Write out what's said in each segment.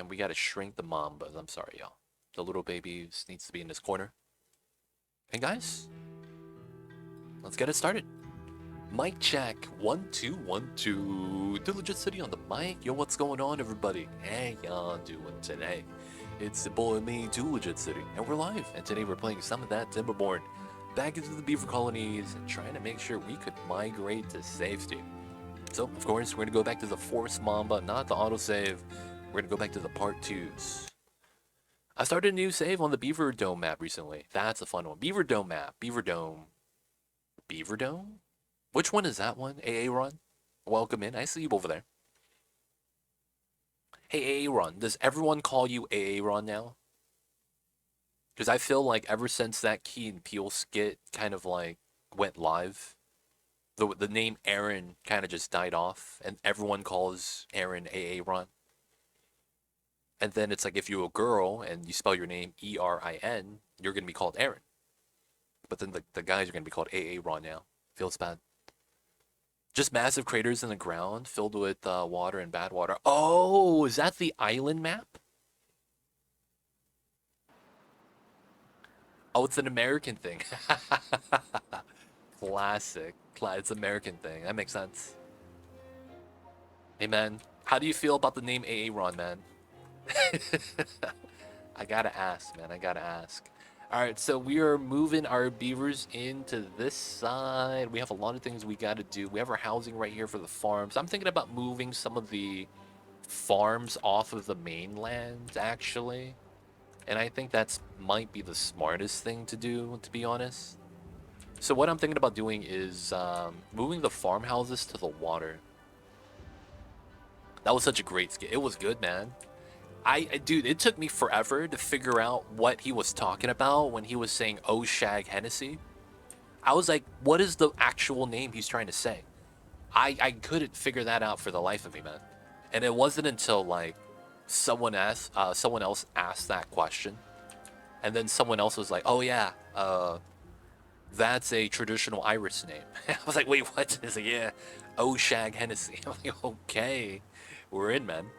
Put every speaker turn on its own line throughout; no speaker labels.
And we gotta shrink the mambas. I'm sorry, y'all. The little babies needs to be in this corner. And guys, let's get it started. Mic check. 1 2 1 2. Diligent City on the mic. Yo, what's going on, everybody? How y'all doing today? It's the boy me, Diligent City, and we're live. And today we're playing some of that Timberborn back into the beaver colonies and trying to make sure we could migrate to safety. So, of course, we're gonna go back to the Forest Mamba, not the autosave. We're gonna go back to the part 2s. I started a new save on the Beaver Dome map recently. That's a fun one. Beaver Dome map. Beaver Dome. Beaver Dome? Which one is that one? AA Run? Welcome in. I see you over there. Hey, AA Run. Does everyone call you AA Run now? Because I feel like ever since that Key and Peele skit kind of like went live, the name Aaron kind of just died off, and everyone calls Aaron AA Run. And then it's like if you're a girl and you spell your name Erin, you're going to be called Aaron. But then the guys are going to be called AA Ron now. Feels bad. Just massive craters in the ground filled with water and bad water. Oh, is that the island map? Oh, it's an American thing. Classic. It's an American thing. That makes sense. Hey, man. How do you feel about the name AA Ron, man? I gotta ask, man. I gotta ask. Alright, so we are moving our beavers into this side. We have a lot of things we gotta do. We have our housing right here for the farms. I'm thinking about moving some of the farms off of the mainland, actually. And I think that's might be the smartest thing to do, to be honest. So what I'm thinking about doing is moving the farmhouses to the water. That was such a great skit. It was good, man. Dude, it took me forever to figure out what he was talking about when he was saying "Oh Shag Hennessy." I was like, what is the actual name he's trying to say? I couldn't figure that out for the life of me, man. And it wasn't until like someone else asked that question, and then someone else was like, "Oh yeah, that's a traditional Irish name." I was like, "Wait, what?" He's like, "Yeah, Oh Shag Hennessy." I'm like, "Okay, we're in, man."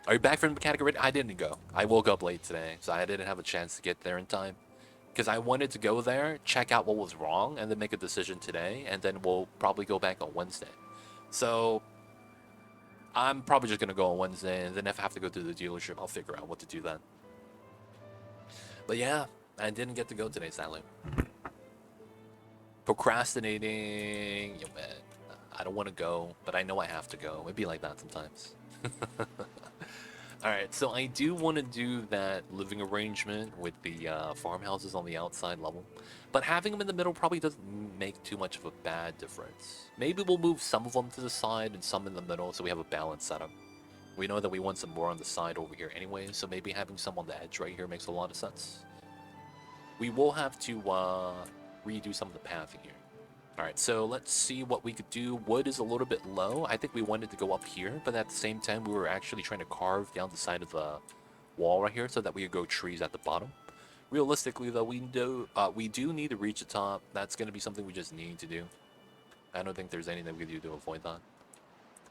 Are you back from the mechanic already? I didn't go. I woke up late today, so I didn't have a chance to get there in time. Because I wanted to go there, check out what was wrong, and then make a decision today, and then we'll probably go back on Wednesday. So, I'm probably just going to go on Wednesday, and then if I have to go to the dealership, I'll figure out what to do then. But yeah, I didn't get to go today, sadly. Procrastinating, yo man, I don't want to go, but I know I have to go. It'd be like that sometimes. Alright, so I do want to do that living arrangement with the farmhouses on the outside level. But having them in the middle probably doesn't make too much of a bad difference. Maybe we'll move some of them to the side and some in the middle so we have a balanced setup. We know that we want some more on the side over here anyway, so maybe having some on the edge right here makes a lot of sense. We will have to redo some of the pathing here. Alright, so let's see what we could do. Wood is a little bit low. I think we wanted to go up here, but at the same time, we were actually trying to carve down the side of the wall right here so that we could grow trees at the bottom. Realistically, though, we do need to reach the top. That's going to be something we just need to do. I don't think there's anything we can do to avoid that.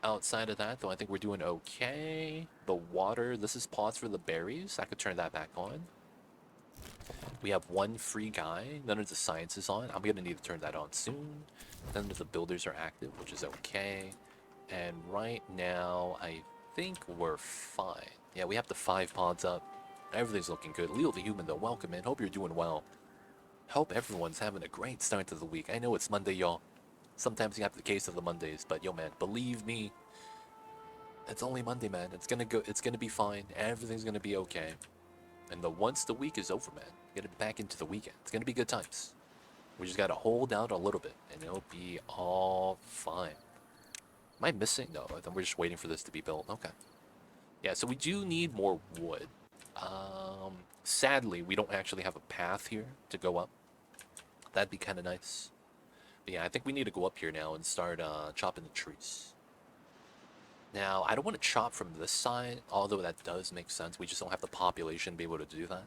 Outside of that, though, I think we're doing okay. The water, this is pause for the berries. I could turn that back on. We have one free guy. None of the science is on. I'm going to need to turn that on soon. None of the builders are active, which is okay. And right now, I think we're fine. Yeah, we have the 5 pods up. Everything's looking good. Leo the Human, though, welcome in. Hope you're doing well. Hope everyone's having a great start to the week. I know it's Monday, y'all. Sometimes you have the case of the Mondays, but yo, man, believe me, it's only Monday, man. It's gonna be fine. Everything's gonna be okay. And once the week is over, man, get back into the weekend. It's gonna be good times. We just gotta hold out a little bit, and it'll be all fine. Am I missing? No, then we're just waiting for this to be built. Okay. Yeah, so we do need more wood. Sadly, we don't actually have a path here to go up. That'd be kind of nice. But yeah, I think we need to go up here now and start chopping the trees. Now, I don't want to chop from this side, although that does make sense. We just don't have the population to be able to do that.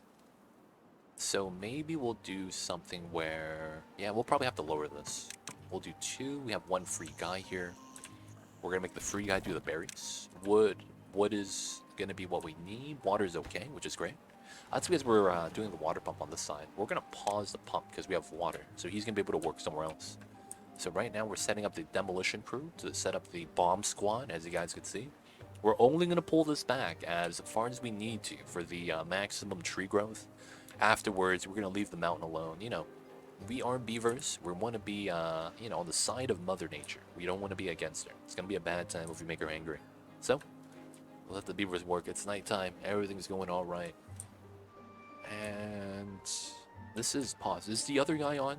So maybe we'll do something where... Yeah, we'll probably have to lower this. We'll do 2. We have 1 free guy here. We're going to make the free guy do the berries. Wood is going to be what we need. Water's okay, which is great. That's because we're doing the water pump on this side. We're going to pause the pump because we have water. So he's going to be able to work somewhere else. So right now we're setting up the demolition crew to set up the bomb squad, as you guys can see. We're only going to pull this back as far as we need to for the maximum tree growth. Afterwards, we're going to leave the mountain alone. You know, we are beavers. We want to be, you know, on the side of Mother Nature. We don't want to be against her. It's going to be a bad time if we make her angry. So, we'll let the beavers work. It's nighttime. Everything's going all right. And this is pause. Is the other guy on?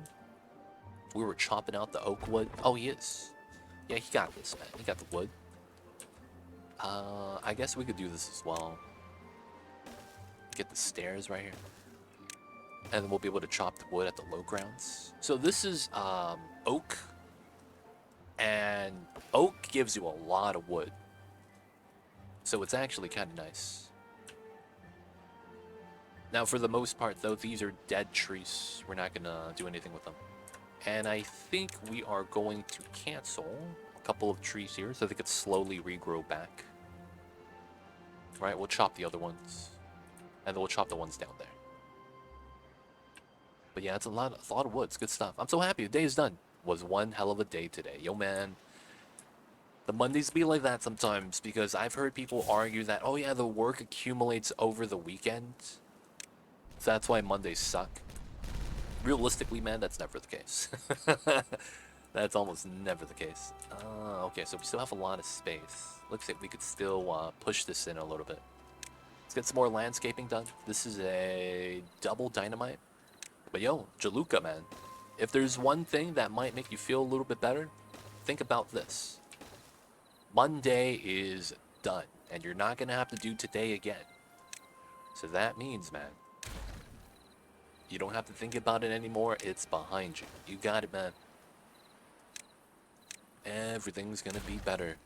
We were chopping out the oak wood. Oh, he is. Yeah, he got this, man. He got the wood. I guess we could do this as well. Get the stairs right here. And then we'll be able to chop the wood at the low grounds. So this is oak. And oak gives you a lot of wood. So it's actually kind of nice. Now, for the most part, though, these are dead trees. We're not going to do anything with them. And I think we are going to cancel a couple of trees here so they could slowly regrow back. Right, we'll chop the other ones. And then we'll chop the ones down there. But yeah, it's a lot of wood. It's good stuff. I'm so happy. The day is done. Was one hell of a day today. Yo, man. The Mondays be like that sometimes because I've heard people argue that, oh yeah, the work accumulates over the weekend. So that's why Mondays suck. Realistically, man, that's never the case. That's almost never the case. Okay, so we still have a lot of space. Looks like we could still push this in a little bit. Let's get some more landscaping done. This is a double dynamite. But yo, Jaluka, man. If there's one thing that might make you feel a little bit better, think about this. Monday is done, and you're not going to have to do today again. So that means, man, you don't have to think about it anymore. It's behind you. You got it, man. Everything's going to be better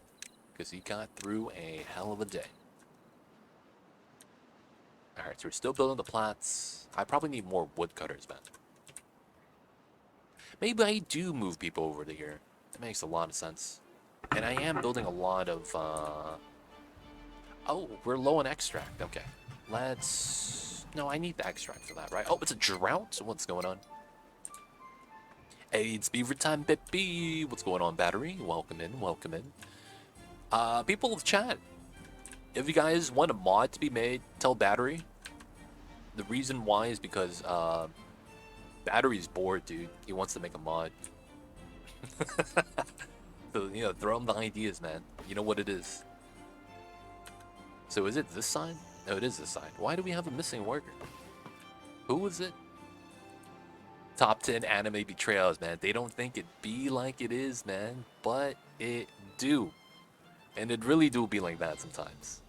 because you got through a hell of a day. Alright, so we're still building the plats. I probably need more woodcutters, man. Maybe I do move people over to here. That makes a lot of sense. And I am building a lot of, Oh, we're low on extract. Okay. Let's... No, I need the extract for that, right? Oh, it's a drought? What's going on? Hey, it's beaver time, baby. What's going on, battery? Welcome in, welcome in. People of chat. If you guys want a mod to be made, tell battery. The reason why is because, battery's bored, dude. He wants to make a mod. So, you know, throw him the ideas, man. You know what it is. So is it this side? No, it is this side. Why do we have a missing worker? Who is it? Top 10 anime betrayals, man. They don't think it be like it is, man. But it do. And it really do be like that sometimes.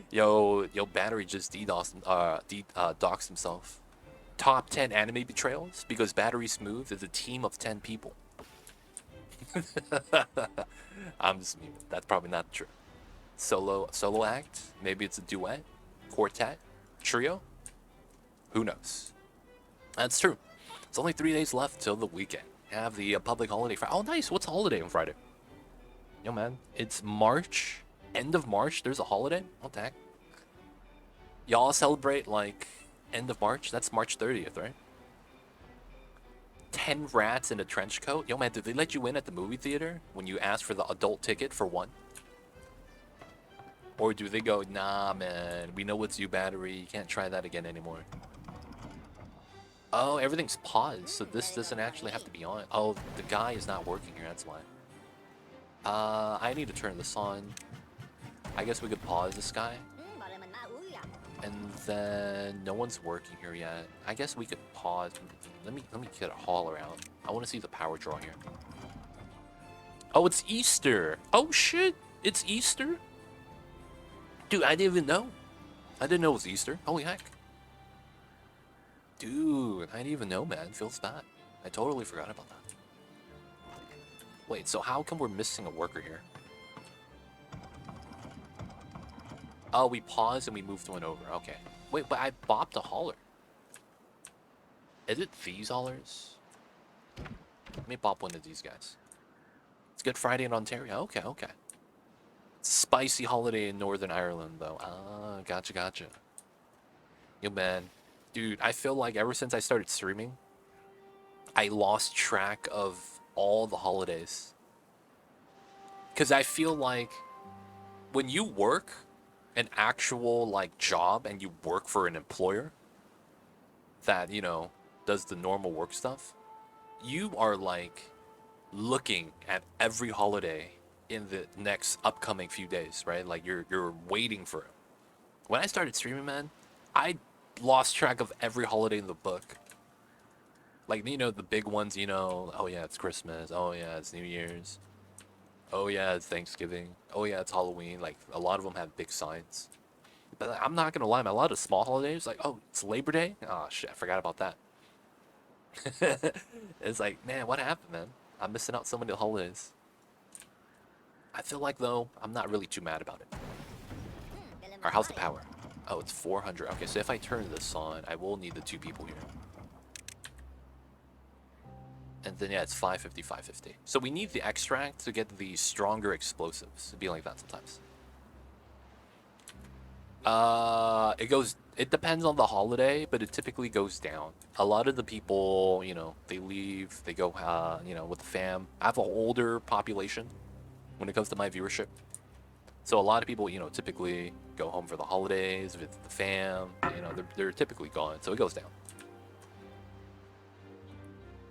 yo, battery just doxed himself. Top 10 anime betrayals? Because Battery Smooth is a team of 10 people. I'm just memeing. That's probably not true. Solo act? Maybe it's a duet? Quartet? Trio? Who knows? That's true. It's only 3 days left till the weekend. Have the public holiday Friday. Oh, nice. What's a holiday on Friday? Yo, man. It's March. End of March. There's a holiday. What the heck? Y'all celebrate, like, end of March? That's March 30th, right? 10 rats in a trench coat? Yo, man, did they let you in at the movie theater when you asked for the adult ticket for one? Or do they go, nah, man, we know it's you, battery. You can't try that again anymore. Oh, everything's paused, so this doesn't actually have to be on. Oh, the guy is not working here, that's why. I need to turn this on. I guess we could pause this guy. And then no one's working here yet. I guess we could pause. Let me get a haul around. I want to see the power draw here. Oh, it's Easter. Oh shit, it's Easter. Dude, I didn't even know. I didn't know it was Easter. Holy heck. Dude, I didn't even know, man. Feels bad. I totally forgot about that. Wait, so how come we're missing a worker here? Oh, we paused and we moved one over. Okay. Wait, but I bopped a hauler. Is it these haulers? Let me bop one of these guys. It's Good Friday in Ontario. Okay, okay. Spicy holiday in Northern Ireland, though. Ah, gotcha, gotcha. Yo, man. Dude, I feel like ever since I started streaming, I lost track of all the holidays. Because I feel like when you work an actual, like, job and you work for an employer that, you know, does the normal work stuff, you are, like, looking at every holiday in the next upcoming few days, right? Like, you're waiting for it. When I started streaming, man, I lost track of every holiday in the book. Like, you know, the big ones, you know, oh yeah, it's Christmas. Oh yeah, it's New Year's. Oh yeah, it's Thanksgiving. Oh yeah, it's Halloween. Like, a lot of them have big signs. But I'm not gonna lie, man, a lot of small holidays, like, oh, it's Labor Day? Oh shit, I forgot about that. It's like, man, what happened, man? I'm missing out so many holidays. I feel like, though, I'm not really too mad about it. Alright, how's the power? Oh, it's 400. Okay, so if I turn this on, I will need the 2 people here. And then, yeah, it's 550, 550. So we need the extract to get the stronger explosives. It'd be like that sometimes. It depends on the holiday, but it typically goes down. A lot of the people, you know, they leave, they go, you know, with the fam. I have an older population when it comes to my viewership. So a lot of people, you know, typically go home for the holidays with the fam. You know, they're typically gone, so it goes down.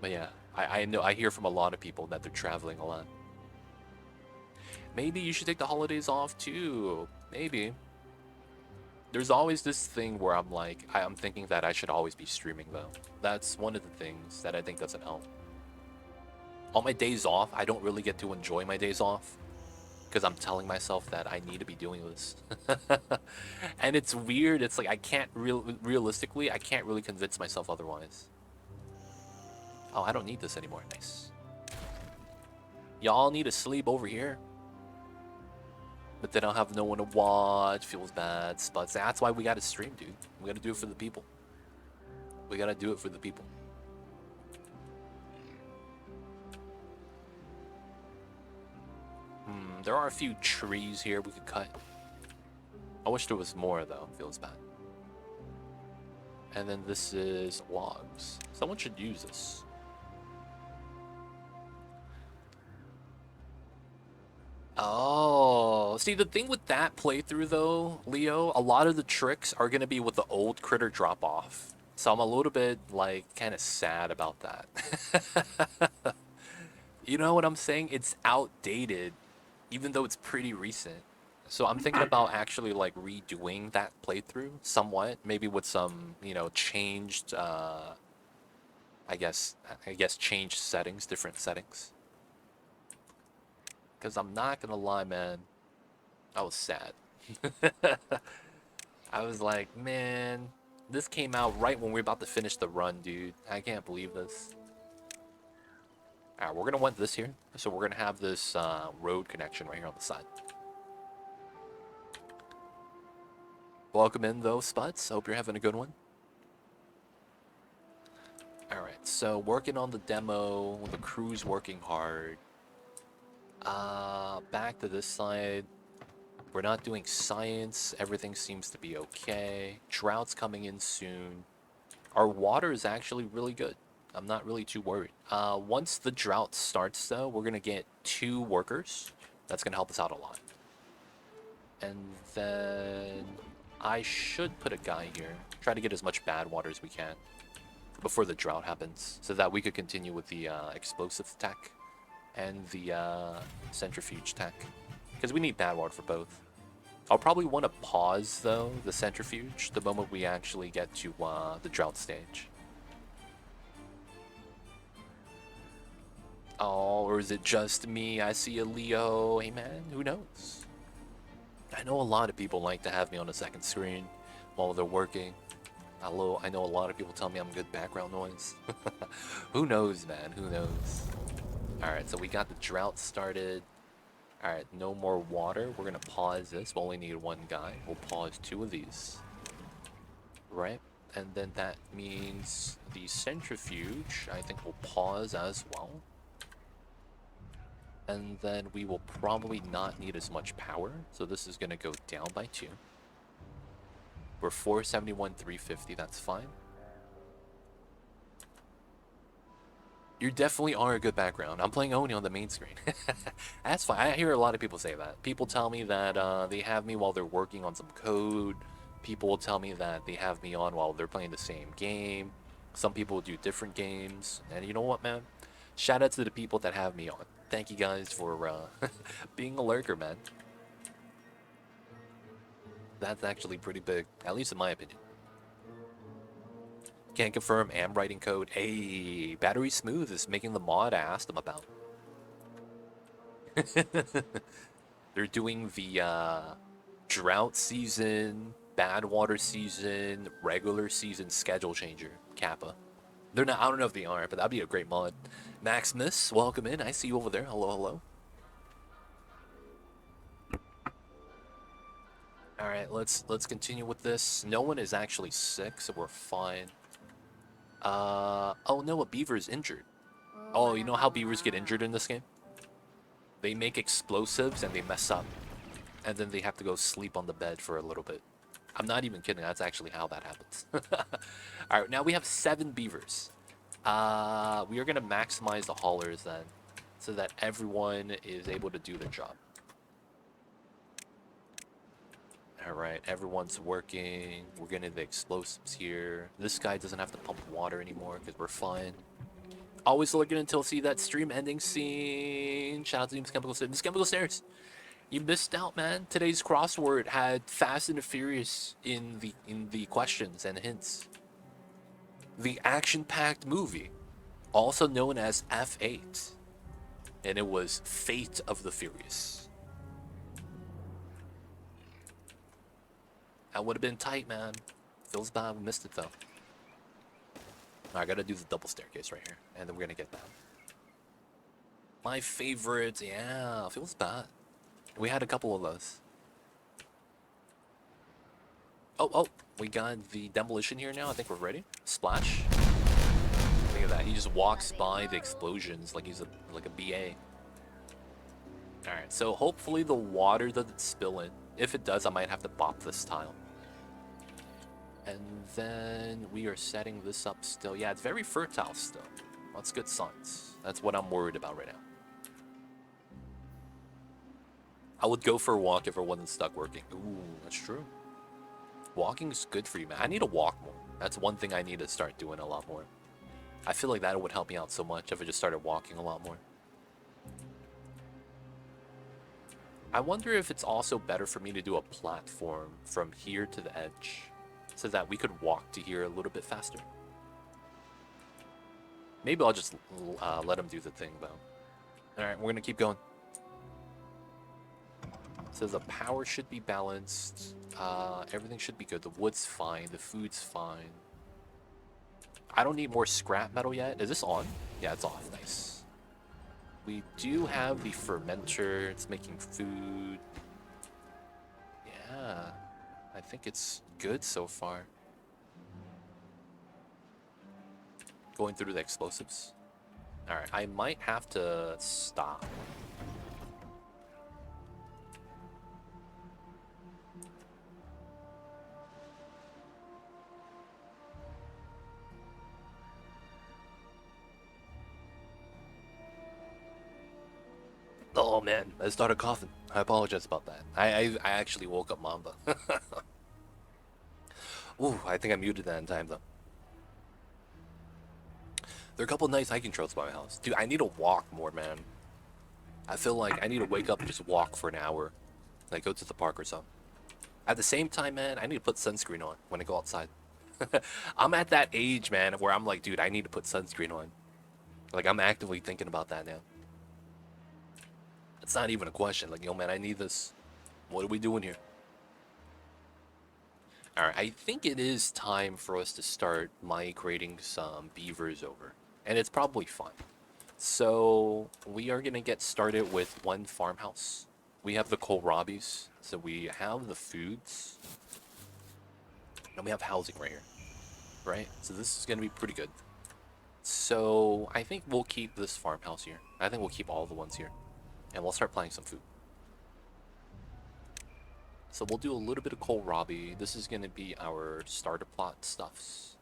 But yeah, I know, I hear from a lot of people that they're traveling a lot. Maybe you should take the holidays off too. Maybe. There's always this thing where I'm like, I'm thinking that I should always be streaming though. That's one of the things that I think doesn't help. On my days off, I don't really get to enjoy my days off because I'm telling myself that I need to be doing this. And it's weird. It's like I can't realistically, I can't really convince myself otherwise. Oh, I don't need this anymore. Nice. Y'all need to sleep over here. But then I'll have no one to watch. Feels bad. But that's why we gotta stream, dude. We gotta do it for the people. We gotta do it for the people. There are a few trees here we could cut. I wish there was more, though. Feels bad. And then this is logs. Someone should use this. Oh, see, the thing with that playthrough, though, Leo, a lot of the tricks are going to be with the old critter drop-off. So I'm a little bit, like, kind of sad about that. You know what I'm saying? It's outdated, even though it's pretty recent. So I'm thinking about actually, like, redoing that playthrough somewhat. Maybe with some, you know, changed, I guess changed settings, different settings. Because I'm not gonna lie, man, I was sad. I was like, man, this came out right when we were about to finish the run, dude. I can't believe this. Alright, we're gonna want this here. So we're gonna have this road connection right here on the side. Welcome in, though, Spuds. Hope you're having a good one. Alright, so working on the demo. The crew's working hard. Back to this side. We're not doing science. Everything seems to be okay. Drought's coming in soon. Our water is actually really good. I'm not really too worried. Once the drought starts, though, we're going to get 2 workers. That's going to help us out a lot. And then I should put a guy here. Try to get as much bad water as we can before the drought happens, so that we could continue with the explosive tech and the centrifuge tech, because we need bad water for both. I'll probably want to pause, though, the centrifuge the moment we actually get to the drought stage. Oh, or is it just me? I see a Leo. Hey, man, who knows? I know a lot of people like to have me on a second screen while they're working. I know a lot of people tell me I'm good background noise. Who knows, man? Who knows? Alright, so we got the drought started. Alright, no more water. We're gonna pause this. We'll only need 1 guy. We'll pause 2 of these. Right? And then that means the centrifuge, I think, will pause as well. And then we will probably not need as much power, so this is going to go down by 2. We're 471, 350, that's fine. You definitely are a good background. I'm playing Oni on the main screen. That's fine. I hear a lot of people say that. People tell me that they have me while they're working on some code. People will tell me that they have me on while they're playing the same game. Some people will do different games. And you know what, man? Shout out to the people that have me on. Thank you guys for being a lurker, man. That's actually pretty big, at least in my opinion. Can't confirm, am writing code. Hey, Battery Smooth is making the mod I asked them about. They're doing the drought season, bad water season, regular season schedule changer, Kappa. They're not, I don't know if they are, but that'd be a great mod. Maximus, welcome in. I see you over there. Hello, hello. Alright, let's continue with this. No one is actually sick, so we're fine. Oh no, a beaver is injured. Oh, you know how beavers get injured in this game? They make explosives and they mess up. And then they have to go sleep on the bed for a little bit. I'm not even kidding, that's actually how that happens. Alright, now we have 7 beavers. We are gonna maximize the haulers then, so that everyone is able to do their job. Alright, everyone's working. We're getting the explosives here. This guy doesn't have to pump water anymore because we're fine. Always looking until see that stream ending scene. Shout out to Miss Chemical Stairs. Miss Chemical Stairs, you missed out, man. Today's crossword had Fast and the Furious in the questions and hints. The action-packed movie, also known as F8, and it was Fate of the Furious. That would have been tight, man. Feels bad we missed it though. I gotta do the double staircase right here, and then we're gonna get that. My favorite, yeah, feels bad. We had a couple of those. Oh, we got the demolition here now. I think we're ready. Splash. Look at that. He just walks by the explosions like he's like a BA. All right, so hopefully the water doesn't spill in. If it does, I might have to bop this tile. And then we are setting this up still. Yeah, it's very fertile still. That's good signs. That's what I'm worried about right now. I would go for a walk if I wasn't stuck working. Ooh, that's true. Walking is good for you, man. I need to walk more. That's one thing I need to start doing a lot more. I feel like that would help me out so much if I just started walking a lot more. I wonder if it's also better for me to do a platform from here to the edge, so that we could walk to here a little bit faster. Maybe I'll just let him do the thing, though. Alright, we're gonna keep going. So the power should be balanced. Everything should be good. The wood's fine. The food's fine. I don't need more scrap metal yet. Is this on? Yeah, it's off. Nice. We do have the fermenter. It's making food. Yeah. I think it's good so far. Going through the explosives. Alright, I might have to stop. Oh man, I started coughing. I apologize about that. I actually woke up Mamba. Ooh, I think I muted that in time though. There are a couple nice hiking trails by my house. Dude, I need to walk more, man. I feel like I need to wake up and just walk for an hour. Like go to the park or something. At the same time, man, I need to put sunscreen on when I go outside. I'm at that age, man, where I'm like, dude, I need to put sunscreen on. Like, I'm actively thinking about that now. It's not even a question. Like, yo, man, I need this. What are we doing here? Alright, I think it is time for us to start migrating some beavers over. And it's probably fun. So, we are going to get started with one farmhouse. We have the kohlrabis. So, we have the foods. And we have housing right here. Right? So, this is going to be pretty good. So, I think we'll keep this farmhouse here. I think we'll keep all the ones here. And we'll start planting some food. So we'll do a little bit of kohlrabi. This is going to be our starter plot stuffs.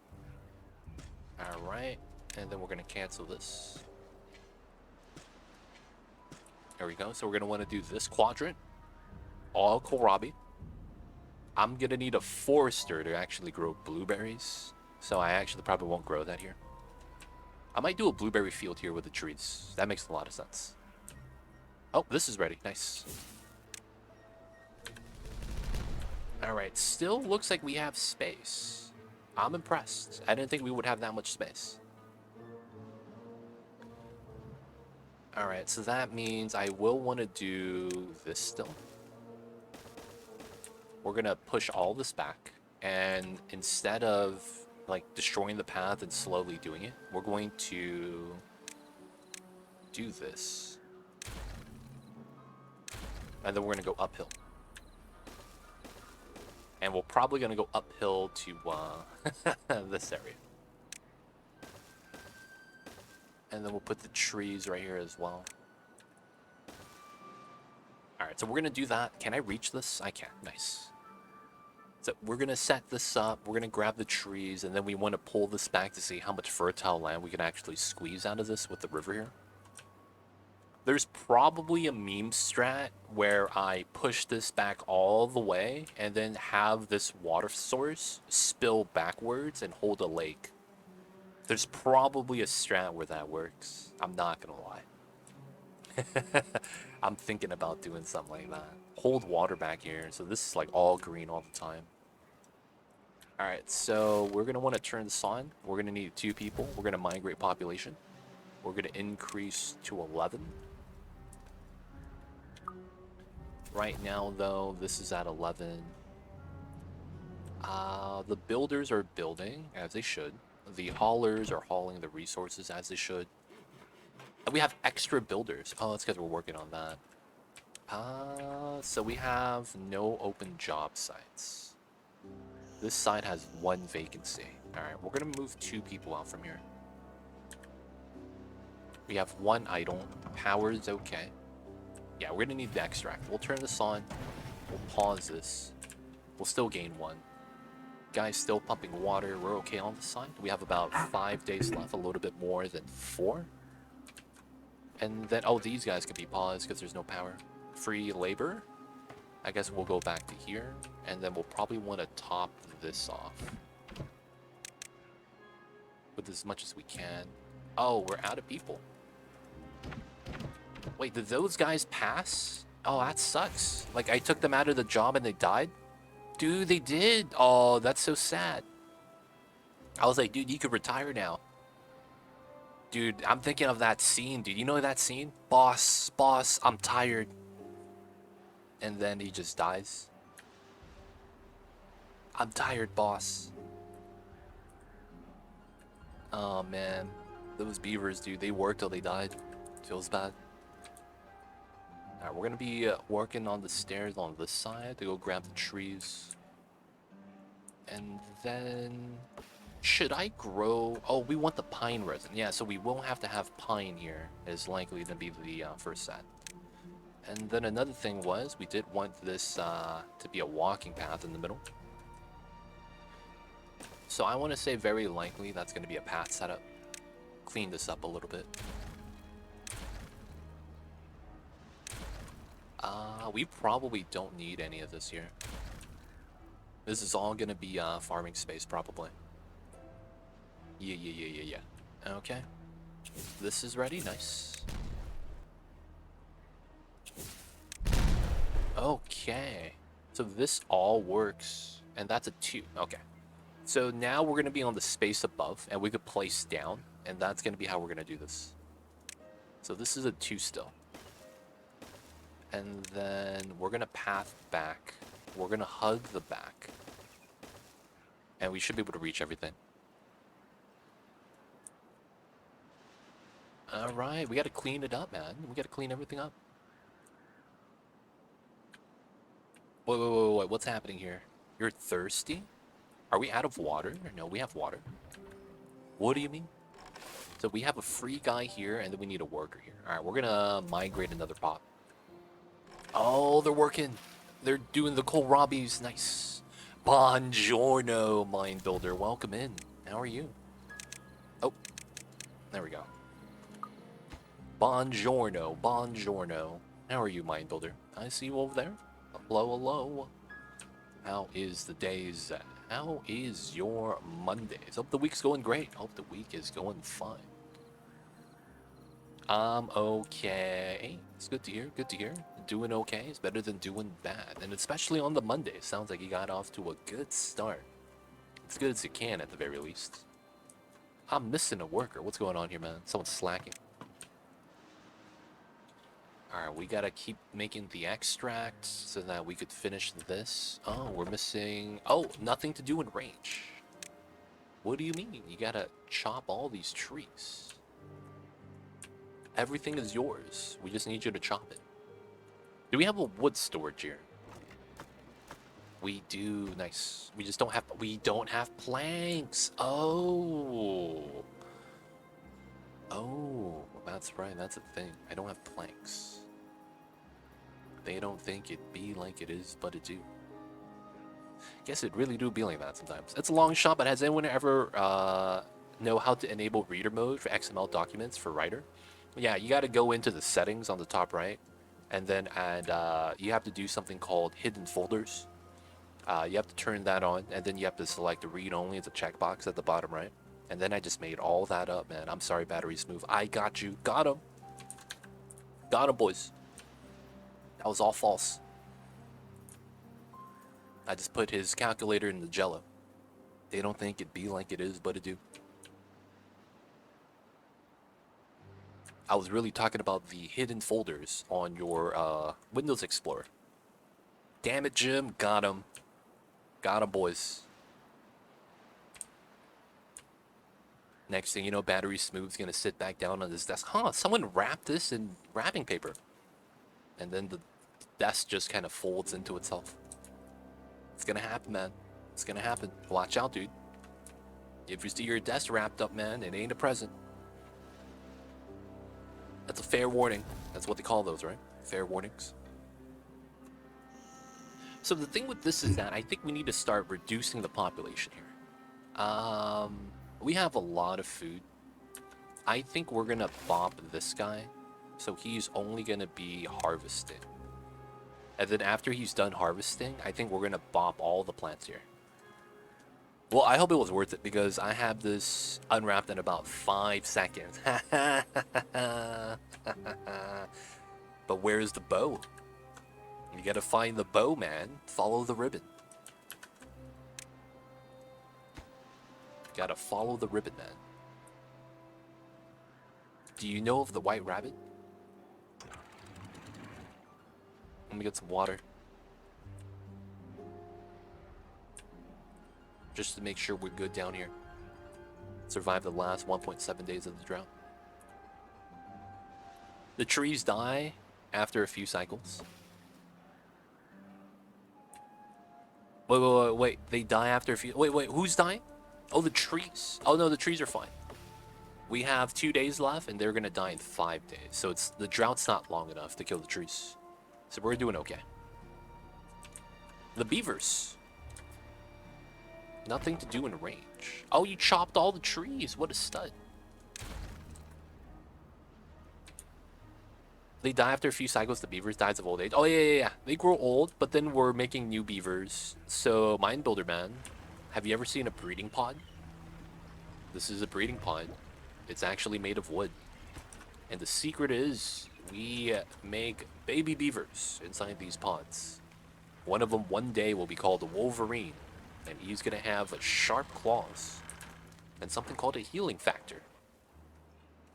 Alright. And then we're going to cancel this. There we go. So we're going to want to do this quadrant. All kohlrabi. I'm going to need a forester to actually grow blueberries. So I actually probably won't grow that here. I might do a blueberry field here with the trees. That makes a lot of sense. Oh, this is ready. Nice. Alright, still looks like we have space. I'm impressed. I didn't think we would have that much space. Alright, so that means I will want to do this still. We're going to push all this back. And instead of like destroying the path and slowly doing it, we're going to do this. And then we're going to go uphill. And we're probably going to go uphill to this area. And then we'll put the trees right here as well. Alright, so we're going to do that. Can I reach this? I can. Nice. So we're going to set this up. We're going to grab the trees. And then we want to pull this back to see how much fertile land we can actually squeeze out of this with the river here. There's probably a meme strat where I push this back all the way and then have this water source spill backwards and hold a lake. There's probably a strat where that works. I'm not gonna lie. I'm thinking about doing something like that. Hold water back here, so this is like all green all the time. Alright, so we're gonna want to turn this on. We're gonna need 2 people. We're gonna migrate population. We're gonna increase to 11. Right now, though, this is at 11. The builders are building, as they should. The haulers are hauling the resources, as they should. And we have extra builders. Oh, that's because we're working on that. So we have no open job sites. This side has 1 vacancy. Alright, we're going to move 2 people out from here. We have 1 idle. Power is okay. Yeah, we're gonna need the extract. We'll turn this on. We'll pause this. We'll still gain 1. Guy's still pumping water. We're okay on this side. We have about 5 days left, a little bit more than 4. And then, oh, these guys can be paused because there's no power. Free labor. I guess we'll go back to here. And then we'll probably want to top this off with as much as we can. Oh, we're out of people. Wait, did those guys pass? Oh, that sucks. Like, I took them out of the job and they died? Dude, they did. Oh, that's so sad. I was like, dude, you could retire now. Dude, I'm thinking of that scene, dude. You know that scene? Boss, I'm tired. And then he just dies. I'm tired, boss. Oh, man. Those beavers, dude, they worked till they died. Feels bad. Alright, we're gonna be working on the stairs on this side to go grab the trees. And then... should I grow... oh, we want the pine resin. Yeah, so we won't have to have pine here. Is likely to be the first set. And then another thing was, we did want this to be a walking path in the middle. So I want to say very likely that's going to be a path setup. Clean this up a little bit. We probably don't need any of this here. This is all gonna be farming space, probably. Yeah. Okay. This is ready, nice. Okay. So this all works, and that's a 2. Okay. So now we're gonna be on the space above, and we could place down, and that's gonna be how we're gonna do this. So this is a 2 still. And then we're gonna path back. We're gonna hug the back. And we should be able to reach everything. Alright, we gotta clean it up, man. We gotta clean everything up. Wait, what's happening here? You're thirsty? Are we out of water? No, we have water. What do you mean? So we have a free guy here, and then we need a worker here. Alright, we're gonna migrate another pot. Oh, they're working. They're doing the kohlrabi's. Nice. Buongiorno, Mind Builder. Welcome in. How are you? Oh, there we go. Buongiorno, buongiorno. How are you, Mind Builder? I see you over there. Hello, hello. How is the days? How is your Mondays? Hope the week's going great. Hope the week is going fine. I'm okay. It's good to hear. Good to hear. Doing okay is better than doing bad. And especially on the Monday. Sounds like you got off to a good start. As good as you can at the very least. I'm missing a worker. What's going on here, man? Someone's slacking. Alright, we gotta keep making the extract so that we could finish this. Oh, we're missing... Oh, nothing to do in range. What do you mean? You gotta chop all these trees. Everything is yours. We just need you to chop it. Do we have a wood storage here? We do. Nice. We just don't have... We don't have planks. Oh. Oh, that's right. That's a thing. I don't have planks. They don't think it be like it is, but it do. Guess it really do be like that sometimes. It's a long shot, but has anyone ever know how to enable reader mode for XML documents for Writer? Yeah, you got to go into the settings on the top right, and then you have to do something called hidden folders. You have to turn that on, and then you have to select read only as a checkbox at the bottom right. And then I just made all that up, man. I'm sorry, Battery Smooth. I got you. Got him. Got him, boys. That was all false. I just put his calculator in the jello. They don't think it be like it is, but it do. I was really talking about the hidden folders on your Windows Explorer. Damn it, Jim. Got him. Got him, boys. Next thing you know, Battery Smooth's gonna sit back down on his desk. Huh, someone wrapped this in wrapping paper. And then the desk just kind of folds into itself. It's gonna happen, man. It's gonna happen. Watch out, dude. If you see your desk wrapped up, man, it ain't a present. That's a fair warning. That's what they call those, right? Fair warnings. So the thing with this is that I think we need to start reducing the population here. We have a lot of food. I think we're gonna bop this guy, so he's only gonna be harvesting. And then after he's done harvesting, I think we're gonna bop all the plants here. Well, I hope it was worth it because I have this unwrapped in about 5 seconds. But where's the bow? You gotta find the bow, man. Follow the ribbon. Gotta follow the ribbon, man. Do you know of the white rabbit? Let me get some water. Just to make sure we're good down here. Survive the last 1.7 days of the drought. The trees die after a few cycles. Wait. They die after a few... Wait. Who's dying? Oh, the trees. Oh, no, the trees are fine. We have 2 days left, and they're going to die in 5 days. So the drought's not long enough to kill the trees. So we're doing okay. The beavers. Nothing to do in range. Oh, you chopped all the trees. What a stud. They die after a few cycles. The beavers dies of old age. Oh, yeah. They grow old, but then we're making new beavers. So, Mind Builder, man. Have you ever seen a breeding pod? This is a breeding pod. It's actually made of wood. And the secret is we make baby beavers inside these pods. One of them one day will be called a Wolverine. And he's going to have sharp claws. And something called a healing factor.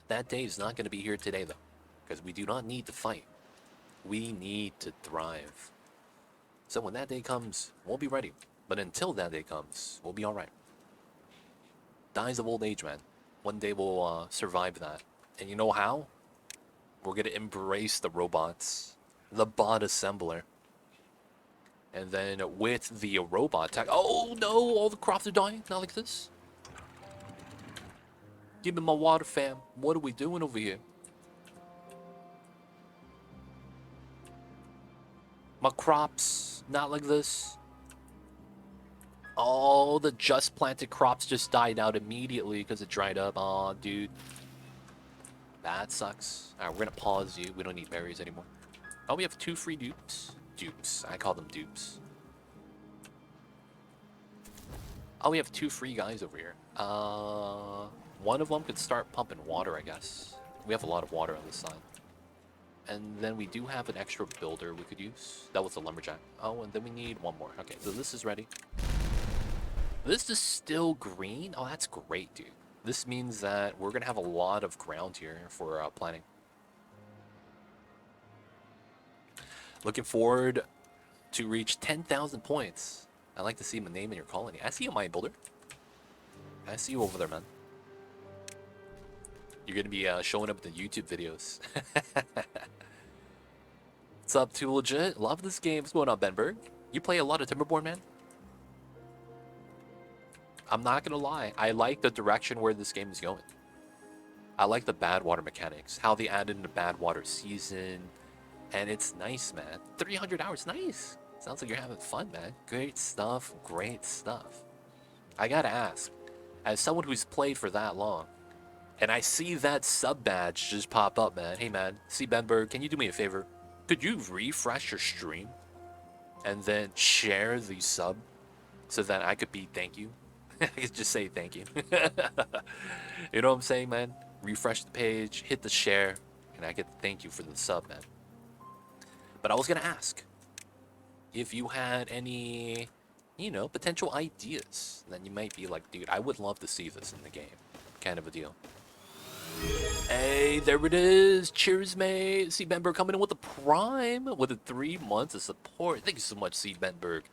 That day is not going to be here today, though. Because we do not need to fight. We need to thrive. So when that day comes, we'll be ready. But until that day comes, we'll be alright. Dies of old age, man. One day we'll survive that. And you know how? We're going to embrace the robots. The bot assembler. And then with the robot tech... Oh no, all the crops are dying. Not like this. Give me my water, fam. What are we doing over here? My crops, not like this. All the just planted crops just died out immediately because it dried up. Aw, dude. That sucks. Alright, we're gonna pause you. We don't need berries anymore. Oh, we have 2 free dupes. Dupes. I call them dupes. Oh, we have 2 free guys over here. One of them could start pumping water, I guess. We have a lot of water on this side. And then we do have an extra builder we could use. That was a lumberjack. Oh, and then we need one more. Okay, so this is ready. This is still green? Oh, that's great, dude. This means that we're going to have a lot of ground here for planting. Looking forward to reach 10,000 points. I like to see my name in your colony. I see you, mine builder. I see you over there, man. You're going to be showing up in the YouTube videos. What's up, Too Legit? Love this game. What's going on, Benberg? You play a lot of Timberborn, man? I'm not gonna lie, I like the direction where this game is going. I like the bad water mechanics, how they added in the bad water season, and it's nice, man. 300 hours, nice. Sounds like you're having fun, man. Great stuff, great stuff. I gotta ask, as someone who's played for that long, and I see that sub badge just pop up, man. Hey, man, see Benberg, can you do me a favor? Could you refresh your stream and then share the sub so that I could be thank you? I could just say thank you. You know what I'm saying, man? Refresh the page, hit the share, and I get thank you for the sub, man. But I was gonna ask if you had any, you know, potential ideas that you might be like, dude, I would love to see this in the game, kind of a deal. Hey, there it is. Cheers, mate. C. Benberg coming in with a prime with the 3 months of support. Thank you so much, C. Benberg.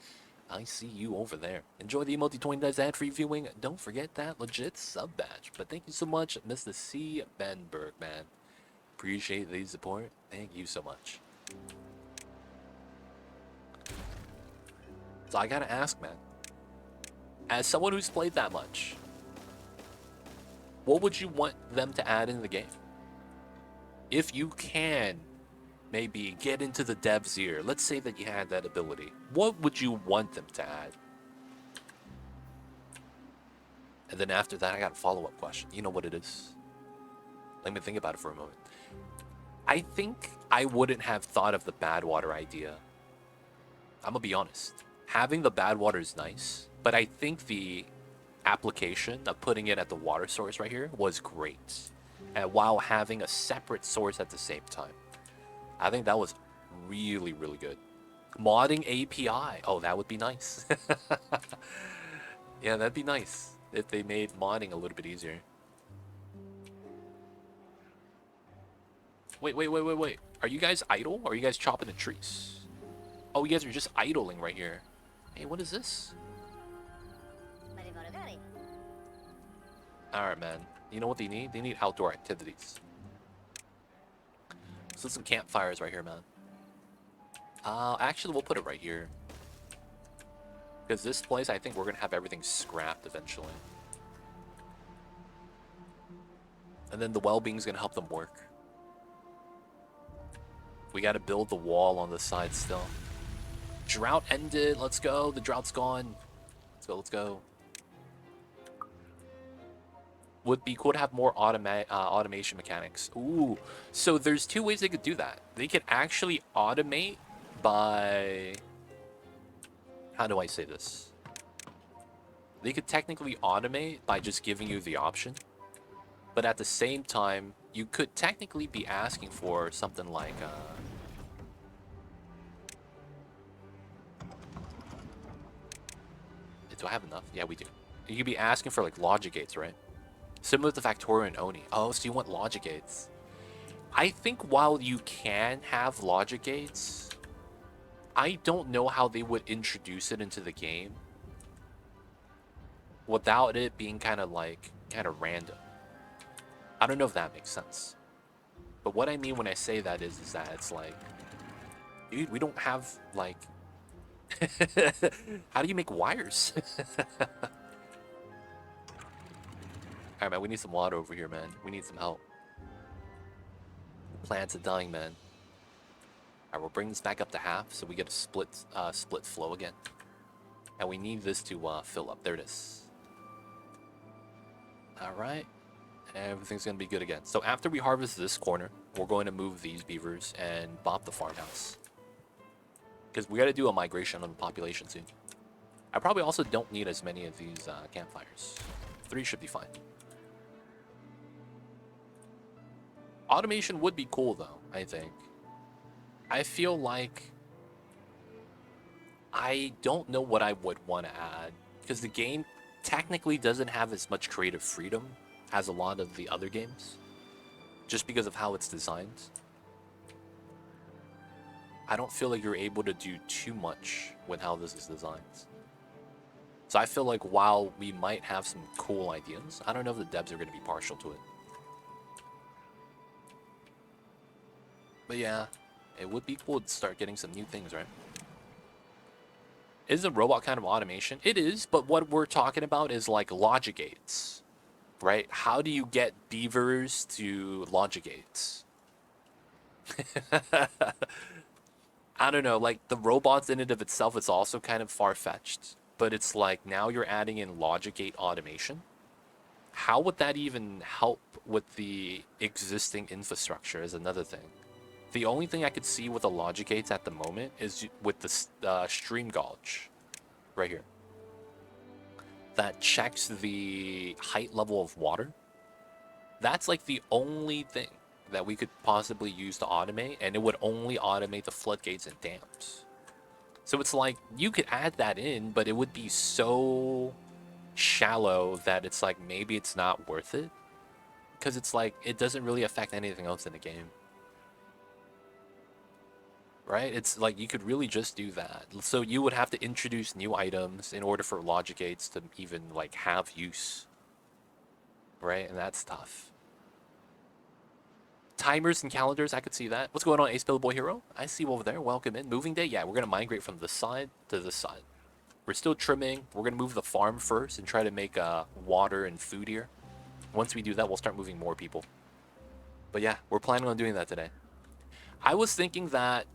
I see you over there. Enjoy the emoji 20 days ad-free viewing. Don't forget that legit sub badge. But thank you so much, Mr. C. Benberg, man. Appreciate the support. Thank you so much. So I gotta ask, man. As someone who's played that much, what would you want them to add in the game? If you can maybe get into the dev's ear, let's say that you had that ability, what would you want them to add? And then after that, I got a follow-up question. You know what it is? Let me think about it for a moment. I think I wouldn't have thought of the bad water idea. I'm gonna be honest. Having the bad water is nice, but I think the application of putting it at the water source right here was great. And while having a separate source at the same time. I think that was really, really good. Modding API. Oh, that would be nice. Yeah, that'd be nice if they made modding a little bit easier. Wait. Are you guys idle? Or are you guys chopping the trees? Oh, you guys are just idling right here. Hey, what is this? Alright, man. You know what they need? They need outdoor activities. So some campfires right here, man. Actually, we'll put it right here. Because this place, I think we're going to have everything scrapped eventually. And then the well-being is going to help them work. We got to build the wall on this side still. Drought ended. Let's go. The drought's gone. Let's go. Would be cool to have more automation mechanics. Ooh, so there's 2 ways they could do that. They could actually automate by... How do I say this? They could technically automate by just giving you the option. But at the same time, you could technically be asking for something like... Do I have enough? Yeah, we do. You could be asking for like logic gates, right? Similar to Factorio and Oni. Oh, so you want logic gates. I think while you can have logic gates, I don't know how they would introduce it into the game without it being kind of random. I don't know if that makes sense. But what I mean when I say that is that it's like, dude, we don't have like... How do you make wires? Alright, man, we need some water over here, man. We need some help. Plants are dying, man. Alright, we'll bring this back up to half so we get a split flow again. And we need this to fill up. There it is. Alright. Everything's going to be good again. So after we harvest this corner, we're going to move these beavers and bop the farmhouse. Because we got to do a migration on the population soon. I probably also don't need as many of these campfires. 3 should be fine. Automation would be cool though, I think. I feel like I don't know what I would want to add. Because the game technically doesn't have as much creative freedom as a lot of the other games, just because of how it's designed. I don't feel like you're able to do too much with how this is designed. So I feel like while we might have some cool ideas, I don't know if the devs are going to be partial to it. But yeah, it would be cool to start getting some new things, right? Is a robot kind of automation? It is, but what we're talking about is like logic gates. Right? How do you get beavers to logic gates? I don't know, like the robots in and of itself, it's also kind of far-fetched. But it's like now you're adding in logic gate automation. How would that even help with the existing infrastructure is another thing. The only thing I could see with the logic gates at the moment is with the stream gauge right here. That checks the height level of water. That's like the only thing that we could possibly use to automate, and it would only automate the floodgates and dams. So it's like you could add that in, but it would be so shallow that it's like maybe it's not worth it, because it's like it doesn't really affect anything else in the game. Right? It's like you could really just do that. So you would have to introduce new items in order for logic gates to even like have use. Right? And that's tough. Timers and calendars, I could see that. What's going on, Ace Boy Hero? I see you over there. Welcome in. Moving day? Yeah, we're going to migrate from this side to this side. We're still trimming. We're going to move the farm first and try to make water and food here. Once we do that, we'll start moving more people. But yeah, we're planning on doing that today. I was thinking that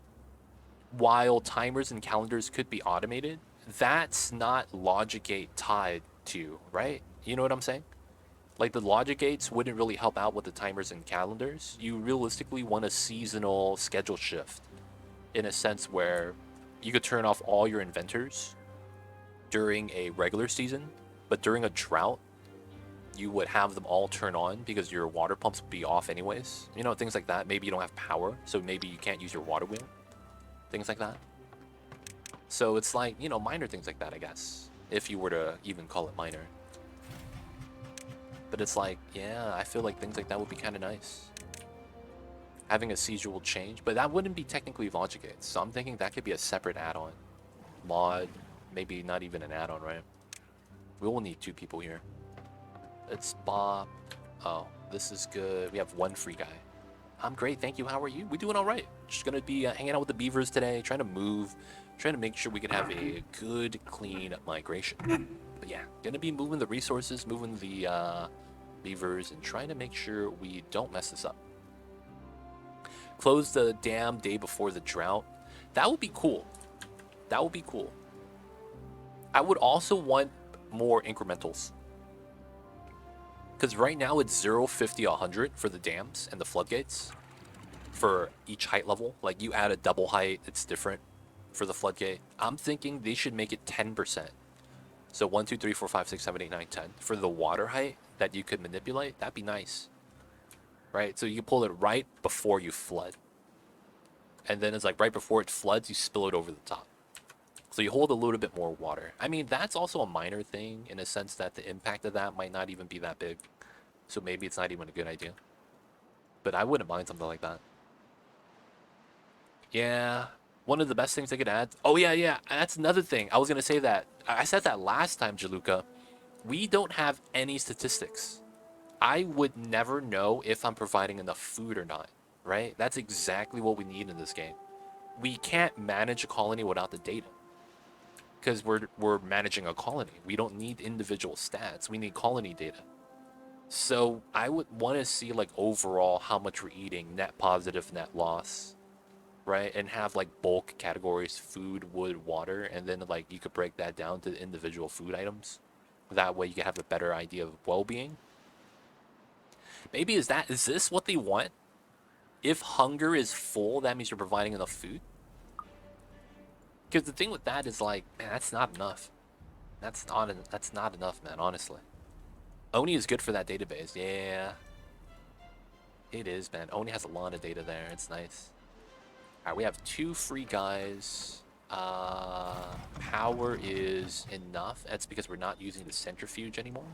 while timers and calendars could be automated, that's not logic gate tied to, right? You know what I'm saying? Like the logic gates wouldn't really help out with the timers and calendars. You realistically want a seasonal schedule shift in a sense where you could turn off all your inventors during a regular season, but during a drought, you would have them all turn on because your water pumps would be off anyways. You know, things like that. Maybe you don't have power, so maybe you can't use your water wheel. Things like that. So it's like, you know, minor things like that, I guess, if you were to even call it minor. But it's like, yeah, I feel like things like that would be kind of nice. Having a seizure will change, but that wouldn't be technically logic gates. So I'm thinking that could be a separate add-on. Mod, maybe not even an add-on, right? We will need 2 people here. Let's bop. Oh, this is good. We have 1 free guy. I'm great, thank you. How are you? We're doing all right. Just gonna be hanging out with the beavers today, trying to move, trying to make sure we can have a good, clean migration. But yeah, gonna be moving the resources, moving the beavers, and trying to make sure we don't mess this up. Close the dam day before the drought. That would be cool. That would be cool. I would also want more incrementals. Because right now it's 0, 50, 100 for the dams and the floodgates for each height level. Like you add a double height, it's different for the floodgate. I'm thinking they should make it 10%. So 1, 2, 3, 4, 5, 6, 7, 8, 9, 10. For the water height that you could manipulate, that'd be nice. Right? So you can pull it right before you flood. And then it's like right before it floods, you spill it over the top. So you hold a little bit more water. I mean, that's also a minor thing in a sense that the impact of that might not even be that big. So maybe it's not even a good idea. But I wouldn't mind something like that. Yeah, one of the best things they could add. Oh, yeah. That's another thing. I was going to say that. I said that last time, Jaluka. We don't have any statistics. I would never know if I'm providing enough food or not, right? That's exactly what we need in this game. We can't manage a colony without the data. Because we're managing a colony. We don't need individual stats. We need colony data. So I would want to see like overall how much we're eating, net positive, net loss. right? And have like bulk categories: food, wood, water, and then like you could break that down to individual food items. That way you can have a better idea of well-being. Maybe is this what they want? If hunger is full, that means you're providing enough food. Because the thing with that is like, man, that's not enough. That's not enough, man. Honestly, Oni is good for that database. Yeah, it is, man. Oni has a lot of data there. It's nice. All right, we have 2 free guys. Power is enough. That's because we're not using the centrifuge anymore.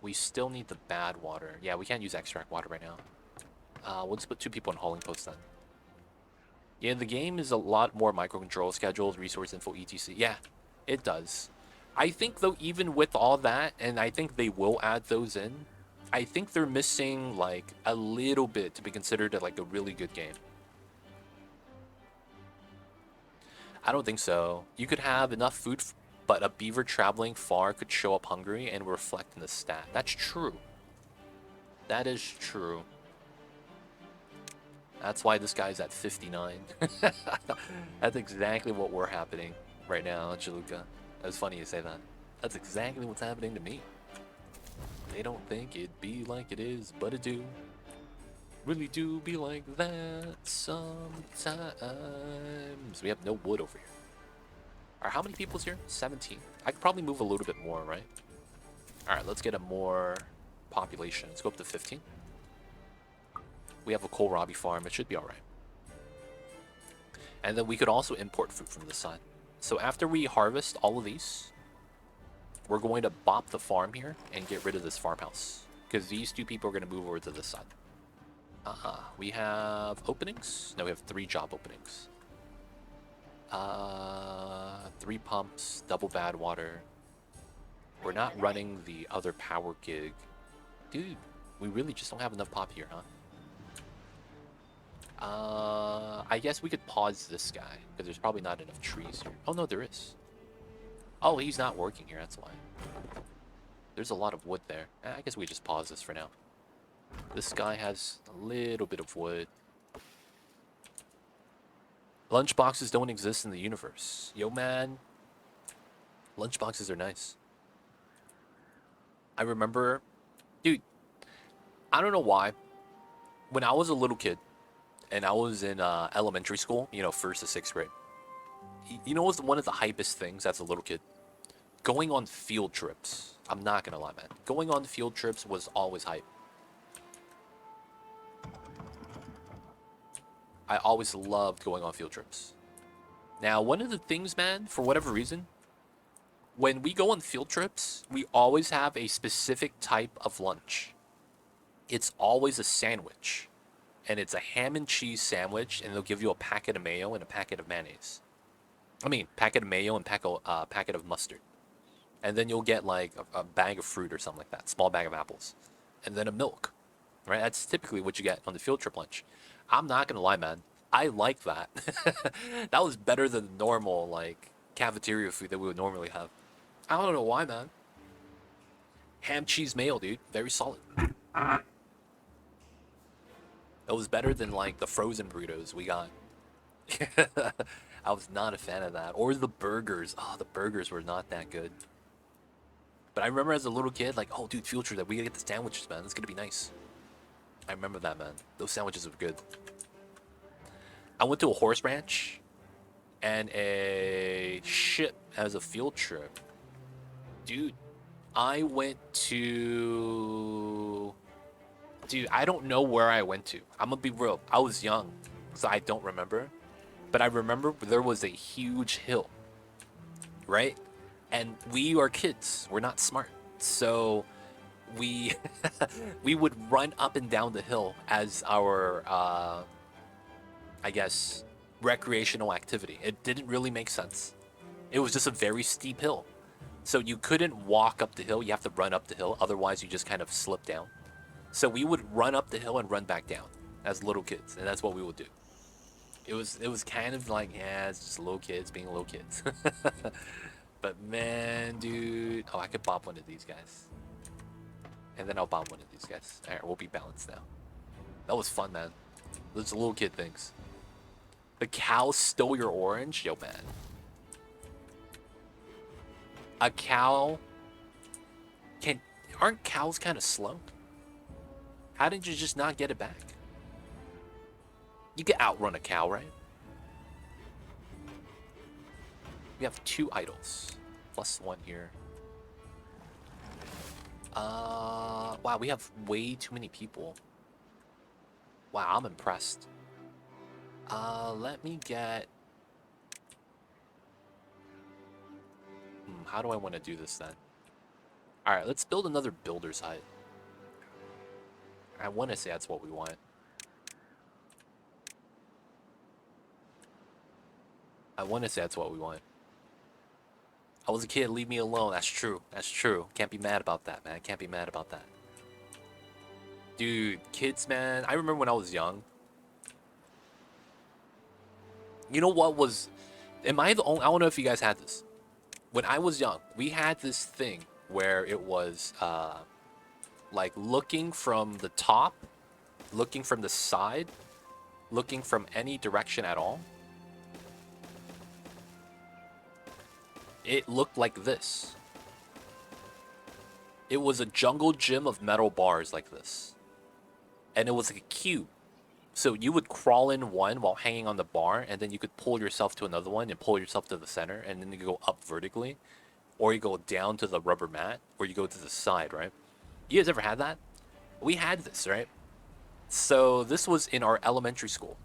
We still need the bad water. Yeah, we can't use extract water right now. We'll just put 2 people on hauling post then. Yeah, the game is a lot more microcontrol schedules, resource info, etc. Yeah, it does. I think though, even with all that, and I think they will add those in, I think they're missing like a little bit to be considered like a really good game. I don't think so. You could have enough food, but a beaver traveling far could show up hungry and reflect in the stat. That's true. That is true. That's why this guy's at 59. That's exactly what we're happening right now, Jaluka. That's funny you say that. That's exactly what's happening to me. They don't think it'd be like it is, but it do. Really do be like that sometimes. We have no wood over here. Alright, how many people's here? 17. I could probably move a little bit more, right? Alright, let's get a more population. Let's go up to 15. We have a kohlrabi farm. It should be alright. And then we could also import food from the side. So after we harvest all of these, we're going to bop the farm here and get rid of this farmhouse. Because these 2 people are going to move over to this side. We have openings? No, we have 3 job openings. 3 pumps, double bad water. We're not running the other power gig. Dude, we really just don't have enough pop here, huh? I guess we could pause this guy, because there's probably not enough trees here. Oh, no, there is. Oh, he's not working here, that's why. There's a lot of wood there. I guess we just pause this for now. This guy has a little bit of wood. Lunchboxes don't exist in the universe. Yo, man. Lunchboxes are nice. I remember... Dude, I don't know why. When I was a little kid, and I was in elementary school, you know, 1st to 6th grade. You know what's one of the hypest things as a little kid? Going on field trips. I'm not gonna lie, man. Going on field trips was always hype. I always loved going on field trips. Now, one of the things, man, for whatever reason, when we go on field trips, we always have a specific type of lunch. It's always a sandwich. And it's a ham and cheese sandwich, and they'll give you a packet of mayo and a packet of mayonnaise. I mean, packet of mayo and packet of mustard. And then you'll get like a bag of fruit or something like that, small bag of apples, and then a milk, right? That's typically what you get on the field trip lunch. I'm not gonna lie, man. I like that. That was better than the normal like cafeteria food that we would normally have. I don't know why, man. Ham, cheese, mayo, dude. Very solid. It was better than like the frozen burritos we got. I was not a fan of that. Or the burgers. Oh, the burgers were not that good. But I remember as a little kid, like, oh, dude, field trip, that we gotta get the sandwiches, man. It's gonna be nice. I remember that, man. Those sandwiches were good. I went to a horse ranch and a ship as a field trip. Dude, I went to... Dude, I don't know where I went to. I'm gonna be real. I was young, so I don't remember. But I remember there was a huge hill, right? And we are kids. We're not smart. So we we would run up and down the hill as our, I guess, recreational activity. It didn't really make sense. It was just a very steep hill. So you couldn't walk up the hill. You have to run up the hill. Otherwise, you just kind of slip down. So we would run up the hill and run back down as little kids, and that's what we would do. It was kind of like, yeah, it's just little kids being little kids. But man, dude, oh, I could bop one of these guys, and then I'll bop one of these guys. All right, we'll be balanced now. That was fun, man. Those little kid things. The cow stole your orange? Yo, man. A cow can... Aren't cows kind of slow? How did you just not get it back? You can outrun a cow, right? We have 2 idols. +1 here. Wow, we have way too many people. Wow, I'm impressed. Let me get... how do I want to do this then? Alright, let's build another builder's hut. I want to say that's what we want. I want to say that's what we want. I was a kid, leave me alone. That's true. That's true. Can't be mad about that, man. Can't be mad about that. Dude, kids, man. I remember when I was young. You know what was... Am I the only... I don't know if you guys had this. When I was young, we had this thing where it was, like, looking from the top, looking from the side, looking from any direction at all. It looked like this. It was a jungle gym of metal bars like this. And it was like a cube. So you would crawl in one while hanging on the bar, and then you could pull yourself to another one and pull yourself to the center, and then you go up vertically. Or you go down to the rubber mat, or you go to the side, right? You guys ever had that? We had this, right? So this was in our elementary school.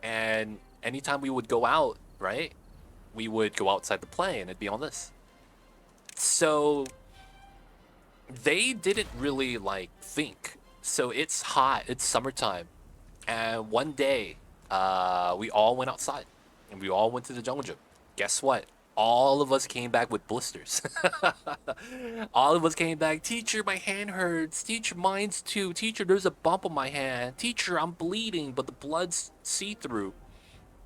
And anytime we would go out, right? We would go outside to play, and it'd be on this. So they didn't really, like, think. So it's hot, it's summertime. And one day, we all went outside, and we all went to the jungle gym. Guess what? All of us came back with blisters. All of us came back. Teacher, my hand hurts. Teacher, mine's too. Teacher, there's a bump on my hand. Teacher, I'm bleeding, but the blood's see-through.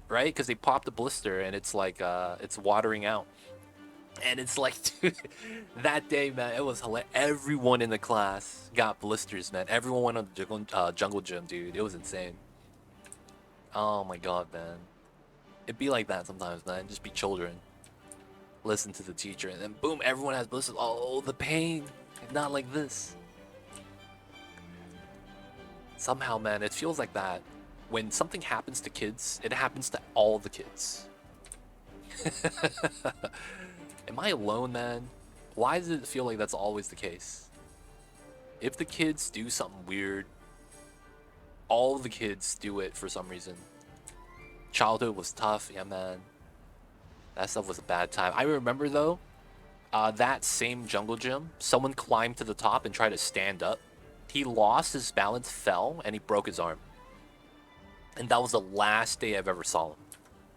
Right? Because they popped a blister, and it's like, it's watering out. And it's like, dude, that day, man, it was hilarious. Everyone in the class got blisters, man. Everyone went on the jungle gym, dude. It was insane. Oh my god, man. It'd be like that sometimes, man. Just be children. Listen to the teacher, and then boom, everyone has blisters. Oh, the pain. Not like this. Somehow, man, it feels like that. When something happens to kids, it happens to all the kids. Am I alone, man? Why does it feel like that's always the case? If the kids do something weird, all the kids do it for some reason. Childhood was tough, yeah, man. That stuff was a bad time. I remember, though, that same jungle gym, someone climbed to the top and tried to stand up. He lost his balance, fell, and he broke his arm. And that was the last day I've ever saw him.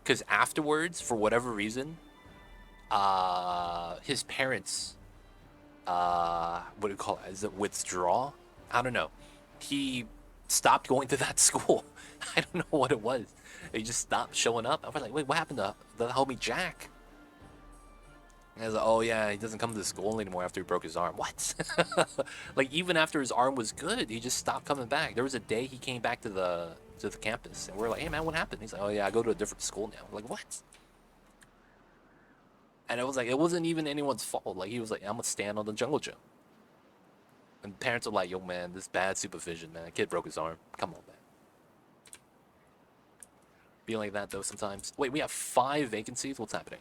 Because afterwards, for whatever reason, his parents, what do you call it? Is it withdraw? I don't know. He stopped going to that school. I don't know what it was. He just stopped showing up. I was like, wait, what happened to the homie Jack? And I was like, oh yeah, he doesn't come to the school anymore after he broke his arm. What? Like, even after his arm was good, he just stopped coming back. There was a day he came back to the campus, and we're like, hey man, what happened? He's like, oh yeah, I go to a different school now. We're like, what? And it was like, it wasn't even anyone's fault. Like, he was like, I'm gonna stand on the jungle gym. And parents are like, yo man, this bad supervision, man. Kid broke his arm. Come on, man. Be like that though sometimes. Wait, we have 5 vacancies? What's happening?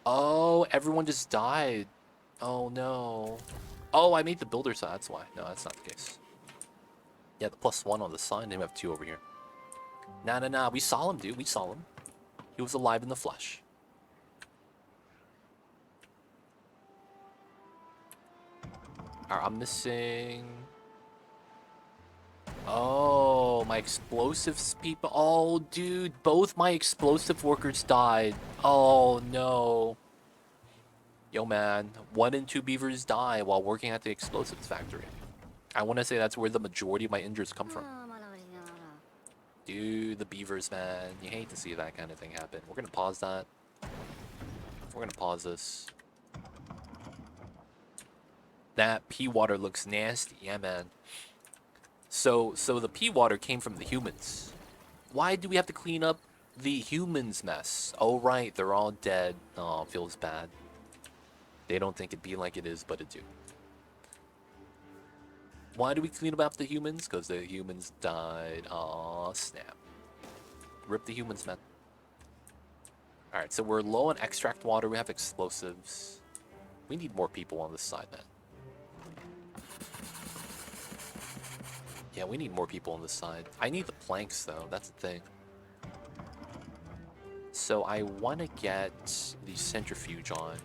Oh, everyone just died. Oh no. Oh, I made the builder side, that's why. No, that's not the case. Yeah, the +1 on the sign, then we have 2 over here. Nah, we saw him, dude. We saw him. He was alive in the flesh. Alright, I'm missing... Oh, my explosives people. Oh, dude, both my explosive workers died. Oh, no. Yo, man, 1 and 2 beavers die while working at the explosives factory. I want to say that's where the majority of my injuries come from. Dude, the beavers, man. You hate to see that kind of thing happen. We're going to pause that. We're going to pause this. That pea water looks nasty. Yeah, man. So the pea water came from the humans. Why do we have to clean up the humans' mess? Oh, right, they're all dead. Oh, feels bad. They don't think it be like it is, but it do. Why do we clean up after the humans? Because the humans died. Aw, snap. Rip the humans, man. Alright, so we're low on extract water. We have explosives. We need more people on this side, man. Yeah, we need more people on this side. I need the planks, though. That's the thing. So I want to get the centrifuge on.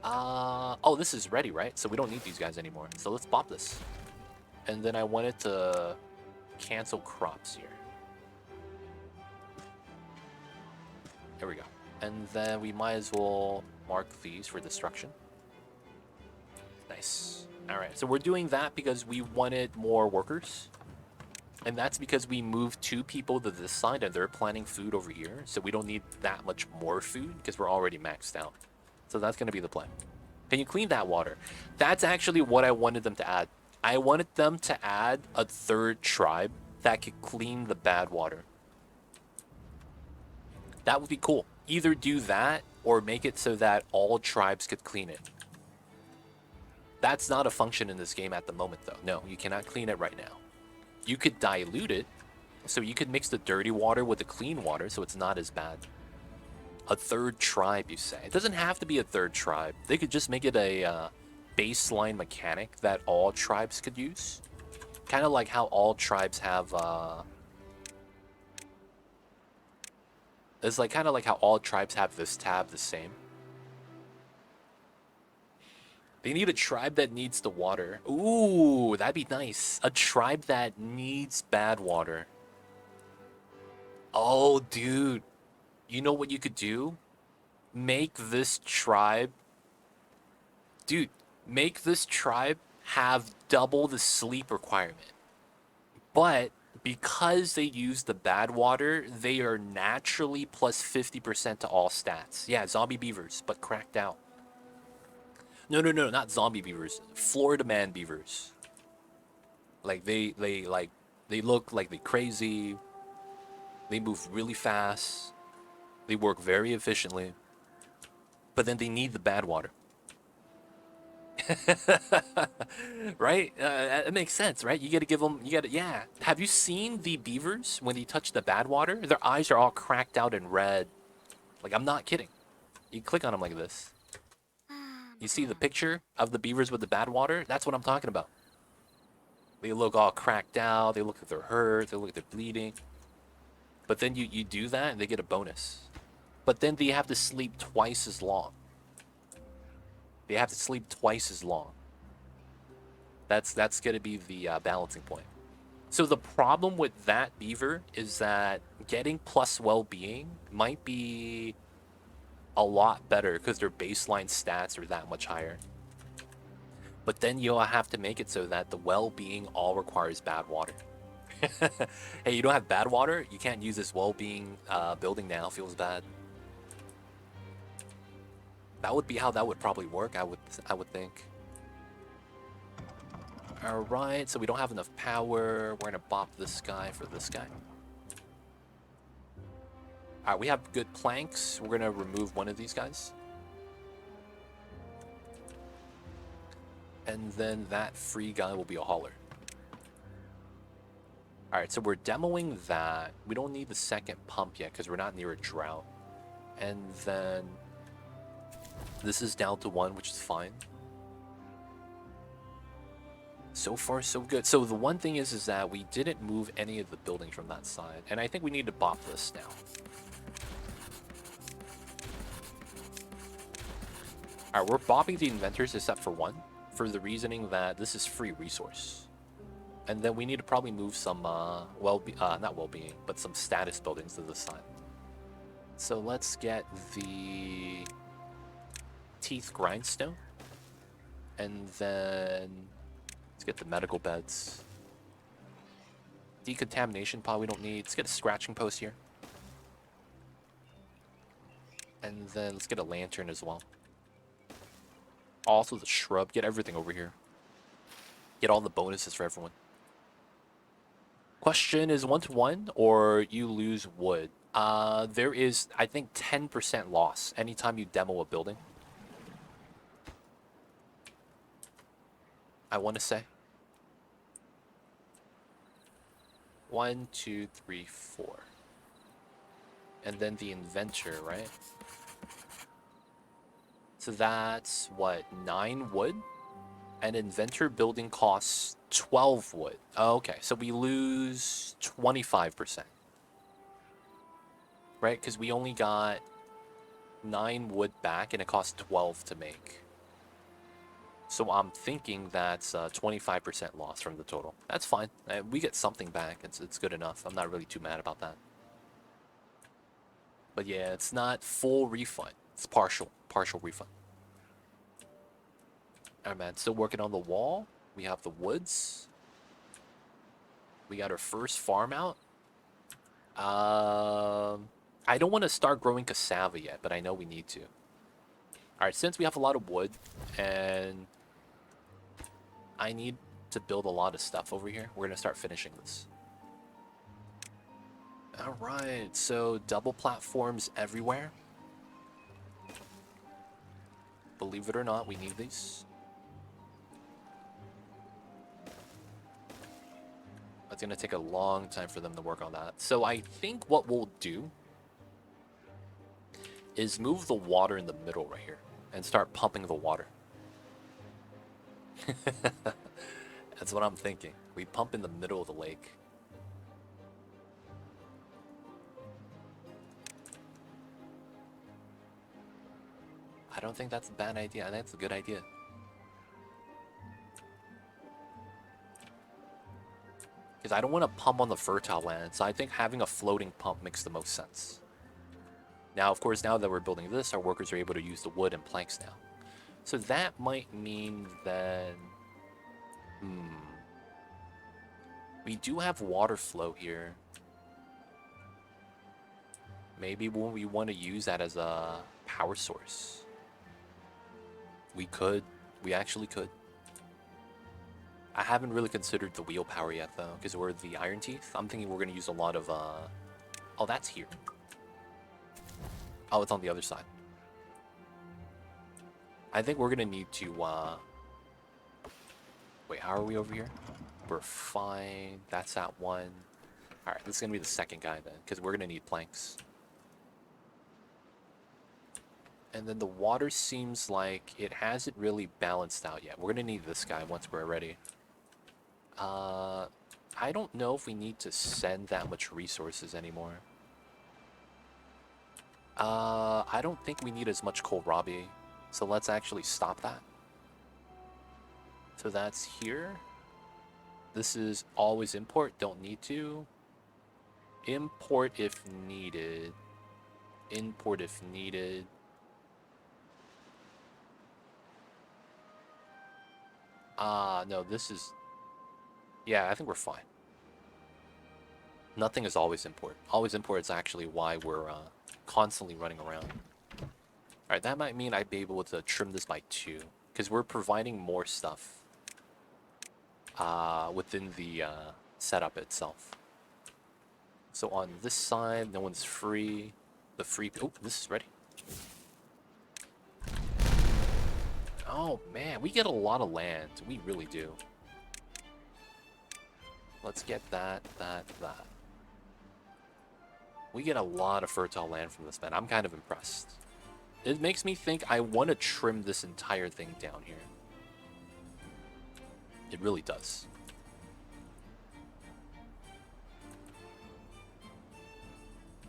Oh, this is ready, right? So we don't need these guys anymore. So let's bop this. And then I wanted to cancel crops here. There we go. And then we might as well mark these for destruction. Nice. Alright, so we're doing that because we wanted more workers. And that's because we moved 2 people to this side and they're planting food over here. So we don't need that much more food because we're already maxed out. So that's going to be the plan. Can you clean that water? That's actually what I wanted them to add. I wanted them to add a 3rd tribe that could clean the bad water. That would be cool. Either do that or make it so that all tribes could clean it. That's not a function in this game at the moment, though. No, you cannot clean it right now. You could dilute it, so you could mix the dirty water with the clean water, so it's not as bad. A 3rd tribe, you say? It doesn't have to be a 3rd tribe. They could just make it a baseline mechanic that all tribes could use. Kind of like how all tribes have... It's like kind of like how all tribes have this tab the same. They need a tribe that needs the water. Ooh, that'd be nice. A tribe that needs bad water. Oh, dude. You know what you could do? Make this tribe... Dude, make this tribe have double the sleep requirement. But because they use the bad water, they are naturally plus 50% to all stats. Yeah, zombie beavers, but cracked out. No, not zombie beavers. Florida man beavers. Like they look like they crazy. They move really fast. They work very efficiently. But then they need the bad water. Right? It makes sense, right? You gotta give them, yeah. Have you seen the beavers when they touch the bad water? Their eyes are all cracked out and red. Like, I'm not kidding. You click on them like this. You see the picture of the beavers with the bad water? That's what I'm talking about. They look all cracked out. They look like they're hurt. They look like they're bleeding. But then you do that and they get a bonus. But then they have to sleep twice as long. They have to sleep twice as long. That's going to be the balancing point. So the problem with that beaver is that getting plus well-being might be a lot better because their baseline stats are that much higher. But then you'll have to make it so that the well-being all requires bad water. Hey, you don't have bad water? You can't use this well-being building now. Feels bad. That would be how that would probably work, I would think. Alright, so we don't have enough power. We're gonna bop this guy for this guy. Alright, we have good planks. We're gonna remove one of these guys. And then that free guy will be a hauler. Alright, so we're demoing that. We don't need the 2nd pump yet because we're not near a drought. And then this is down to 1, which is fine. So far, so good. So the one thing is that we didn't move any of the buildings from that side. And I think we need to bop this now. Alright, we're bopping the inventors except for 1. For the reasoning that this is free resource. And then we need to probably move some, not well-being, but some status buildings to the side. So let's get the teeth grindstone. And then let's get the medical beds. Decontamination pod we don't need. Let's get a scratching post here. And then let's get a lantern as well. Also the shrub. Get everything over here. Get all the bonuses for everyone. Question is 1-to-1 or you lose wood. There is, I think, 10% loss anytime you demo a building. I want to say. 1, 2, 3, 4. And then the inventor, right? So that's what, 9 wood? An inventor building costs 12 wood. Oh, okay, so we lose 25%. Right? Because we only got 9 wood back and it costs 12 to make. So I'm thinking that's 25% loss from the total. That's fine. We get something back. It's good enough. I'm not really too mad about that. But yeah, it's not full refund. It's partial refund. Alright, man. Still working on the wall. We have the woods. We got our first farm out. I don't want to start growing cassava yet, but I know we need to. Alright, since we have a lot of wood, and I need to build a lot of stuff over here, we're going to start finishing this. Alright, so double platforms everywhere. Believe it or not, we need these. It's going to take a long time for them to work on that. So I think what we'll do is move the water in the middle right here and start pumping the water. That's what I'm thinking. We pump in the middle of the lake. I don't think that's a bad idea. I think it's a good idea. Because I don't want to pump on the fertile land, so I think having a floating pump makes the most sense. Now, of course, now that we're building this, our workers are able to use the wood and planks now. So that might mean that... We do have water flow here. Maybe when we want to use that as a power source. We could. We actually could. I haven't really considered the wheel power yet, though, because we're the Ironteeth. I'm thinking we're going to use a lot of... Oh, that's here. Oh, it's on the other side. I think we're going to need to... Wait, how are we over here? We're fine. That's that one. Alright, this is going to be the second guy then, because we're going to need planks. And then the water seems like it hasn't really balanced out yet. We're going to need this guy once we're ready. I don't know if we need to send that much resources anymore. I don't think we need as much kohlrabi. So let's actually stop that. So that's here. This is always import, don't need to. Import if needed. Import if needed. No, this is... Yeah, I think we're fine. Nothing is always import. Always import is actually why we're constantly running around. Alright, that might mean I'd be able to trim this by 2. Because we're providing more stuff within the setup itself. So on this side, no one's free. The free... Oh, this is ready. Oh, man, we get a lot of land. We really do. Let's get that. We get a lot of fertile land from this, man. I'm kind of impressed. It makes me think I want to trim this entire thing down here. It really does.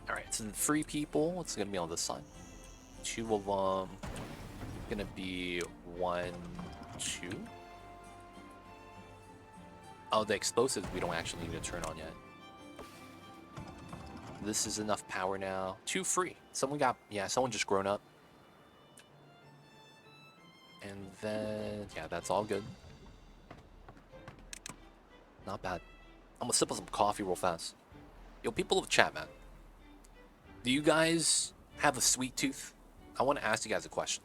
Alright, so the free people, it's going to be on this side. 2 of them. Going to be 1, 2. Oh, the explosives we don't actually need to turn on yet. This is enough power now. 2 free. Someone got... Yeah, someone just grown up. And then... Yeah, that's all good. Not bad. I'm gonna sip on some coffee real fast. Yo, people of chat, man. Do you guys have a sweet tooth? I want to ask you guys a question.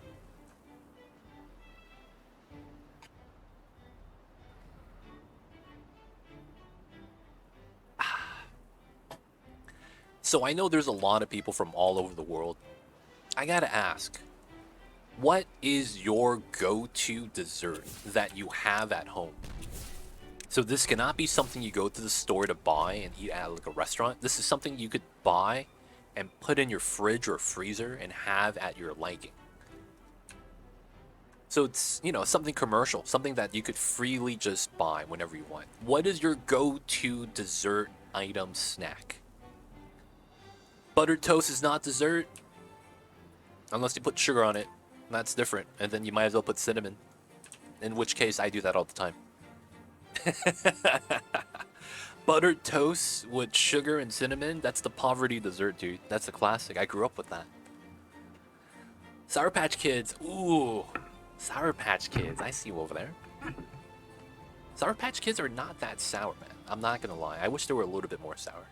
So I know there's a lot of people from all over the world. I gotta ask, what is your go-to dessert that you have at home? So this cannot be something you go to the store to buy and eat at like a restaurant. This is something you could buy and put in your fridge or freezer and have at your liking. So it's, you know, something commercial, something that you could freely just buy whenever you want. What is your go-to dessert item snack? Buttered toast is not dessert, unless you put sugar on it. That's different. And then you might as well put cinnamon. In which case, I do that all the time. Buttered toast with sugar and cinnamon, that's the poverty dessert, dude. That's a classic. I grew up with that. Sour Patch Kids. Ooh. Sour Patch Kids. I see you over there. Sour Patch Kids are not that sour, man. I'm not gonna lie. I wish they were a little bit more sour.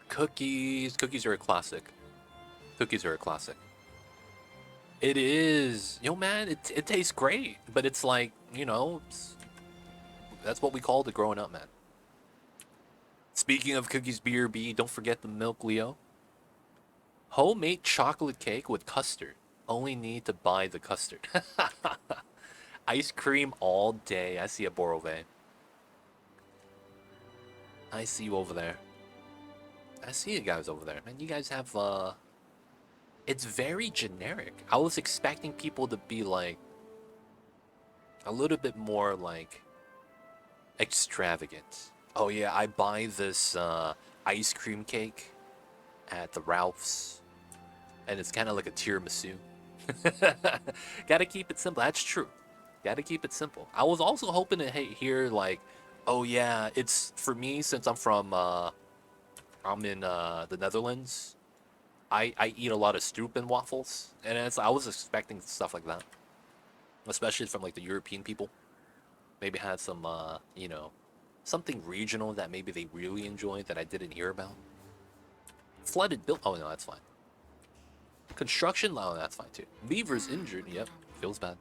Cookies. Cookies are a classic. Cookies are a classic. It is. Yo, man, it tastes great. But it's like, you know, that's what we called it growing up, man. Speaking of cookies, BRB, don't forget the milk, Leo. Homemade chocolate cake with custard. Only need to buy the custard. Ice cream all day. I see a Borove. I see you over there. I see you guys over there. Man, you guys have, it's very generic. I was expecting people to be, like, a little bit more, like, extravagant. Oh, yeah, I buy this, ice cream cake at the Ralph's. And it's kind of like a tiramisu. Gotta keep it simple. That's true. Gotta keep it simple. I was also hoping to hear, like, oh, yeah, it's, for me, since I'm in the Netherlands, I eat a lot of stroop and waffles, and I was expecting stuff like that, especially from like the European people. Maybe had some you know, something regional that maybe they really enjoyed that I didn't hear about. Flooded build. Oh no, that's fine. Construction. Oh, that's fine too. Beaver's injured. Yep, feels bad.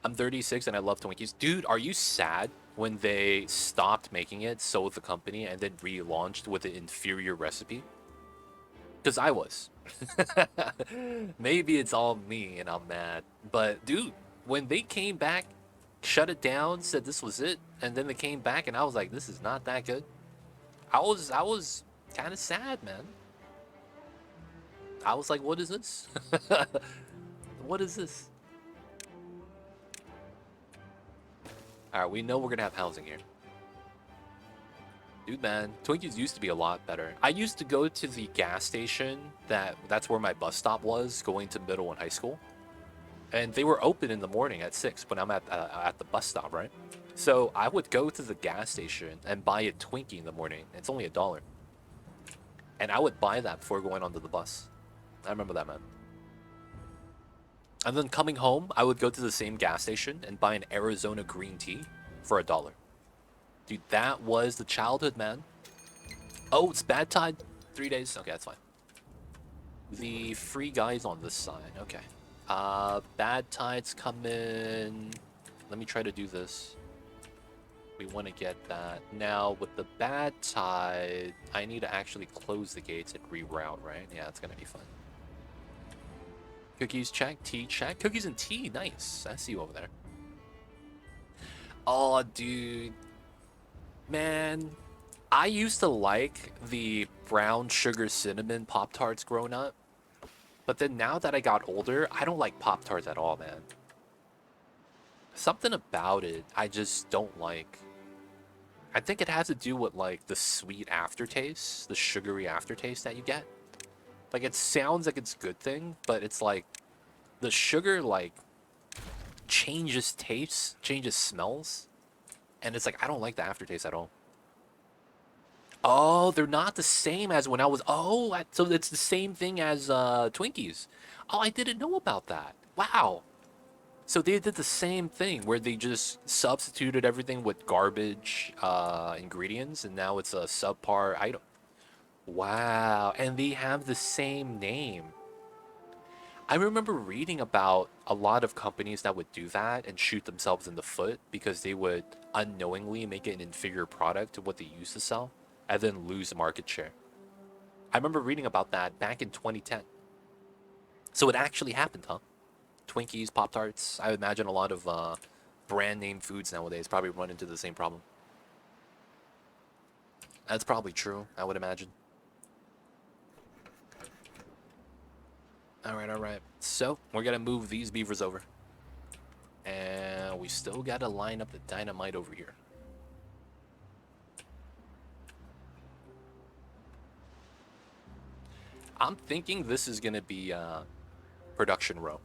I'm 36 and I love Twinkies. Dude, are you sad when they stopped making it, sold the company, and then relaunched with an inferior recipe? Because I was. Maybe it's all me and I'm mad. But dude, when they came back, shut it down, said this was it, and then they came back and I was like, this is not that good. I was kind of sad, man. I was like, what is this? What is this? Alright, we know we're gonna have housing here. Dude, man, Twinkies used to be a lot better. I used to go to the gas station that's where my bus stop was, going to middle and high school. And they were open in the morning at 6 when I'm at the bus stop, right? So I would go to the gas station and buy a Twinkie in the morning. It's only $1. And I would buy that before going onto the bus. I remember that, man. And then coming home, I would go to the same gas station and buy an Arizona green tea for $1. Dude, that was the childhood, man. Oh, it's bad tide. 3 days. Okay, that's fine. The free guys on this side. Okay. Bad tides coming. Let me try to do this. We want to get that. Now, with the bad tide, I need to actually close the gates and reroute, right? Yeah, it's going to be fun. Cookies check. Tea check. Cookies and tea. Nice. I see you over there. Oh, dude. Man, I used to like the brown sugar cinnamon Pop-Tarts growing up. But then now that I got older, I don't like Pop-Tarts at all, man. Something about it I just don't like. I think it has to do with like the sweet aftertaste, the sugary aftertaste that you get. Like it sounds like it's a good thing, but it's like the sugar like changes tastes, changes smells. And it's like, I don't like the aftertaste at all. Oh, they're not the same as when I was... Oh, so it's the same thing as Twinkies. Oh, I didn't know about that. Wow. So they did the same thing where they just substituted everything with garbage ingredients, and now it's a subpar item. Wow. And they have the same name. I remember reading about a lot of companies that would do that and shoot themselves in the foot because they would unknowingly make it an inferior product to what they used to sell and then lose market share. I remember reading about that back in 2010. So it actually happened, huh? Twinkies, Pop Tarts. I would imagine a lot of brand name foods nowadays probably run into the same problem. That's probably true, I would imagine. All right, all right. So we're gonna move these beavers over, and we still gotta line up the dynamite over here. I'm thinking this is gonna be production row.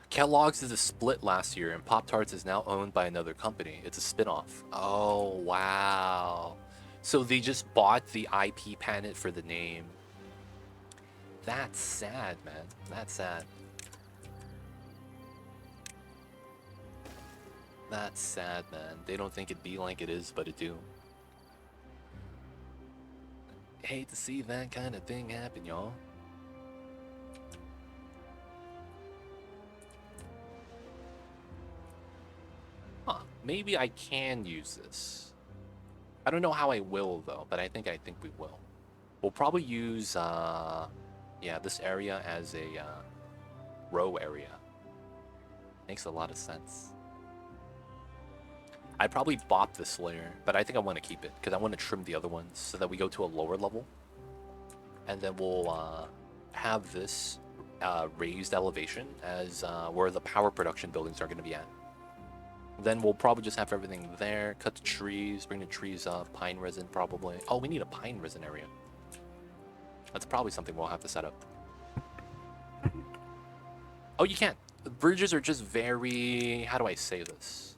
Kellogg's is a split last year, and Pop Tarts is now owned by another company. It's a spin-off. Oh wow! So they just bought the IP patent for the name. That's sad, man. That's sad. That's sad, man. They don't think it be like it is, but it do. Hate to see that kind of thing happen, y'all. Huh. Maybe I can use this. I don't know how I will, though, but I think we will. We'll probably use, yeah, this area as a row area. Makes a lot of sense. I'd probably bop this layer, but I think I want to keep it because I want to trim the other ones so that we go to a lower level. And then we'll have this raised elevation as where the power production buildings are going to be at. Then we'll probably just have everything there, cut the trees, bring the trees up, pine resin probably. Oh, we need a pine resin area. That's probably something we'll have to set up. Oh, you can't. Bridges are just very... How do I say this?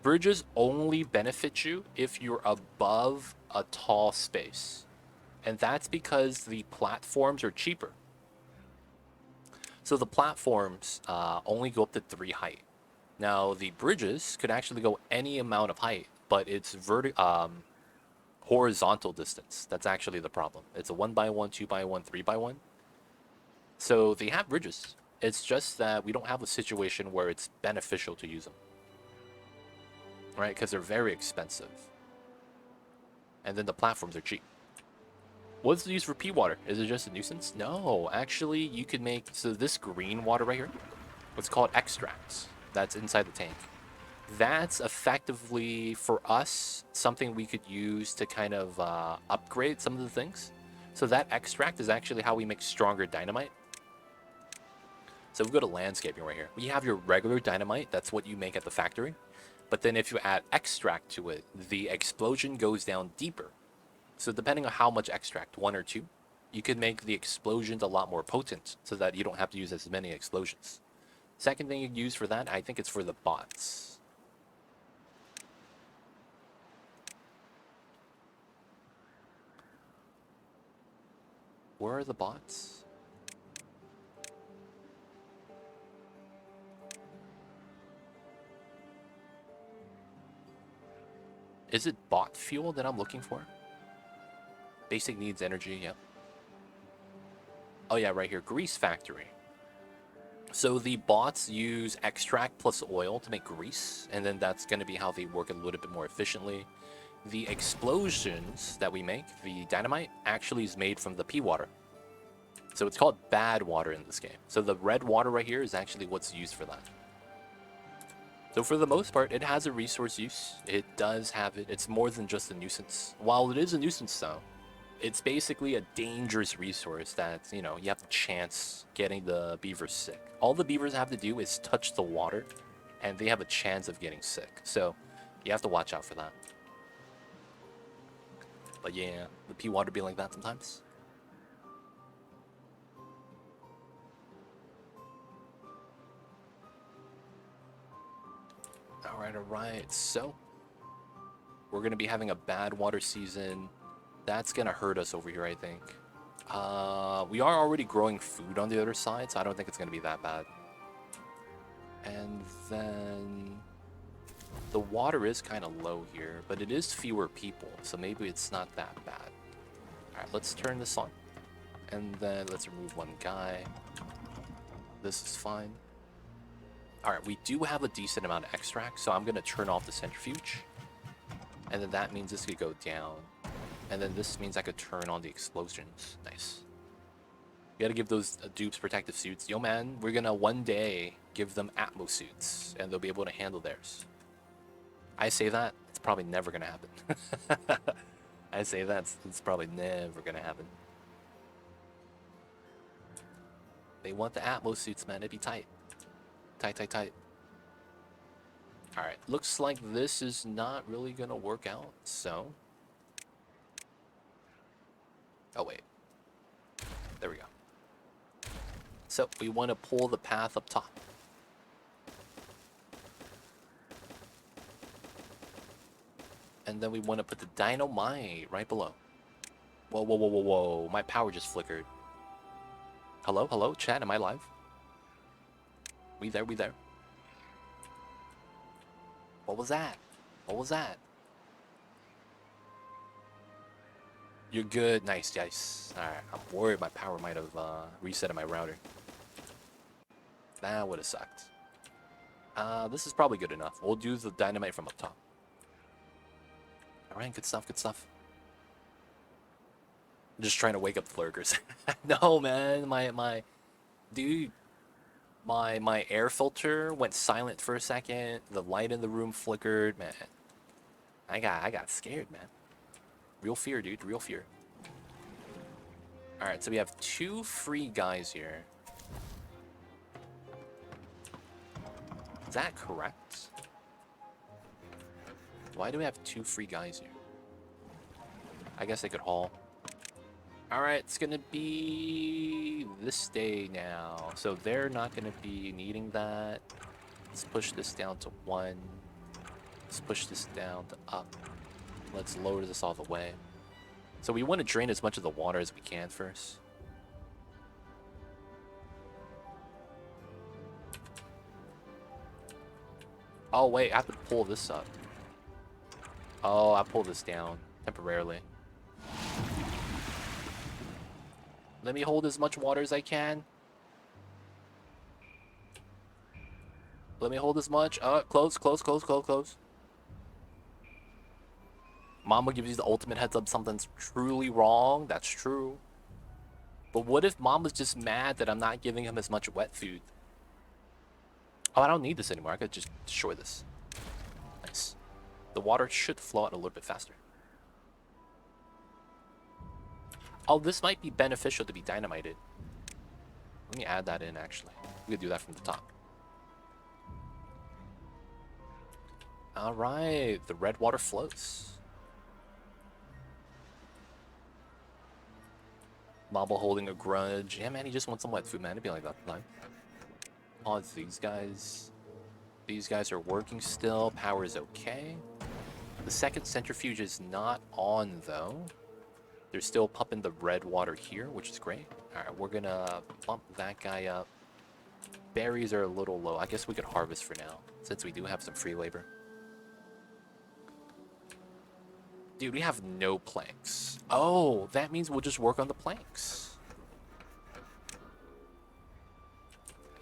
Bridges only benefit you if you're above a tall space. And that's because the platforms are cheaper. So the platforms only go up to 3 height. Now, the bridges could actually go any amount of height, but it's horizontal distance. That's actually the problem. It's a 1x1, 2x1, 3x1. So they have bridges. It's just that we don't have a situation where it's beneficial to use them. Right? Because they're very expensive. And then the platforms are cheap. What's the use for pea water? Is it just a nuisance? No, actually, you could make... So this green water right here, what's called extracts, that's inside the tank. That's effectively, for us, something we could use to kind of upgrade some of the things. So that extract is actually how we make stronger dynamite. So we go to landscaping right here. We have your regular dynamite. That's what you make at the factory. But then if you add extract to it, the explosion goes down deeper. So depending on how much extract, 1 or 2, you could make the explosions a lot more potent so that you don't have to use as many explosions. Second thing you can use for that, I think it's for the bots. Where are the bots? Is it bot fuel that I'm looking for? Basic needs energy, yep. Oh yeah, right here, grease factory. So the bots use extract plus oil to make grease, and then that's going to be how they work a little bit more efficiently. The explosions that we make, the dynamite, actually is made from the pea water. So it's called bad water in this game. So the red water right here is actually what's used for that. So for the most part, it has a resource use. It does have it. It's more than just a nuisance. While it is a nuisance, though, it's basically a dangerous resource that, you know, you have a chance getting the beavers sick. All the beavers have to do is touch the water, and they have a chance of getting sick. So you have to watch out for that. But yeah, the pea water be like that sometimes. All right. So we're going to be having a bad water season. That's going to hurt us over here, I think. We are already growing food on the other side, so I don't think it's going to be that bad. And then the water is kind of low here, but it is fewer people, so maybe it's not that bad. Alright, let's turn this on. And then let's remove one guy. This is fine. Alright, we do have a decent amount of extract, so I'm going to turn off the centrifuge. And then that means this could go down. And then this means I could turn on the explosions. Nice. We gotta give those dupes protective suits. Yo, man, we're gonna one day give them Atmos suits, and they'll be able to handle theirs. I say that, it's probably never gonna happen. I say that, it's probably never gonna happen. They want the Atmos suits, man. It'd be tight. Tight, tight, tight. Alright, looks like this is not really gonna work out, so... Oh, wait. There we go. So, we want to pull the path up top. And then we want to put the dynamite right below. Whoa, whoa, whoa, whoa, whoa. My power just flickered. Hello, hello, chat, am I live? We there, we there. What was that? What was that? You're good. Nice, nice. Alright, I'm worried my power might have reset my router. That would have sucked. This is probably good enough. We'll do the dynamite from up top. Alright, good stuff, good stuff. I'm just trying to wake up the lurkers. No, man, dude, my air filter went silent for a second. The light in the room flickered, man. I got scared, man. Real fear, dude. Real fear. Alright, so we have 2 free guys here. Is that correct? Why do we have 2 free guys here? I guess they could haul. Alright, it's gonna be this day now. So they're not gonna be needing that. Let's push this down to 1. Let's push this down to up. Let's lower this all the way. So we want to drain as much of the water as we can first. Oh wait, I have to pull this up. Oh, I pulled this down temporarily. Let me hold as much water as I can. Let me hold as much. Close, close, close, close, close. Mama gives you the ultimate heads up something's truly wrong. That's true. But what if Mama's just mad that I'm not giving him as much wet food? Oh, I don't need this anymore. I could just destroy this. Nice. The water should flow out a little bit faster. Oh, this might be beneficial to be dynamited. Let me add that in, actually. We could do that from the top. Alright, the red water flows. Mobble holding a grudge. Yeah, man, he just wants some wet food, man. It'd be like that. Like, oh, it's these guys. These guys are working still. Power is okay. The second centrifuge is not on, though. They're still pumping the red water here, which is great. Alright, we're gonna bump that guy up. Berries are a little low. I guess we could harvest for now, since we do have some free labor. Dude, we have no planks. Oh, that means we'll just work on the planks.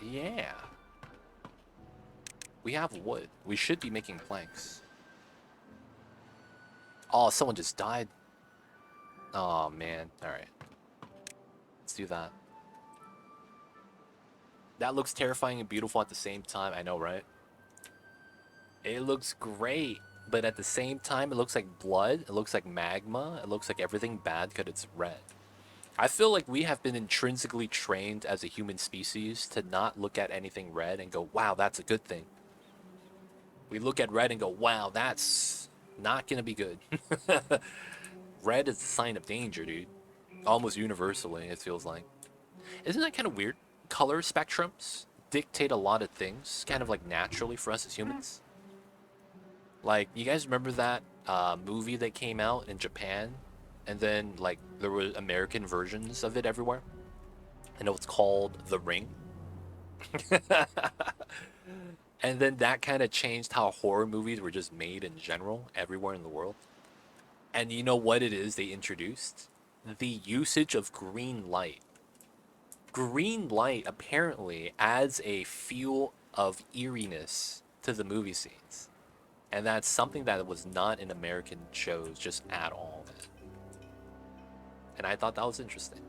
Yeah. We have wood. We should be making planks. Oh, someone just died. Oh, man. Alright. Let's do that. That looks terrifying and beautiful at the same time. I know, right? It looks great. But at the same time, it looks like blood. It looks like magma. It looks like everything bad because it's red. I feel like we have been intrinsically trained as a human species to not look at anything red and go, wow, that's a good thing. We look at red and go, wow, that's not going to be good. Red is a sign of danger, dude. Almost universally, it feels like. Isn't that kind of weird? Color spectrums dictate a lot of things, kind of like naturally for us as humans. Like, you guys remember that movie that came out in Japan? And then, like, there were American versions of it everywhere? I know it's called The Ring. And then that kind of changed how horror movies were just made in general, everywhere in the world. And you know what it is they introduced? the usage of green light. Green light apparently adds a feel of eeriness to the movie scenes. And that's something that was not in American shows just at all. And I thought that was interesting.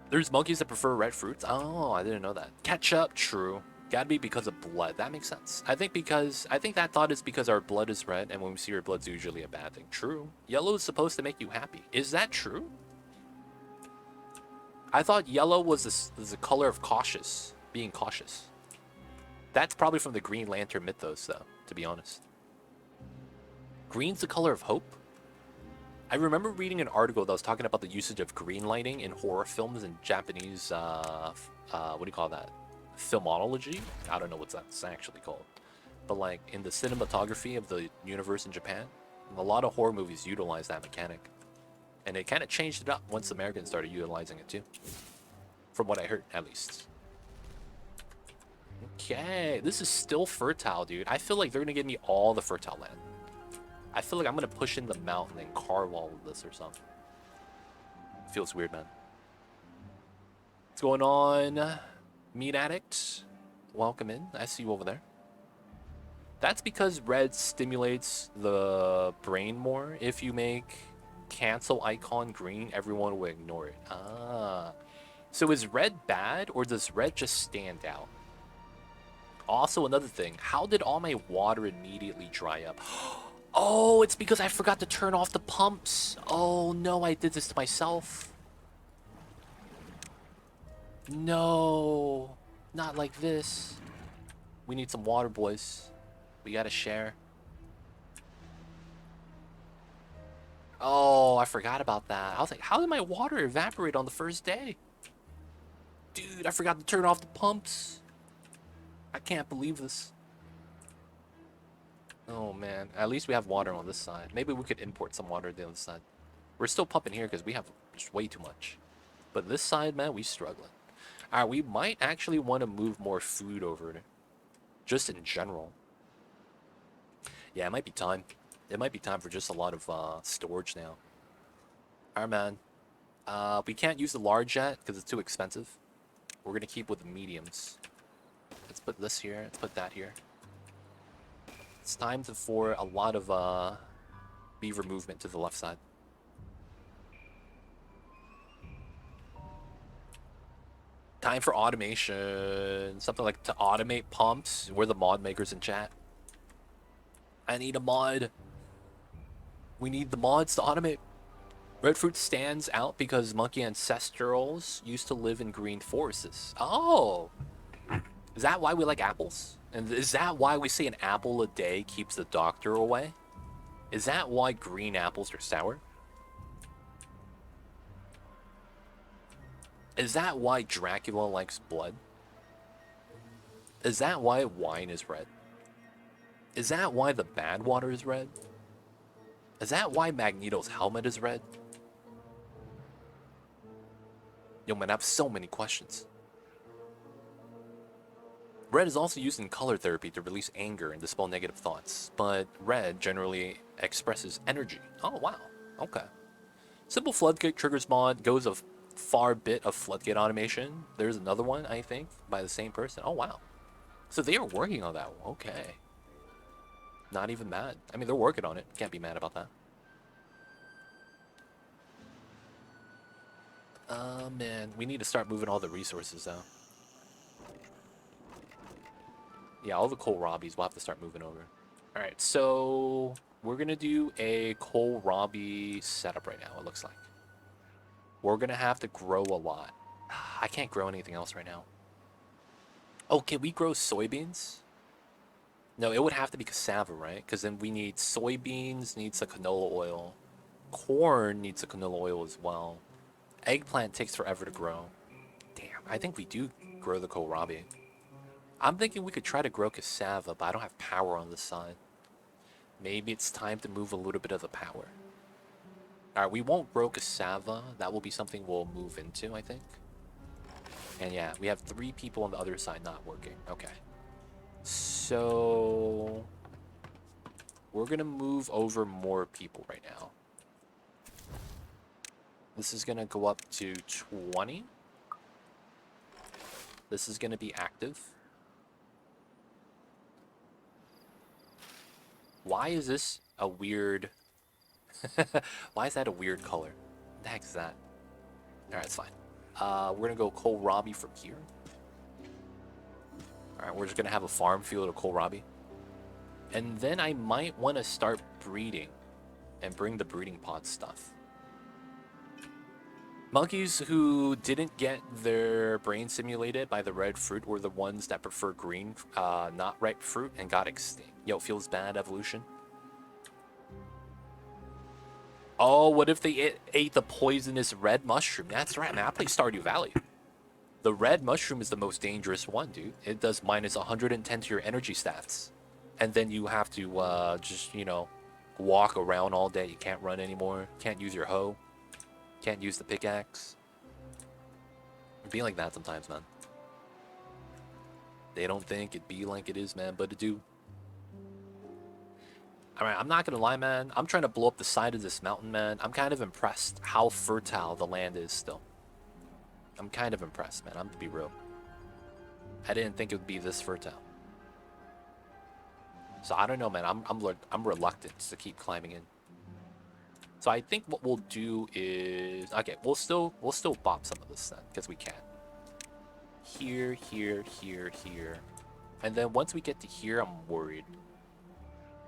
There's monkeys that prefer red fruits? Oh, I didn't know that. Ketchup, true. Gotta be because of blood. That makes sense. I think that thought is because our blood is red, and when we see our blood's usually a bad thing. True. Yellow is supposed to make you happy. Is that true? I thought yellow was the color of cautious, being cautious. That's probably from the Green Lantern mythos, though, to be honest. Green's the color of hope? I remember reading an article that was talking about the usage of green lighting in horror films and Japanese, what do you call that? Filmology? I don't know what that's actually called. But like in the cinematography of the universe in Japan, a lot of horror movies utilize that mechanic. And it kind of changed it up once Americans started utilizing it too. From what I heard, at least. Okay, this is still fertile, dude. I feel like they're gonna give me all the fertile land. I feel like I'm gonna push in the mountain and carve all of this or something. Feels weird, man. What's going on? Meat addict, welcome in. I see you over there. That's because red stimulates the brain more. If you make cancel icon green, everyone will ignore it. Ah. So is red bad, or does red just stand out? Also, another thing, how did all my water immediately dry up? Oh, it's because I forgot to turn off the pumps. Oh no, I did this to myself. No, not like this. We need some water, boys. We gotta share. Oh, I forgot about that. I was like, how did my water evaporate on the first day? Dude, I forgot to turn off the pumps. I can't believe this. Oh man, at least we have water on this side. Maybe we could import some water to the other side. We're still pumping here because we have just way too much. But this side, man, we struggling. Alright, we might actually want to move more food over there. Just in general. Yeah, it might be time. It might be time for just a lot of storage now. Alright, man. We can't use the large yet because it's too expensive. We're going to keep with the mediums. Let's put this here. Let's put that here. It's time for a lot of beaver movement to the left side. Time for automation. Something like to automate pumps. We're the mod makers in chat. I need a mod. We need the mods to automate. Red fruit stands out because monkey ancestrals used to live in green forests. Oh! Is that why we like apples? And is that why we say an apple a day keeps the doctor away? Is that why green apples are sour? Is that why Dracula likes blood? Is that why wine is red? Is that why the bad water is red? Is that why Magneto's helmet is red? Yo, man, I have so many questions. Red is also used in color therapy to release anger and dispel negative thoughts, but red generally expresses energy. Oh, wow. Okay. Simple Floodgate Triggers mod goes a far bit of Floodgate automation. There's another one, I think, by the same person. Oh, wow. So they are working on that one. Okay. Not even mad. I mean, they're working on it. Can't be mad about that. Man. We need to start moving all the resources, though. Yeah, all the kohlrabis we'll have to start moving over. Alright, so we're going to do a kohlrabi setup right now, it looks like. We're going to have to grow a lot. I can't grow anything else right now. Oh, can we grow soybeans? No, it would have to be cassava, right? Because then we need soybeans, needs a canola oil. Corn needs a canola oil as well. Eggplant takes forever to grow. Damn, I think we do grow the kohlrabi. I'm thinking we could try to grow cassava, but I don't have power on this side. Maybe it's time to move a little bit of the power. Alright, we won't grow cassava. That will be something we'll move into, I think. And yeah, we have 3 people on the other sside not working. Okay. So we're gonna move over more people right now. This is gonna go up to 20. This is gonna be active. Why is this a weird... Why is that a weird color? What the heck is that? Alright, it's fine. We're gonna go kohlrabi from here. Alright, we're just gonna have a farm field of kohlrabi. And then I might want to start breeding and bring the breeding pod stuff. Monkeys who didn't get their brain simulated by the red fruit were the ones that prefer green, not ripe fruit, and got extinct. Yo, feels bad, evolution. Oh, what if they ate the poisonous red mushroom? That's right, man. I play Stardew Valley. The red mushroom is the most dangerous one, dude. It does minus 110 to your energy stats. And then you have to just, you know, walk around all day. You can't run anymore. Can't use your hoe. Can't use the pickaxe. It'd be like that sometimes, man. They don't think it be like it is, man, but it do. Alright, I'm not gonna lie, man. I'm trying to blow up the side of this mountain, man. I'm kind of impressed how fertile the land is still. I'm kind of impressed, man. I'm to be real. I didn't think it would be this fertile. So I don't know, man. I'm reluctant to keep climbing in. So I think what we'll do is, okay, we'll still bop some of this then, because we can. Here, here, here, here, and then once we get to here, I'm worried.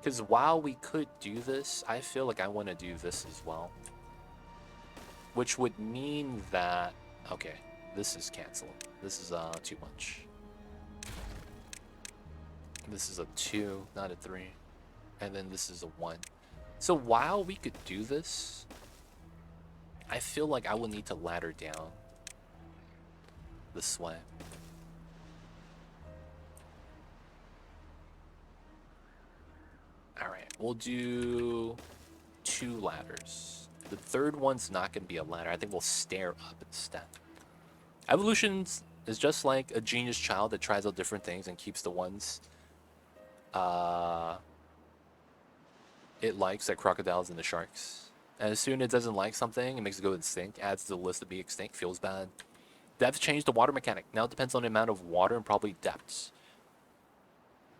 Because while we could do this, I feel like I want to do this as well. Which would mean that... Okay, this is canceled. This is too much. This is a 2, not a 3. And then this is a 1. So while we could do this, I feel like I will need to ladder down this way. Alright, we'll do 2 ladders. The third one's not going to be a ladder. I think we'll stair up instead. Evolution is just like a genius child that tries out different things and keeps the ones it likes, like crocodiles and the sharks. And as soon as it doesn't like something, it makes it go extinct, adds to the list to be extinct, feels bad. Devs changed the water mechanic. Now it depends on the amount of water and probably depths.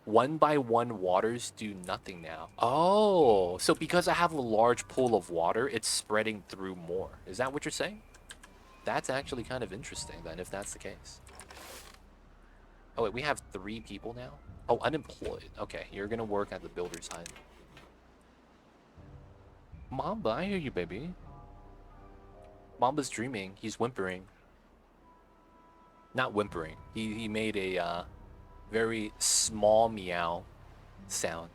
1 by 1 waters do nothing now. Oh, so because I have a large pool of water, it's spreading through more. Is that what you're saying? That's actually kind of interesting then, if that's the case. Oh wait, we have 3 people now? Oh, unemployed. Okay, you're gonna work at the builder's hut. Mamba, I hear you, baby. Mamba's dreaming. He's whimpering. Not whimpering. He made a very small meow sound.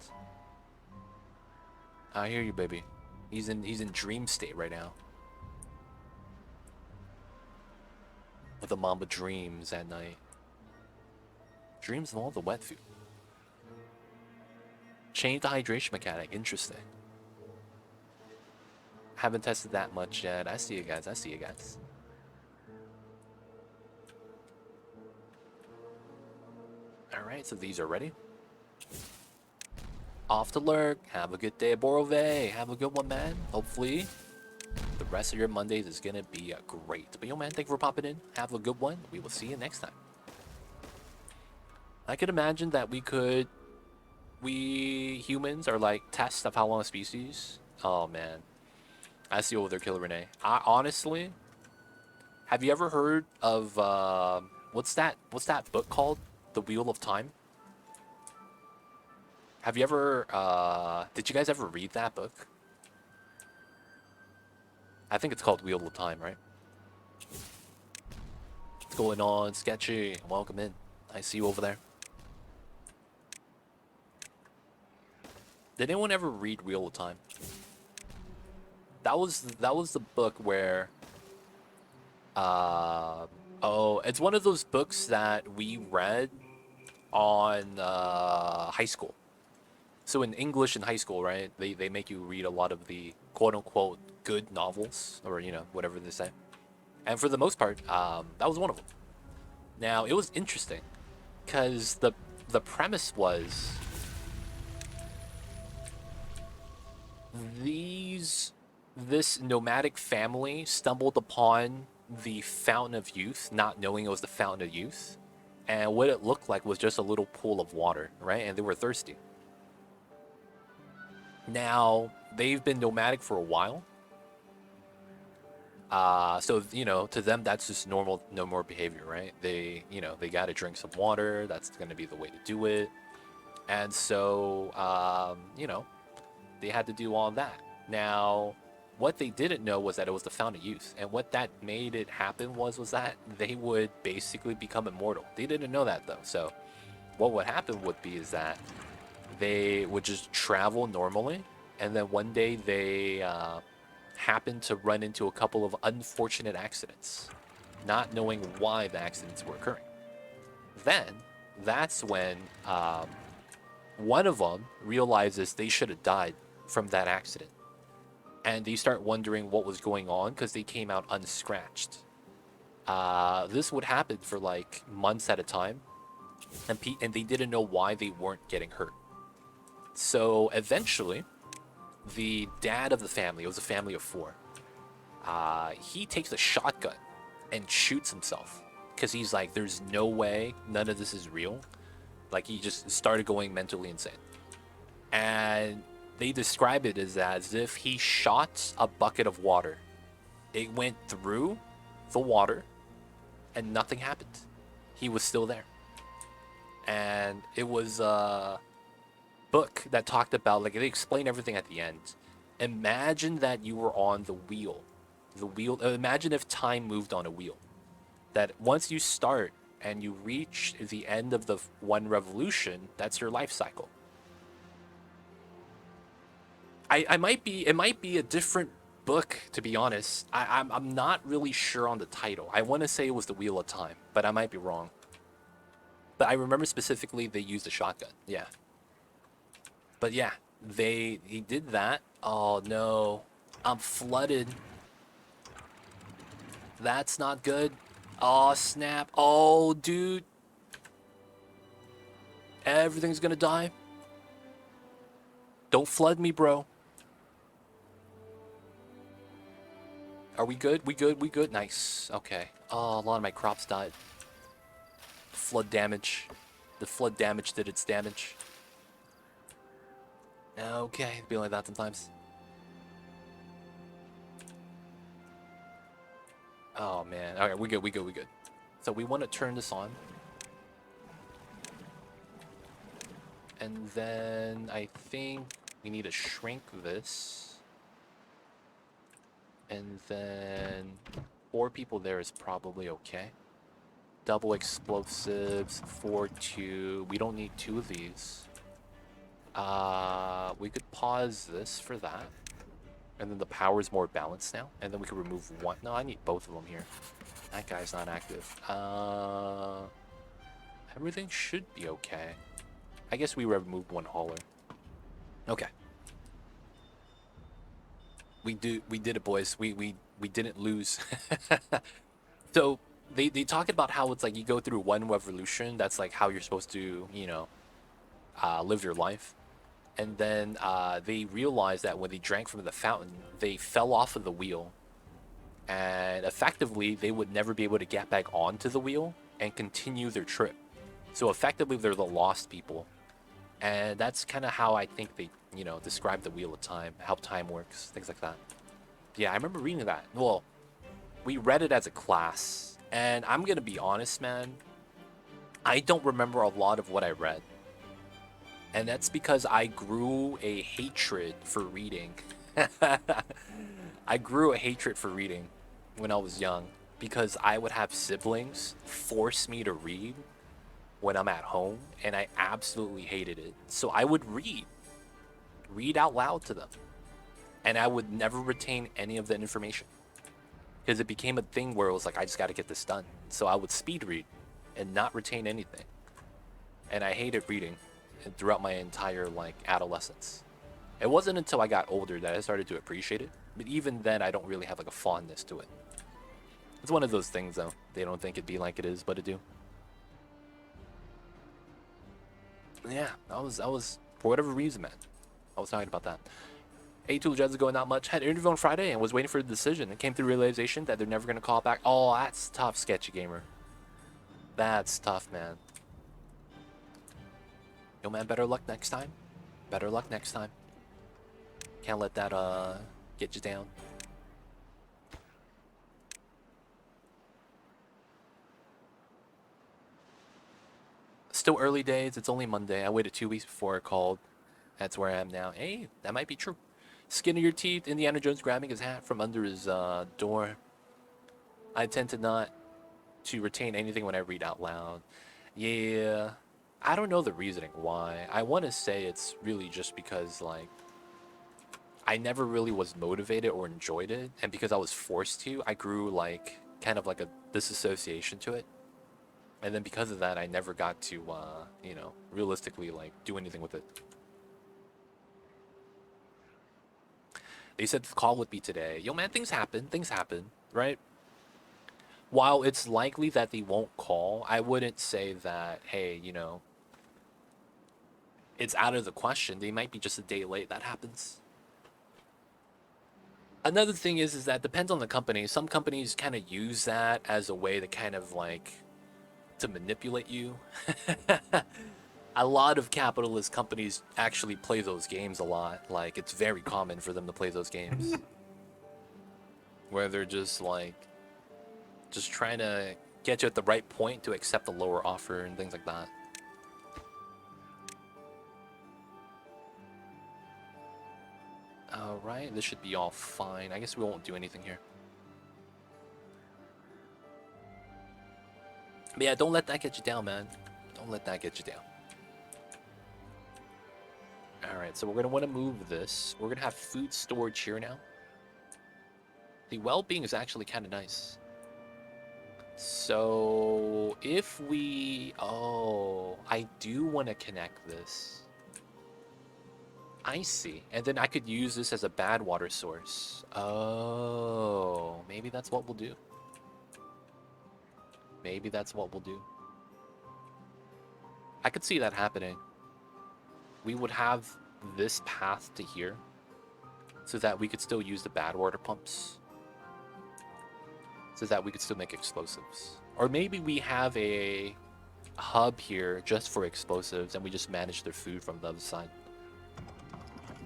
I hear you, baby. He's in dream state right now. The Mamba dreams at night. Dreams of all the wet food. Change the hydration mechanic. Interesting. Haven't tested that much yet. I see you guys. I see you guys. Alright, so these are ready. Off to lurk. Have a good day, Borove. Have a good one, man. Hopefully, the rest of your Mondays is going to be great. But yo, man, thank you for popping in. Have a good one. We will see you next time. I could imagine that we humans are like tests of how long a species. Oh, man. I see over there, Killer Renee. Honestly, have you ever heard of, what's that book called? The Wheel of Time? Have you ever, did you guys ever read that book? I think it's called Wheel of Time, right? What's going on, Sketchy? Welcome in. I see you over there. Did anyone ever read Wheel of Time? That was the book where, oh, it's one of those books that we read on high school. So in English in high school, right, they make you read a lot of the quote-unquote good novels, or, you know, whatever they say. And for the most part, that was one of them. Now, it was interesting, because the premise was, This nomadic family stumbled upon the Fountain of Youth, not knowing it was the Fountain of Youth. And what it looked like was just a little pool of water, right? And they were thirsty. Now, they've been nomadic for a while. So, to them, that's just normal, no more behavior, right? They got to drink some water. That's going to be the way to do it. And so, they had to do all that. Now, what they didn't know was that it was the Fountain of Youth, and what that made it happen was that they would basically become immortal. They didn't know that though. So, what would happen would be is that they would just travel normally, and then one day they happened to run into a couple of unfortunate accidents, not knowing why the accidents were occurring. Then, that's when one of them realizes they should have died from that accident. And they start wondering what was going on because they came out unscratched. This would happen for like months at a time, and they didn't know why they weren't getting hurt. So eventually, the dad of the family, it was a family of 4, he takes a shotgun and shoots himself because he's like, there's no way, none of this is real. Like, he just started going mentally insane. And they describe it as if he shot a bucket of water. It went through the water and nothing happened. He was still there. And it was a book that talked about, like, they explain everything at the end. Imagine that you were on the wheel. Imagine if time moved on a wheel. That once you start and you reach the end of the one revolution, that's your life cycle. It might be a different book, to be honest. I'm not really sure on the title. I want to say it was the Wheel of Time, but I might be wrong. But I remember specifically they used a shotgun. Yeah. But yeah, he did that. Oh no, I'm flooded. That's not good. Oh snap. Oh dude, everything's gonna die. Don't flood me, bro. Are we good? We good? We good? Nice. Okay. Oh, a lot of my crops died. Flood damage. The flood damage did its damage. Okay, it'd be like that sometimes. Oh man. Alright, we good. So we want to turn this on. And then I think we need to shrink this. And then 4 people there is probably okay. Double explosives, 4-2. We don't need 2 of these. We could pause this for that. And then the power is more balanced now. And then we could remove 1. No, I need both of them here. That guy's not active. Everything should be okay. I guess we removed 1 hauler. Okay. We did it, boys. We didn't lose. So they talk about how it's like you go through 1 revolution. That's like how you're supposed to, live your life. And then they realized that when they drank from the fountain, they fell off of the wheel. And effectively, they would never be able to get back onto the wheel and continue their trip. So effectively, they're the lost people. And that's kind of how I think they, describe the Wheel of Time, how time works, things like that. Yeah, I remember reading that. Well, we read it as a class. And I'm going to be honest, man. I don't remember a lot of what I read. And that's because I grew a hatred for reading. I grew a hatred for reading when I was young because I would have siblings force me to read when I'm at home, and I absolutely hated it. So I would read out loud to them, and I would never retain any of the information because it became a thing where it was like, I just got to get this done. So I would speed read and not retain anything, and I hated reading throughout my entire adolescence. It wasn't until I got older that I started to appreciate it, but even then I don't really have a fondness to it. It's one of those things though. They don't think it'd be like it is, but it do. Yeah, I was for whatever reason, man. I was talking about that. A2 Jets going not much. Had an interview on Friday and was waiting for the decision and came to the realization that they're never going to call back. Oh, that's tough, Sketchy Gamer. That's tough, man. Yo, man, better luck next time. Better luck next time. Can't let that get you down. Still early days. It's only Monday. I waited 2 weeks before I called. That's where I am now. Hey, that might be true. Skin of your teeth. Indiana Jones grabbing his hat from under his door. I tend to not to retain anything when I read out loud. Yeah, I don't know the reasoning why. I want to say it's really just because, like, I never really was motivated or enjoyed it, and because I was forced to, I grew, like, kind of like a disassociation to it. And then because of that, I never got to, you know, realistically, like, do anything with it. They said the call would be today. Yo, man, things happen, right? While it's likely that they won't call, I wouldn't say that, hey, you know, it's out of the question. They might be just a day late. That happens. Another thing is that depends on the company. Some companies kind of use that as a way to kind of like to manipulate you. A lot of capitalist companies actually play those games a lot. Like, it's very common for them to play those games where they're just like just trying to get you at the right point to accept a lower offer and things like that. All right, this should be all fine. I guess we won't do anything here. But yeah, don't let that get you down, man. Don't let that get you down. All right, so we're gonna want to move this. We're gonna have food storage here now. The well-being is actually kind of nice. So if we, oh, I do want to connect this. I see. And then I could use this as a bad water source. Oh, maybe that's what we'll do. Maybe that's what we'll do. I could see that happening. We would have this path to here so that we could still use the bad water pumps. So that we could still make explosives. Or maybe we have a hub here just for explosives and we just manage their food from the other side.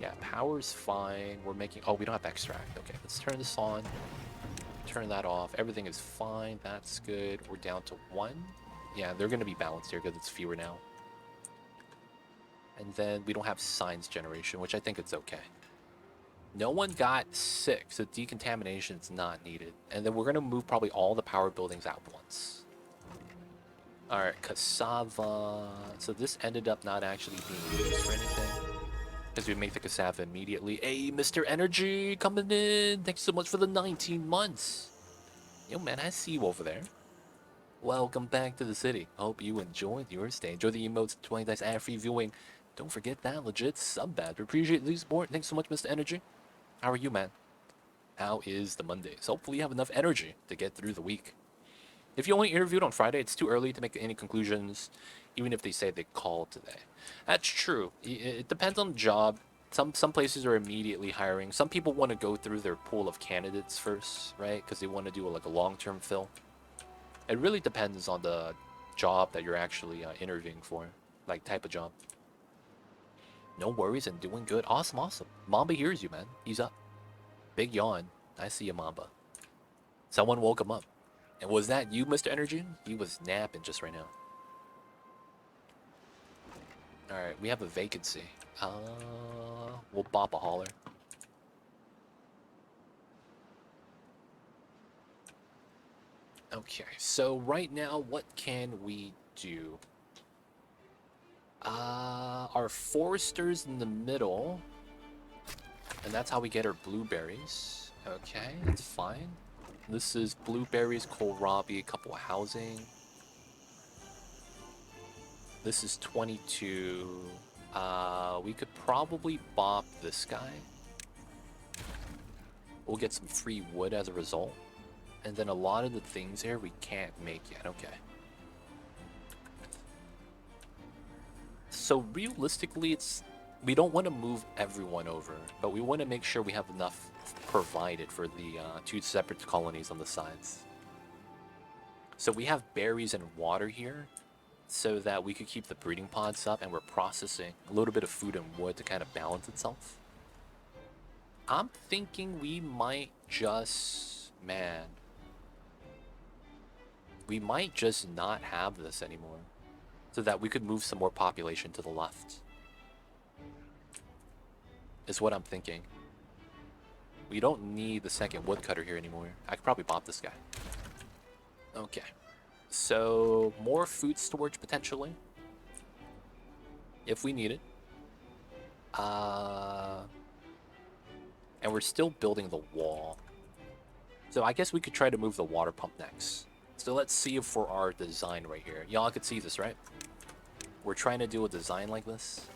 Yeah, power's fine. We're making... Oh, we don't have extract. Okay, let's turn this on. Turn that off. Everything is fine. That's good. We're down to 1. Yeah, they're going to be balanced here because it's fewer now. And then we don't have science generation, which I think it's okay. No one got sick, so decontamination is not needed. And then we're going to move probably all the power buildings out once. Alright, cassava. So this ended up not actually being used for anything. Because we make the cassava immediately. Hey, Mr. Energy coming in. Thanks so much for the 19 months. Yo, man, I see you over there. Welcome back to the city. Hope you enjoyed your stay. Enjoy the emotes, 20 dice ad-free viewing. Don't forget that legit sub badge. Appreciate the support. Thanks so much, Mr. Energy. How are you, man? How is the Mondays? Hopefully you have enough energy to get through the week. If you only interviewed on Friday, it's too early to make any conclusions, even if they say they called today. That's true. It depends on the job. Some places are immediately hiring. Some people want to go through their pool of candidates first, right? Because they want to do like a long-term fill. It really depends on the job that you're actually interviewing for, like type of job. No worries and doing good. Awesome, awesome. Mamba hears you, man. He's up. Big yawn. I see you, Mamba. Someone woke him up. And was that you, Mr. Energy? He was napping just right now. Alright, we have a vacancy. We'll bop a hauler. Okay, so right now, what can we do? Our forester's in the middle. And that's how we get our blueberries. Okay, that's fine. This is blueberries, kohlrabi, a couple of housing. This is 22. We could probably bop this guy. We'll get some free wood as a result. And then a lot of the things here we can't make yet. Okay. So realistically, it's we don't want to move everyone over, but we want to make sure we have enough provided for the 2 separate colonies on the sides. So we have berries and water here so that we could keep the breeding pods up, and we're processing a little bit of food and wood to kind of balance itself. I'm thinking we might just... Man. We might just not have this anymore so that we could move some more population to the left. Is what I'm thinking. We don't need the second woodcutter here anymore. I could probably bop this guy. Okay. So, more food storage potentially. If we need it. And we're still building the wall. So I guess we could try to move the water pump next. So let's see for our design right here. Y'all could see this, right? We're trying to do a design like this.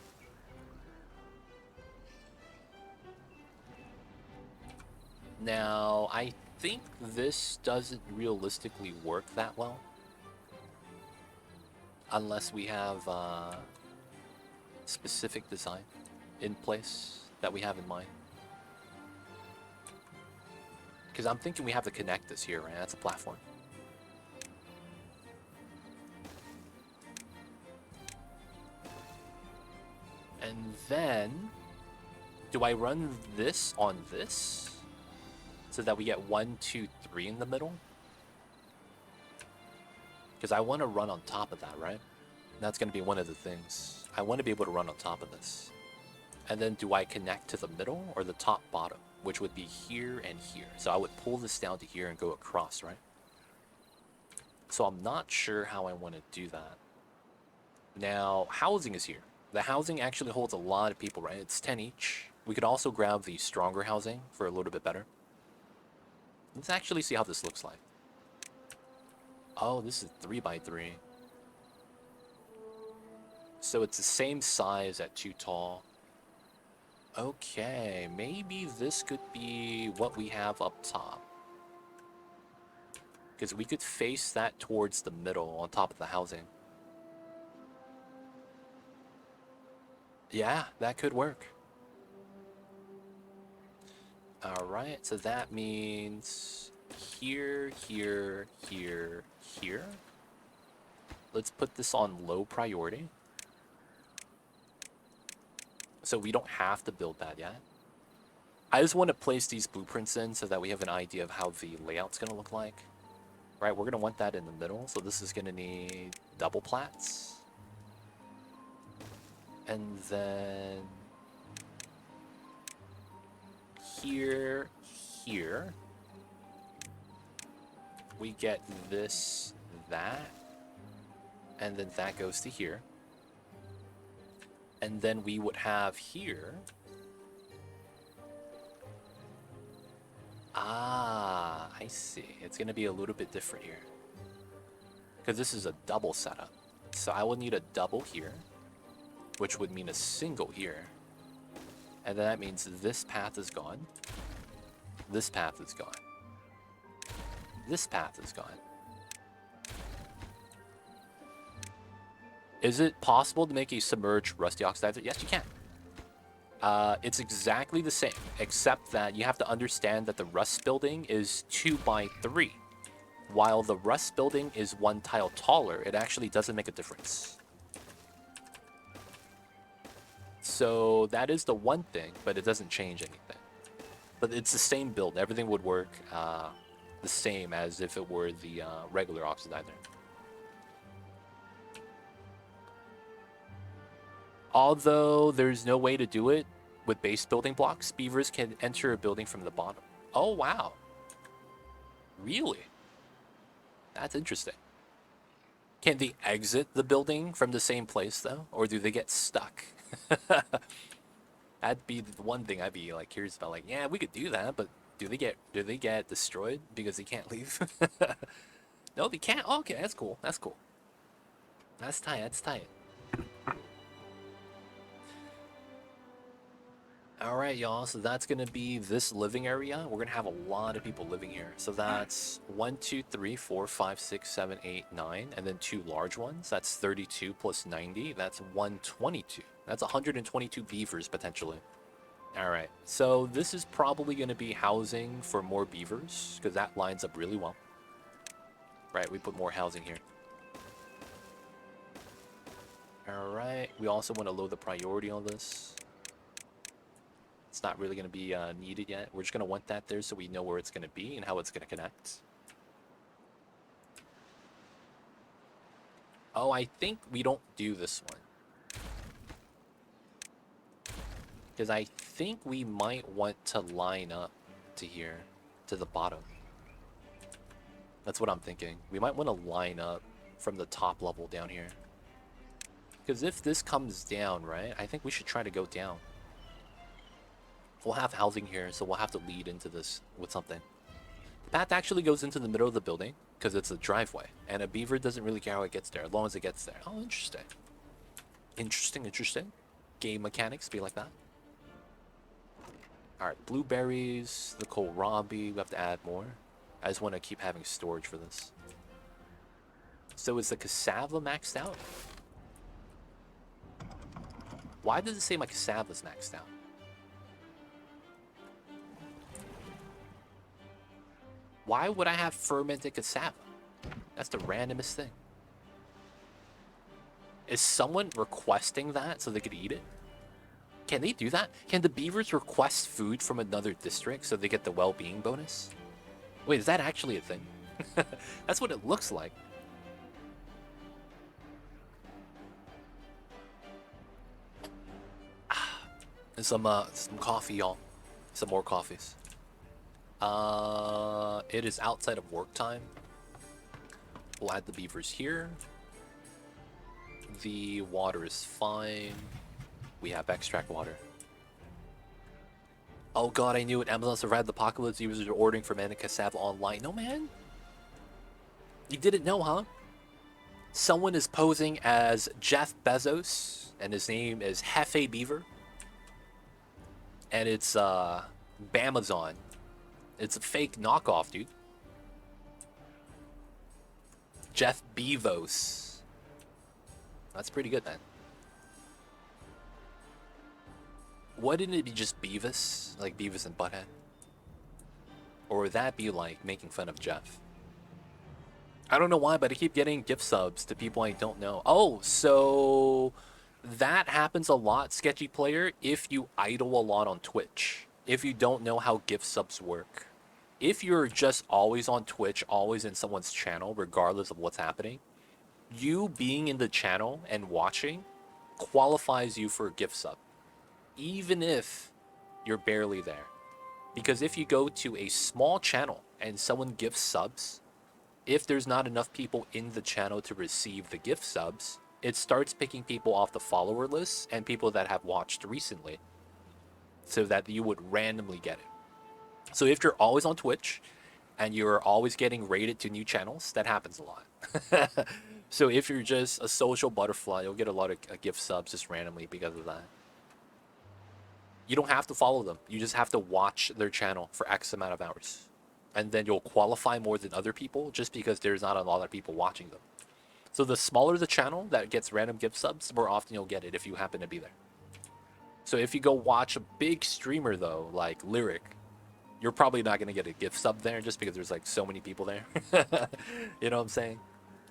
Now, I think this doesn't realistically work that well. Unless we have a specific design in place that we have in mind. Because I'm thinking we have to connect this here, right? That's a platform. And then, do I run this on this? So that we get 1, 2, 3 in the middle? Because I want to run on top of that, right? That's going to be one of the things. I want to be able to run on top of this. And then do I connect to the middle or the top bottom? Which would be here and here. So I would pull this down to here and go across, right? So I'm not sure how I want to do that. Now, housing is here. The housing actually holds a lot of people, right? It's 10 each. We could also grab the stronger housing for a little bit better. Let's actually see how this looks like. Oh, this is 3x3. So it's the same size at 2 tall. Okay, maybe this could be what we have up top. Because we could face that towards the middle on top of the housing. Yeah, that could work. Alright, so that means here, here, here, here. Let's put this on low priority. So we don't have to build that yet. I just want to place these blueprints in so that we have an idea of how the layout's going to look like. Right, we're going to want that in the middle, so this is going to need double plats. And then... here, here, we get this, that, and then that goes to here. And then we would have here. Ah, I see. It's going to be a little bit different here. Because this is a double setup. So I will need a double here, which would mean a single here. And then that means this path is gone. This path is gone. This path is gone. Is it possible to make a submerged rusty oxidizer? Yes, you can. It's exactly the same, except that you have to understand that the rust building is 2x3. While the rust building is 1 tile taller, it actually doesn't make a difference. So that is the one thing, but it doesn't change anything. But it's the same build. Everything would work the same as if it were the regular oxidizer. Although there's no way to do it with base building blocks, beavers can enter a building from the bottom. Oh, wow. Really? That's interesting. Can they exit the building from the same place, though? Or do they get stuck? That'd be the one thing I'd be like curious about. Like, yeah, we could do that, but do they get destroyed because they can't leave? No, they can't. Oh, okay, that's cool. That's cool. That's tight. That's tight. All right, y'all. So that's gonna be this living area. We're gonna have a lot of people living here. So that's 1, 2, 3, 4, 5, 6, 7, 8, 9, and then 2 large ones. That's 32 plus 90. That's 122. That's 122 beavers, potentially. Alright, so this is probably going to be housing for more beavers, because that lines up really well. Right, we put more housing here. Alright, we also want to load the priority on this. It's not really going to be needed yet. We're just going to want that there so we know where it's going to be and how it's going to connect. Oh, I think we don't do this one. Because I think we might want to line up to here, to the bottom. That's what I'm thinking. We might want to line up from the top level down here. Because if this comes down, right, I think we should try to go down. We'll have housing here, so we'll have to lead into this with something. The path actually goes into the middle of the building, because it's a driveway. And a beaver doesn't really care how it gets there, as long as it gets there. Oh, interesting. Interesting. Game mechanics be like that. Alright, blueberries, the kohlrabi, we have to add more. I just want to keep having storage for this. So is the cassava maxed out? Why does it say my cassava's maxed out? Why would I have fermented cassava? That's the randomest thing. Is someone requesting that so they could eat it? Can they do that? Can the beavers request food from another district so they get the well-being bonus? Wait, is that actually a thing? That's what it looks like. And some coffee, y'all. Some more coffees. It is outside of work time. We'll add the beavers here. The water is fine. We have extract water. Oh god, I knew it. Amazon survived the apocalypse. Users are ordering for Manic Cassava online. No, man. You didn't know, huh? Someone is posing as Jeff Bezos, and his name is Hefe Beaver. And it's, Bamazon. It's a fake knockoff, dude. Jeff Bezos. That's pretty good, man. Wouldn't it be just Beavis? Like Beavis and Butthead? Or would that be like making fun of Jeff? I don't know why, but I keep getting gift subs to people I don't know. Oh, so that happens a lot, Sketchy Player, if you idle a lot on Twitch. If you don't know how gift subs work. If you're just always on Twitch, always in someone's channel, regardless of what's happening, you being in the channel and watching qualifies you for a gift sub. Even if you're barely there. Because if you go to a small channel and someone gives subs, if there's not enough people in the channel to receive the gift subs, it starts picking people off the follower list and people that have watched recently, so that you would randomly get it. So if you're always on Twitch and you're always getting rated to new channels, that happens a lot. So if you're just a social butterfly, you'll get a lot of gift subs just randomly because of that. You don't have to follow them. You just have to watch their channel for X amount of hours. And then you'll qualify more than other people just because there's not a lot of people watching them. So the smaller the channel that gets random gift subs, the more often you'll get it if you happen to be there. So if you go watch a big streamer though, like Lyric, you're probably not going to get a gift sub there just because there's like so many people there. You know what I'm saying?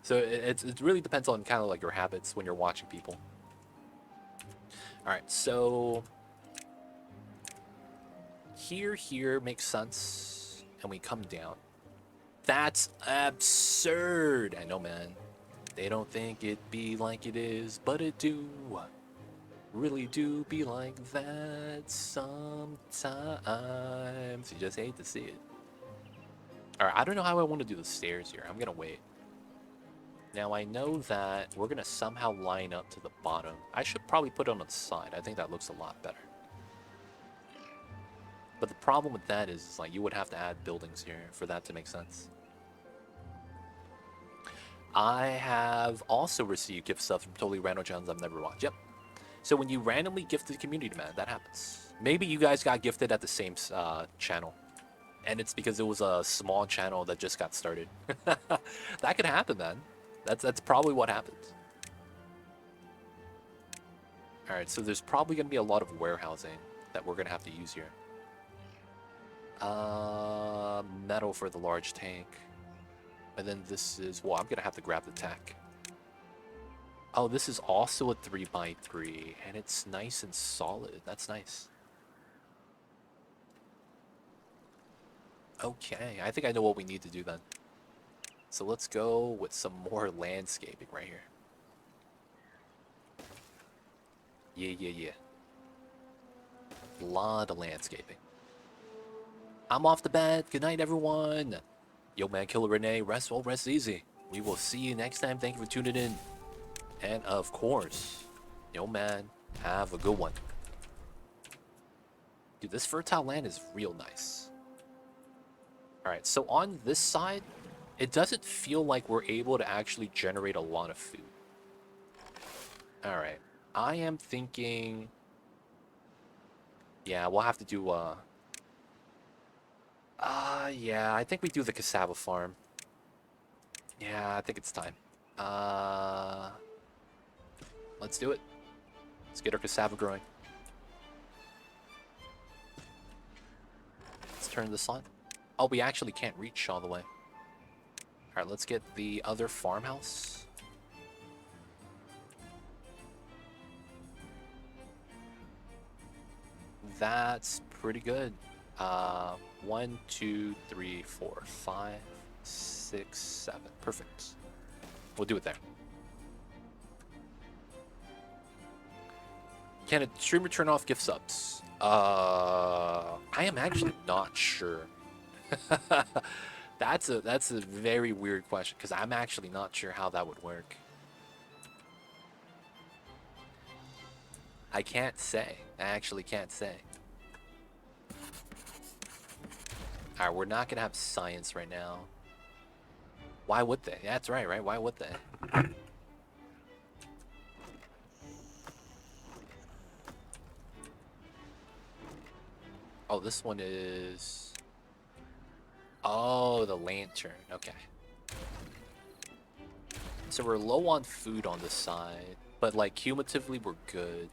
So it really depends on kind of like your habits when you're watching people. All right, so here makes sense, and we come down. That's absurd. I know, man. They don't think it be like it is, but it do. Really do be like that sometimes. You just hate to see it. Alright, I don't know how I want to do the stairs here. I'm gonna wait. Now I know that we're gonna somehow line up to the bottom. I should probably put it on the side. I think that looks a lot better. But the problem with that is like you would have to add buildings here for that to make sense. I have also received gift stuff from totally random channels I've never watched. Yep. So when you randomly gift the community, man, that happens. Maybe you guys got gifted at the same channel. And it's because it was a small channel that just got started. That could happen, man. That's probably what happened. Alright, so there's probably going to be a lot of warehousing that we're going to have to use here. Metal for the large tank. And then this is... Well, I'm going to have to grab the tech. Oh, this is also a 3x3, and it's nice and solid. That's nice. Okay, I think I know what we need to do then. So let's go with some more landscaping right here. Yeah. Lot of landscaping. I'm off to bed. Good night, everyone. Yo, man, Killer Renee. Rest well, rest easy. We will see you next time. Thank you for tuning in. And of course, yo, man, have a good one. Dude, this fertile land is real nice. Alright, so on this side, it doesn't feel like we're able to actually generate a lot of food. Alright, I am thinking... Yeah, we'll have to do, yeah, I think we do the cassava farm. Yeah, I think it's time. Let's do it. Let's get our cassava growing. Let's turn this on. Oh, we actually can't reach all the way. Alright, let's get the other farmhouse. That's pretty good. 1, 2, 3, 4, 5, 6, 7. Perfect. We'll do it there. Can a streamer turn off gift subs? I am actually not sure. That's a very weird question because I'm actually not sure how that would work. I can't say. I actually can't say. Alright, we're not gonna have science right now. Why would they? That's right, right? Why would they? Oh, this one is... Oh, the lantern. Okay. So we're low on food on this side, but like cumulatively we're good.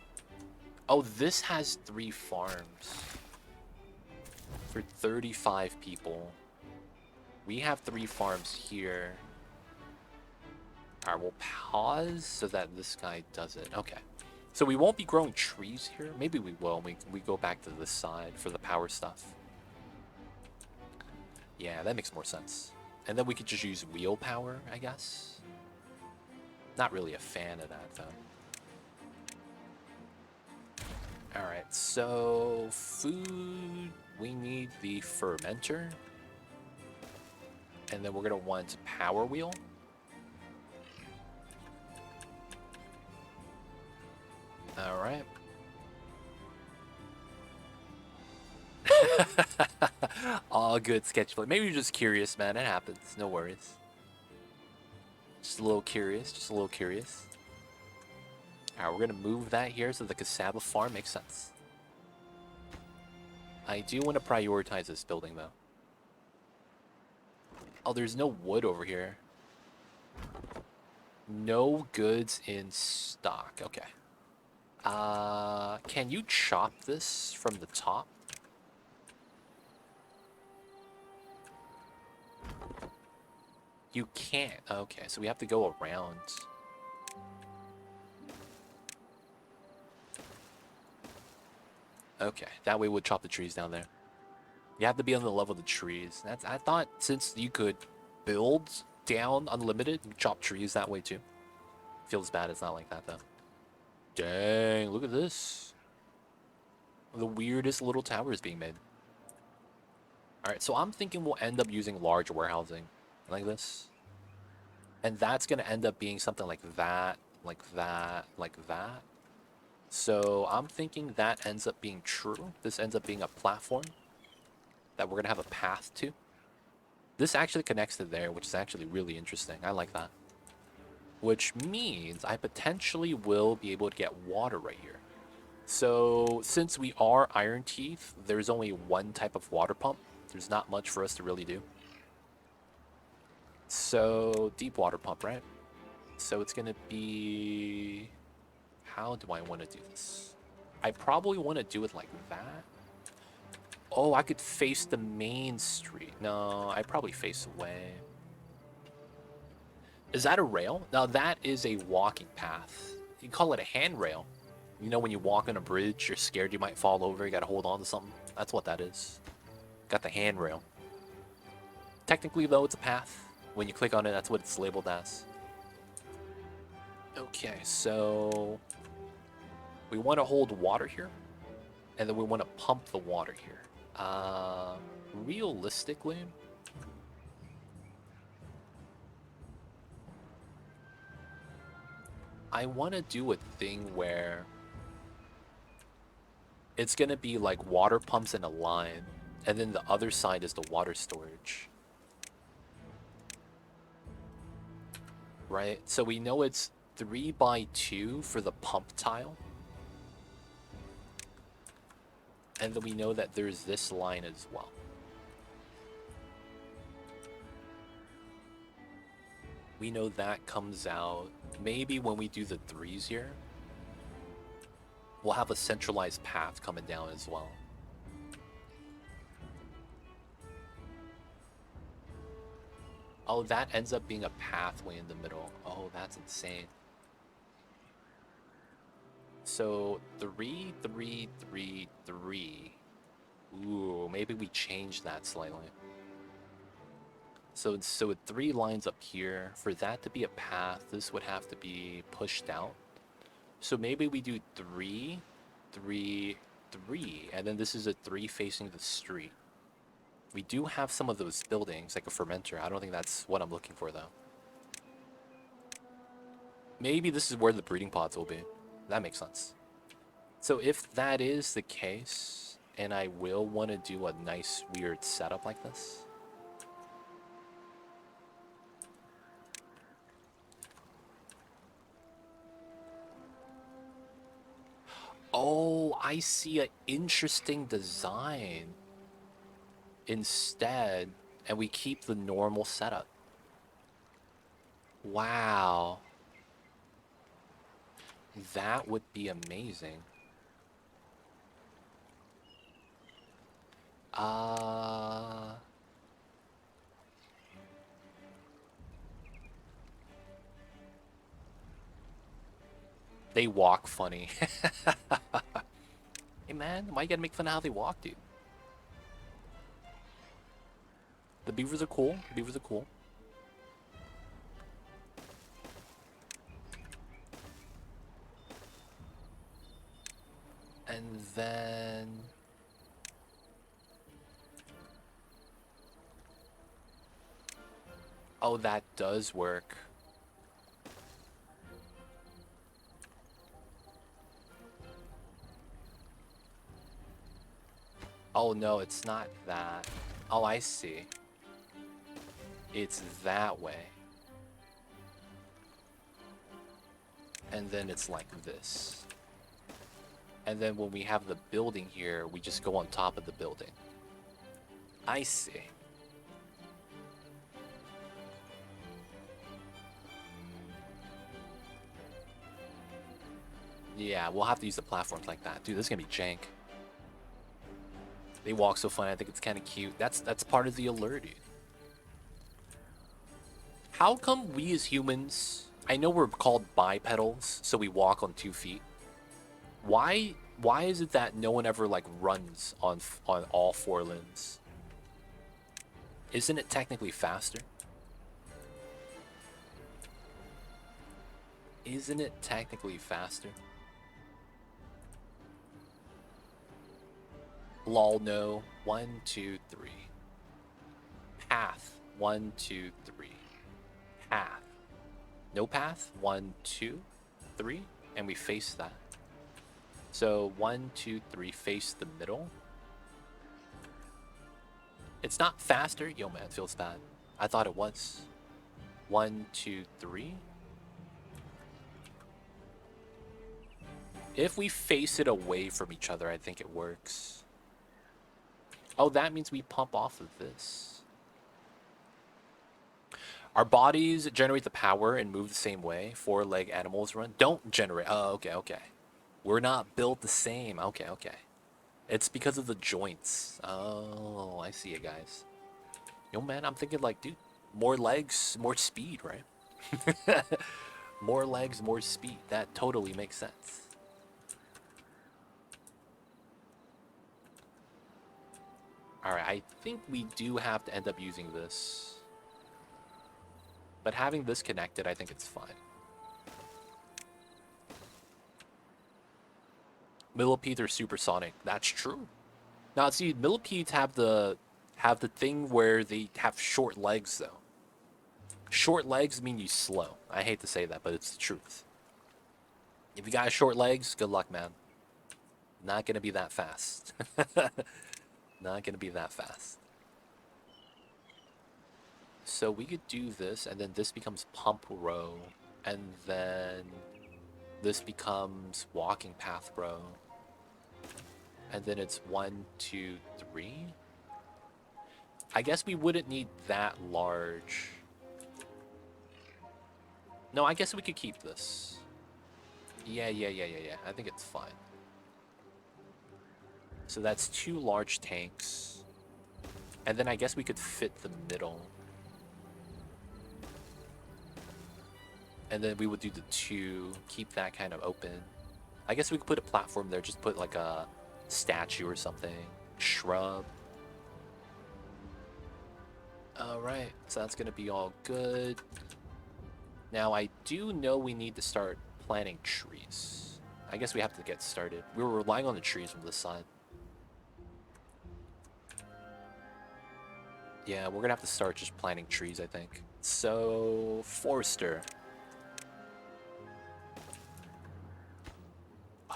Oh, this has 3 farms for 35 people. We have 3 farms here. Alright, we'll pause so that this guy does it. Okay. So we won't be growing trees here. Maybe we will. We go back to this side for the power stuff. Yeah, that makes more sense. And then we could just use wheel power, I guess. Not really a fan of that, though. Alright, so food, we need the fermenter. And then we're going to want power wheel. Alright. All good sketch play. Maybe you're just curious, man. It happens. No worries. Just a little curious. Just a little curious. Alright, we're going to move that here so the cassava farm makes sense. I do want to prioritize this building, though. Oh, there's no wood over here. No goods in stock. Okay. Can you chop this from the top? You can't. Okay, so we have to go around. Okay, that way we'll chop the trees down there. You have to be on the level of the trees. That's, I thought since you could build down unlimited, you chop trees that way too. Feels bad it's not like that though. Dang, look at this. The weirdest little towers being made. Alright, so I'm thinking we'll end up using large warehousing like this. And that's going to end up being something like that, like that, like that. So I'm thinking that ends up being true. This ends up being a platform that we're going to have a path to. This actually connects to there, which is actually really interesting. I like that. Which means I potentially will be able to get water right here. So since we are Ironteeth, there's only one type of water pump. There's not much for us to really do. So deep water pump, right? So it's going to be... how do I want to do this? I probably want to do it like that. Oh, I could face the main street. No, I probably face away. Is that a rail? Now that is a walking path. You can call it a handrail. You know when you walk on a bridge, you're scared you might fall over, you gotta hold on to something? That's what that is. Got the handrail. Technically though, it's a path. When you click on it, that's what it's labeled as. Okay, so we want to hold water here, and then we want to pump the water here. Realistically, I want to do a thing where it's going to be like water pumps in a line, and then the other side is the water storage. Right? So we know it's 3x2 for the pump tile. And then we know that there's this line as well. We know that comes out maybe when we do the 3s here. We'll have a centralized path coming down as well. Oh, that ends up being a pathway in the middle. Oh, that's insane. So 3, 3, 3, 3. Ooh, maybe we change that slightly. So with 3 lines up here, for that to be a path, this would have to be pushed out. So maybe we do 3, 3, 3, and then this is a 3 facing the street. We do have some of those buildings, like a fermenter. I don't think that's what I'm looking for, though. Maybe this is where the breeding pods will be. That makes sense. So if that is the case, and I will want to do a nice, weird setup like this. Oh, I see an interesting design instead, and we keep the normal setup. Wow. That would be amazing. They walk funny. Hey man, why you gotta make fun of how they walk, dude? The beavers are cool. The beavers are cool. And then... Oh, that does work. Oh no, it's not that. Oh, I see. It's that way. And then it's like this. And then when we have the building here, we just go on top of the building. I see. Yeah, we'll have to use the platforms like that. Dude, this is gonna be jank. They walk so funny, I think it's kind of cute. That's part of the allure, dude. How come we as humans, I know we're called bipedals, so we walk on 2 feet. Why is it that no one ever like runs on all 4 limbs? Isn't it technically faster? Isn't it technically faster? Lol, no. 1, 2, 3. Path. 1, 2, 3. Path. No path. 1, 2, 3. And we face that. So 1, 2, 3. Face the middle. It's not faster. Yo, man, it feels bad. I thought it was. 1, 2, 3. If we face it away from each other, I think it works. Oh, that means we pump off of this. Our bodies generate the power and move the same way. Four-leg animals run. Don't generate. Oh, okay, okay. We're not built the same. Okay, okay. It's because of the joints. Oh, I see it, guys. Yo, man, I'm thinking like, dude, more legs, more speed, right? More legs, more speed. That totally makes sense. Alright, I think we do have to end up using this. But having this connected, I think it's fine. Millipedes are supersonic. That's true. Now, see, millipedes have the thing where they have short legs, though. Short legs mean you slow. I hate to say that, but it's the truth. If you got short legs, good luck, man. Not gonna be that fast. Not gonna be that fast. So we could do this, and then this becomes pump row, and then this becomes walking path row, and then it's 1, 2, 3. I guess we wouldn't need that large. No, I guess we could keep this. Yeah. I think it's fine. So that's 2 large tanks. And then I guess we could fit the middle. And then we would do the 2, keep that kind of open. I guess we could put a platform there, just put like a statue or something. Shrub. Alright, so that's gonna be all good. Now I do know we need to start planting trees. I guess we have to get started. We were relying on the trees from this side. Yeah, we're gonna have to start just planting trees, I think. So, Forester.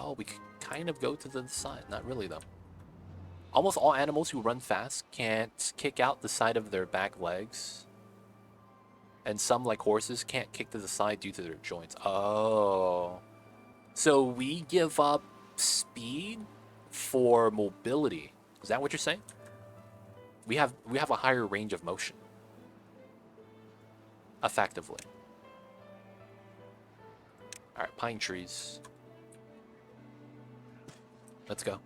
Oh, we could kind of go to the side. Not really, though. Almost all animals who run fast can't kick out the side of their back legs. And some, like horses, can't kick to the side due to their joints. Oh. So we give up speed for mobility. Is that what you're saying? We have a higher range of motion. Effectively. Alright, pine trees. Let's go.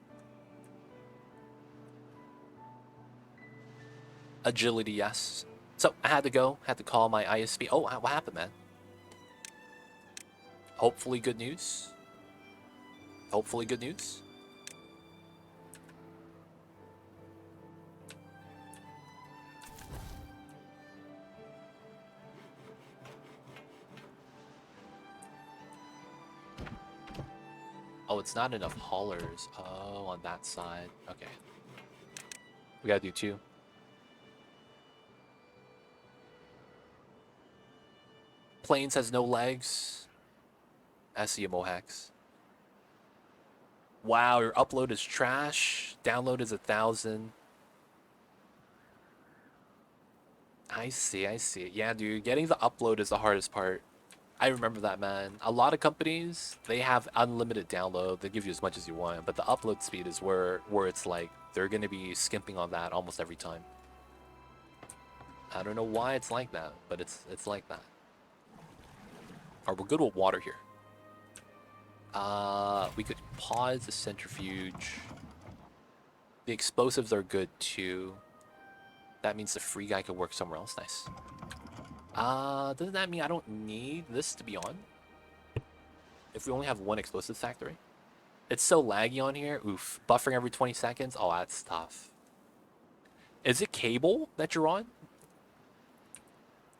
Agility, yes. So, I had to go. Had to call my ISP. Oh, what happened, man? Hopefully good news. Hopefully good news. Oh, it's not enough haulers. Oh, on that side. Okay. We gotta do 2. Plains has no legs. I see a Mohax. Wow, your upload is trash. Download is 1,000. I see. Yeah, dude, getting the upload is the hardest part. I remember that, man. A lot of companies, they have unlimited download. They give you as much as you want, but the upload speed is where it's like they're gonna be skimping on that almost every time. I don't know why it's like that, but it's like that. Alright, we're good with water here. We could pause the centrifuge. The explosives are good too. That means the free guy could work somewhere else. Nice. Doesn't that mean I don't need this to be on? If we only have 1 explosive factory? It's so laggy on here. Oof. Buffering every 20 seconds? Oh, that's tough. Is it cable that you're on?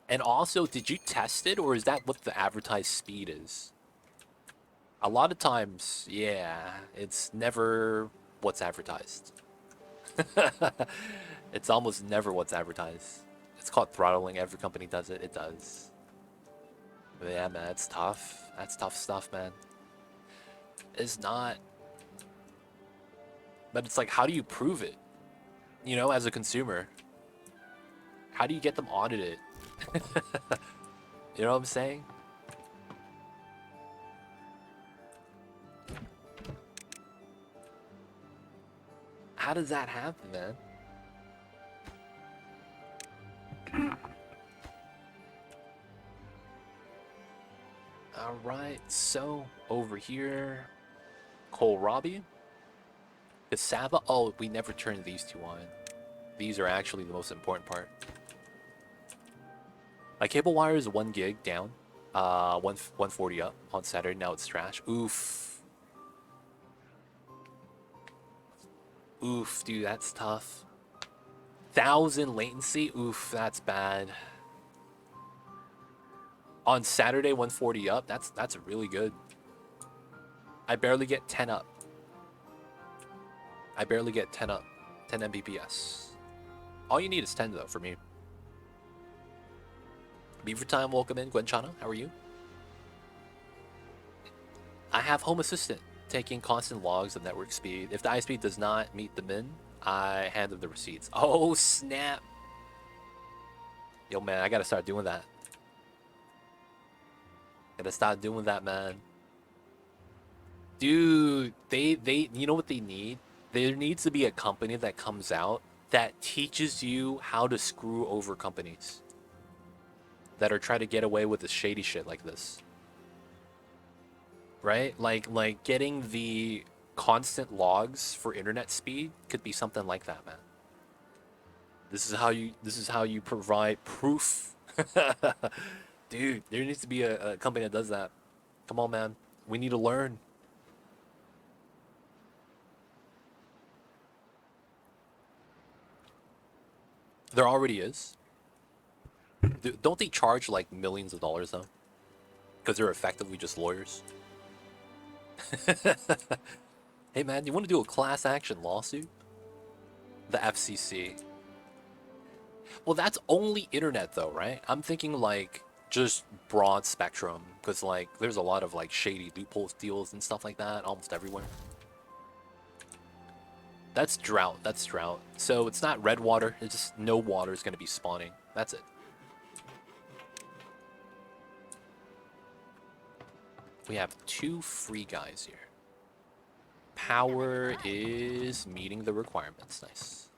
And also, did you test it, or is that what the advertised speed is? A lot of times, yeah, it's never what's advertised. It's almost never what's advertised. It's called throttling. Every company does it. It does. But yeah, man, it's tough. That's tough stuff, man. It's not. But it's like, how do you prove it? You know, as a consumer. How do you get them audited? You know what I'm saying? How does that happen, man? Alright, so over here, kohlrabi, cassava. Oh, we never turned these two on. These are actually the most important part. My cable wire is 1 gig down, 140 up on Saturday. Now it's trash. Oof. Oof, dude, that's tough. 1,000 latency. Oof, that's bad. On Saturday, 140 up. That's really good. I barely get 10 up. I barely get 10 up. 10 Mbps. All you need is 10 though for me. Beaver time, welcome in. Gwenchana, how are you? I have Home Assistant taking constant logs of network speed. If the ISP does not meet the min, I hand them the receipts. Oh snap! Yo man, I gotta start doing that. Gotta start doing that, man. Dude, they you know what they need? There needs to be a company that comes out that teaches you how to screw over companies that are trying to get away with the shady shit like this. Right? Like getting the constant logs for internet speed could be something like that, man. This is how you provide proof. Dude, there needs to be a company that does that. Come on, man. We need to learn. There already is. Don't they charge like millions of dollars though? Because they're effectively just lawyers. Hey man, you want to do a class action lawsuit? The FCC. Well, that's only internet though, right? I'm thinking like just broad spectrum, because like there's a lot of like shady loophole deals and stuff like that almost everywhere. That's drought. That's drought. So it's not red water. It's just no water is going to be spawning. That's it. We have 2 free guys here. Power is meeting the requirements. Nice.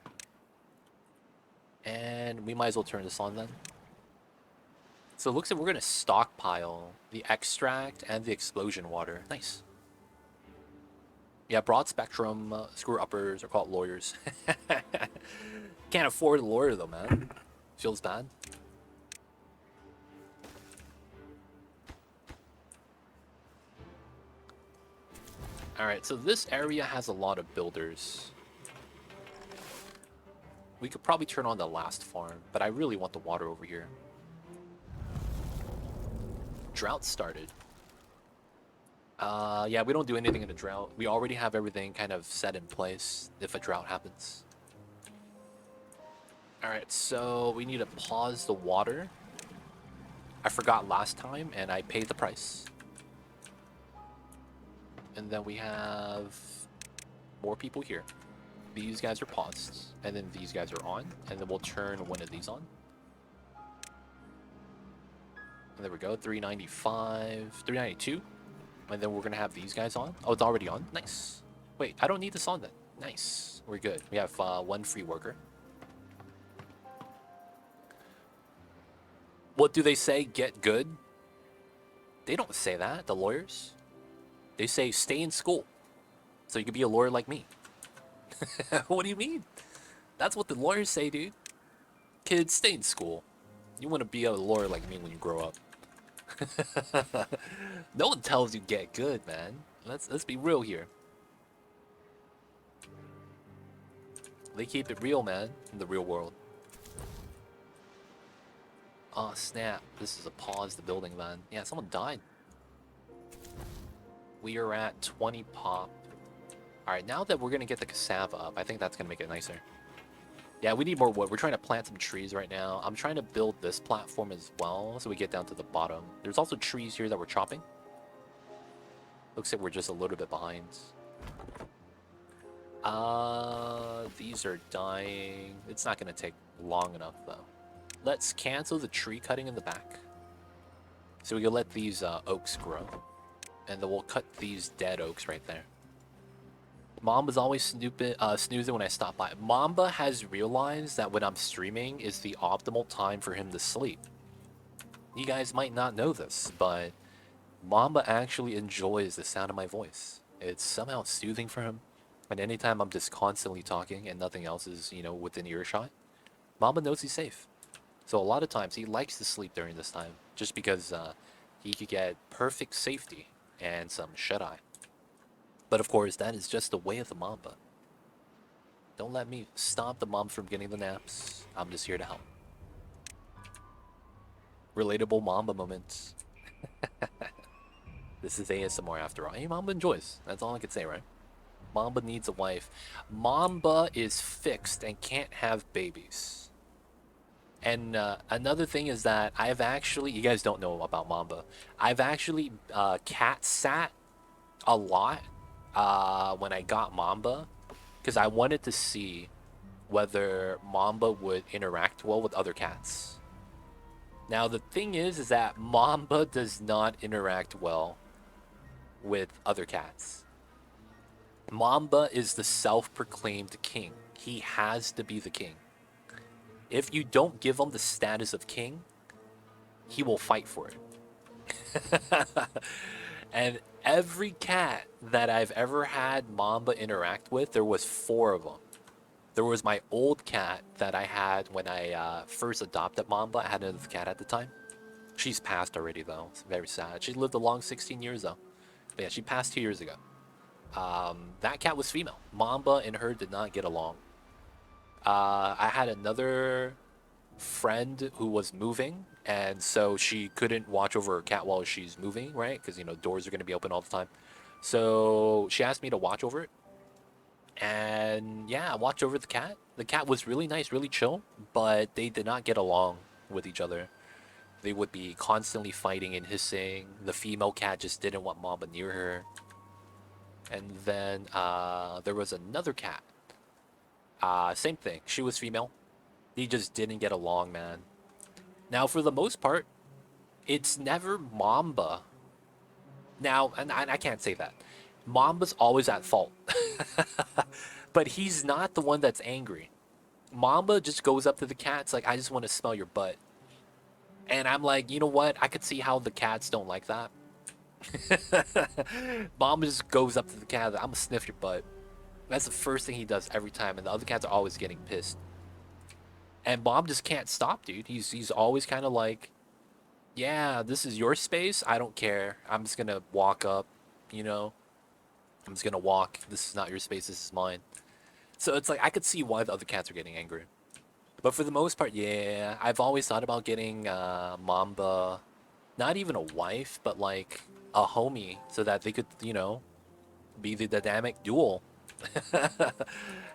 And we might as well turn this on then. So it looks like we're going to stockpile the extract and the explosion water. Nice. Yeah, broad spectrum screw uppers are called lawyers. Can't afford a lawyer though, man. Feels bad. Alright, so this area has a lot of builders. We could probably turn on the last farm, but I really want the water over here. Drought started. Yeah, we don't do anything in a drought. We already have everything kind of set in place if a drought happens. Alright, so we need to pause the water. I forgot last time, and I paid the price. And then we have more people here. These guys are paused, and then these guys are on, and then we'll turn one of these on. And there we go, 395, 392. And then we're gonna have these guys on. Oh, it's already on. Nice. Wait, I don't need this on then. Nice. We're good. We have 1 free worker. What do they say? Get good? They don't say that, the lawyers. They say stay in school so you can be a lawyer like me. What do you mean? That's what the lawyers say, dude. Kids, stay in school. You want to be a lawyer like me when you grow up. No one tells you get good, man. Let's be real here. They keep it real, man, in the real world. Oh, snap. This is a pause the building, man. Yeah, someone died. We are at 20 pop. Alright, now that we're going to get the cassava up, I think that's going to make it nicer. Yeah, we need more wood. We're trying to plant some trees right now. I'm trying to build this platform as well, so we get down to the bottom. There's also trees here that we're chopping. Looks like we're just a little bit behind. These are dying. It's not going to take long enough, though. Let's cancel the tree cutting in the back. So we can let these oaks grow. And then we'll cut these dead oaks right there. Mamba's always snoozing when I stop by. Mamba has realized that when I'm streaming is the optimal time for him to sleep. You guys might not know this, but Mamba actually enjoys the sound of my voice. It's somehow soothing for him. And anytime I'm just constantly talking and nothing else is, within earshot, Mamba knows he's safe. So a lot of times he likes to sleep during this time just because he could get perfect safety and some shut-eye. But of course, that is just the way of the Mamba. Don't let me stop the Mamba from getting the naps. I'm just here to help. Relatable Mamba moments. This is ASMR after all. Hey, Mamba enjoys. That's all I can say, right? Mamba needs a wife. Mamba is fixed and can't have babies. And another thing is that I've actually, you guys don't know about Mamba. I've actually cat sat a lot when I got Mamba because I wanted to see whether Mamba would interact well with other cats. Now the thing is that Mamba does not interact well with other cats. Mamba is the self-proclaimed king. He has to be the king. If you don't give him the status of king, he will fight for it. And every cat that I've ever had Mamba interact with, there was 4 of them. There was my old cat that I had when I first adopted Mamba. I had another cat at the time. She's passed already, though. It's very sad. She lived a long 16 years, though. But yeah, she passed 2 years ago. That cat was female. Mamba and her did not get along. I had another friend who was moving, and so she couldn't watch over her cat while she's moving, right? Because, doors are going to be open all the time. So she asked me to watch over it. And yeah, I watched over the cat. The cat was really nice, really chill, but they did not get along with each other. They would be constantly fighting and hissing. The female cat just didn't want Mamba near her. And then there was another cat. Same thing. She was female. They just didn't get along, man. Now, for the most part, it's never Mamba. Now, and I can't say that. Mamba's always at fault. But he's not the one that's angry. Mamba just goes up to the cats like, I just want to smell your butt. And I'm like, you know what? I could see how the cats don't like that. Mamba just goes up to the cat, I'm gonna sniff your butt. That's the first thing he does every time, and the other cats are always getting pissed. And Mom just can't stop, dude. He's always kind of like, yeah, this is your space. I don't care. I'm just gonna walk up, you know. I'm just gonna walk. This is not your space. This is mine. So it's like I could see why the other cats are getting angry. But for the most part, yeah, I've always thought about getting Mamba, not even a wife, but like a homie, so that they could, be the dynamic duel. It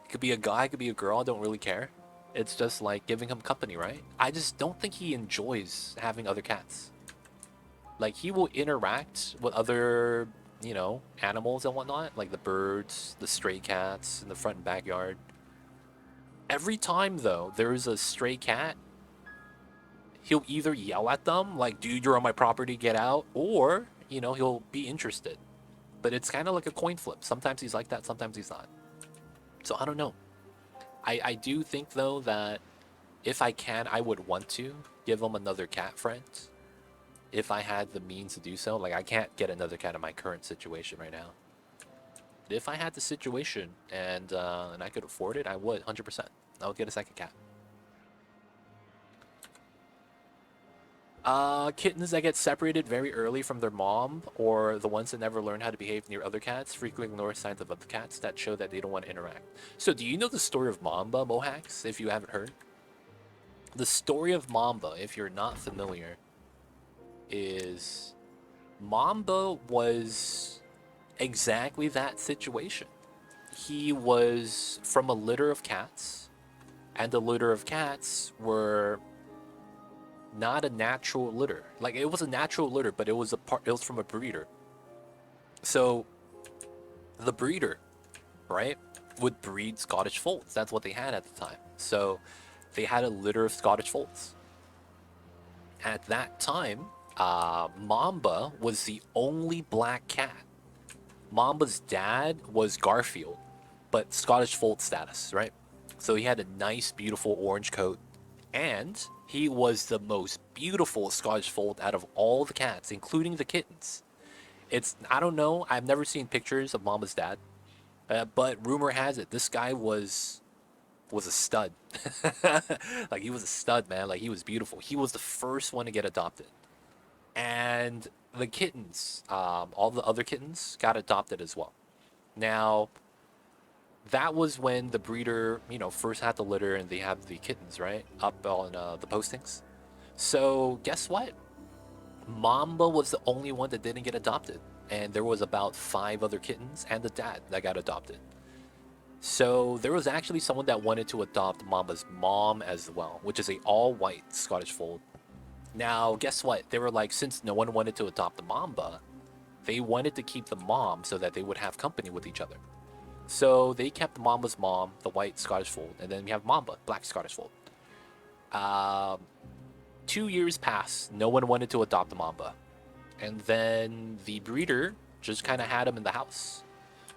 could be a guy, it could be a girl. I don't really care. It's just like giving him company, right? I just don't think he enjoys having other cats. Like he will interact with other, animals and whatnot, like the birds, the stray cats in the front and backyard. Every time though, there's a stray cat, he'll either yell at them, like, dude, you're on my property, get out, or, he'll be interested. But it's kind of like a coin flip. Sometimes he's like that, sometimes he's not. So I don't know. I do think though that if I can, I would want to give him another cat friend. If I had the means to do so. Like, I can't get another cat in my current situation right now. But if I had the situation and I could afford it, I would, 100%. I would get a second cat. Kittens that get separated very early from their mom, or the ones that never learn how to behave near other cats, frequently ignore signs of other cats that show that they don't want to interact. So do you know the story of Mamba, Mohax, if you haven't heard? The story of Mamba, if you're not familiar, is Mamba was exactly that situation. He was from a litter of cats, and the litter of cats were not a natural litter. Like, it was a natural litter, but it was from a breeder. So the breeder, right, would breed Scottish Folds. That's what they had at the time. So they had a litter of Scottish Folds. At that time, Mamba was the only black cat. Mamba's dad was Garfield, but Scottish Fold status, right? So he had a nice, beautiful orange coat, and he was the most beautiful Scottish Fold out of all the cats, including the kittens. I don't know. I've never seen pictures of Mamba's dad, but rumor has it this guy was a stud. Like he was a stud, man. Like he was beautiful. He was the first one to get adopted, and the kittens, all the other kittens, got adopted as well. Now, that was when the breeder, first had the litter and they have the kittens, right? Up on the postings. So, guess what? Mamba was the only one that didn't get adopted. And there was about 5 other kittens and the dad that got adopted. So, there was actually someone that wanted to adopt Mamba's mom as well, which is a all-white Scottish fold. Now, guess what? They were like, since no one wanted to adopt the Mamba, they wanted to keep the mom so that they would have company with each other. So they kept Mamba's mom, the white Scottish fold, and then we have Mamba, black Scottish fold. 2 years passed. No one wanted to adopt the Mamba. And then the breeder just kind of had him in the house.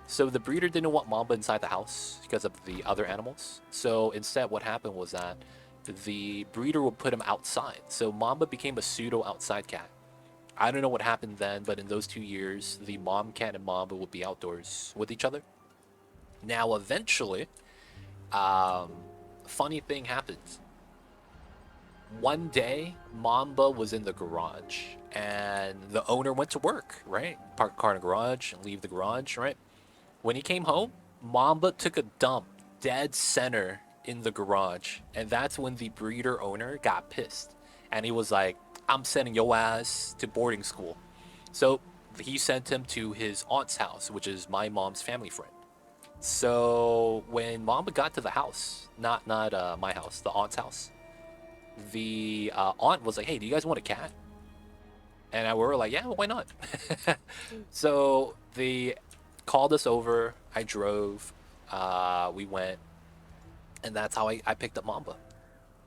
So the breeder didn't want Mamba inside the house because of the other animals. So instead what happened was that the breeder would put him outside. So Mamba became a pseudo outside cat. I don't know what happened then, but in those 2 years, the mom cat and Mamba would be outdoors with each other. Now, eventually, funny thing happens. One day, Mamba was in the garage, and the owner went to work, right? Park the car in the garage and leave the garage, right? When he came home, Mamba took a dump dead center in the garage, and that's when the breeder owner got pissed. And he was like, I'm sending your ass to boarding school. So he sent him to his aunt's house, which is my mom's family friend. So when Mamba got to the house, not my house, the aunt's house, the aunt was like, "Hey, do you guys want a cat?" And we were like, "Yeah, well, why not?" So they called us over. I drove. We went, and that's how I picked up Mamba.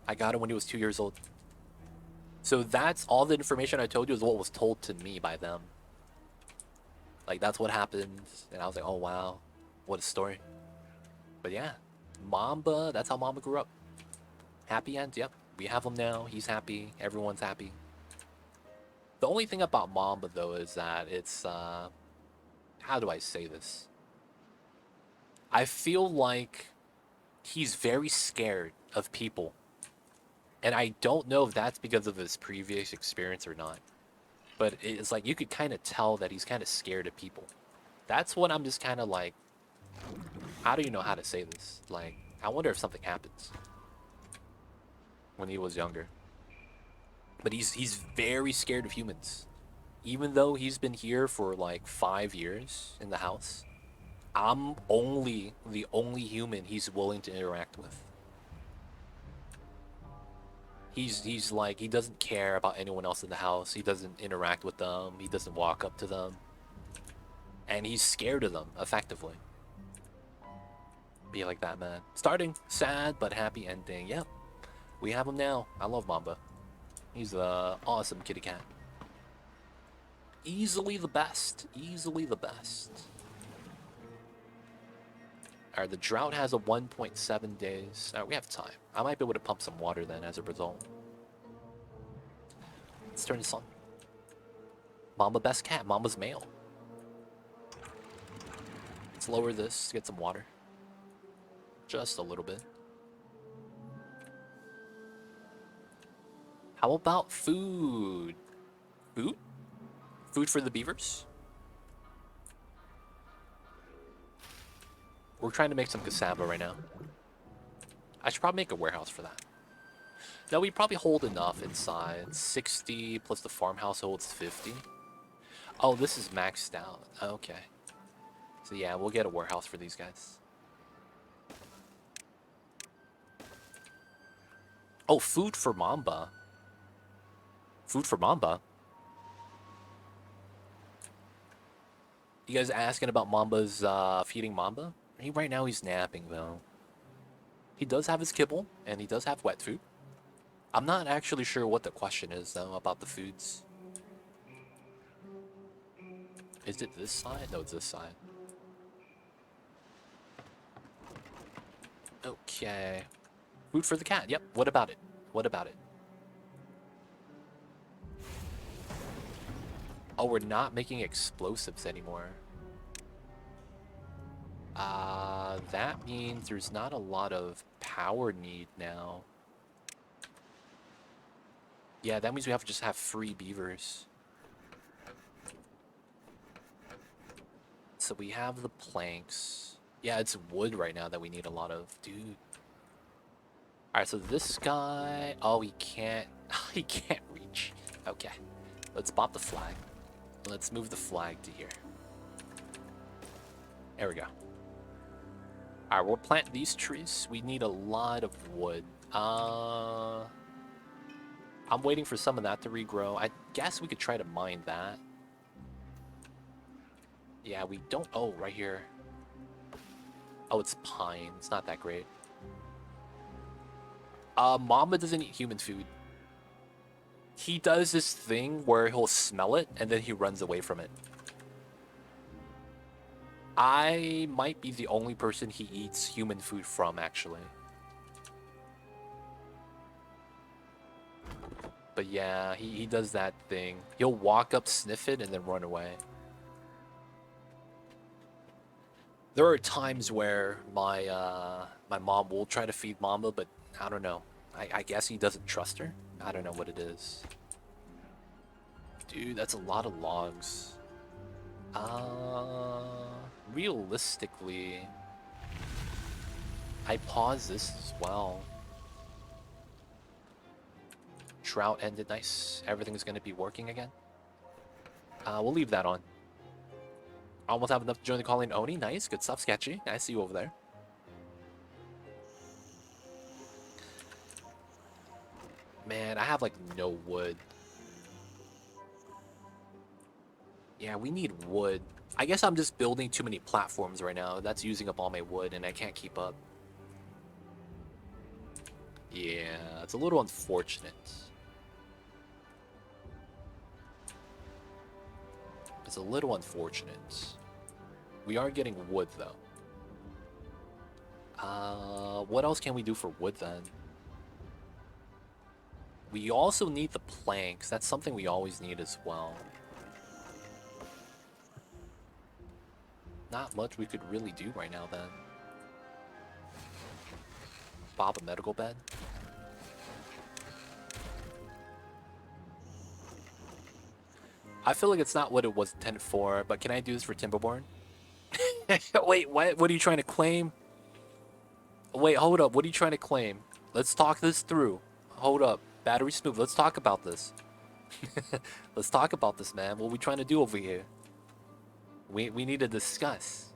I got him when he was 2 years old. So that's all the information I told you is what was told to me by them. Like that's what happened, and I was like, "Oh wow." What a story. But yeah, Mamba, that's how Mamba grew up. Happy end, yep. We have him now. He's happy. Everyone's happy. The only thing about Mamba, though, is that it's, how do I say this? I feel like he's very scared of people. And I don't know if that's because of his previous experience or not. But it's like you could kind of tell that he's kind of scared of people. That's what I'm just kind of like, how do you know how to say this? Like, I wonder if something happens when he was younger. But he's very scared of humans. Even though he's been here for like 5 years in the house, I'm the only human he's willing to interact with. He's like, he doesn't care about anyone else in the house. He doesn't interact with them. He doesn't walk up to them. And he's scared of them, effectively. Be like that, man. Starting sad, but happy ending. Yep. We have him now. I love Mamba. He's a awesome kitty cat. Easily the best. Easily the best. Alright, the drought has a 1.7 days. Alright, we have time. I might be able to pump some water then as a result. Let's turn this on. Mamba best cat. Mamba's male. Let's lower this to get some water. Just a little bit. How about food? Food? Food for the beavers? We're trying to make some cassava right now. I should probably make a warehouse for that. No, we probably hold enough inside. 60 plus the farmhouse holds 50. Oh, this is maxed out. Okay. So yeah, we'll get a warehouse for these guys. Oh, food for Mamba. Food for Mamba? You guys asking about Mamba's feeding Mamba? Right now he's napping though. He does have his kibble, and he does have wet food. I'm not actually sure what the question is though about the foods. Is it this side? No, it's this side. Okay. Food for the cat. Yep. What about it? What about it? Oh, we're not making explosives anymore. That means there's not a lot of power need now. Yeah, that means we have to just have free beavers. So we have the planks. Yeah, it's wood right now that we need a lot of. Dude. Alright, so this guy... Oh, he can't... he can't reach. Okay. Let's pop the flag. Let's move the flag to here. There we go. Alright, we'll plant these trees. We need a lot of wood. I'm waiting for some of that to regrow. I guess we could try to mine that. Yeah, we don't... Oh, right here. Oh, it's pine. It's not that great. Mama doesn't eat human food. He does this thing where he'll smell it, and then he runs away from it. I might be the only person he eats human food from, actually. But yeah, he does that thing. He'll walk up, sniff it, and then run away. There are times where my mom will try to feed Mama, but I don't know. I guess he doesn't trust her. I don't know what it is. Dude, that's a lot of logs. Realistically, I pause this as well. Drought ended, nice. Everything's gonna be working again. We'll leave that on. Almost have enough to join the colony. Oni, nice, good stuff, Sketchy. I see you over there. Man, I have like no wood. Yeah, we need wood. I guess I'm just building too many platforms right now. That's using up all my wood and I can't keep up. Yeah, it's a little unfortunate. It's a little unfortunate. We are getting wood though. What else can we do for wood then? We also need the planks. That's something we always need as well. Not much we could really do right now then. Bob a medical bed. I feel like it's not what it was intended for, but can I do this for Timberborn? Wait, what? What are you trying to claim? Wait, hold up. What are you trying to claim? Let's talk this through. Hold up. Battery smooth. Let's talk about this. Let's talk about this, man. What are we trying to do over here? We need to discuss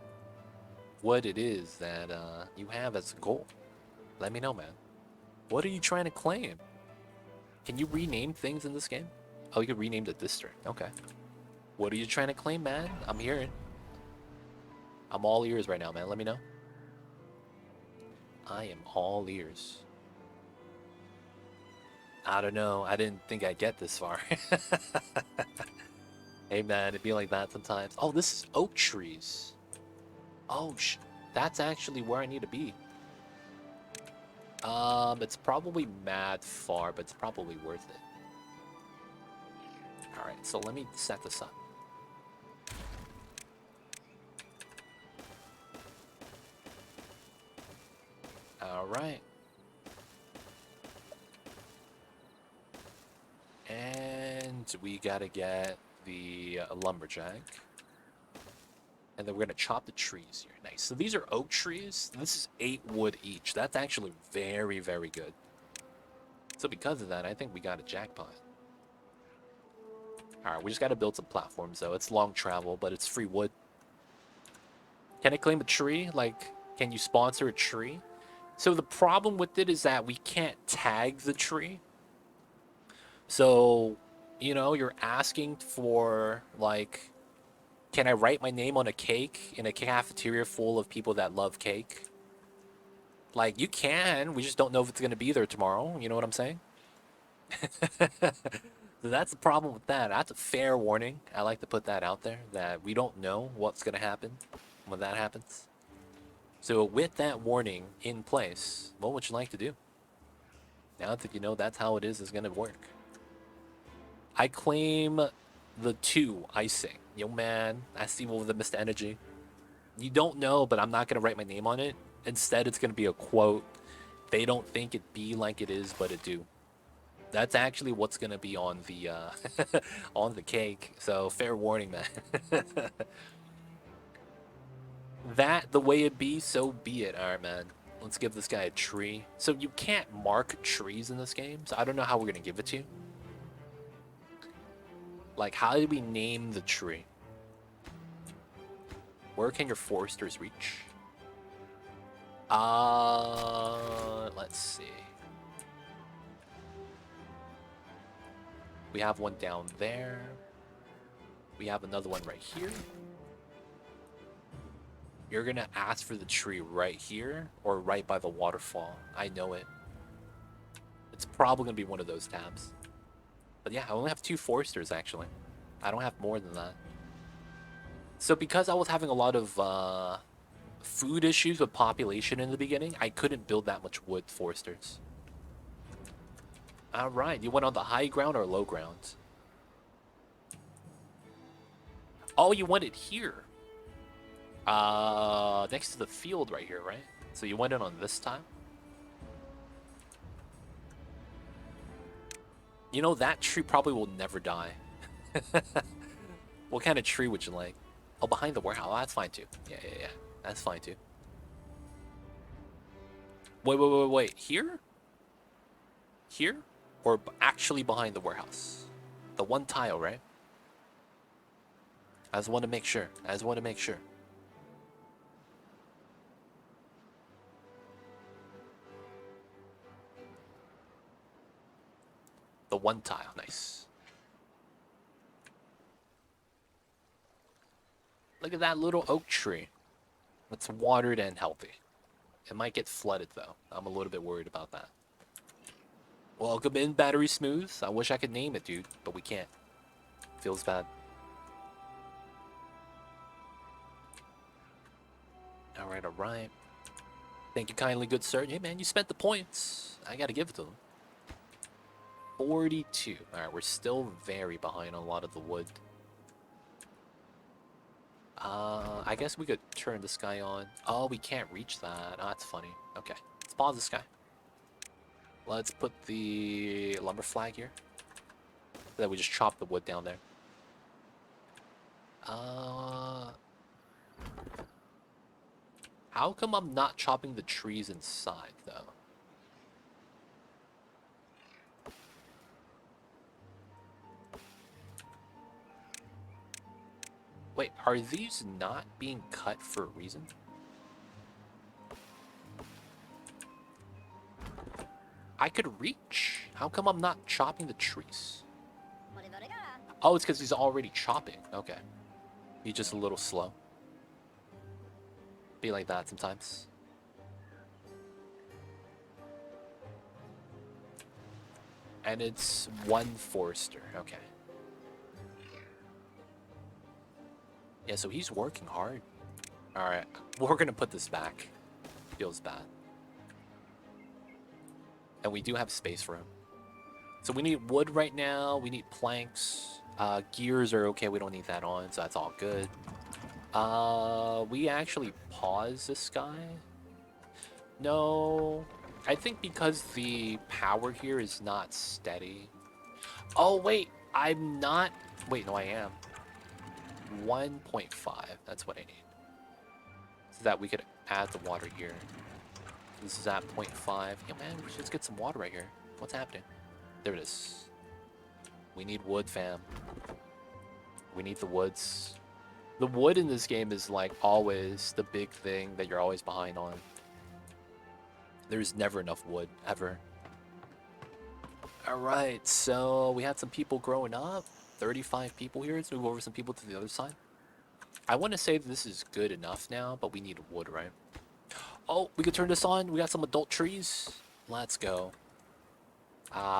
what it is that you have as a goal. Let me know, man. What are you trying to claim? Can you rename things in this game? Oh, you can rename the district. Okay. What are you trying to claim, man? I'm hearing. I'm all ears right now, man. Let me know. I am all ears. I don't know. I didn't think I'd get this far. Hey, man. It'd be like that sometimes. Oh, this is oak trees. Oh, that's actually where I need to be. It's probably mad far, but it's probably worth it. Alright, so let me set this up. Alright. And we gotta get the lumberjack. And then we're gonna chop the trees here. Nice. So these are oak trees. This is 8 wood each. That's actually very, very good. So because of that, I think we got a jackpot. Alright, we just gotta build some platforms though. It's long travel, but it's free wood. Can I claim a tree? Like, can you sponsor a tree? So the problem with it is that we can't tag the tree. So, you know, you're asking for, like, can I write my name on a cake in a cafeteria full of people that love cake? Like, you can. We just don't know if it's going to be there tomorrow. You know what I'm saying? So that's the problem with that. That's a fair warning. I like to put that out there, that we don't know what's going to happen when that happens. So with that warning in place, what would you like to do? Now that you know that's how it is going to work. I claim The 2 icing. Yo, man, that's the one with the Mr. Energy. You don't know, but I'm not going to write my name on it. Instead, it's going to be a quote. They don't think it be like it is, but it do. That's actually what's going to be on the on the cake. So fair warning, man. That the way it be, so be it. All right, man. Let's give this guy a tree. So you can't mark trees in this game, so I don't know how we're going to give it to you. Like, how do we name the tree? Where can your foresters reach? Let's see. We have one down there. We have another one right here. You're gonna ask for the tree right here or right by the waterfall. I know it. It's probably gonna be one of those tabs. But yeah, I only have 2 foresters actually. I don't have more than that. So because I was having a lot of food issues with population in the beginning, I couldn't build that much wood foresters. All right, you went on the high ground or low ground? Oh, you went it here. Next to the field right here, right? So you went in on this time? You know, that tree probably will never die. What kind of tree would you like? Oh, behind the warehouse. Oh, that's fine too. Yeah. That's fine too. Wait. Here? Here? Or actually behind the warehouse? The one tile, right? I just want to make sure. The one tile. Nice. Look at that little oak tree. It's watered and healthy. It might get flooded, though. I'm a little bit worried about that. Welcome in, Battery Smooth. I wish I could name it, dude, but we can't. Feels bad. Alright. Thank you kindly, good sir. Hey, man, you spent the points. I gotta give it to them. 42. Alright, we're still very behind on a lot of the wood. I guess we could turn this guy on. Oh, we can't reach that. Oh, that's funny. Okay, let's pause this guy. Let's put the lumber flag here. So that we just chop the wood down there. How come I'm not chopping the trees inside, though? Wait, are these not being cut for a reason? I could reach. How come I'm not chopping the trees? Oh, it's because he's already chopping. Okay. He's just a little slow. Be like that sometimes. And it's 1 forester. Okay. Yeah, so he's working hard. Alright, we're gonna put this back. Feels bad. And we do have space for him. So we need wood right now. We need planks. Gears are okay. We don't need that on, so that's all good. We actually pause this guy. No. I think because the power here is not steady. Oh, wait. I'm not... Wait, no, I am. 1.5. That's what I need. So that we could add the water here. This is at 0.5. Yeah, man, we should just get some water right here. What's happening? There it is. We need wood, fam. We need the woods. The wood in this game is like always the big thing that you're always behind on. There's never enough wood, ever. Alright, so we had some people growing up. 35 people here. Let's move over some people to the other side. I want to say this is good enough now, but we need wood, right? Oh, we could turn this on. We got some adult trees. Let's go.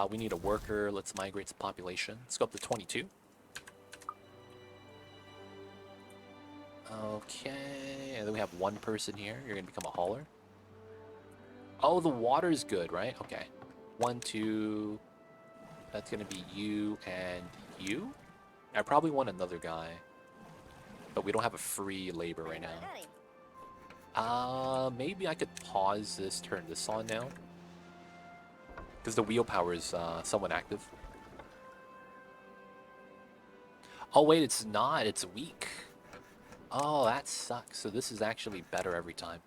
We need a worker. Let's migrate some population. Let's go up to 22. Okay, and then we have 1 person here. You're gonna become a hauler. Oh, the water's good, right? Okay. 1, 2. That's gonna be you and you. I probably want another guy, but we don't have a free labor right now. Maybe I could pause this, turn this on now, because the wheel power is somewhat active. Oh wait, it's not. It's weak. Oh, that sucks. So this is actually better every time,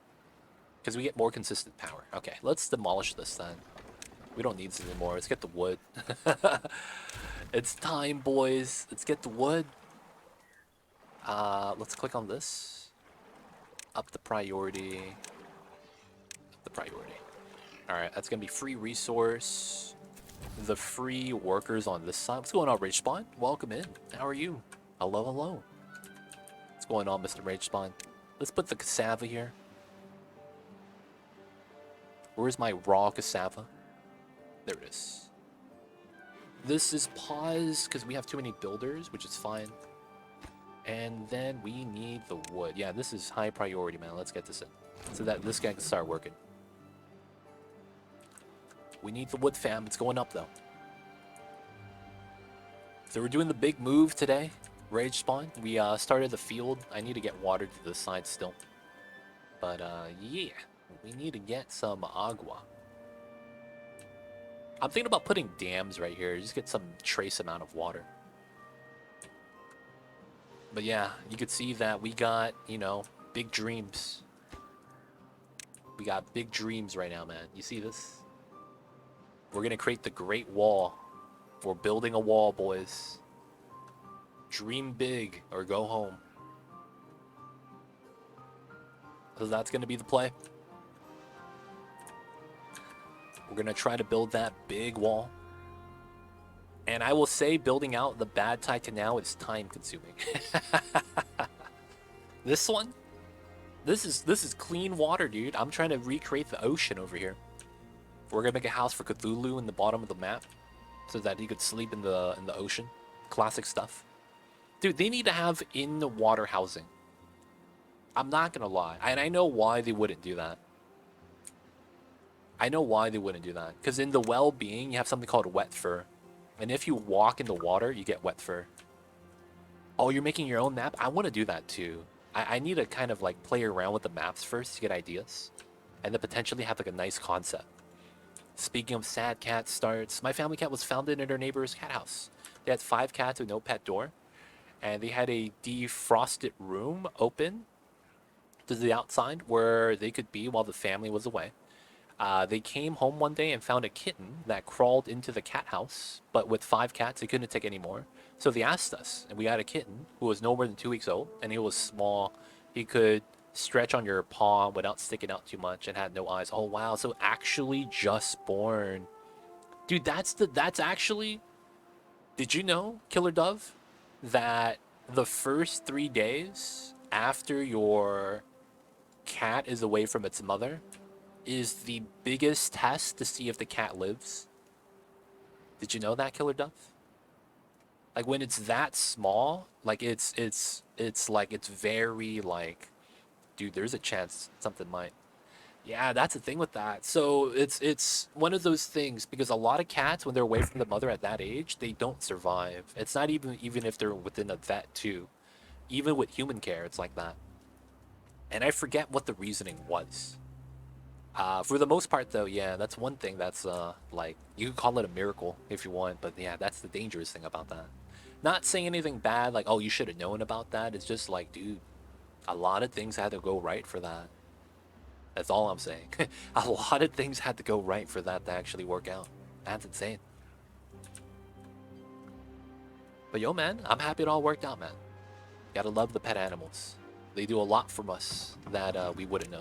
because we get more consistent power. Okay, let's demolish this then. We don't need this anymore. Let's get the wood. It's time, boys. Let's get the wood. Let's click on this. Up the priority. Up the priority. Alright, that's gonna be free resource. The free workers on this side. What's going on, Rage Spawn? Welcome in. How are you? Hello, hello. What's going on, Mr. Rage Spawn? Let's put the cassava here. Where's my raw cassava? There it is. This is paused because we have too many builders, which is fine. And then we need the wood. Yeah, this is high priority, man. Let's get this in so that this guy can start working. We need the wood, fam. It's going up, though. So we're doing the big move today. Rage Spawn. We started the field. I need to get water to the side still. But, yeah. We need to get some agua. I'm thinking about putting dams right here. Just get some trace amount of water. But yeah, you could see that we got, you know, big dreams. We got big dreams right now, man. You see this? We're going to create the Great Wall. We're building a wall, boys. Dream big or go home. So that's going to be the play. We're going to try to build that big wall. And I will say building out the Bad Thai Canal is time consuming. This one? This is clean water, dude. I'm trying to recreate the ocean over here. We're going to make a house for Cthulhu in the bottom of the map so that he could sleep in the ocean. Classic stuff. Dude, they need to have in-water housing. I'm not going to lie. And I know why they wouldn't do that. I know why they wouldn't do that. Because in the well-being, you have something called wet fur. And if you walk in the water, you get wet fur. Oh, you're making your own map? I want to do that too. I need to kind of like play around with the maps first to get ideas. And then potentially have like a nice concept. Speaking of sad cat starts, my family cat was founded in their neighbor's cat house. They had 5 cats with no pet door. And they had a defrosted room open to the outside where they could be while the family was away. They came home one day and found a kitten that crawled into the cat house, but with 5 cats, they couldn't take any more. So they asked us, and we had a kitten who was no more than 2 weeks old, and he was small. He could stretch on your paw without sticking out too much and had no eyes. Oh, wow. So actually just born. Dude, that's actually... Did you know, Killer Dove, that the first 3 days after your cat is away from its mother is the biggest test to see if the cat lives? Did you know that, Killer Dove? Like when it's that small, like it's like it's very like, dude, there's a chance something might. Yeah, that's the thing with that. So it's one of those things because a lot of cats when they're away from the mother at that age, they don't survive. It's not even if they're within a vet too. Even with human care, it's like that. And I forget what the reasoning was. For the most part, though, yeah, that's one thing that's, like, you can call it a miracle if you want, but yeah, that's the dangerous thing about that. Not saying anything bad, like, oh, you should have known about that. It's just like, dude, a lot of things had to go right for that. That's all I'm saying. A lot of things had to go right for that to actually work out. That's insane. But yo, man, I'm happy it all worked out, man. Gotta love the pet animals. They do a lot from us that we wouldn't know.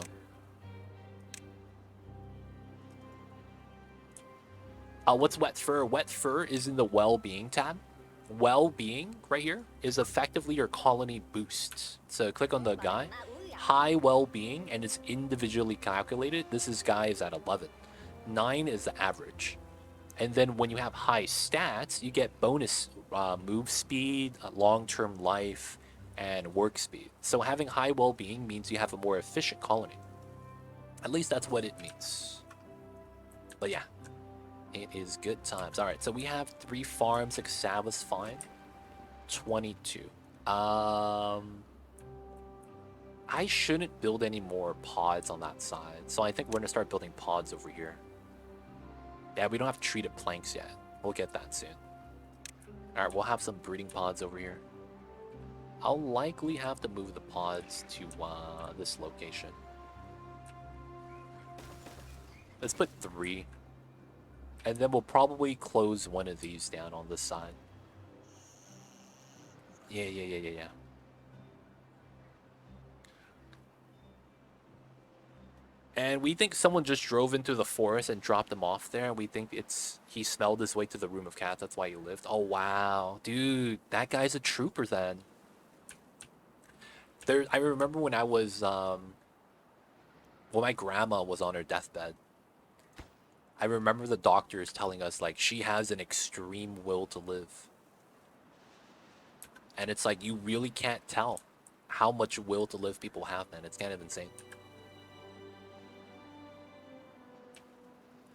What's wet fur? Wet fur is in the well-being tab. Well-being right here is effectively your colony boost. So click on the guy. High well-being, and it's individually calculated. This guy is at 11. 9 is the average. And then when you have high stats, you get bonus move speed, long-term life, and work speed. So having high well-being means you have a more efficient colony. At least that's what it means. But yeah. It is good times. Alright, so we have 3 farms. Cassava's fine. 22. I shouldn't build any more pods on that side, so I think we're gonna start building pods over here. Yeah, we don't have treated planks yet. We'll get that soon. Alright, we'll have some breeding pods over here. I'll likely have to move the pods to this location. Let's put 3. And then we'll probably close one of these down on this side. Yeah. And we think someone just drove into the forest and dropped him off there. And we think he smelled his way to the room of cats. That's why he lived. Oh, wow. Dude, that guy's a trooper then. I remember when I was, when my grandma was on her deathbed. I remember the doctors telling us, like, she has an extreme will to live. And it's like, you really can't tell how much will to live people have, man. It's kind of insane.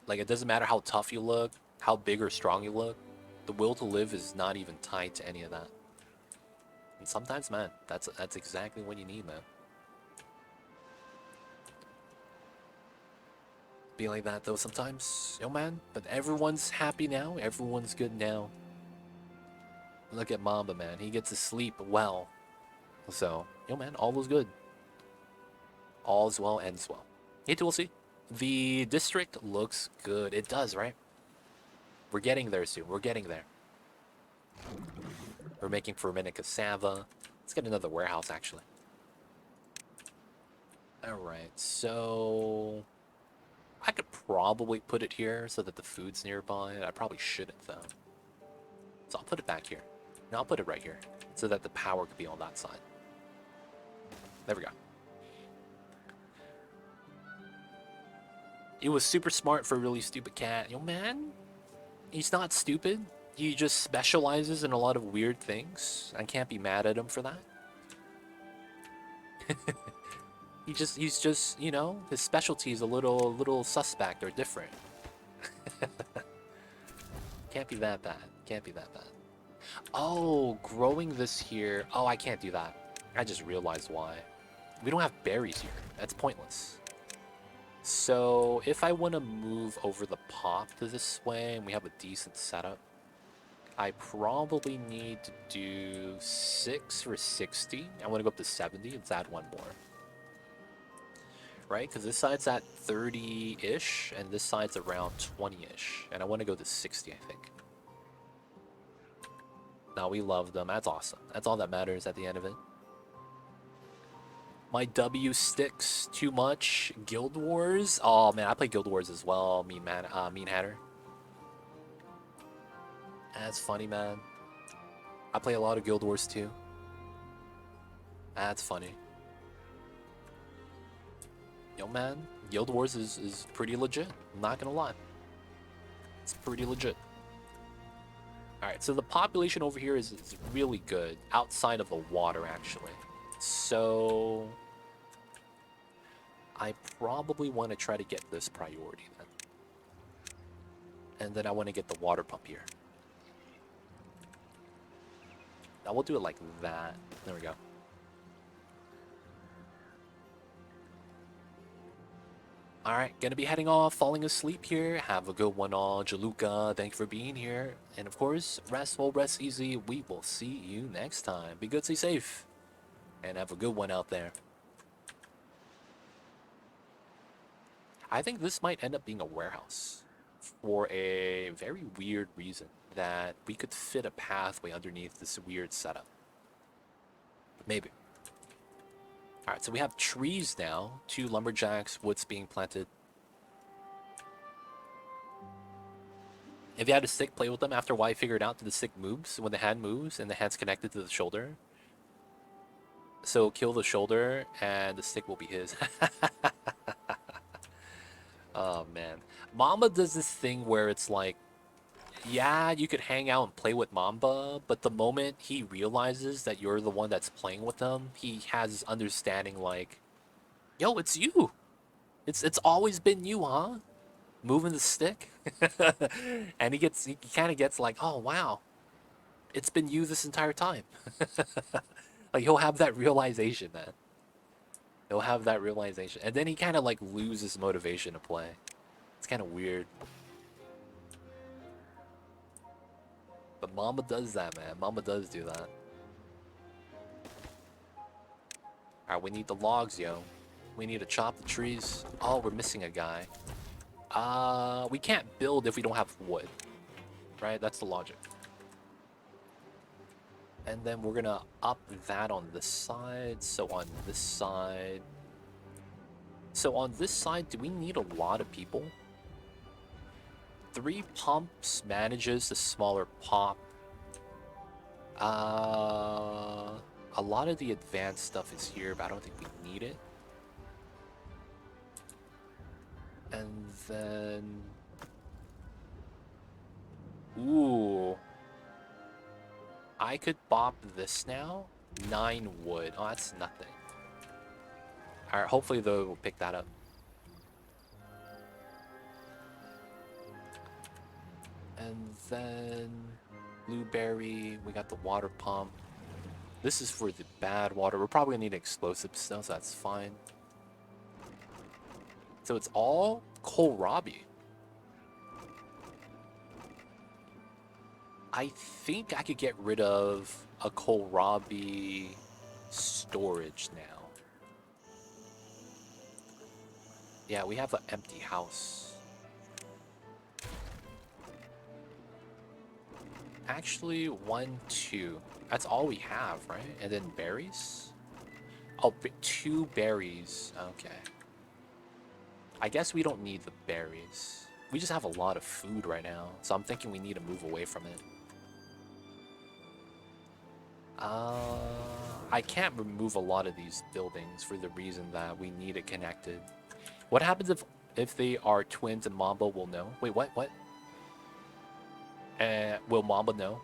Like, it doesn't matter how tough you look, how big or strong you look. The will to live is not even tied to any of that. And sometimes, man, that's exactly what you need, man. Be like that, though, sometimes. Yo, man, but everyone's happy now. Everyone's good now. Look at Mamba, man. He gets to sleep well. So, yo, man, all was good. All's well, ends well. Hey, we'll see. The district looks good. It does, right? We're getting there soon. We're getting there. We're making fermented cassava. Let's get another warehouse, actually. Alright, so... I could probably put it here so that the food's nearby. I probably shouldn't, though. So I'll put it back here. No, I'll put it right here so that the power could be on that side. There we go. It was super smart for a really stupid cat. Yo, man, he's not stupid. He just specializes in a lot of weird things. I can't be mad at him for that. He's just, you know, his specialty is a little suspect or different. Can't be that bad. Can't be that bad. Oh, growing this here. Oh, I can't do that. I just realized why. We don't have berries here. That's pointless. So if I want to move over the pop to this way and we have a decent setup, I probably need to do 6 for 60. I want to go up to 70. Let's add one more. Right? Because this side's at 30-ish, and this side's around 20-ish. And I want to go to 60, I think. Now, we love them. That's awesome. That's all that matters at the end of it. My W sticks too much. Guild Wars? Oh, man, I play Guild Wars as well, Mean Hatter. That's funny, man. I play a lot of Guild Wars, too. That's funny. Yo, man, Guild Wars is pretty legit. I'm not gonna lie. It's pretty legit. Alright, so the population over here is really good. Outside of the water, actually. So... I probably want to try to get this priority, then. And then I want to get the water pump here. Now we'll do it like that. There we go. Alright, gonna be heading off, falling asleep here. Have a good one all. Jaluka, thank you for being here. And of course, rest well, rest easy. We will see you next time. Be good, stay safe. And have a good one out there. I think this might end up being a warehouse. For a very weird reason. That we could fit a pathway underneath this weird setup. Maybe. Alright, so we have trees now. 2 lumberjacks, woods being planted. If you had a stick, play with them. After a while, figured out that the stick moves when the hand moves and the hand's connected to the shoulder. So kill the shoulder and the stick will be his. Oh, man. Mamba does this thing where it's like, yeah, you could hang out and play with Mamba, but the moment he realizes that you're the one that's playing with him, he has this understanding like, yo, it's you. It's always been you, huh? Moving the stick. And he kind of gets like, oh, wow. It's been you this entire time. Like, he'll have that realization, man. He'll have that realization. And then he kind of, like, loses motivation to play. It's kind of weird. But Mama does that, man. Mama does do that. Alright, we need the logs, yo. We need to chop the trees. Oh, we're missing a guy. We can't build if we don't have wood. Right? That's the logic. And then we're gonna up that on this side. So on this side... So on this side, do we need a lot of people? 3 pumps manages the smaller pop. A lot of the advanced stuff is here, but I don't think we need it. And then... Ooh. I could bop this now. 9 wood. Oh, that's nothing. Alright, hopefully though we'll pick that up. And then... Blueberry. We got the water pump. This is for the bad water. We're probably gonna need explosive stuff, so that's fine. So it's all kohlrabi. I think I could get rid of a kohlrabi storage now. Yeah, we have an empty house. Actually, 1, 2. That's all we have, right? And then berries? Oh, 2 berries. Okay. I guess we don't need the berries. We just have a lot of food right now, so I'm thinking we need to move away from it. I can't remove a lot of these buildings for the reason that we need it connected. What happens if they are twins and Mamba will know? Wait, what? Will Mamba know?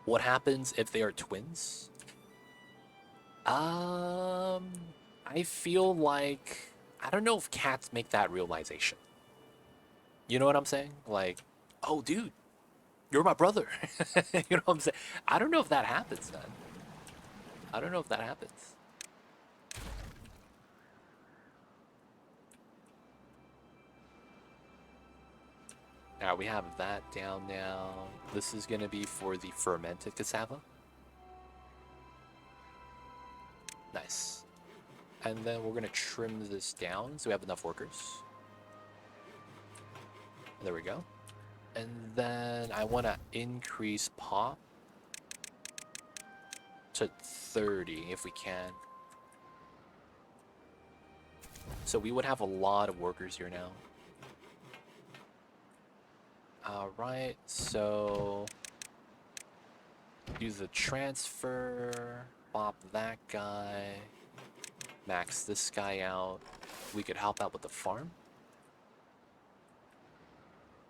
What happens if they are twins? I feel like... I don't know if cats make that realization. You know what I'm saying? Like, oh, dude, you're my brother. You know what I'm saying? I don't know if that happens, man. I don't know if that happens. Alright, we have that down now. This is going to be for the fermented cassava. Nice. And then we're going to trim this down so we have enough workers. There we go. And then I want to increase pop to 30 if we can. So we would have a lot of workers here now. Alright, so do the transfer, bop that guy, max this guy out. We could help out with the farm.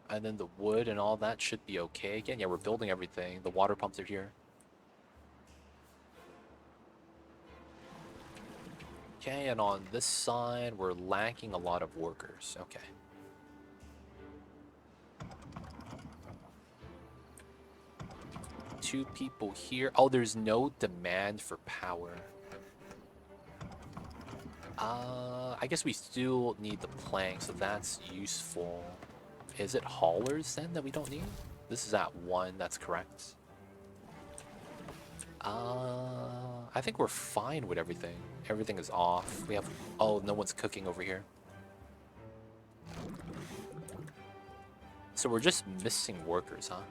And then the wood and all that should be okay again. Yeah, we're building everything. The water pumps are here. Okay, and on this side, we're lacking a lot of workers. Okay. Two people here. Oh, there's no demand for power. I guess we still need the plank, so that's useful. Is it haulers then that we don't need? This is at 1, that's correct. I think we're fine with everything. Everything is off. We have... Oh, no one's cooking over here. So we're just missing workers, huh?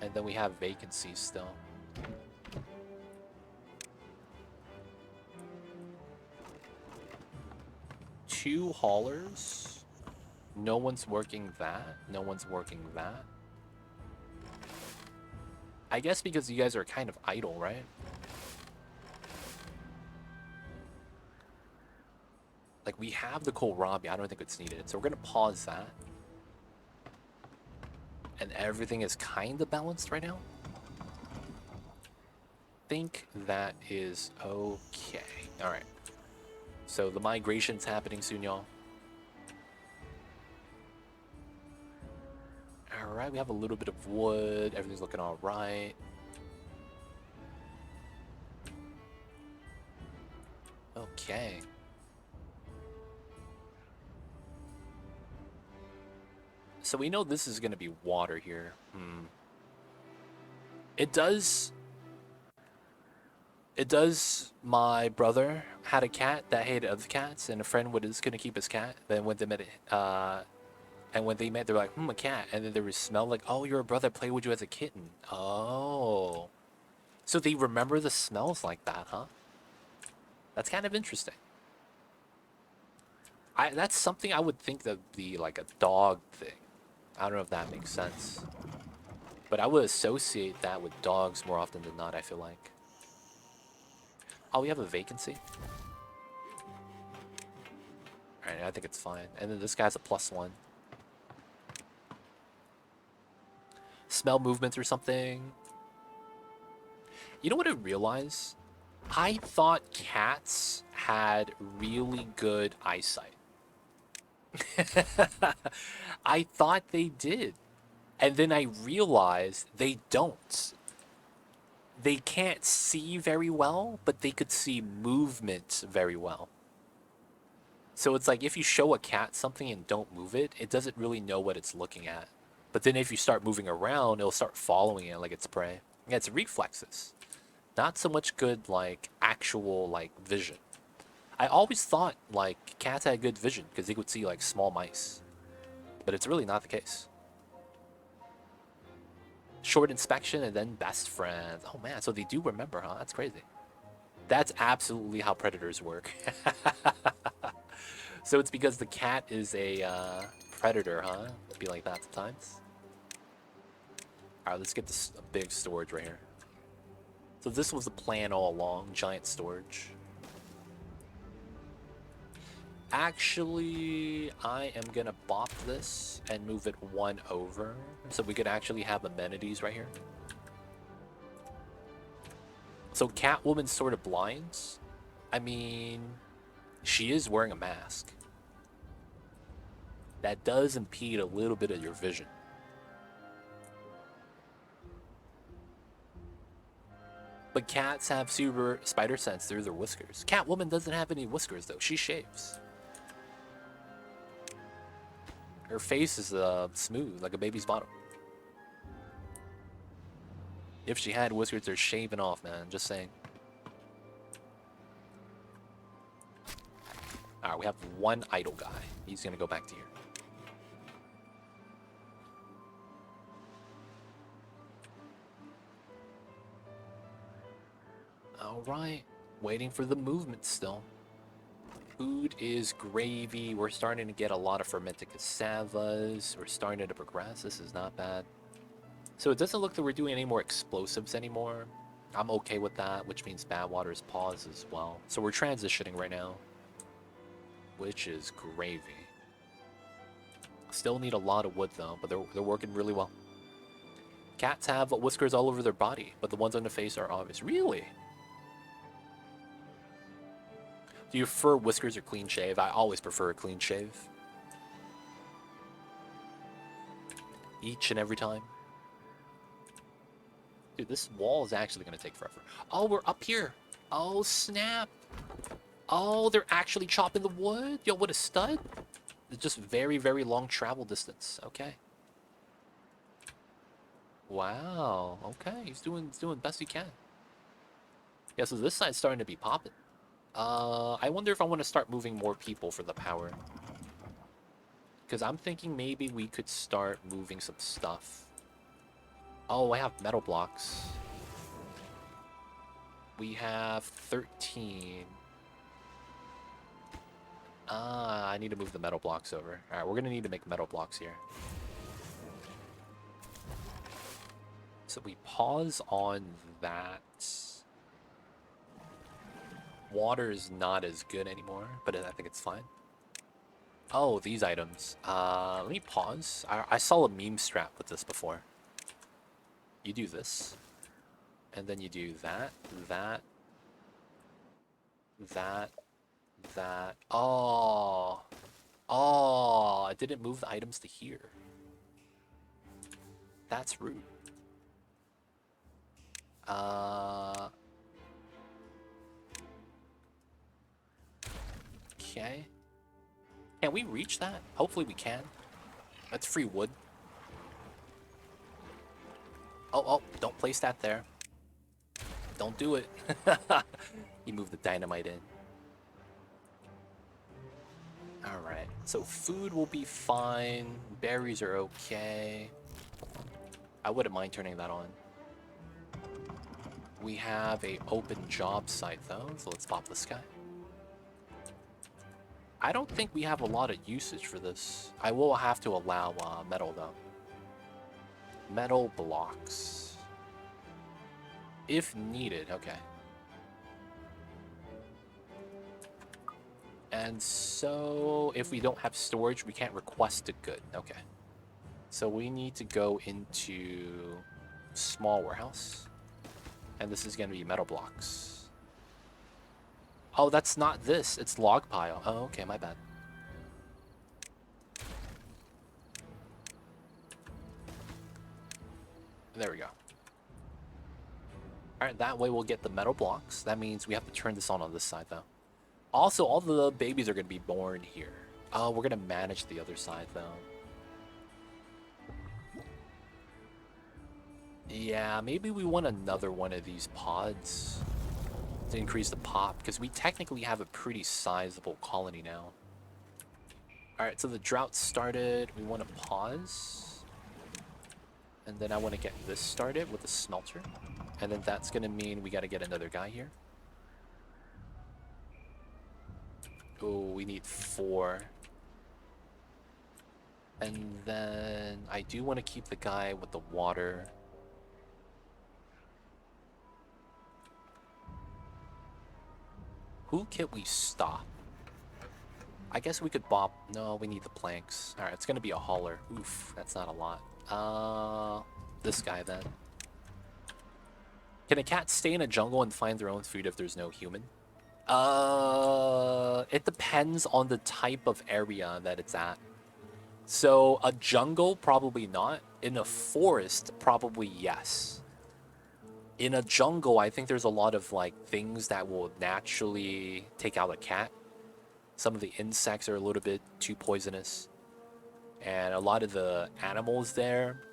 And then we have vacancies still. Two haulers. No one's working that. No one's working that. I guess because you guys are kind of idle, right? Like, we have the kohlrabi. I don't think it's needed. So we're going to pause that. And everything is kind of balanced right now. I think that is okay. All right. So the migration's happening soon, y'all. Alright, we have a little bit of wood. Everything's looking alright. Okay. So we know this is going to be water here. It does... My brother had a cat that hated other cats, and a friend was going to keep his cat. Then when they met they're like, a cat. And then there was smell like, oh, your brother played with you as a kitten. Oh. So they remember the smells like that, huh? That's kind of interesting. That's something I would think that would be like a dog thing. I don't know if that makes sense. But I would associate that with dogs more often than not, I feel like. Oh, we have a vacancy? Alright, I think it's fine. And then this guy's a +1. Smell movements or something. You know what I realized? I thought cats had really good eyesight. I thought they did. And then I realized they don't. They can't see very well, but they could see movement very well. So it's like if you show a cat something and don't move it, it doesn't really know what it's looking at. But then if you start moving around, it'll start following it like it's prey. Yeah, it's reflexes. Not so much good, like, actual, like, vision. I always thought, like, cats had good vision because they could see, like, small mice. But it's really not the case. Short inspection and then best friends. Oh, man, so they do remember, huh? That's crazy. That's absolutely how predators work. So it's because the cat is a predator, huh? It'd be like that sometimes. Alright, let's get this big storage right here. So this was the plan all along, giant storage. Actually, I am gonna bop this and move it 1 over, so we could actually have amenities right here. So Catwoman's sort of blind. I mean, she is wearing a mask. That does impede a little bit of your vision. But cats have super spider sense through their whiskers. Catwoman doesn't have any whiskers, though. She shaves. Her face is smooth, like a baby's bottom. If she had whiskers, they're shaving off, man. Just saying. Alright, we have 1 idle guy. He's gonna go back to here. Alright. Waiting for the movement still. Food is gravy. We're starting to get a lot of fermented cassavas. We're starting to progress. This is not bad. So it doesn't look like we're doing any more explosives anymore. I'm okay with that, which means bad water is paused as well. So we're transitioning right now, which is gravy. Still need a lot of wood though, but they're working really well. Cats have whiskers all over their body, but the ones on the face are obvious. Really? Do you prefer whiskers or clean shave? I always prefer a clean shave. Each and every time. Dude, this wall is actually going to take forever. Oh, we're up here. Oh, snap. Oh, they're actually chopping the wood? Yo, what a stud. It's just very, very long travel distance. Okay. Wow. Okay, he's doing best he can. Yeah, so this side's starting to be popping. I wonder if I want to start moving more people for the power. Because I'm thinking maybe we could start moving some stuff. Oh, I have metal blocks. We have 13. I need to move the metal blocks over. Alright, we're going to need to make metal blocks here. So we pause on that. Water is not as good anymore, but I think it's fine. Oh, these items. Let me pause. I saw a meme strap with this before. You do this. And then you do that. Oh. Oh, I didn't move the items to here. That's rude. Okay. Can we reach that? Hopefully we can. That's free wood. Oh, don't place that there. Don't do it. You moved the dynamite in. Alright, so food will be fine. Berries are okay. I wouldn't mind turning that on. We have a open job site though, so let's pop this guy. I don't think we have a lot of usage for this. I will have to allow metal though. Metal blocks. If needed, okay. And so, if we don't have storage, we can't request a good. Okay. So we need to go into small warehouse. And this is going to be metal blocks. Oh, that's not this. It's log pile. Oh, okay, my bad. There we go. Alright, that way we'll get the metal blocks. That means we have to turn this on this side, though. Also, all the babies are going to be born here. Oh, we're going to manage the other side, though. Yeah, maybe we want another one of these pods to increase the pop, because we technically have a pretty sizable colony now. Alright, so the drought started. We want to pause. And then I want to get this started with the smelter. And then that's going to mean we got to get another guy here. Oh, we need 4. And then I do want to keep the guy with the water. Who can we stop? I guess we could bop. No, we need the planks. Alright, it's going to be a hauler. Oof, that's not a lot. This guy then. Can a cat stay in a jungle and find their own food if there's no human? It depends on the type of area that it's at. So a jungle, probably not. In a forest, probably yes. In a jungle, I think there's a lot of like things that will naturally take out a cat. Some of the insects are a little bit too poisonous. And a lot of the animals there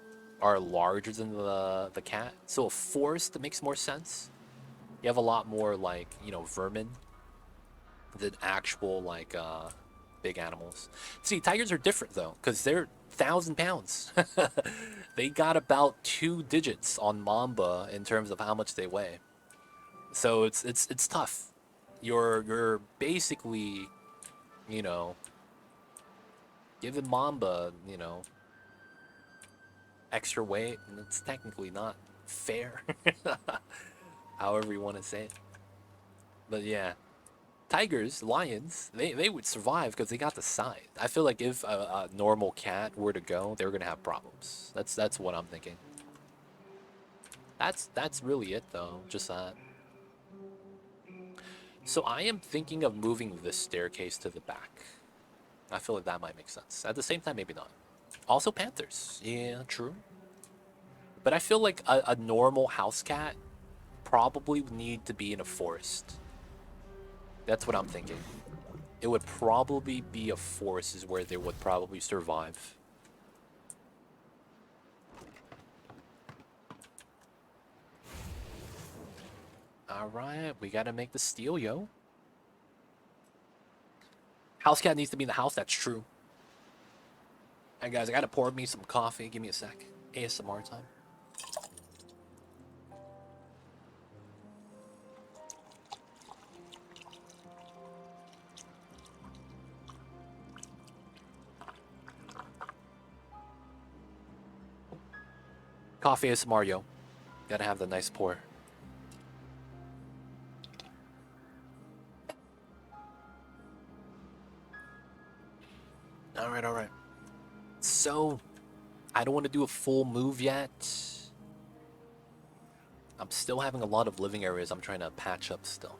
are larger than the cat. So a forest makes more sense. You have a lot more like, you know, vermin than actual like big animals. See, tigers are different though, because they're 1,000 pounds. They got about 2 digits on Mamba in terms of how much they weigh. So it's tough. You're basically, you know, giving Mamba, you know, extra weight, and it's technically not fair. However you want to say it. But yeah. Tigers, lions, they would survive because they got the size. I feel like if a normal cat were to go, they're gonna have problems. That's what I'm thinking. That's really it though. Just that. So I am thinking of moving this staircase to the back. I feel like that might make sense. At the same time, maybe not. Also panthers. Yeah, true. But I feel like a normal house cat probably would need to be in a forest. That's what I'm thinking. It would probably be a forest is where they would probably survive. Alright, we gotta make the steel, yo. House cat needs to be in the house, that's true. Alright guys, I gotta pour me some coffee. Give me a sec. ASMR time. Coffee ASMR, yo. Gotta have the nice pour. Alright. So, I don't want to do a full move yet. I'm still having a lot of living areas I'm trying to patch up still.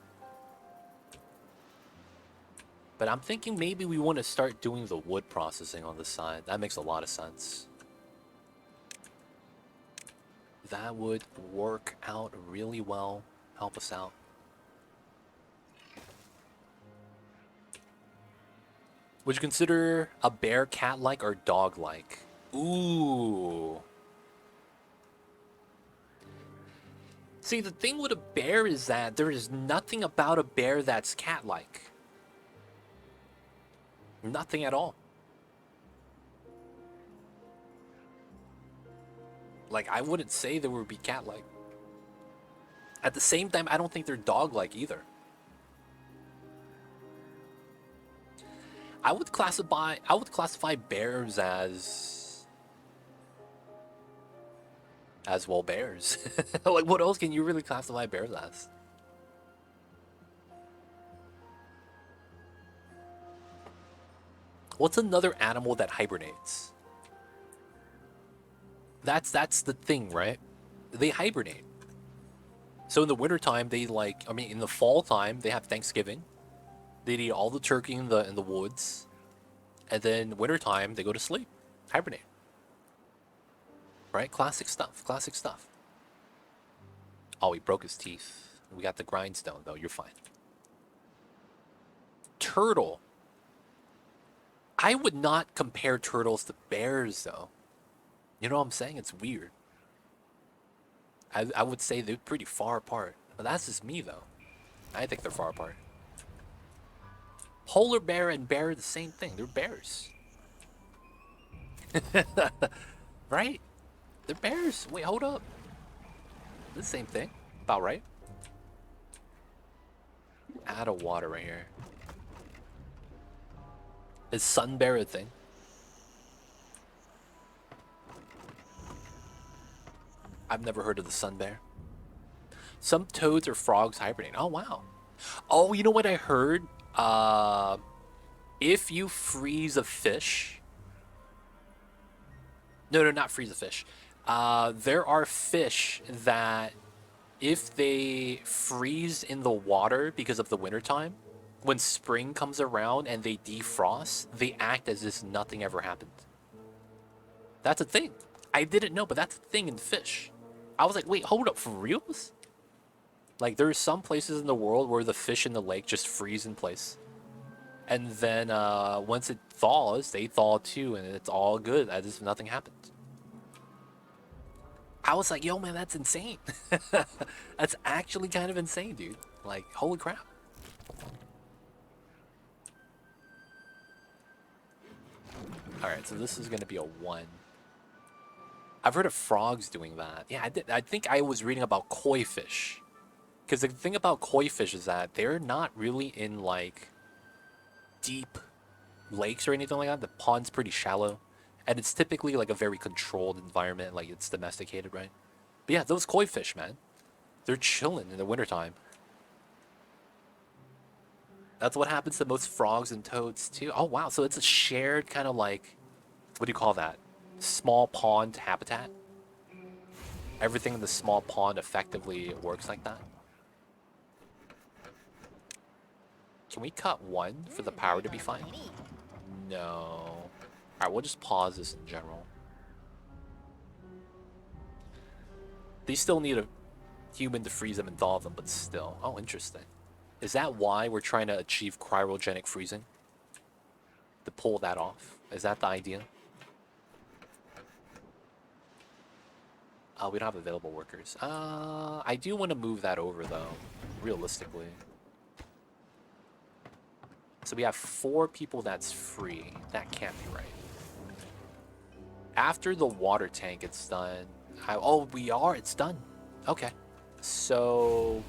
But I'm thinking maybe we want to start doing the wood processing on the side. That makes a lot of sense. That would work out really well. Help us out. Would you consider a bear cat-like or dog-like? Ooh. See, the thing with a bear is that there is nothing about a bear that's cat-like. Nothing at all. Like, I wouldn't say they would be cat-like. At the same time, I don't think they're dog-like either. I would classify bears as well bears. Like, what else can you really classify bears as? What's another animal that hibernates? That's the thing, right? They hibernate. So in the wintertime, in the fall time, they have Thanksgiving. They eat all the turkey in the woods. And then wintertime, they go to sleep. Hibernate. Right? Classic stuff. Classic stuff. Oh, he broke his teeth. We got the grindstone, though. You're fine. Turtle. I would not compare turtles to bears, though. You know what I'm saying? It's weird. I would say they're pretty far apart. But that's just me, though. I think they're far apart. Polar bear and bear are the same thing. They're bears. Right? They're bears. Wait, hold up. The same thing. About right. Add a water right here. Is sun bear a thing? I've never heard of the sun bear. Some toads or frogs hibernate. Oh, wow. Oh, you know what I heard? If you freeze a fish... No, not freeze a fish. There are fish that if they freeze in the water because of the wintertime, when spring comes around and they defrost, they act as if nothing ever happened. That's a thing. I didn't know, but that's a thing in fish. I was like, wait, hold up, for reals? Like, there's some places in the world where the fish in the lake just freeze in place. And then once it thaws, they thaw too, and it's all good, as if nothing happened. I was like, yo, man, that's insane. That's actually kind of insane, dude. Like, holy crap. Alright, so this is going to be a 1. I've heard of frogs doing that. Yeah, I think I was reading about koi fish. Because the thing about koi fish is that they're not really in, like, deep lakes or anything like that. The pond's pretty shallow. And it's typically, like, a very controlled environment. Like, it's domesticated, right? But yeah, those koi fish, man. They're chilling in the wintertime. That's what happens to most frogs and toads, too. Oh, wow. So it's a shared kind of, like... What do you call that? Small pond habitat? Everything in the small pond effectively works like that? Can we cut 1 for the power to be fine? No. Alright, we'll just pause this in general. They still need a human to freeze them and thaw them, but still. Oh, interesting. Is that why we're trying to achieve cryogenic freezing? To pull that off? Is that the idea? We don't have available workers. I do want to move that over, though. Realistically. So we have 4 people that's free. That can't be right. After the water tank it's done... oh, we are? It's done. Okay. So...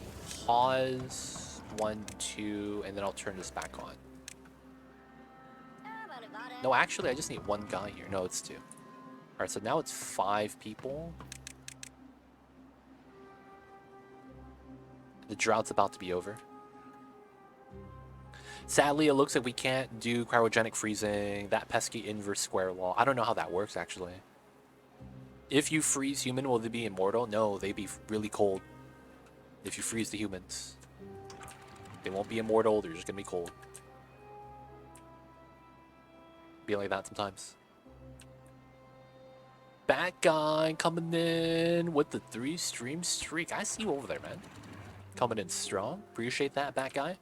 Pause... 1, 2... And then I'll turn this back on. No, actually, I just need 1 guy here. No, it's 2. Alright, so now it's 5 people. The drought's about to be over. Sadly, it looks like we can't do cryogenic freezing, that pesky inverse square law. I don't know how that works, actually. If you freeze human, will they be immortal? No, they'd be really cold. If you freeze the humans. They won't be immortal, they're just gonna be cold. Be like that sometimes. Bat guy coming in with the 3-stream streak. I see you over there, man. Coming in strong. Appreciate that, Bat guy.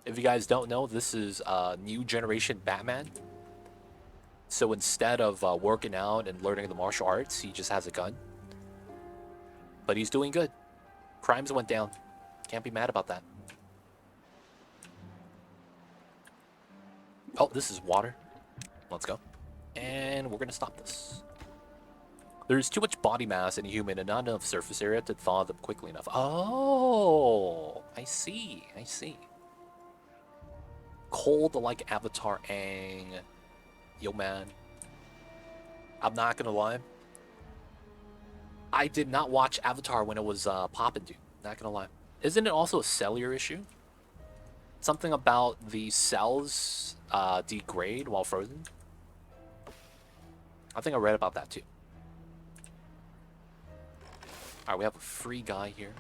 If you guys don't know, this is new generation Batman. So instead of working out and learning the martial arts, he just has a gun. But he's doing good. Crimes went down. Can't be mad about that. Oh, this is water. Let's go. And we're going to stop this. There's too much body mass in a human and not enough surface area to thaw them quickly enough. Oh, I see. I see. Cold like Avatar Aang. Yo, man. I'm not going to lie. I did not watch Avatar when it was popping, dude. Not going to lie. Isn't it also a cellular issue? Something about the cells degrade while frozen? I think I read about that too. Alright, we have a free guy here.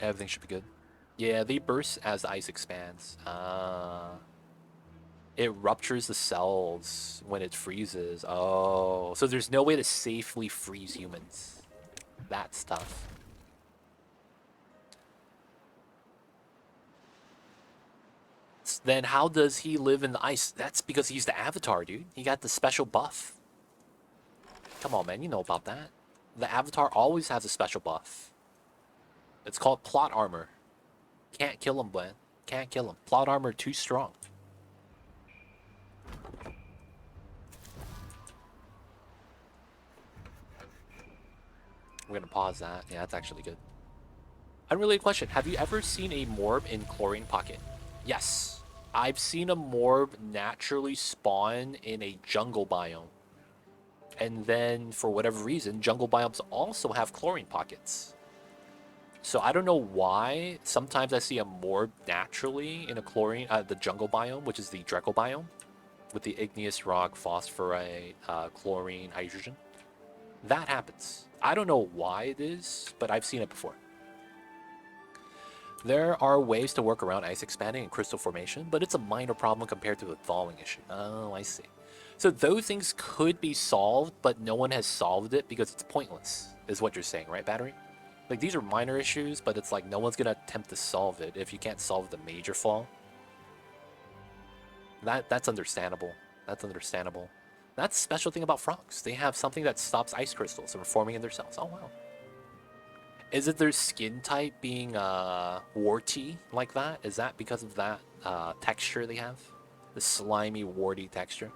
Everything should be good. Yeah, they burst as the ice expands. It ruptures the cells when it freezes. Oh, so there's no way to safely freeze humans. That's tough. Then how does he live in the ice? That's because he's the Avatar, dude. He got the special buff. Come on, man. You know about that. The Avatar always has a special buff. It's called plot armor. Can't kill him, man. Can't kill him. Plot armor too strong. We're gonna pause that. Yeah, that's actually good. Unrelated question. Have you ever seen a morb in Chlorine Pocket? Yes. I've seen a morb naturally spawn in a jungle biome. And then, for whatever reason, jungle biomes also have chlorine pockets. So I don't know why. Sometimes I see a morb naturally in a chlorine, the jungle biome, which is the Dreco biome, with the igneous rock, phosphorite, chlorine, hydrogen. That happens. I don't know why it is, but I've seen it before. There are ways to work around ice expanding and crystal formation, but it's a minor problem compared to the thawing issue. Oh, I see. So those things could be solved, but no one has solved it because it's pointless, is what you're saying, right, Battery? Like, these are minor issues, but it's like no one's going to attempt to solve it if you can't solve the major flaw. That's understandable. That's understandable. That's the special thing about frogs. They have something that stops ice crystals from forming in their cells. Oh, wow. Is it their skin type being warty like that? Is that because of that texture they have? The slimy, warty texture?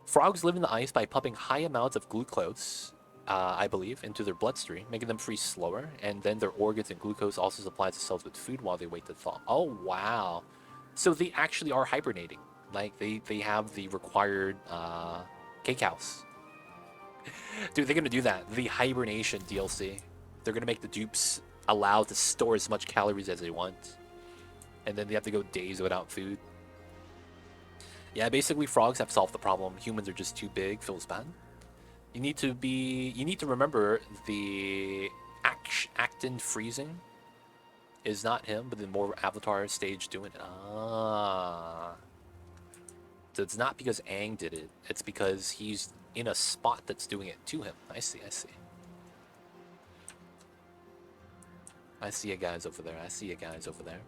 Frogs live in the ice by pumping high amounts of glucose, I believe, into their bloodstream, making them freeze slower, and then their organs and glucose also supplies the cells with food while they wait to thaw. Oh, wow. So they actually are hibernating. Like, they have the required cake house. Dude, they're gonna do that. The hibernation DLC. They're gonna make the dupes allowed to store as much calories as they want. And then they have to go days without food. Yeah, basically frogs have solved the problem. Humans are just too big. Feels bad. You need to remember the Acton freezing is not him, but the more Avatar stage doing it. Ah. So it's not because Aang did it. It's because he's in a spot that's doing it to him. I see, I see. I see you guys over there. I see you guys over there.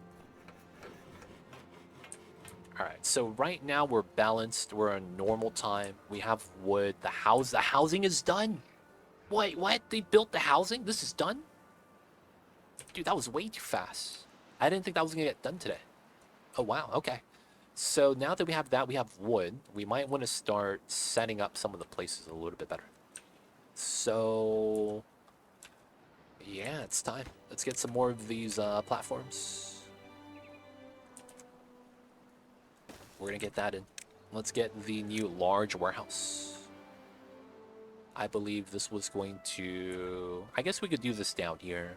Alright, so right now we're balanced. We're on normal time. We have wood. The housing is done. Wait, what? They built the housing? This is done? Dude, that was way too fast. I didn't think that was gonna get done today. Oh, wow, okay. So now that we have that, we have wood. We might want to start setting up some of the places a little bit better. So, yeah, it's time. Let's get some more of these platforms. We're going to get that in. Let's get the new large warehouse. I believe this was going to... I guess we could do this down here.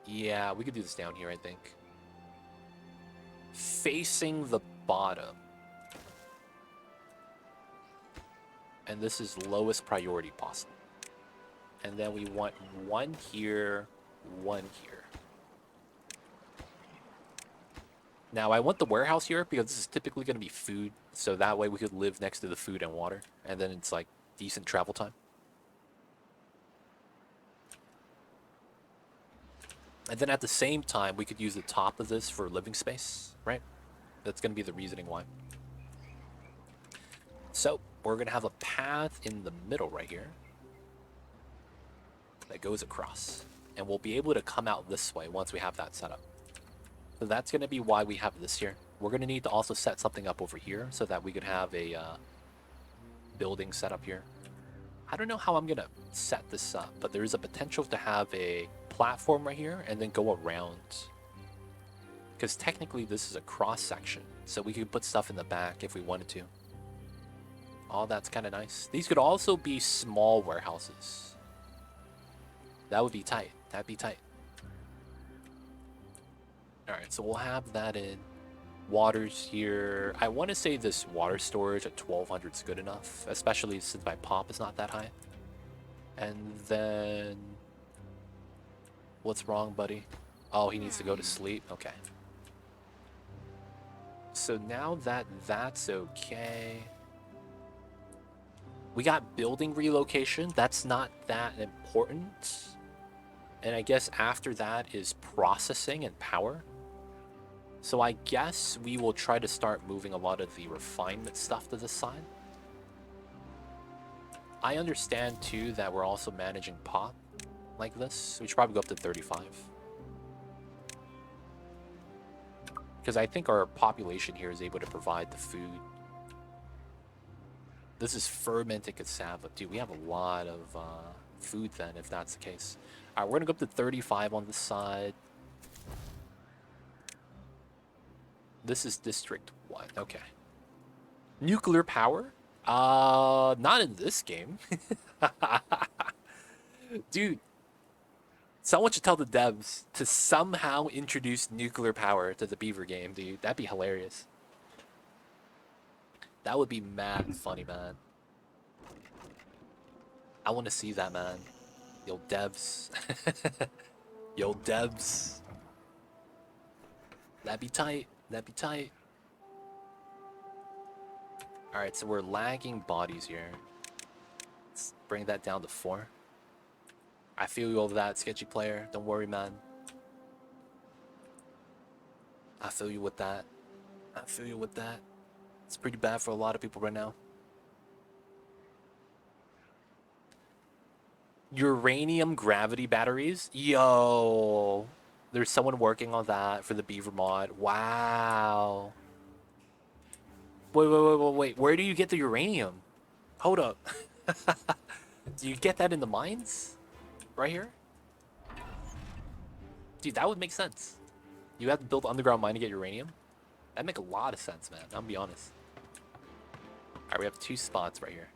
Yeah, we could do this down here, I think. Facing the bottom. And this is lowest priority possible. And then we want one here, one here. Now, I want the warehouse here because this is typically going to be food, so that way we could live next to the food and water, and then it's like decent travel time. And then at the same time, we could use the top of this for living space, right? That's going to be the reasoning why. So, we're going to have a path in the middle right here that goes across. And we'll be able to come out this way once we have that set up. So that's going to be why we have this here. We're going to need to also set something up over here so that we could have a building set up here. I don't know how I'm going to set this up, but there is a potential to have a platform right here and then go around. Because technically this is a cross section, so we could put stuff in the back if we wanted to. Oh, that's kind of nice. These could also be small warehouses. That would be tight. That'd be tight. Alright, so we'll have that in. Water's here. I want to say this water storage at 1200 is good enough, especially since my pop is not that high. And then... What's wrong, buddy? Oh, he needs to go to sleep? Okay. So now that that's okay... We got building relocation. That's not that important. And I guess after that is processing and power. So I guess we will try to start moving a lot of the refinement stuff to the side. I understand too that we're also managing pop like this. We should probably go up to 35. Because I think our population here is able to provide the food. This is fermented cassava. Dude, we have a lot of food then, if that's the case. Alright, we're going to go up to 35 on this side. This is District 1. Okay. Nuclear power? Not in this game. Dude, someone should tell the devs to somehow introduce nuclear power to the Beaver game, dude. That'd be hilarious. That would be mad funny, man. I want to see that, man. Yo, devs. Yo, devs. That'd be tight. That'd be tight. Alright, so we're lagging bodies here. Let's bring that down to 4. I feel you over that, sketchy player. Don't worry, man. I feel you with that. I feel you with that. It's pretty bad for a lot of people right now. Uranium gravity batteries? Yo. There's someone working on that for the Beaver mod. Wow. Wait. Where do you get the uranium? Hold up. Do you get that in the mines? Right here? Dude, that would make sense. You have to build underground mine to get uranium? That'd make a lot of sense, man. I'll be honest. Alright, we have 2 spots right here.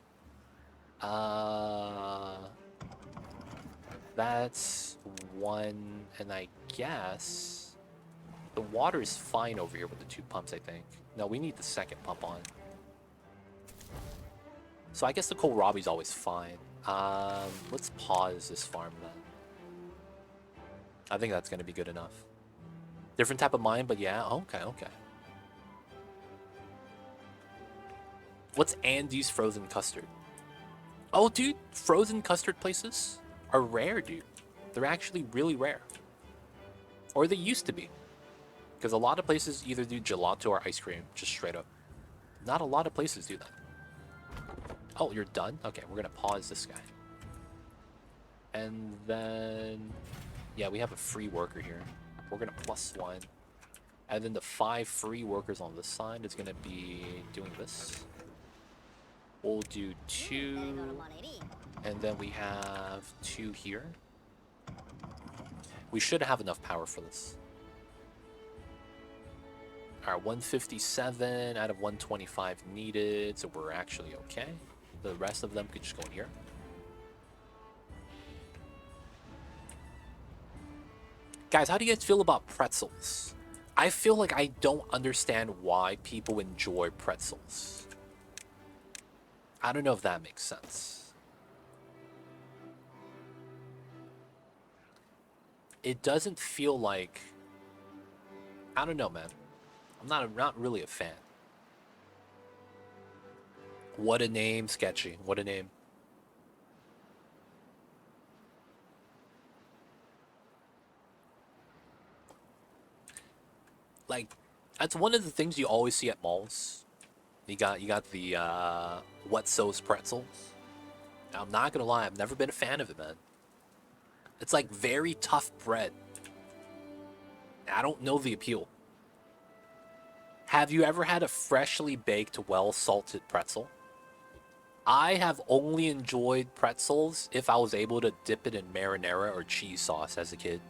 That's 1, and I guess the water is fine over here with the 2 pumps, I think. No, we need the second pump on. So I guess the kohlrabi's always fine. Let's pause this farm then. I think that's gonna be good enough. Different type of mine, but yeah, okay. What's Andy's frozen custard? Oh, dude, frozen custard places are rare, dude. They're actually really rare. Or they used to be. Because a lot of places either do gelato or ice cream, just straight up. Not a lot of places do that. Oh, you're done? Okay, we're going to pause this guy. And then... Yeah, we have a free worker here. We're going to +1. And then the 5 free workers on this side is going to be doing this. We'll do 2, and then we have 2 here. We should have enough power for this. Alright, 157 out of 125 needed, so we're actually okay. The rest of them could just go in here. Guys, how do you guys feel about pretzels? I feel like I don't understand why people enjoy pretzels. I don't know if that makes sense. It doesn't feel like... I don't know, man. I'm not really a fan. What a name, Sketchy. What a name. Like, that's one of the things you always see at malls. You got the Wetzel's pretzels. I'm not gonna lie, I've never been a fan of it, man. It's like very tough bread. I don't know the appeal. Have you ever had a freshly baked, well-salted pretzel? I have only enjoyed pretzels if I was able to dip it in marinara or cheese sauce as a kid.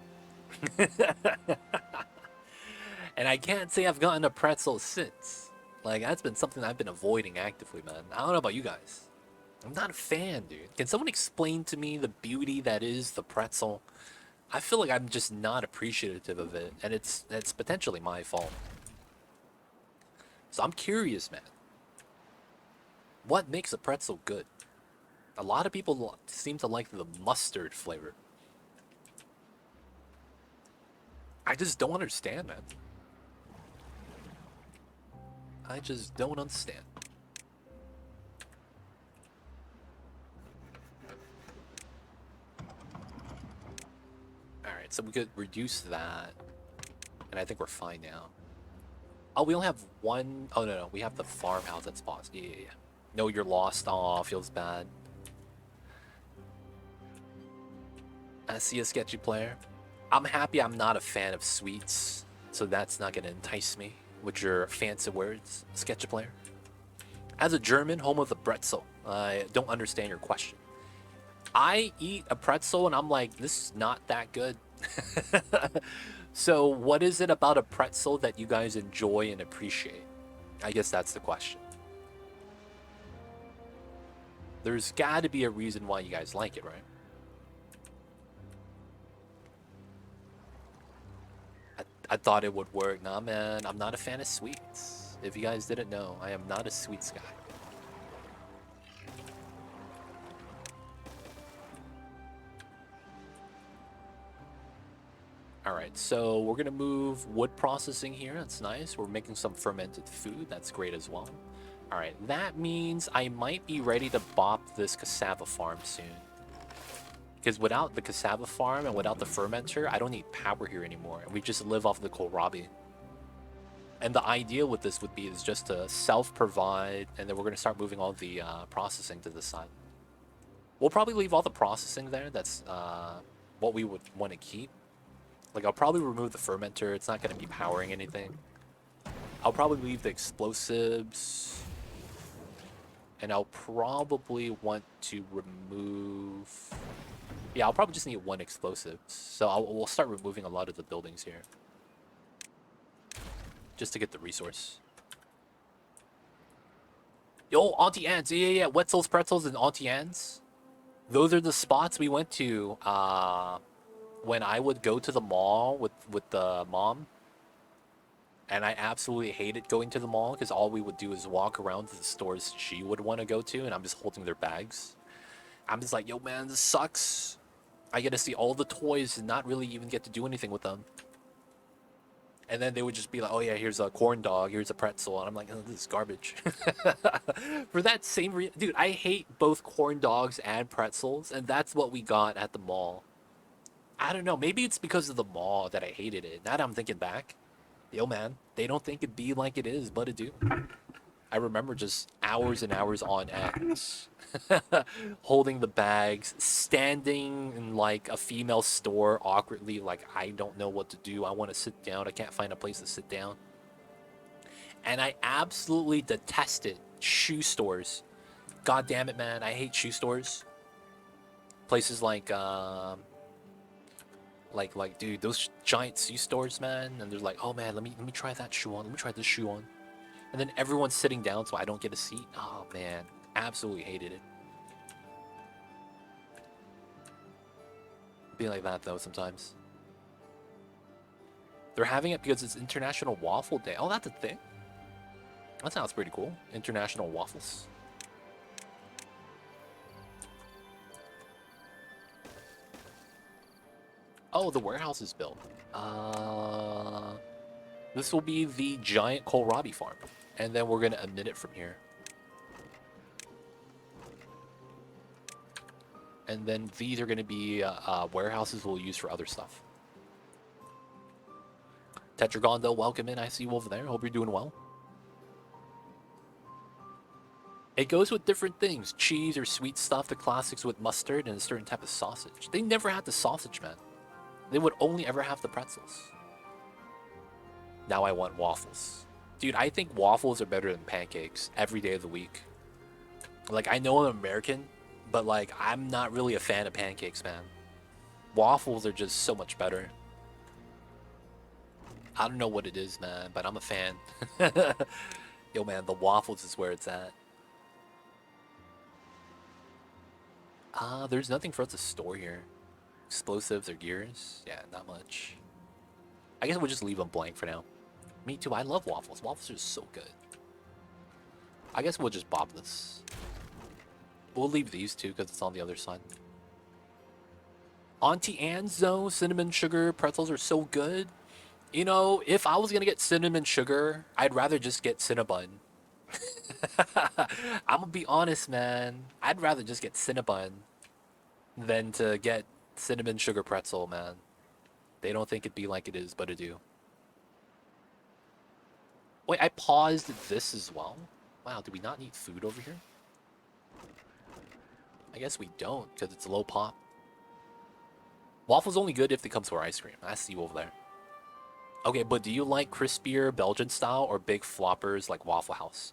And I can't say I've gotten a pretzel since. Like, that's been something I've been avoiding actively, man. I don't know about you guys. I'm not a fan, dude. Can someone explain to me the beauty that is the pretzel? I feel like I'm just not appreciative of it, and it's potentially my fault. So I'm curious, man. What makes a pretzel good? A lot of people seem to like the mustard flavor. I just don't understand, man. I just don't understand. Alright, so we could reduce that. And I think we're fine now. Oh, we only have one. Oh, no, no. We have the farmhouse that's paused. Yeah, yeah, yeah. No, you're lost. Aw, feels bad. I see a sketchy player. I'm happy I'm not a fan of sweets, so that's not going to entice me with your fancy words, sketchy player. As a German, home of the pretzel, I don't understand your question. I eat a pretzel and I'm like, this is not that good. So what is it about a pretzel that you guys enjoy and appreciate? I guess that's the question. There's got to be a reason why you guys like it, right? I thought it would work. Nah, man, I'm not a fan of sweets. If you guys didn't know, I am not a sweets guy. Alright, so we're gonna move wood processing here. That's nice. We're making some fermented food. That's great as well. Alright, that means I might be ready to bop this cassava farm soon. Because without the cassava farm and without the fermenter, I don't need power here anymore. We just live off the kohlrabi. And the idea with this would be is just to self-provide, and then we're going to start moving all the processing to the side. We'll probably leave all the processing there. That's what we would want to keep. Like, I'll probably remove the fermenter. It's not going to be powering anything. I'll probably leave the explosives. And I'll probably want to remove... Yeah, I'll probably just need one explosive. So we'll start removing a lot of the buildings here. Just to get the resource. Yo, Auntie Anne's. Yeah. Wetzel's Pretzels and Auntie Anne's. Those are the spots we went to when I would go to the mall with the mom. And I absolutely hated going to the mall because all we would do is walk around to the stores she would want to go to, and I'm just holding their bags. I'm just like, yo, man, this sucks. I get to see all the toys and not really even get to do anything with them. And then they would just be like, oh yeah, here's a corn dog, here's a pretzel. And I'm like, oh, this is garbage. For that same reason, dude, I hate both corn dogs and pretzels. And that's what we got at the mall. I don't know, maybe it's because of the mall that I hated it. Now that I'm thinking back, yo man, they don't think it be like it is, but it do. I remember just hours and hours on end. Holding the bags, standing in like a female store awkwardly, like I don't know what to do. I want to sit down. I can't find a place to sit down. And I absolutely detested shoe stores. God damn it, man. I hate shoe stores. Places like dude, those giant shoe stores, man. And they're like, oh man, let me try that shoe on. Let me try this shoe on. And then everyone's sitting down so I don't get a seat. Oh man, absolutely hated it. Be like that though sometimes. They're having it because it's International Waffle Day. Oh, that's a thing? That sounds pretty cool. International waffles. Oh, the warehouse is built. This will be the giant kohlrabi farm. And then we're going to emit it from here. And then these are going to be warehouses we'll use for other stuff. Tetragon, welcome in. I see you over there. Hope you're doing well. It goes with different things. Cheese or sweet stuff, the classics with mustard, and a certain type of sausage. They never had the sausage, man. They would only ever have the pretzels. Now I want waffles. Dude, I think waffles are better than pancakes every day of the week. Like, I know I'm American, but, like, I'm not really a fan of pancakes, man. Waffles are just so much better. I don't know what it is, man, but I'm a fan. Yo, man, the waffles is where it's at. There's nothing for us to store here. Explosives or gears? Yeah, not much. I guess we'll just leave them blank for now. Me too, I love waffles. Waffles are so good. I guess we'll just bop this. We'll leave these two because it's on the other side. Auntie Anne's, though, cinnamon sugar pretzels are so good. You know, if I was going to get cinnamon sugar, I'd rather just get Cinnabon. I'm going to be honest, man. I'd rather just get Cinnabon than to get cinnamon sugar pretzel, man. They don't think it'd be like it is, but it do. Wait, I paused this as well? Wow, do we not need food over here? I guess we don't, because it's low pop. Waffle's only good if it comes with ice cream. I see you over there. Okay, but do you like crispier Belgian style or big floppers like Waffle House?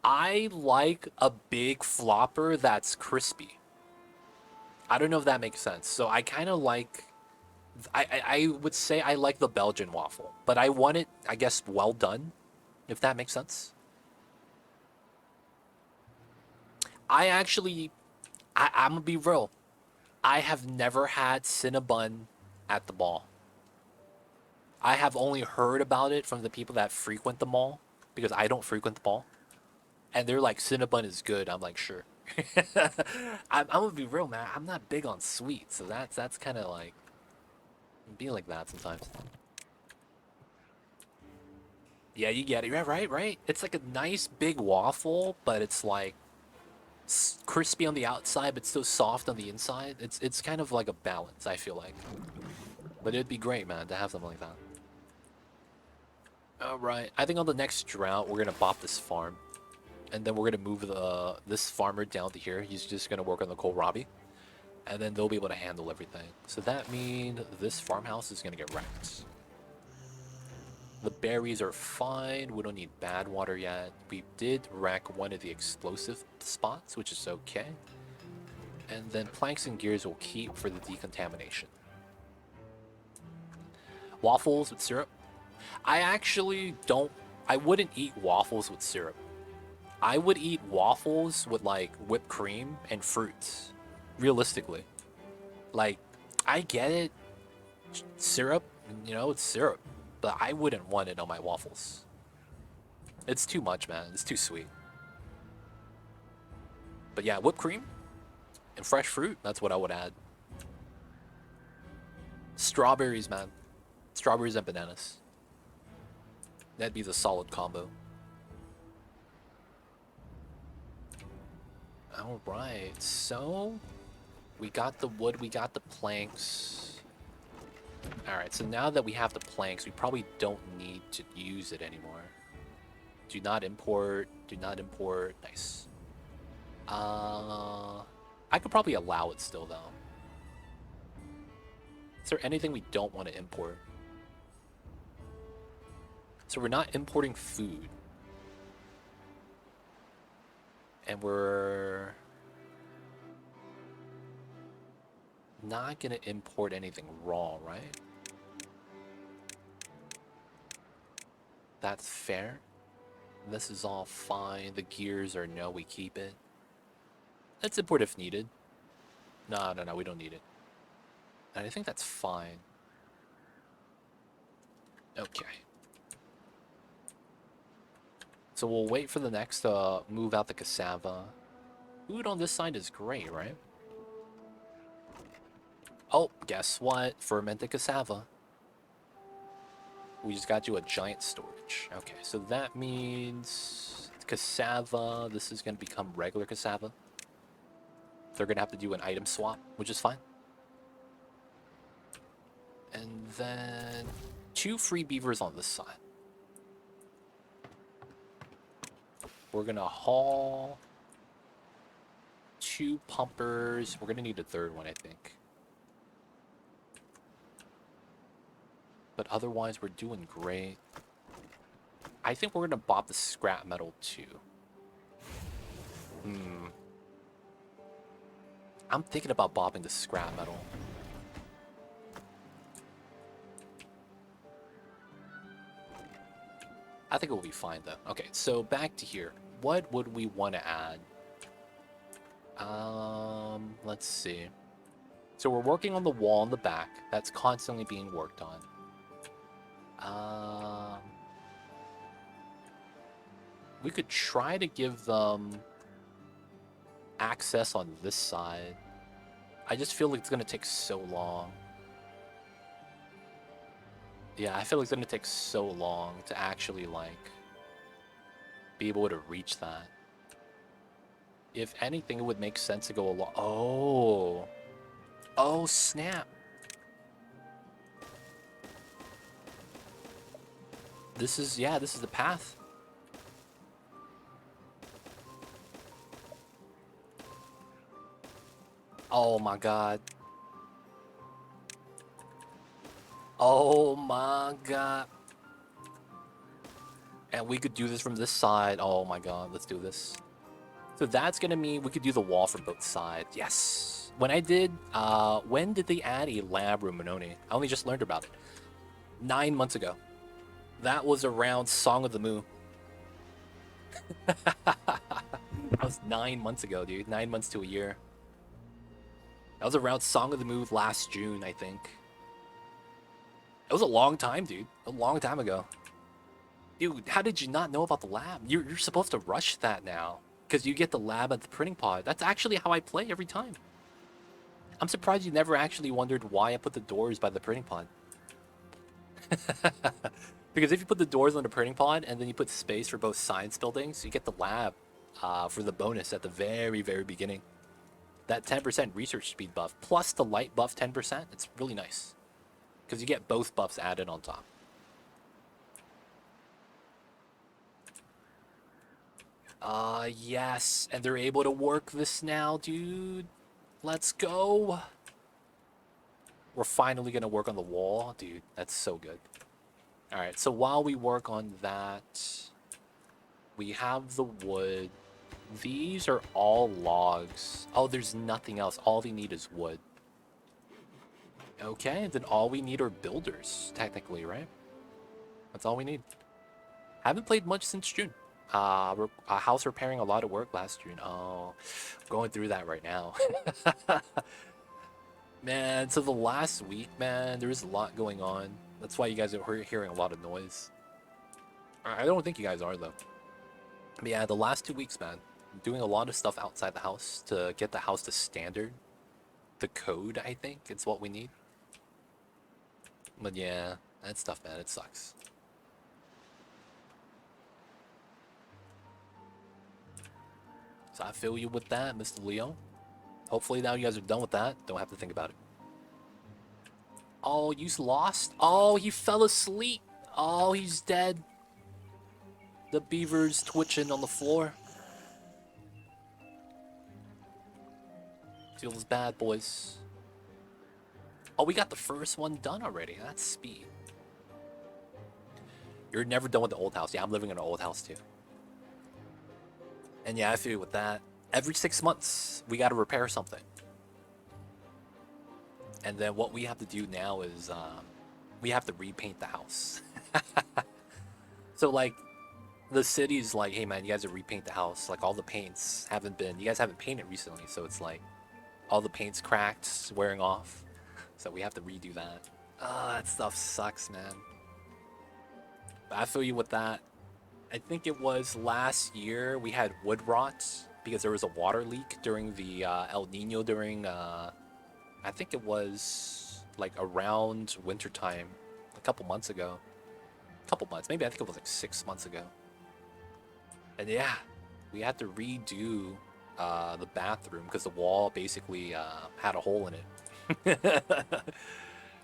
I like a big flopper that's crispy. I don't know if that makes sense. So I kind of like... I would say I like the Belgian waffle, but I want it, I guess, well done, if that makes sense. I actually... I'm gonna be real. I have never had Cinnabon at the mall. I have only heard about it from the people that frequent the mall, because I don't frequent the mall. And they're like, Cinnabon is good. I'm like, sure. I'm gonna be real, man. I'm not big on sweet, so that's kind of like... be like that sometimes. Yeah, you get it. Yeah, right? It's like a nice big waffle, but it's like crispy on the outside, but still soft on the inside. It's kind of like a balance, I feel like. But it'd be great, man, to have something like that. Alright, I think on the next drought, we're gonna bop this farm. And then we're gonna move this farmer down to here. He's just gonna work on the kohlrabi. And then they'll be able to handle everything. So that means this farmhouse is gonna get wrecked. The berries are fine. We don't need bad water yet. We did wreck one of the explosive spots, which is okay. And then planks and gears will keep for the decontamination. Waffles with syrup. I actually don't... I wouldn't eat waffles with syrup. I would eat waffles with, like, whipped cream and fruits. Realistically. Like, I get it. Syrup, you know, it's syrup. But I wouldn't want it on my waffles. It's too much, man. It's too sweet. But yeah, whipped cream and fresh fruit, that's what I would add. Strawberries, man. Strawberries and bananas. That'd be the solid combo. Alright, so... we got the wood, we got the planks. Alright, so now that we have the planks, we probably don't need to use it anymore. Do not import, do not import. Nice. I could probably allow it still, though. Is there anything we don't want to import? So we're not importing food. And we're not going to import anything raw, right? That's fair. This is all fine. The gears are no, we keep it. Let's import if needed. No, we don't need it. And I think that's fine. Okay. So we'll wait for the next move out the cassava. Food on this side is great, right? Oh, guess what? Fermented cassava. We just got you a giant storage. Okay, so that means cassava. This is going to become regular cassava. They're going to have to do an item swap, which is fine. And then 2 free beavers on this side. We're going to haul 2 pumpers. We're going to need a third one, I think. But otherwise, we're doing great. I think we're going to bob the scrap metal, too. I'm thinking about bobbing the scrap metal. I think it will be fine, though. Okay, so back to here. What would we want to add? Let's see. So we're working on the wall in the back. That's constantly being worked on. We could try to give them access on this side. I just feel like it's going to take so long. Yeah, I feel like it's going to take so long to actually, like, be able to reach that. If anything, it would make sense to go along. Oh. Oh, snap. This is, yeah, this is the path. Oh my god. Oh my god. And we could do this from this side. Oh my god, let's do this. So that's gonna mean we could do the wall from both sides. Yes. When did they add a lab room, Minoni? I only just learned about it. 9 months ago. That was around Song of the Moon. That was 9 months ago, dude. 9 months to a year. That was around Song of the Moon last June, I think. It was a long time, dude. A long time ago. Dude, how did you not know about the lab? You're supposed to rush that now. Because you get the lab at the printing pod. That's actually how I play every time. I'm surprised you never actually wondered why I put the doors by the printing pod. Because if you put the doors on the printing pod and then you put space for both science buildings, you get the lab for the bonus at the very, very beginning. That 10% research speed buff plus the light buff 10%, it's really nice. Because you get both buffs added on top. Yes. And they're able to work this now, dude. Let's go. We're finally going to work on the wall. Dude, that's so good. Alright, so while we work on that, we have the wood. These are all logs. Oh, there's nothing else. All we need is wood. Okay, then all we need are builders, technically, right? That's all we need. Haven't played much since June. House repairing a lot of work last June. Oh, going through that right now. Man, so the last week, man, there is a lot going on. That's why you guys are hearing a lot of noise. I don't think you guys are, though. But yeah, the last 2 weeks, man, doing a lot of stuff outside the house to get the house to standard. The code, I think, it's what we need. But yeah, that stuff, man, it sucks. So I feel you with that, Mr. Leo. Hopefully now you guys are done with that. Don't have to think about it. Oh, you lost? Oh, he fell asleep. Oh, he's dead. The beaver's twitching on the floor. Feels bad, boys. Oh, we got the first one done already. That's speed. You're never done with the old house. Yeah, I'm living in an old house too. And yeah, I feel with that. Every 6 months, we got to repair something. And then what we have to do now is we have to repaint the house. So like the city's like, hey man, you guys have to repaint the house. Like all the paints you guys haven't painted recently. So it's like all the paint's cracked, wearing off. So we have to redo that. That stuff sucks, man. But I feel you with that. I think it was last year we had wood rot because there was a water leak during the El Nino during, I think it was like around wintertime, a couple months ago. couple months. Maybe I think it was like 6 months ago. And yeah, we had to redo the bathroom because the wall basically had a hole in it.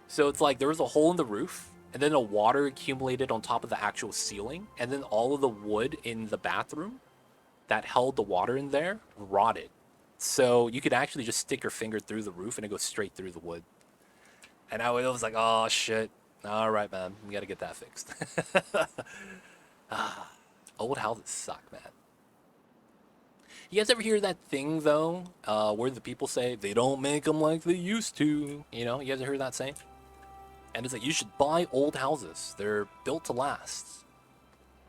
So it's like there was a hole in the roof, and then the water accumulated on top of the actual ceiling, and then all of the wood in the bathroom that held the water in there rotted. So you could actually just stick your finger through the roof and it goes straight through the wood. And I was like, oh shit. All right, man, we got to get that fixed. Old houses suck, man. You guys ever hear that thing though, where the people say they don't make them like they used to? You know, you guys ever heard that saying? And it's like you should buy old houses. They're built to last.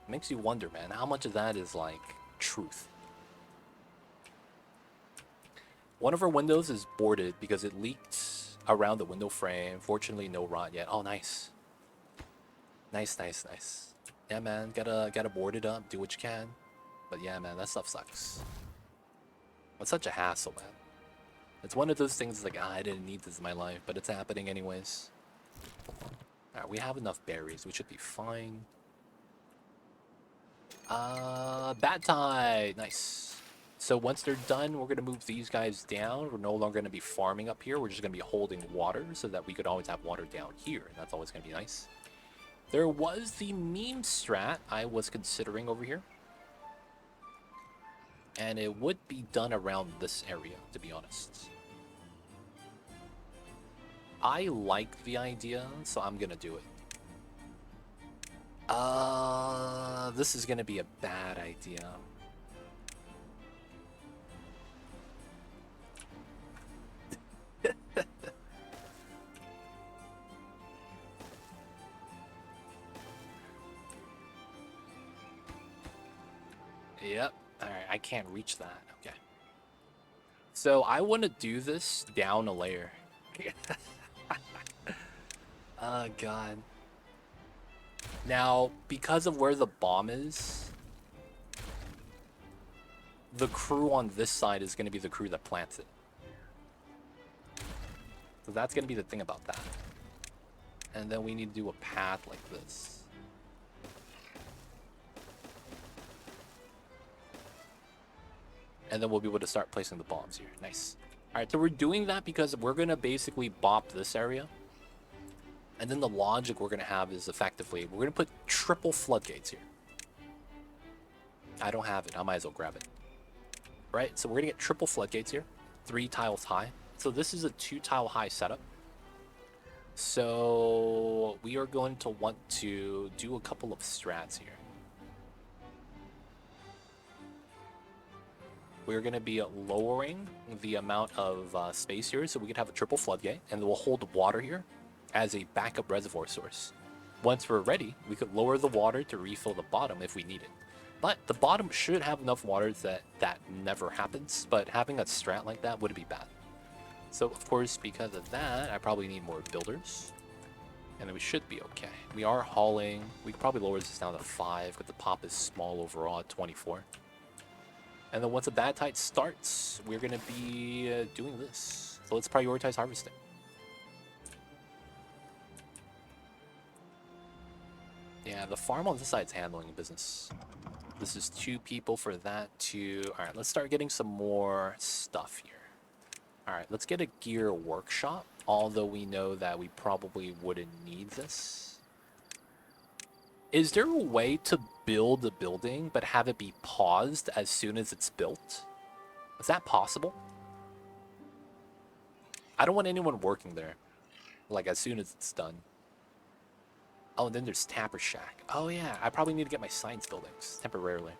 It makes you wonder, man, how much of that is like truth. One of our windows is boarded because it leaked around the window frame. Fortunately, no rot yet. Oh, nice. Nice, nice, nice. Yeah, man, gotta board it up, do what you can. But yeah, man, that stuff sucks. It's such a hassle, man. It's one of those things like, I didn't need this in my life, but it's happening anyways. Alright, we have enough berries. We should be fine. Bat tie! Nice. So once they're done, we're going to move these guys down. We're no longer going to be farming up here. We're just going to be holding water so that we could always have water down here. And that's always going to be nice. There was the meme strat I was considering over here. And it would be done around this area, to be honest. I like the idea, so I'm going to do it. This is going to be a bad idea. Yep. Alright, I can't reach that. Okay. So I want to do this down a layer. Oh, God. Now, because of where the bomb is, the crew on this side is going to be the crew that plants it. So that's going to be the thing about that. And then we need to do a path like this. And then we'll be able to start placing the bombs here. Nice. Alright, so we're doing that because we're going to basically bop this area. And then the logic we're going to have is effectively, we're going to put triple floodgates here. I don't have it. I might as well grab it. Right, so we're going to get triple floodgates here. 3 tiles high. So this is a 2 tile high setup. So we are going to want to do a couple of strats here. We're going to be lowering the amount of space here so we can have a triple floodgate, and we'll hold water here as a backup reservoir source. Once we're ready, we could lower the water to refill the bottom if we need it. But the bottom should have enough water that never happens, but having a strat like that would be bad. So of course, because of that, I probably need more builders, and then we should be okay. We are hauling. We could probably lower this down to 5, but the pop is small overall at 24. And then once a bad tide starts, we're going to be doing this. So let's prioritize harvesting. Yeah, the farm on this side is handling business. This is 2 people for that too. All right, let's start getting some more stuff here. All right, let's get a gear workshop, although we know that we probably wouldn't need this. Is there a way to build a building but have it be paused as soon as it's built? Is that possible? I don't want anyone working there, like, as soon as it's done. Oh, and then there's Tapper Shack. Oh, yeah, I probably need to get my science buildings temporarily.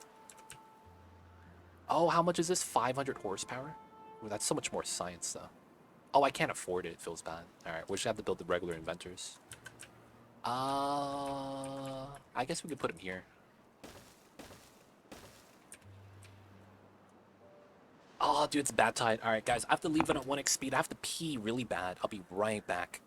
Oh, how much is this? 500 horsepower? Ooh, that's so much more science, though. Oh, I can't afford it. It feels bad. All right, we just have to build the regular inventors. I guess we could put him here. Oh, dude, it's bad tide. All right, guys, I have to leave it at 1x speed. I have to pee really bad. I'll be right back.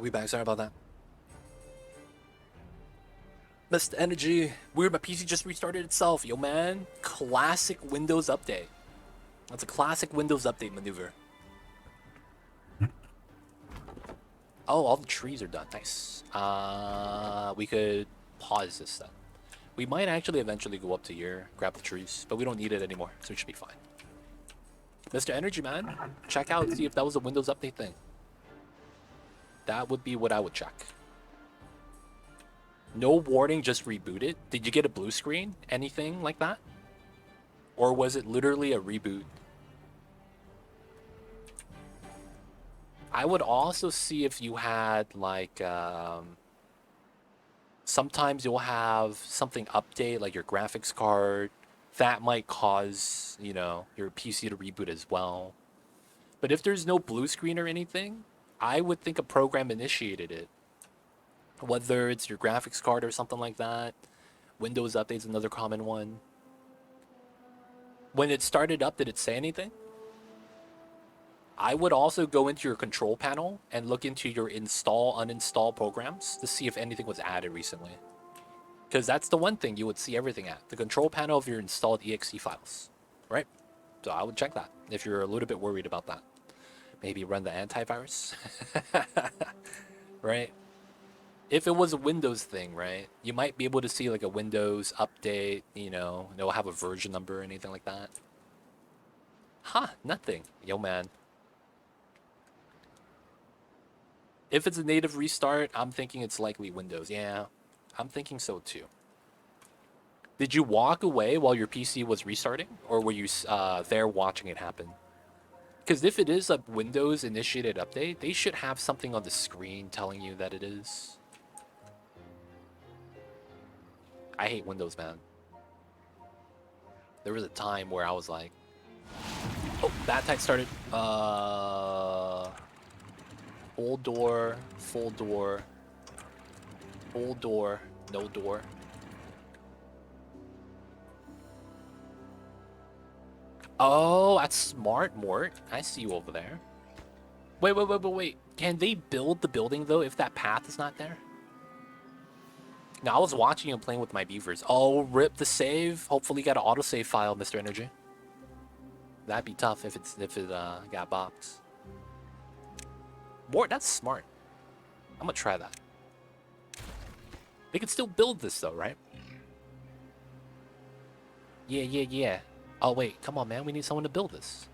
We back. Sorry about that. Missed energy. Weird, my PC just restarted itself. Yo, man. Classic Windows update. That's a classic Windows update maneuver. Oh, all the trees are done. Nice. We could pause this then. We might actually eventually go up to here, grab the trees, but we don't need it anymore, so it should be fine. Mr. Energy Man, check out, see if that was a Windows update thing. That would be what I would check. No warning, just reboot it. Did you get a blue screen? Anything like that? Or was it literally a reboot? I would also see if you had like sometimes you'll have something update like your graphics card. That might cause, you know, your PC to reboot as well. But if there's no blue screen or anything, I would think a program initiated it. Whether it's your graphics card or something like that. Windows update's another common one. When it started up, did it say anything? I would also go into your control panel and look into your install, uninstall programs to see if anything was added recently. Because that's the one thing you would see everything at. The control panel of your installed exe files. Right? So I would check that if you're a little bit worried about that. Maybe run the antivirus. Right? If it was a Windows thing, right? You might be able to see like a Windows update, you know, it'll have a version number or anything like that. Huh, nothing. Yo, man. If it's a native restart, I'm thinking it's likely Windows. Yeah, I'm thinking so too. Did you walk away while your PC was restarting? Or were you there watching it happen? Because if it is a Windows initiated update, they should have something on the screen telling you that it is. I hate Windows, man. There was a time where I was like, oh, bad type started. Full door, full door, full door, no door. Oh, that's smart, Mort. I see you over there. Wait. Can they build the building, though, if that path is not there? Now, I was watching you playing with my beavers. Oh, rip the save. Hopefully you got an autosave file, Mr. Energy. That'd be tough if it got bopped. Mort, that's smart. I'm gonna try that. They can still build this, though, right? Yeah. Oh, wait. Come on, man. We need someone to build this.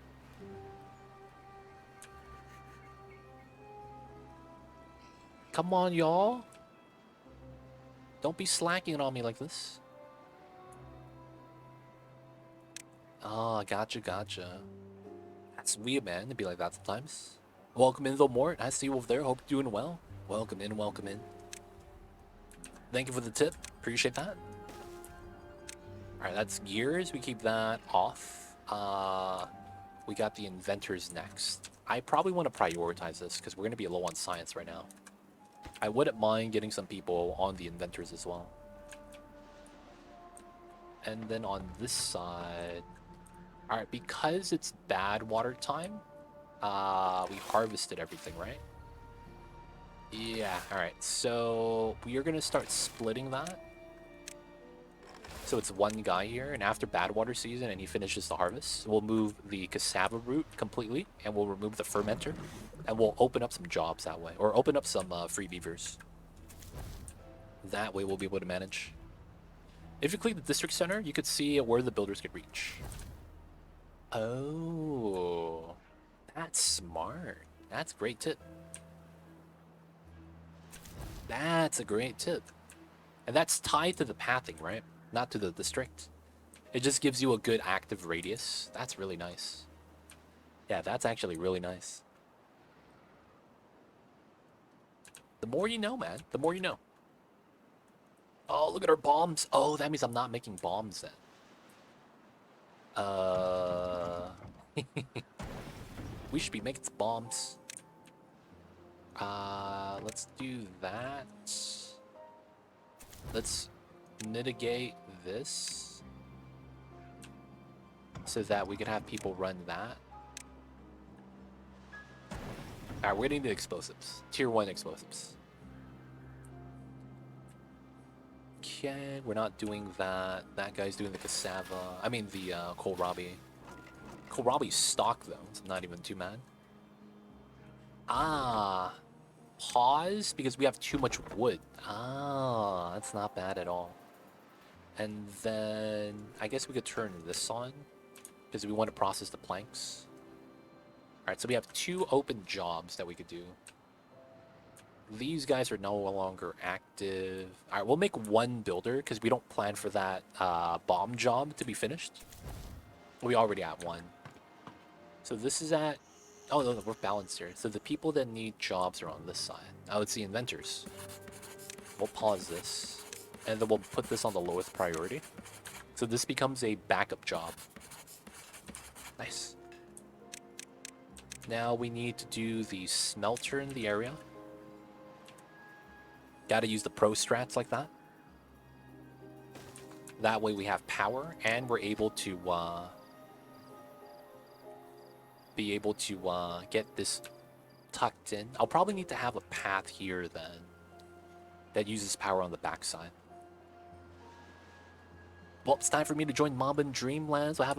Come on, y'all. Don't be slacking on me like this. Oh, gotcha. That's weird, man. It'd be like that sometimes. Welcome in, though, Mort. I see you over there. Hope you're doing well. Welcome in. Thank you for the tip. Appreciate that. Alright, that's gears. We keep that off. We got the inventors next. I probably want to prioritize this because we're going to be low on science right now. I wouldn't mind getting some people on the inventors as well. And then on this side... Alright, because it's bad water time, we harvested everything, right? Yeah, alright. So we are going to start splitting that. So it's one guy here, and after bad water season and he finishes the harvest, we'll move the cassava root completely, and we'll remove the fermenter, and we'll open up some jobs that way, or open up some free beavers. That way we'll be able to manage. If you click the district center, you could see where the builders could reach. Oh, that's smart. That's a great tip. That's a great tip. And that's tied to the pathing, right? Not to the district. It just gives you a good active radius. That's really nice. Yeah, that's actually really nice. The more you know, man. The more you know. Oh, look at our bombs. Oh, that means I'm not making bombs then. We should be making some bombs. Let's do that. Let's mitigate this so that we could have people run that. Alright, we're gonna need explosives. Tier 1 explosives. Okay, we're not doing that. That guy's doing the cassava. I mean the kohlrabi. Kohlrabi's stock though, so I'm not even too mad. Ah, pause because we have too much wood. Ah, that's not bad at all. And then I guess we could turn this on because we want to process the planks. All right, so we have 2 open jobs that we could do. These guys are no longer active. All right, we'll make 1 builder because we don't plan for that bomb job to be finished. We already have 1. So this is at... Oh, no, we're balanced here. So the people that need jobs are on this side. I would see inventors. We'll pause this. And then we'll put this on the lowest priority. So this becomes a backup job. Nice. Now we need to do the smelter in the area. Gotta use the pro strats like that. That way we have power and we're able to get this tucked in. I'll probably need to have a path here then that uses power on the backside. Well, it's time for me to join Mob and Dreamlands. We'll have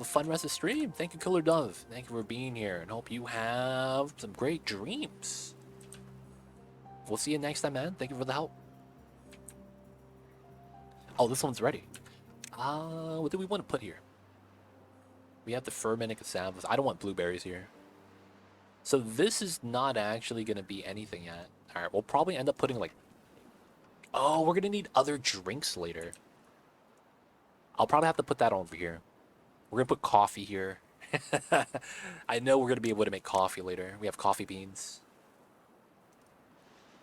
a fun rest of the stream. Thank you, Killer Dove. Thank you for being here, and hope you have some great dreams. We'll see you next time, man. Thank you for the help. Oh, this one's ready. What do we want to put here? We have the fermented cassavas. I don't want blueberries here. So this is not actually going to be anything yet. All right, we'll probably end up putting like... Oh, we're going to need other drinks later. I'll probably have to put that over here. We're going to put coffee here. I know we're going to be able to make coffee later. We have coffee beans.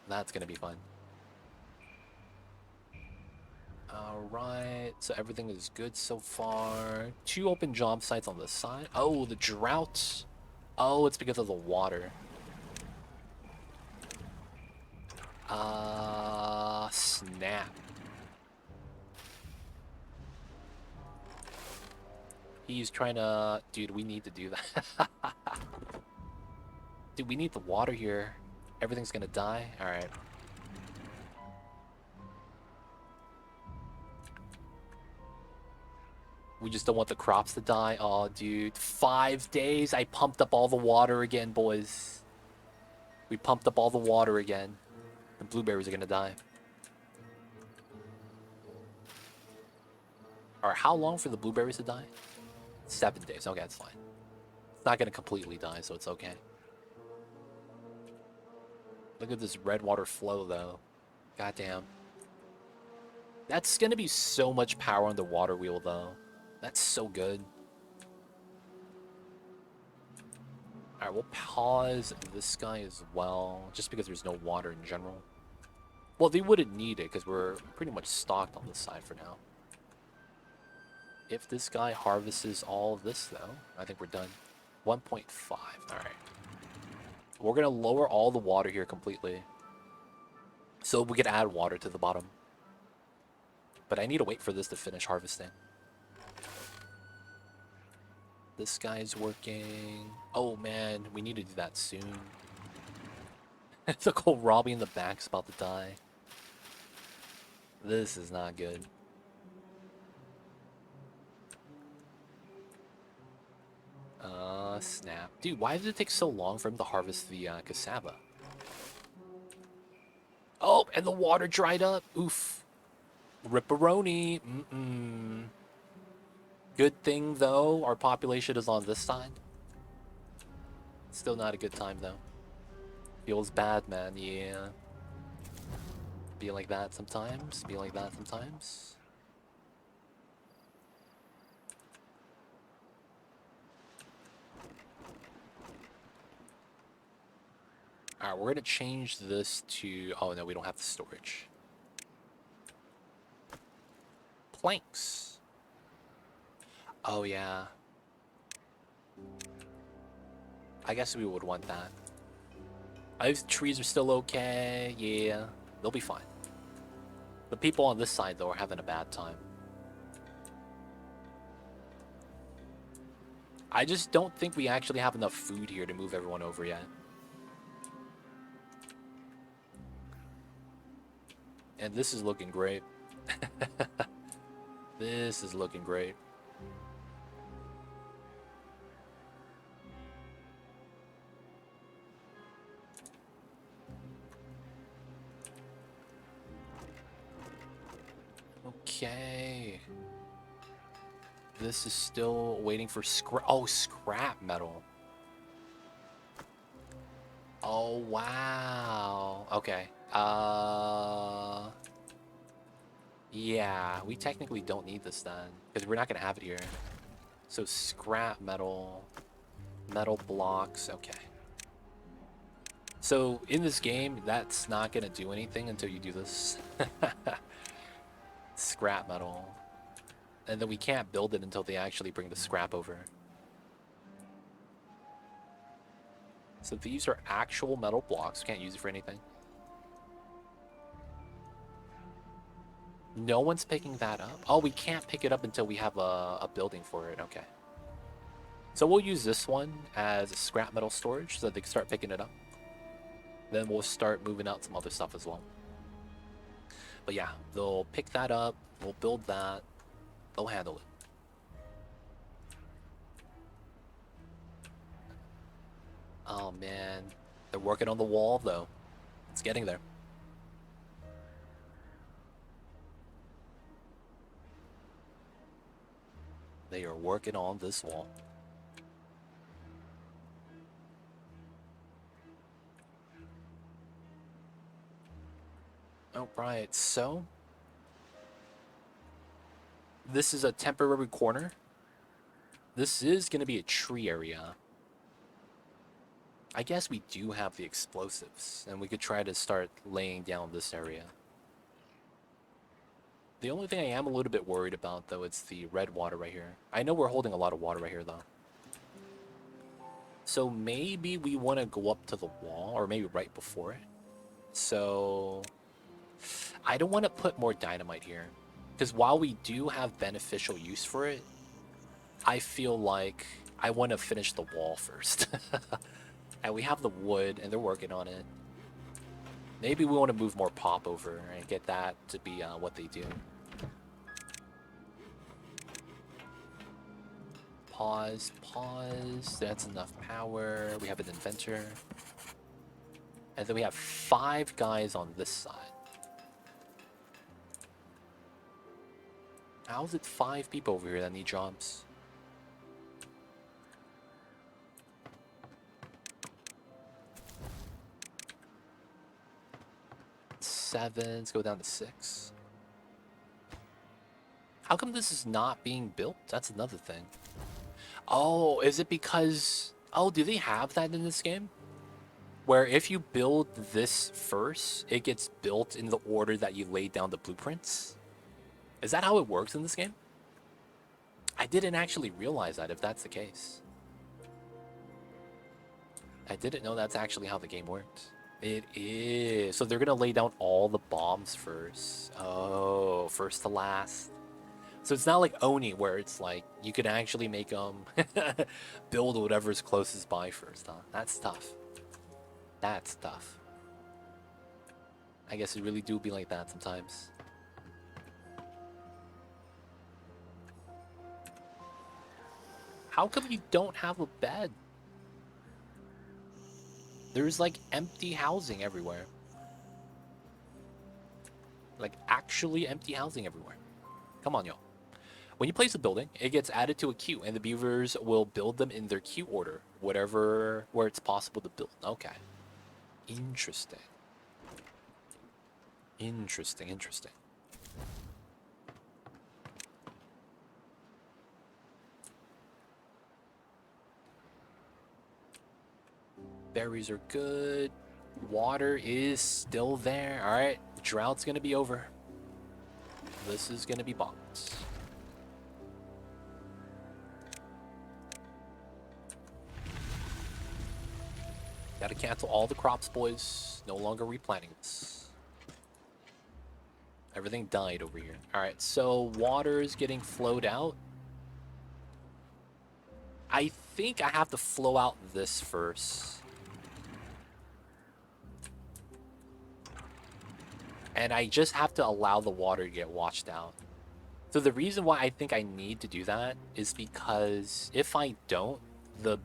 That's going to be fun. Alright, so everything is good so far. 2 open job sites on the side. Oh, the drought. Oh, it's because of the water. Snap. He's trying to... Dude, we need to do that. Dude, we need the water here. Everything's gonna die. Alright. We just don't want the crops to die. Oh, dude. 5 days. I pumped up all the water again, boys. We pumped up all the water again. The blueberries are gonna die. Alright, how long for the blueberries to die? 7 days. Okay, that's fine. It's not gonna completely die, so it's okay. Look at this red water flow, though. Goddamn. That's gonna be so much power on the water wheel, though. That's so good. Alright, we'll pause this guy as well, just because there's no water in general. Well, they wouldn't need it, because we're pretty much stocked on this side for now. If this guy harvests all of this, though, I think we're done. 1.5. Alright. We're going to lower all the water here completely. So we can add water to the bottom. But I need to wait for this to finish harvesting. This guy's working. Oh, man. We need to do that soon. The kohlrabi in the back's about to die. This is not good. Snap. Dude, why did it take so long for him to harvest the cassava? Oh, and the water dried up. Oof. Ripperoni. Good thing, though, our population is on this side. Still not a good time, though. Feels bad, man. Yeah. Be like that sometimes. Be like that sometimes. Alright, we're gonna change this to... Oh, no, we don't have the storage. Planks. Oh, yeah. I guess we would want that. Those trees are still okay. Yeah, they'll be fine. The people on this side, though, are having a bad time. I just don't think we actually have enough food here to move everyone over yet. And this is looking great. This is looking great. Okay. This is still waiting for scrap. Oh, scrap metal. Oh, wow. Okay. Yeah, we technically don't need this then, because we're not going to have it here. So scrap metal, metal blocks, okay. So in this game, that's not going to do anything until you do this. Scrap metal. And then we can't build it until they actually bring the scrap over. So these are actual metal blocks. Can't use it for anything. No one's picking that up. Oh, we can't pick it up until we have a building for it. Okay. So we'll use this one as a scrap metal storage so that they can start picking it up. Then we'll start moving out some other stuff as well. But yeah, they'll pick that up. We'll build that. They'll handle it. Oh man, they're working on the wall though. It's getting there. They are working on this wall. All right, so this is a temporary corner. This is going to be a tree area. I guess we do have the explosives, and we could try to start laying down this area. The only thing I am a little bit worried about, though, it's the red water right here. I know we're holding a lot of water right here, though. So maybe we want to go up to the wall, or maybe right before it. So I don't want to put more dynamite here, because while we do have beneficial use for it, I feel like I want to finish the wall first. And we have the wood, and they're working on it. Maybe we want to move more pop over and get that to be what they do. Pause, pause. That's enough power. We have an inventor. And then we have 5 guys on this side. How's it 5 people over here that need jobs? Seven, let's go down to 6. How come this is not being built? That's another thing. Oh, is it because... Oh, do they have that in this game? Where if you build this first, it gets built in the order that you laid down the blueprints? Is that how it works in this game? I didn't actually realize that, if that's the case. I didn't know that's actually how the game worked. It is. So they're going to lay down all the bombs first. Oh, first to last. So it's not like Oni, where it's like you could actually make them build whatever's closest by first, huh? That's tough. That's tough. I guess it really do be like that sometimes. How come you don't have a bed? There's like empty housing everywhere. Like actually empty housing everywhere. Come on, y'all. When you place a building, it gets added to a queue, and the beavers will build them in their queue order, where it's possible to build. Okay. Interesting. Interesting, interesting. Berries are good. Water is still there. All right, drought's gonna be over. This is gonna be bonked. Gotta cancel all the crops, boys. No longer replanting this. Everything died over here. All right, so water is getting flowed out. I think I have to flow out this first. And I just have to allow the water to get washed out. So the reason why I think I need to do that is because if I don't, the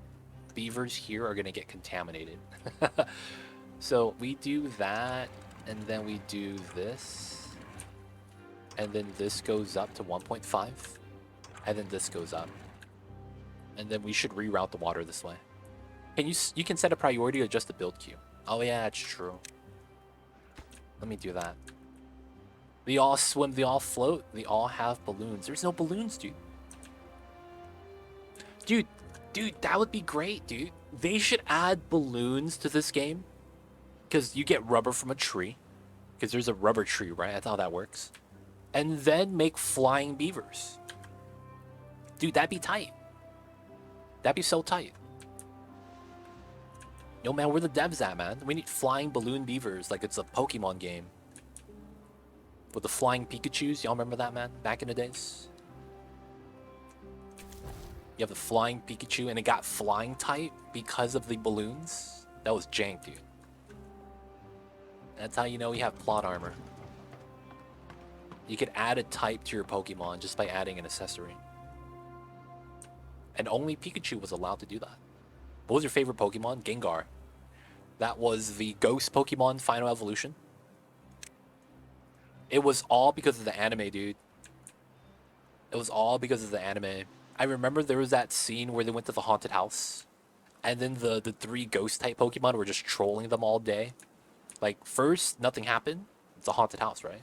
beavers here are going to get contaminated. So we do that, and then we do this. And then this goes up to 1.5. And then this goes up. And then we should reroute the water this way. You can set a priority or just a build queue. Oh yeah, that's true. Let me do that. They all swim, they all float, they all have balloons. There's no balloons, dude. Dude, that would be great, dude. They should add balloons to this game. Because you get rubber from a tree. Because there's a rubber tree, right? That's how that works. And then make flying beavers. Dude, that'd be tight. That'd be so tight. Yo, man, where the devs at, man? We need flying balloon beavers like it's a Pokemon game. With the flying Pikachus. Y'all remember that, man? Back in the days? You have the flying Pikachu, and it got flying type because of the balloons. That was jank, dude. That's how you know you have plot armor. You could add a type to your Pokemon just by adding an accessory. And only Pikachu was allowed to do that. What was your favorite Pokemon? Gengar. That was the Ghost Pokemon Final Evolution. It was all because of the anime, dude. It was all because of the anime. I remember there was that scene where they went to the haunted house. And then the 3 ghost-type Pokemon were just trolling them all day. Like, first, nothing happened. It's a haunted house, right?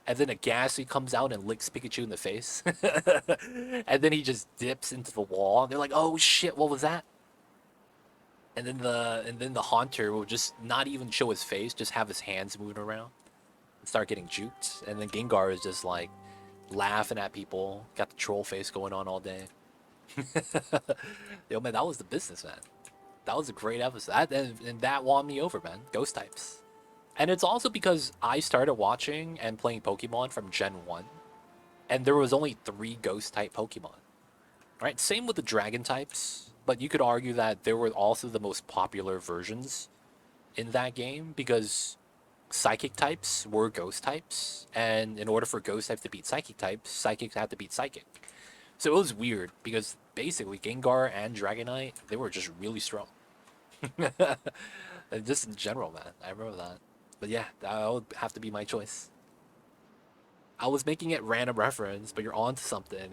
And then a Ghastly comes out and licks Pikachu in the face. And then he just dips into the wall. And they're like, oh shit, what was that? And then the Haunter will just not even show his face, just have his hands moving around. And start getting juked. And then Gengar is just like laughing at people. Got the troll face going on all day. Yo, man, that was the business, man. That was a great episode. And that won me over, man. Ghost types. And it's also because I started watching and playing Pokemon from Gen 1. And there was only 3 ghost type Pokemon. Right? Same with the dragon types. But you could argue that they were also the most popular versions in that game. Because psychic types were ghost types. And in order for ghost types to beat psychic types, psychics had to beat psychic. So it was weird. Because basically Gengar and Dragonite, they were just really strong. Just in general, man. I remember that. But yeah, that would have to be my choice. I was making it random reference, but you're on to something.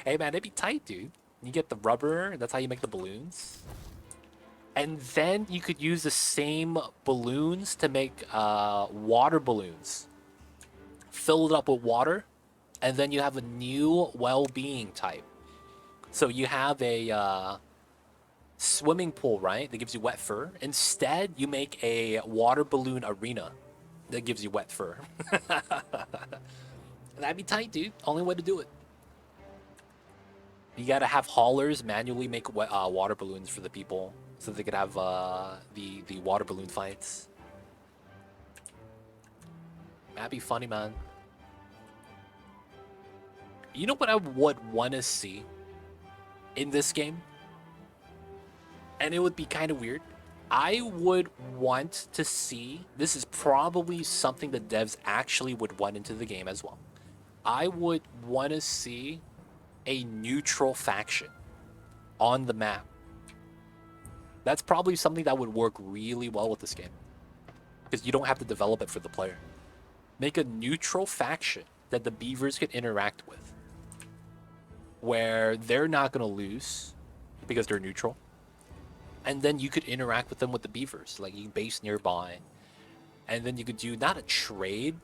Hey man, it'd be tight, dude. You get the rubber, that's how you make the balloons. And then you could use the same balloons to make water balloons. Fill it up with water, and then you have a new well-being type. So you have a swimming pool, right? That gives you wet fur. Instead, you make a water balloon arena that gives you wet fur. That'd be tight, dude. Only way to do it. You gotta have haulers manually make water balloons for the people so they could have the water balloon fights. That'd be funny, man. You know what I would want to see in this game? And it would be kind of weird. I would want to see, this is probably something the devs actually would want into the game as well. I would want to see a neutral faction on the map. That's probably something that would work really well with this game. Because you don't have to develop it for the player. Make a neutral faction that the beavers can interact with. Where they're not going to lose because they're neutral. And then you could interact with them with the beavers. Like, you can base nearby. And then you could do, not a trade,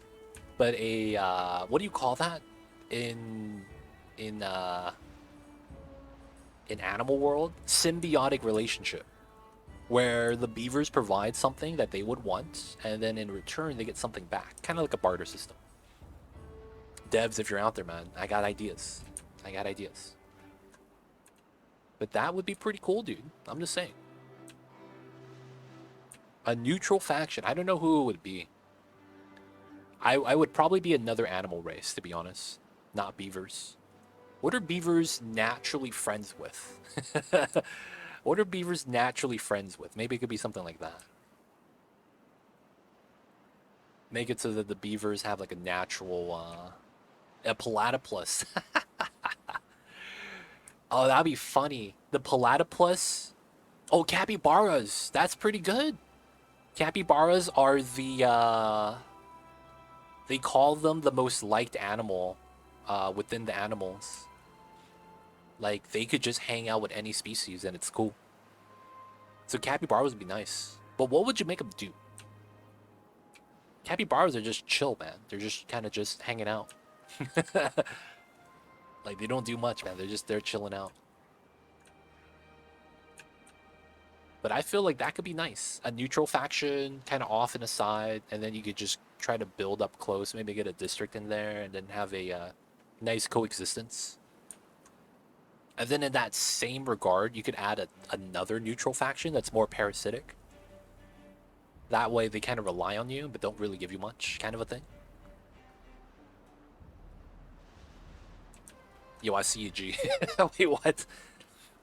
but a, what do you call that? In animal world? Symbiotic relationship. Where the beavers provide something that they would want, and then in return, they get something back. Kind of like a barter system. Devs, if you're out there, man, I got ideas. But that would be pretty cool, dude. I'm just saying. A neutral faction. I don't know who it would be. I would probably be another animal race, to be honest. Not beavers. What are beavers naturally friends with? What are beavers naturally friends with? Maybe it could be something like that. Make it so that the beavers have like a natural, a platypus. Oh, that'd be funny. The platypus. Oh, capybaras. That's pretty good. Capybaras are the, they call them the most liked animal, within the animals. Like, they could just hang out with any species and it's cool. So capybaras would be nice. But what would you make them do? Capybaras are just chill, man. They're just kind of just hanging out. Like, they don't do much, man. They're chilling out. But I feel like that could be nice. A neutral faction, kind of off and aside, and then you could just try to build up close, maybe get a district in there, and then have a nice coexistence. And then in that same regard, you could add another neutral faction that's more parasitic. That way they kind of rely on you, but don't really give you much, kind of a thing. Yo, I see you, G. Wait, what?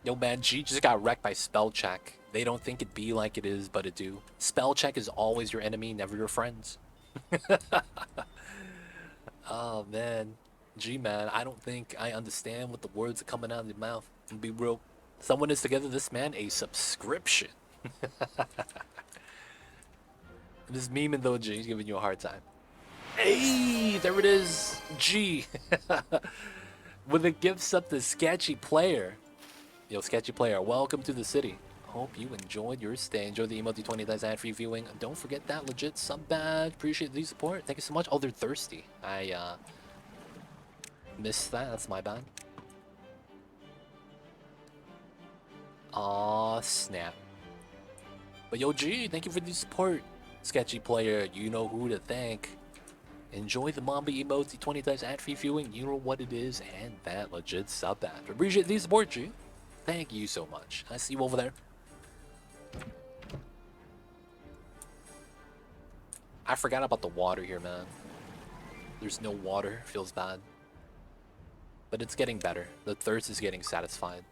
Yo, man, G just got wrecked by spell check. They don't think it be like it is, but it do. Spell check is always your enemy, never your friends. Oh, man. G, man, I don't think I understand what the words are coming out of your mouth. And be real. Someone is together this man a subscription. This memeing though, G, he's giving you a hard time. Hey, there it is, G. With a gift up the sketchy player. Yo, sketchy player, welcome to the city. Hope you enjoyed your stay. Enjoy the emote 20 that's ad-free viewing. Don't forget that legit sub badge. Appreciate the support. Thank you so much. Oh, they're thirsty. I missed that. That's my bad. Aw, snap. But yo, G, thank you for the support. Sketchy player, you know who to thank. Enjoy the Mamba emote 20 times ad-free viewing. You know what it is, and that legit sub badge. Appreciate the support, G. Thank you so much. I see you over there. I forgot about the water here, man. There's no water. Feels bad. But it's getting better. The thirst is getting satisfied.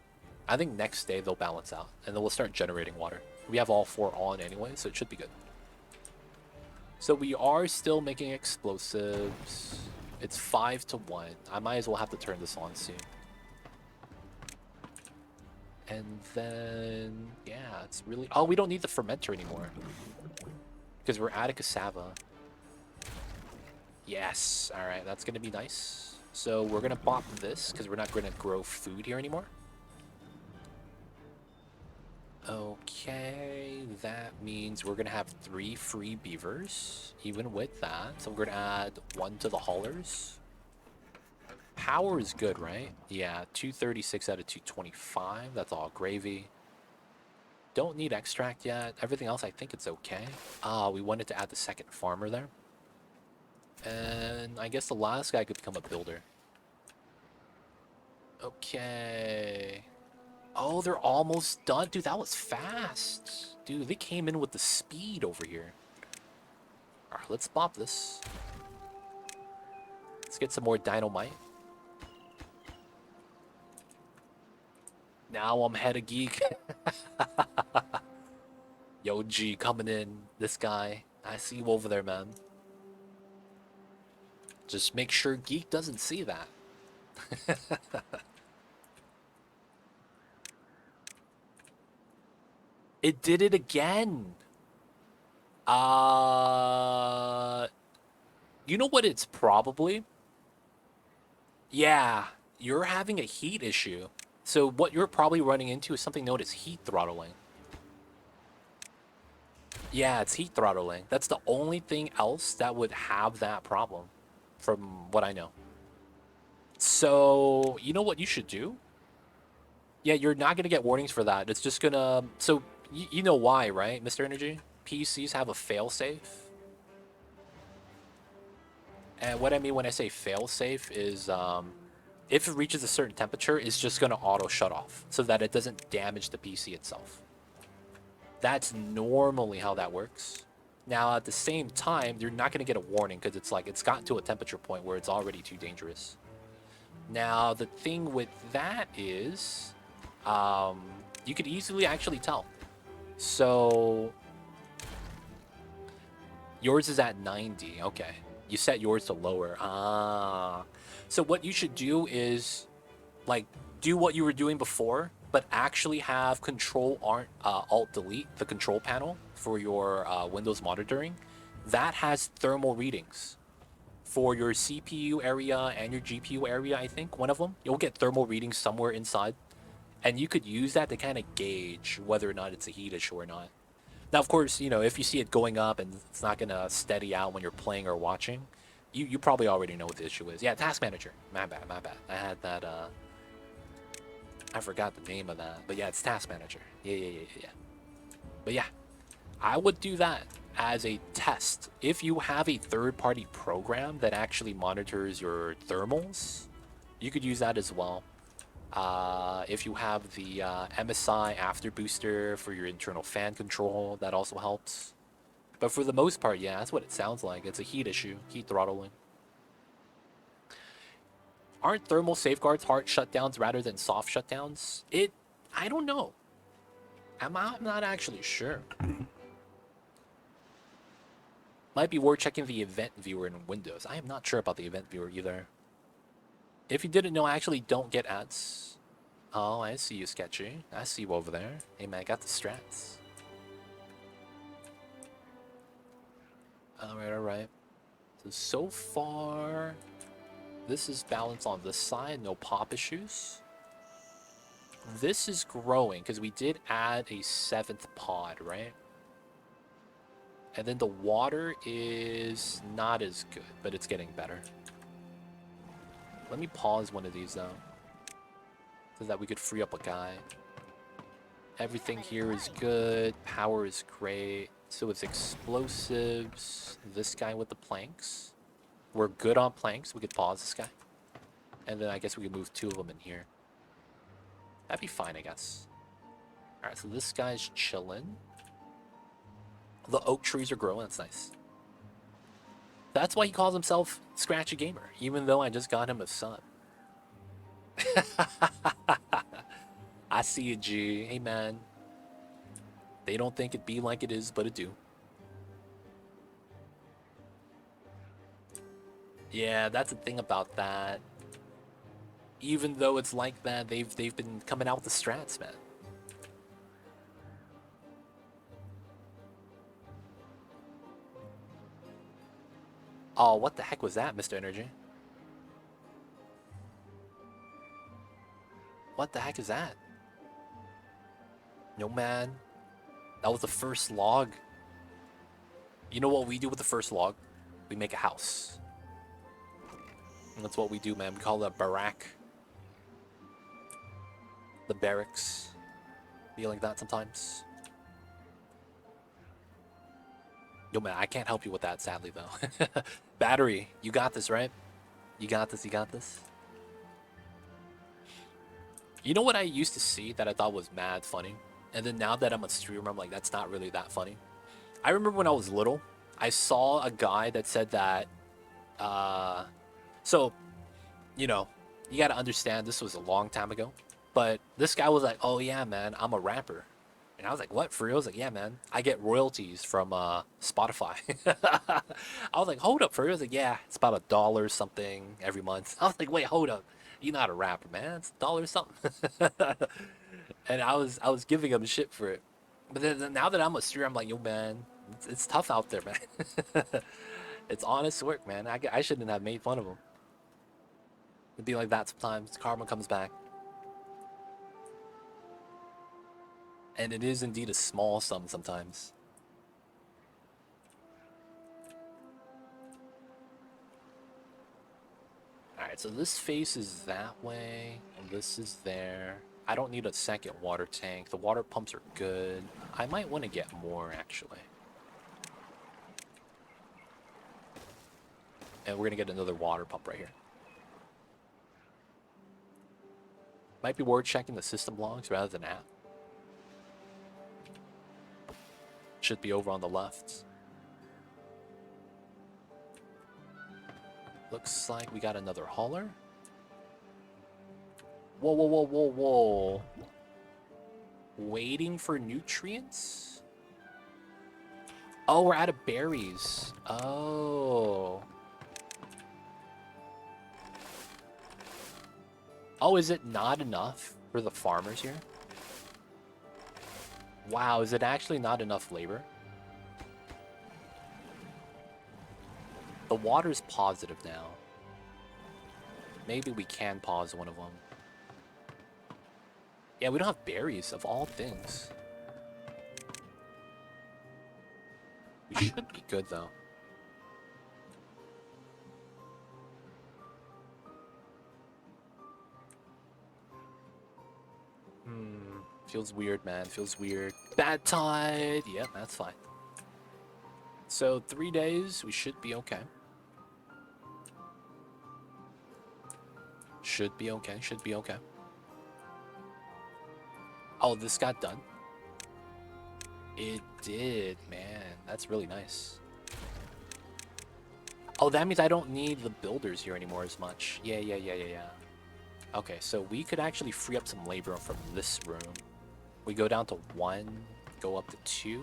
I think next day they'll balance out, and then we'll start generating water. We have all 4 on anyway, so it should be good. So we are still making explosives. It's 5 to 1. I might as well have to turn this on soon. And then, yeah, it's really... Oh, we don't need the fermenter anymore. Because we're out of cassava. Yes. All right, that's going to be nice. So we're going to pop this because we're not going to grow food here anymore. Okay, that means we're going to have 3 free beavers, even with that. So we're going to add 1 to the haulers. Power is good, right? Yeah, 236 out of 225. That's all gravy. Don't need extract yet. Everything else, I think it's okay. We wanted to add the second farmer there. And I guess the last guy could become a builder. Okay. Oh, they're almost done. Dude, that was fast. Dude, they came in with the speed over here. All right, let's pop this. Let's get some more dynamite. Now I'm head of geek. Yo, G, coming in. This guy. I see you over there, man. Just make sure Geek doesn't see that. It did it again. You know what it's probably? Yeah, you're having a heat issue. So what you're probably running into is something known as heat throttling. Yeah, it's heat throttling. That's the only thing else that would have that problem, from what I know. So, you know what you should do? Yeah, you're not going to get warnings for that. It's just going to... So, you know why, right, Mr. Energy? PCs have a failsafe. And what I mean when I say failsafe is... if it reaches a certain temperature, it's just going to auto shut off so that it doesn't damage the PC itself. That's normally how that works. Now, at the same time, you're not going to get a warning because it's like it's gotten to a temperature point where it's already too dangerous. Now, the thing with that is you could easily actually tell. So Yours is at 90. Okay. You set yours to lower. Ah. So what you should do is like do what you were doing before, but actually have Control Alt Delete the control panel for your Windows monitoring. That has thermal readings for your CPU area and your GPU area. I think one of them you'll get thermal readings somewhere inside, and you could use that to kind of gauge whether or not it's a heat issue or not. Now, of course, you know, if you see it going up and it's not going to steady out when you're playing or watching, you probably already know what the issue is. Yeah, Task Manager. My bad, my bad. I had that, I forgot the name of that. But yeah, it's Task Manager. Yeah. But yeah, I would do that as a test. If you have a third-party program that actually monitors your thermals, you could use that as well. If you have the MSI after booster for your internal fan control, that also helps. But for the most part, yeah, that's what it sounds like. It's a heat issue, heat throttling. Aren't thermal safeguards hard shutdowns rather than soft shutdowns? I don't know. I'm not actually sure. Might be worth checking the event viewer in Windows. I am not sure about the event viewer either. If you didn't know, I actually don't get ads. Oh, I see you, Sketchy. I see you over there. Hey man, I got the strats. Alright. So far, this is balanced on this side, no pop issues. This is growing, because we did add a 7th pod, right? And then the water is not as good, but it's getting better. Let me pause one of these, though, so that we could free up a guy. Everything here is good. Power is great. So it's explosives. This guy with the planks. We're good on planks. We could pause this guy. And then I guess we could move 2 of them in here. That'd be fine, I guess. Alright, so this guy's chilling. The oak trees are growing. That's nice. That's why he calls himself Scratchy Gamer, even though I just got him a son. I see you, G. Hey, man. They don't think it be like it is, but it do. Yeah, that's the thing about that. Even though it's like that, they've been coming out with the strats, man. Oh, what the heck was that, Mr. Energy? What the heck is that? No, man. That was the first log. You know what we do with the first log? We make a house. And that's what we do, man. We call it a barrack. The barracks. Be like that sometimes. Yo, man, I can't help you with that, sadly, though. Battery, you got this, right? You got this, you got this. You know what I used to see that I thought was mad funny? And then now that I'm a streamer, I'm like, that's not really that funny. I remember when I was little, I saw a guy that said that, so, you know, you gotta understand this was a long time ago, but this guy was like, oh yeah, man, I'm a rapper. And I was like, what, for real? I was like, yeah, man, I get royalties from Spotify. I was like, hold up, for real? I was like, yeah, it's about $1 something every month. I was like, wait, hold up. You're not a rapper, man. It's $1 something. And I was giving him shit for it. But then now that I'm a streamer, I'm like, yo, man, it's tough out there, man. It's honest work, man. I shouldn't have made fun of him. It'd be like that sometimes. Karma comes back. And it is indeed a small sum sometimes. Alright, so this faces that way, and this is there. I don't need a second water tank. The water pumps are good. I might want to get more, actually. And we're going to get another water pump right here. Might be worth checking the system logs rather than app. Should be over on the left. Looks like we got another hauler. Whoa. Waiting for nutrients? Oh, we're out of berries. Oh. Oh, is it not enough for the farmers here? Wow, is it actually not enough labor? The water's positive now. Maybe we can pause one of them. Yeah, we don't have berries, of all things. We should be good, though. Feels weird, man. Feels weird. Bad tide! Yep, that's fine. So, 3 days, we should be okay. Should be okay, should be okay. Oh, this got done? It did, man. That's really nice. Oh, that means I don't need the builders here anymore as much. Yeah. Okay, so we could actually free up some labor from this room. We go down to 1, go up to 2.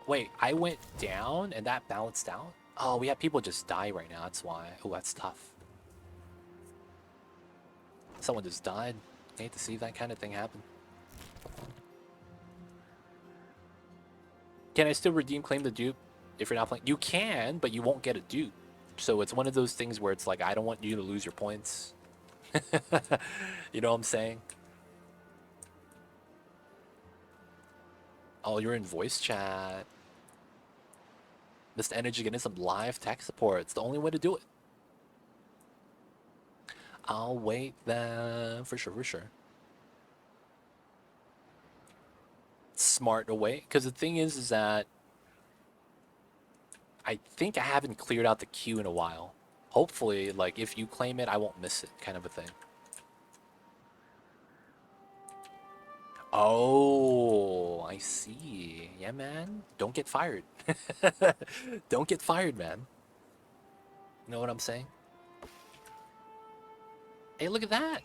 Wait, I went down and that balanced out? Oh, we have people just die right now, that's why. Oh, that's tough. Someone just died. I hate to see that kind of thing happen. Can I still redeem claim the dupe if you're not playing? You can, but you won't get a dupe. So it's one of those things where it's like, I don't want you to lose your points. You know what I'm saying? Oh, you're in voice chat. Mr. Energy getting some live tech support. It's the only way to do it. I'll wait then. For sure, for sure. Smart to wait. Because the thing is that I think I haven't cleared out the queue in a while. Hopefully, like, if you claim it, I won't miss it, kind of a thing. Oh, I see. Yeah, man. Don't get fired. Don't get fired, man. You know what I'm saying? Hey, look at that.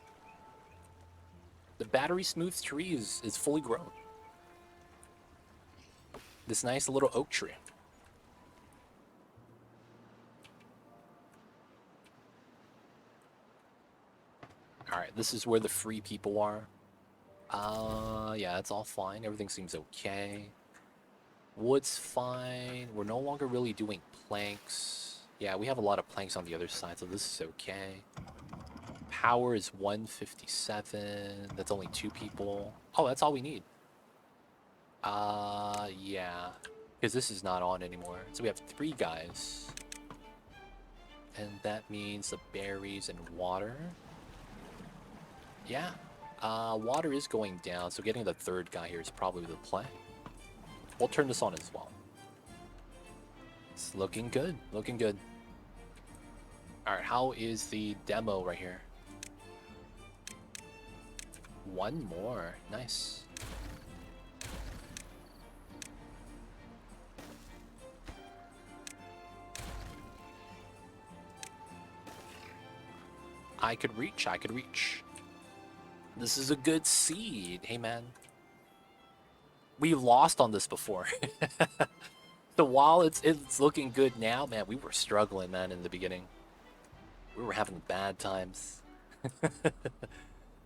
The battery smooth tree is fully grown. This nice little oak tree. Alright, this is where the free people are. Yeah, it's all fine. Everything seems okay. Wood's fine. We're no longer really doing planks. Yeah, we have a lot of planks on the other side, so this is okay. Power is 157. That's only 2 people. Oh, that's all we need. Yeah. Because this is not on anymore. So we have 3 guys. And that means the berries and water. Yeah. Water is going down, so getting the 3rd guy here is probably the play. We'll turn this on as well. It's looking good. Looking good. Alright, how is the demo right here? 1 more. Nice. I could reach. I could reach. This is a good seed. Hey, man. We lost on this before. So while it's looking good now, man, we were struggling, man, in the beginning. We were having bad times.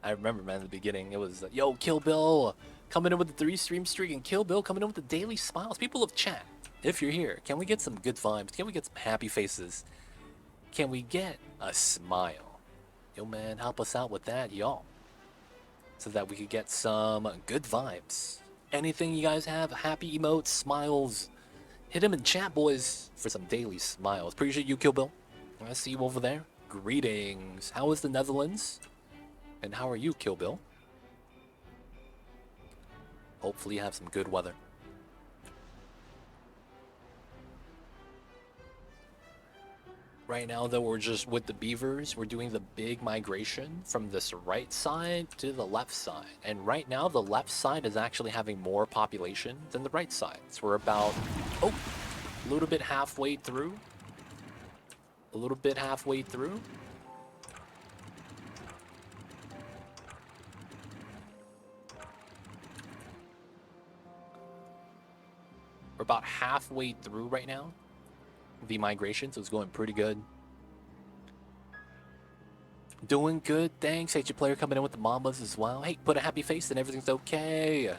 I remember, man, in the beginning, it was, yo, Kill Bill coming in with the 3-stream streak, and Kill Bill coming in with the daily smiles. People of chat, if you're here, can we get some good vibes? Can we get some happy faces? Can we get a smile? Yo, man, help us out with that, y'all. So that we could get some good vibes. Anything you guys have, happy emotes, smiles, hit them in chat, boys, for some daily smiles. Appreciate you, Kill Bill. I see you over there. Greetings. How is the Netherlands? And how are you, Kill Bill? Hopefully you have some good weather. Right now, though, we're just with the beavers. We're doing the big migration from this right side to the left side. And right now, the left side is actually having more population than the right side. So we're about, a little bit halfway through. A little bit halfway through. We're about halfway through right now. The migration, so it's going pretty good. Doing good, thanks. HG player coming in with the mamas as well. Hey, put a happy face and everything's okay.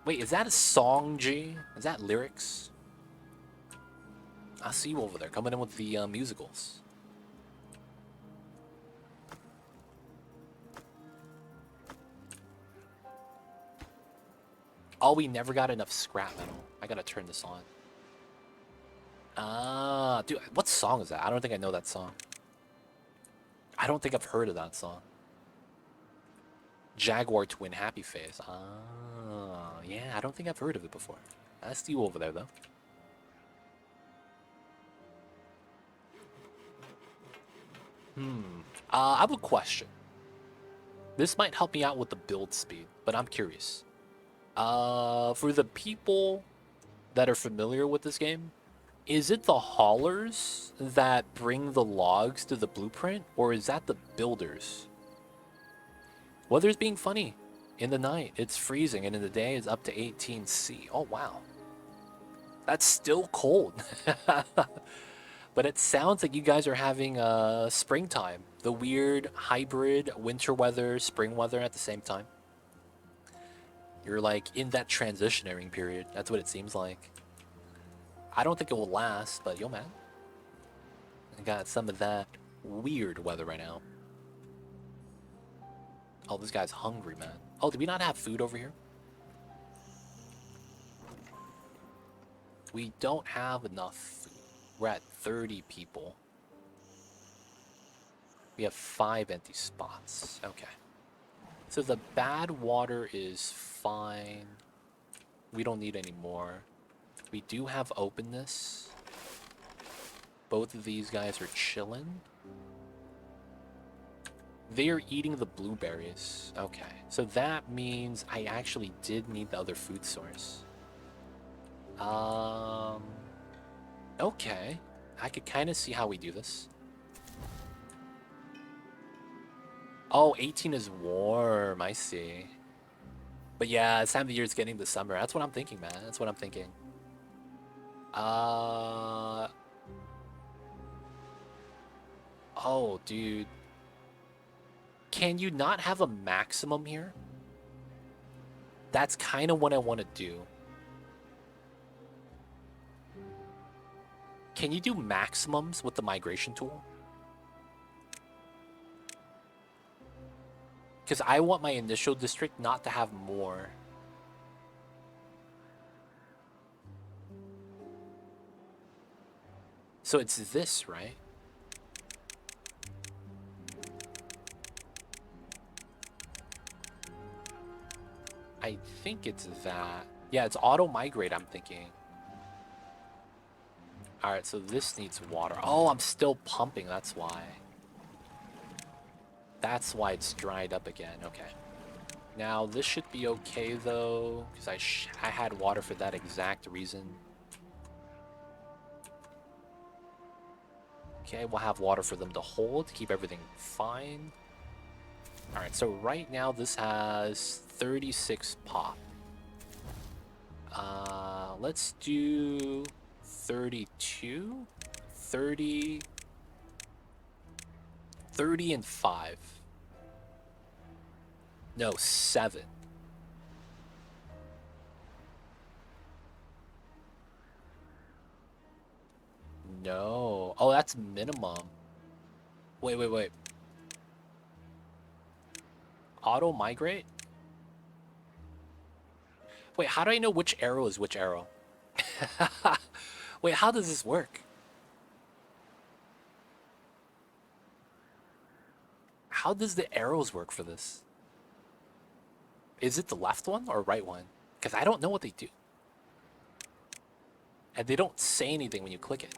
Wait, is that a song, G? Is that lyrics? I see you over there coming in with the musicals. Oh, we never got enough scrap metal. I gotta turn this on. Ah, dude, what song is that? I don't think I know that song. I don't think I've heard of that song. Jaguar Twin Happy Face. Ah, yeah, I don't think I've heard of it before. I see you over there, though. I have a question. This might help me out with the build speed, but I'm curious. For the people that are familiar with this game, is it the haulers that bring the logs to the blueprint, or is that the builders? Weather's being funny. In the night, it's freezing, and in the day, it's up to 18°C. Oh, wow. That's still cold. But it sounds like you guys are having springtime. The weird hybrid winter weather, spring weather at the same time. You're like in that transitioning period. That's what it seems like. I don't think it will last, but yo, man. I got some of that weird weather right now. Oh, this guy's hungry, man. Oh, did we not have food over here? We don't have enough food. We're at 30 people. We have 5 empty spots. Okay. So the bad water is fine. We don't need any more. We do have openness. Both of these guys are chilling. They are eating the blueberries. Okay. So that means I actually did need the other food source. Okay. I could kind of see how we do this. Oh, 18 is warm. I see. But yeah, this time of the year is getting the summer. That's what I'm thinking, man. That's what I'm thinking. Oh, dude. Can you not have a maximum here? That's kind of what I want to do. Can you do maximums with the migration tool? Because I want my initial district not to have more. So it's this, right? I think it's that. Yeah, it's auto migrate, I'm thinking. Alright, so this needs water. Oh, I'm still pumping, that's why. That's why it's dried up again, okay. Now, this should be okay, though, because I had water for that exact reason. Okay, we'll have water for them to hold, keep everything fine. Alright, so right now this has 36 pop. Let's do 32, 30, 30 and 5. No, 7. No. Oh, that's minimum. Wait. Auto migrate? Wait, how do I know which arrow is which arrow? Wait, how does this work? How does the arrows work for this? Is it the left one or right one? Because I don't know what they do. And they don't say anything when you click it.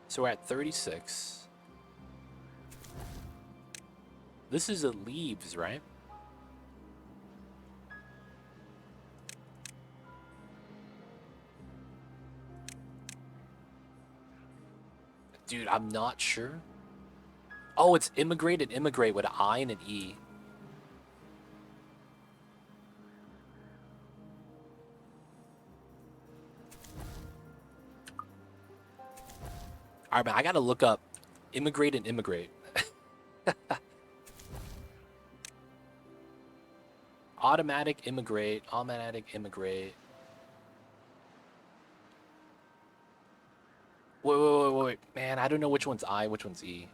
So we're at 36. This is the leaves, right? Dude, I'm not sure. Oh, it's immigrate and immigrate with an I and an E. All right, man, I gotta look up immigrate and immigrate. Automatic immigrate, automatic immigrate. Wait. Man, I don't know which one's I, which one's E.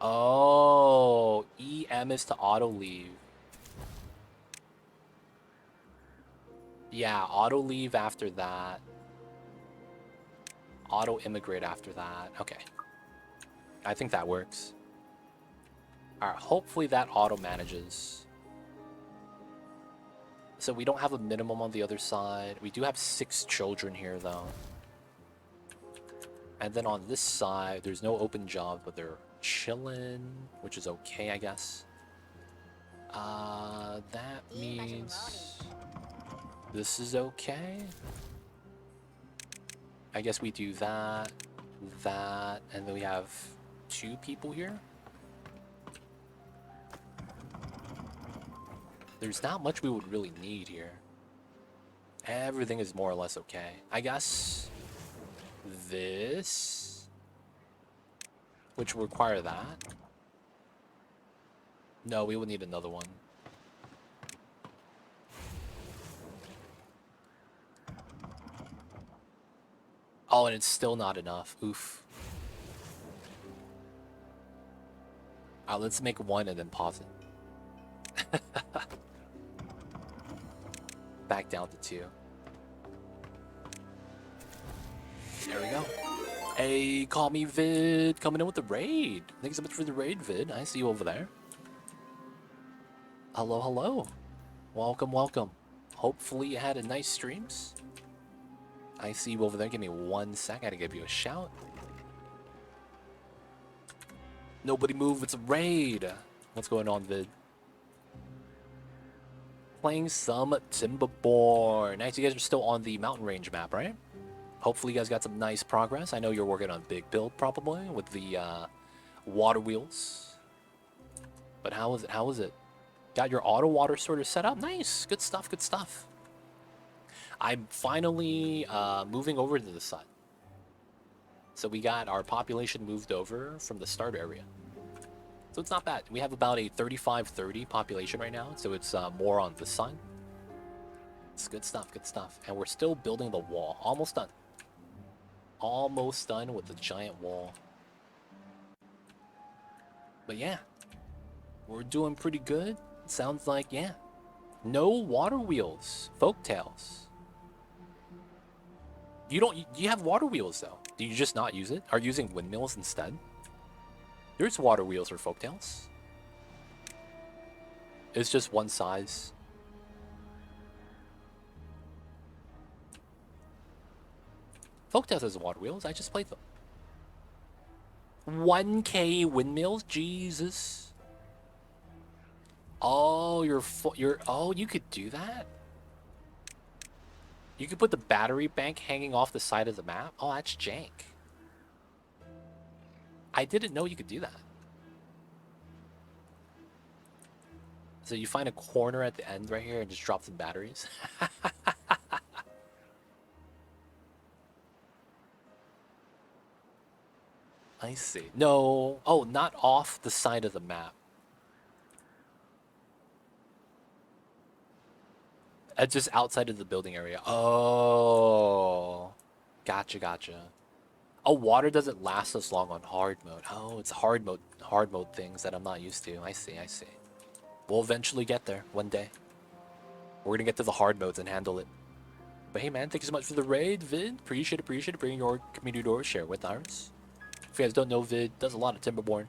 Oh, EM is to auto leave. Yeah, auto leave after that. Auto immigrate after that. Okay. I think that works. Alright, hopefully that auto manages. So we don't have a minimum on the other side. We do have 6 children here, though. And then on this side, there's no open jobs, but they're chilling, which is okay, I guess. That means this is okay. I guess we do that, and then we have 2 people here. There's not much we would really need here. Everything is more or less okay. I guess this, which will require that. No, we would need another one. Oh, and it's still not enough. Oof. Alright, let's make 1 and then pause it. Back down to 2. There we go. Hey, call me Vid, coming in with the raid. Thanks so much for the raid, Vid. I see you over there. Hello, hello. Welcome. Hopefully you had a nice streams. I see you over there. Give me 1 sec. I gotta give you a shout. Nobody move. It's a raid. What's going on, Vid? Playing some Timberborn. Nice. You guys are still on the mountain range map, right? Hopefully you guys got some nice progress. I know you're working on big build probably with the water wheels. But how is it? How is it? Got your auto water sort of set up? Nice. Good stuff. Good stuff. I'm finally moving over to the sun. So we got our population moved over from the start area. So it's not bad. We have about a 35-30 population right now. So it's more on the sun. It's good stuff. Good stuff. And we're still building the wall. Almost done. Almost done with the giant wall. But yeah. We're doing pretty good. Sounds like, yeah. No water wheels. Folktales. You have water wheels though. Do you just not use it? Are you using windmills instead? There's water wheels for folktales. It's just one size. Folktales has water wheels. I just played them. 1K windmills? Jesus. Oh, oh, you could do that? You could put the battery bank hanging off the side of the map? Oh, that's jank. I didn't know you could do that. So you find a corner at the end right here and just drop some batteries? I see. No. Oh, not off the side of the map. Just outside of the building area. Oh. Gotcha. Oh, water doesn't last as long on hard mode. Oh, it's hard mode things that I'm not used to. I see. We'll eventually get there one day. We're gonna get to the hard modes and handle it. But hey man, thank you so much for the raid, Vid. Appreciate it. Bring your community door, share with ours. If you guys don't know, Vid does a lot of Timberborn.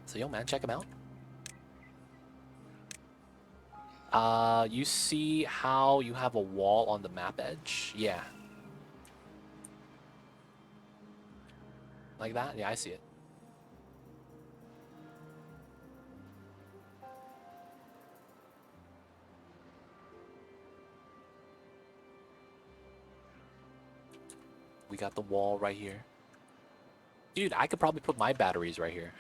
So yo man, check him out. You see how you have a wall on the map edge? Yeah. Like that? Yeah, I see it. We got the wall right here. Dude, I could probably put my batteries right here.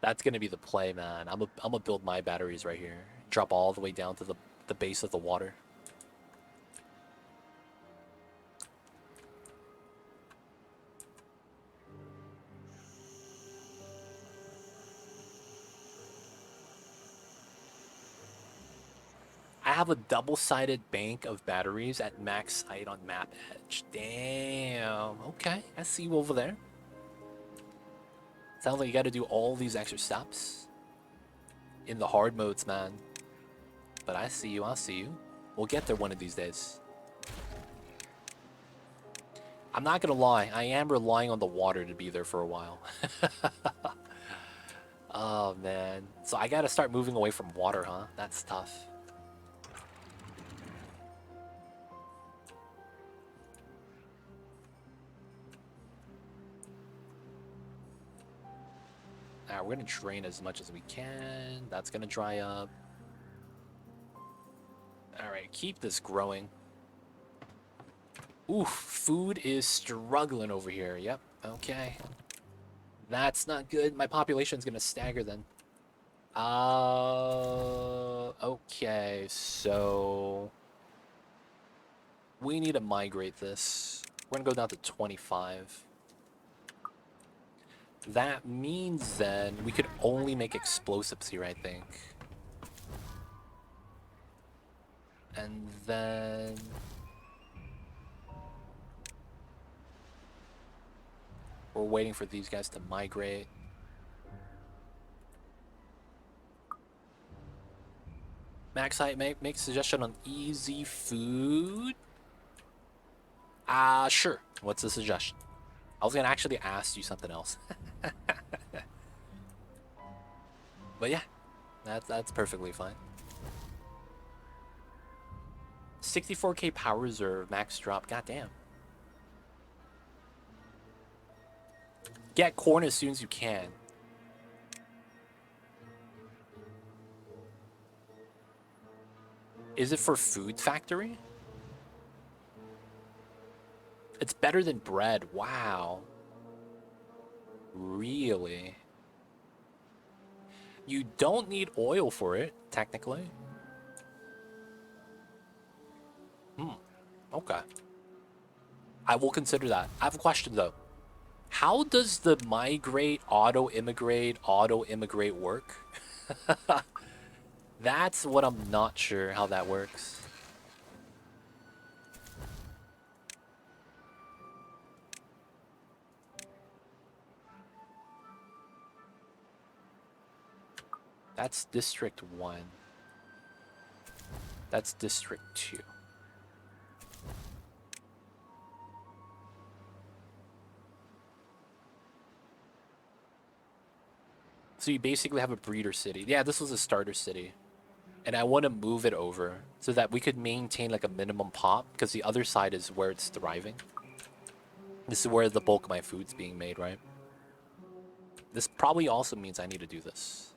That's gonna be the play, man. I'm gonna build my batteries right here. Drop all the way down to the base of the water. I have a double-sided bank of batteries at max height on map edge. Damn. Okay, I see you over there. Sounds like you got to do all these extra steps in the hard modes, man. But I see you. I'll see you. We'll get there one of these days. I'm not gonna lie. I am relying on the water to be there for a while. Oh man. So I gotta start moving away from water, huh? That's tough. Alright, we're gonna drain as much as we can. That's gonna dry up. Alright, keep this growing. Oof, food is struggling over here. Yep, okay. That's not good. My population's gonna stagger then. Okay, so we need to migrate this. We're gonna go down to 25. That means then we could only make explosives here, I think. And then we're waiting for these guys to migrate. Max height, make suggestion on easy food. Sure. What's the suggestion? I was gonna actually ask you something else. But yeah, that's perfectly fine. 64k power reserve, max drop. Goddamn. Get corn as soon as you can. Is it for food factory? It's better than bread. Wow. Really? You don't need oil for it, technically. Okay. I will consider that. I have a question, though. How does the migrate, auto-immigrate work? That's what I'm not sure how that works. That's District 1. That's District 2. So you basically have a breeder city. Yeah, this was a starter city. And I want to move it over so that we could maintain like a minimum pop, because the other side is where it's thriving. This is where the bulk of my food's being made, right? This probably also means I need to do this.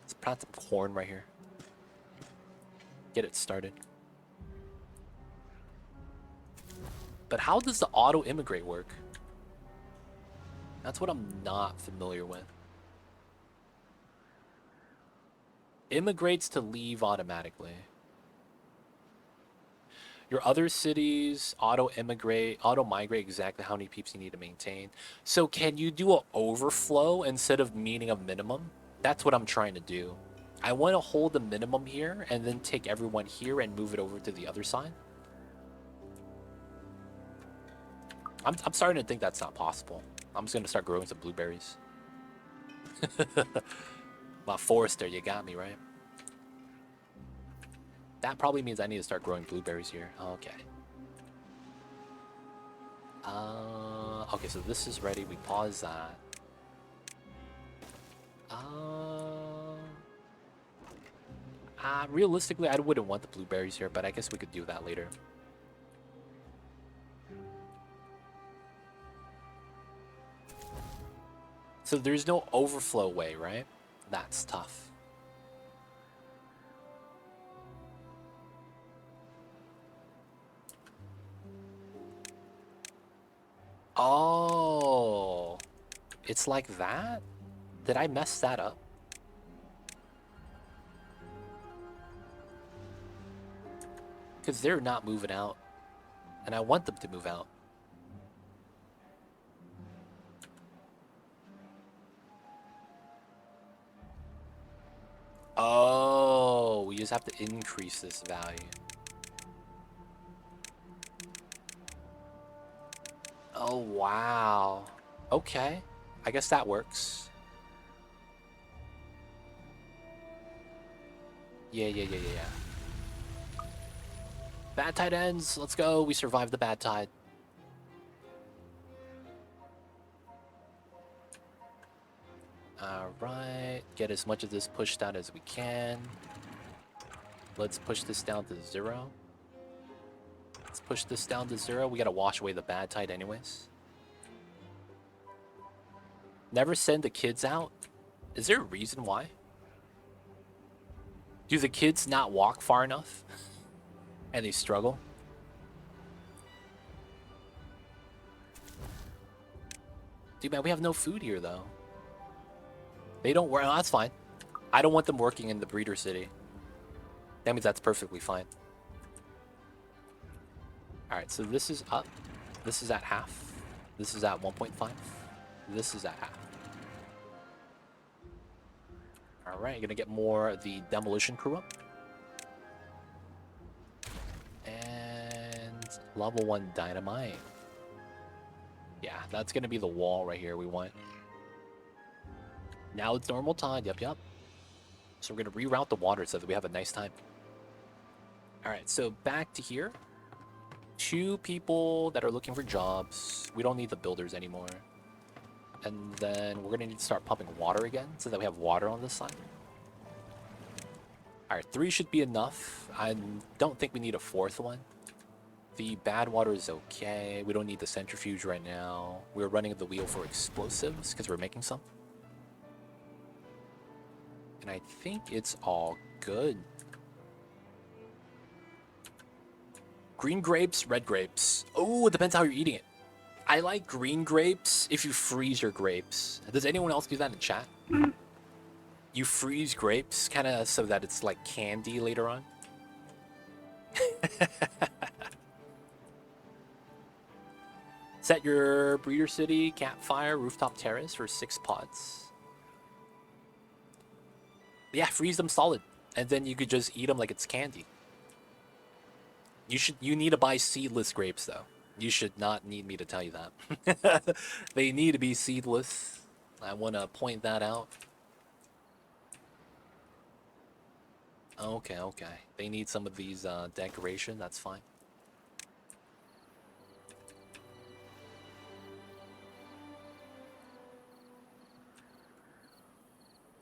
Let's plant some corn right here. Get it started. But how does the auto-immigrate work? That's what I'm not familiar with. Immigrates to leave automatically. Your other cities auto-immigrate, auto-migrate exactly how many peeps you need to maintain. So can you do an overflow instead of meeting a minimum? That's what I'm trying to do. I want to hold the minimum here and then take everyone here and move it over to the other side. I'm starting to think that's not possible. I'm just going to start growing some blueberries. My forester, you got me, right? That probably means I need to start growing blueberries here. Okay. Okay, so this is ready. We pause that. Realistically, I wouldn't want the blueberries here, but I guess we could do that later. So there's no overflow way, right? That's tough. Oh, it's like that? Did I mess that up? Because they're not moving out, and I want them to move out. Oh, we just have to increase this value. Oh, wow. Okay. I guess that works. Yeah. Bad tide ends. Let's go. We survived the bad tide. Alright. Get as much of this pushed out as we can. Let's push this down to 0. Let's push this down to 0. We gotta wash away the bad tide anyways. Never send the kids out? Is there a reason why? Do the kids not walk far enough? And they struggle? Dude, man, we have no food here, though. They don't work. Oh, that's fine. I don't want them working in the breeder city. That means that's perfectly fine. Alright, so this is up. This is at half. This is at 1.5. This is at half. Alright, gonna get more of the demolition crew up. And level 1 dynamite. Yeah, that's gonna be the wall right here we want. Now it's normal tide, yep. So we're gonna reroute the water so that we have a nice time. Alright, so back to here. 2 people that are looking for jobs. We don't need the builders anymore. And then we're gonna need to start pumping water again so that we have water on this side. Alright, 3 should be enough. I don't think we need a 4th one. The bad water is okay. We don't need the centrifuge right now. We're running the wheel for explosives because we're making some. And I think it's all good. Green grapes, red grapes. Oh, it depends how you're eating it. I like green grapes if you freeze your grapes. Does anyone else do that in chat? You freeze grapes kind of so that it's like candy later on. Set your breeder city, campfire, rooftop terrace for 6 pods. Yeah, freeze them solid. And then you could just eat them like it's candy. You need to buy seedless grapes though. You should not need me to tell you that. They need to be seedless. I want to point that out. Okay. They need some of these decoration, that's fine.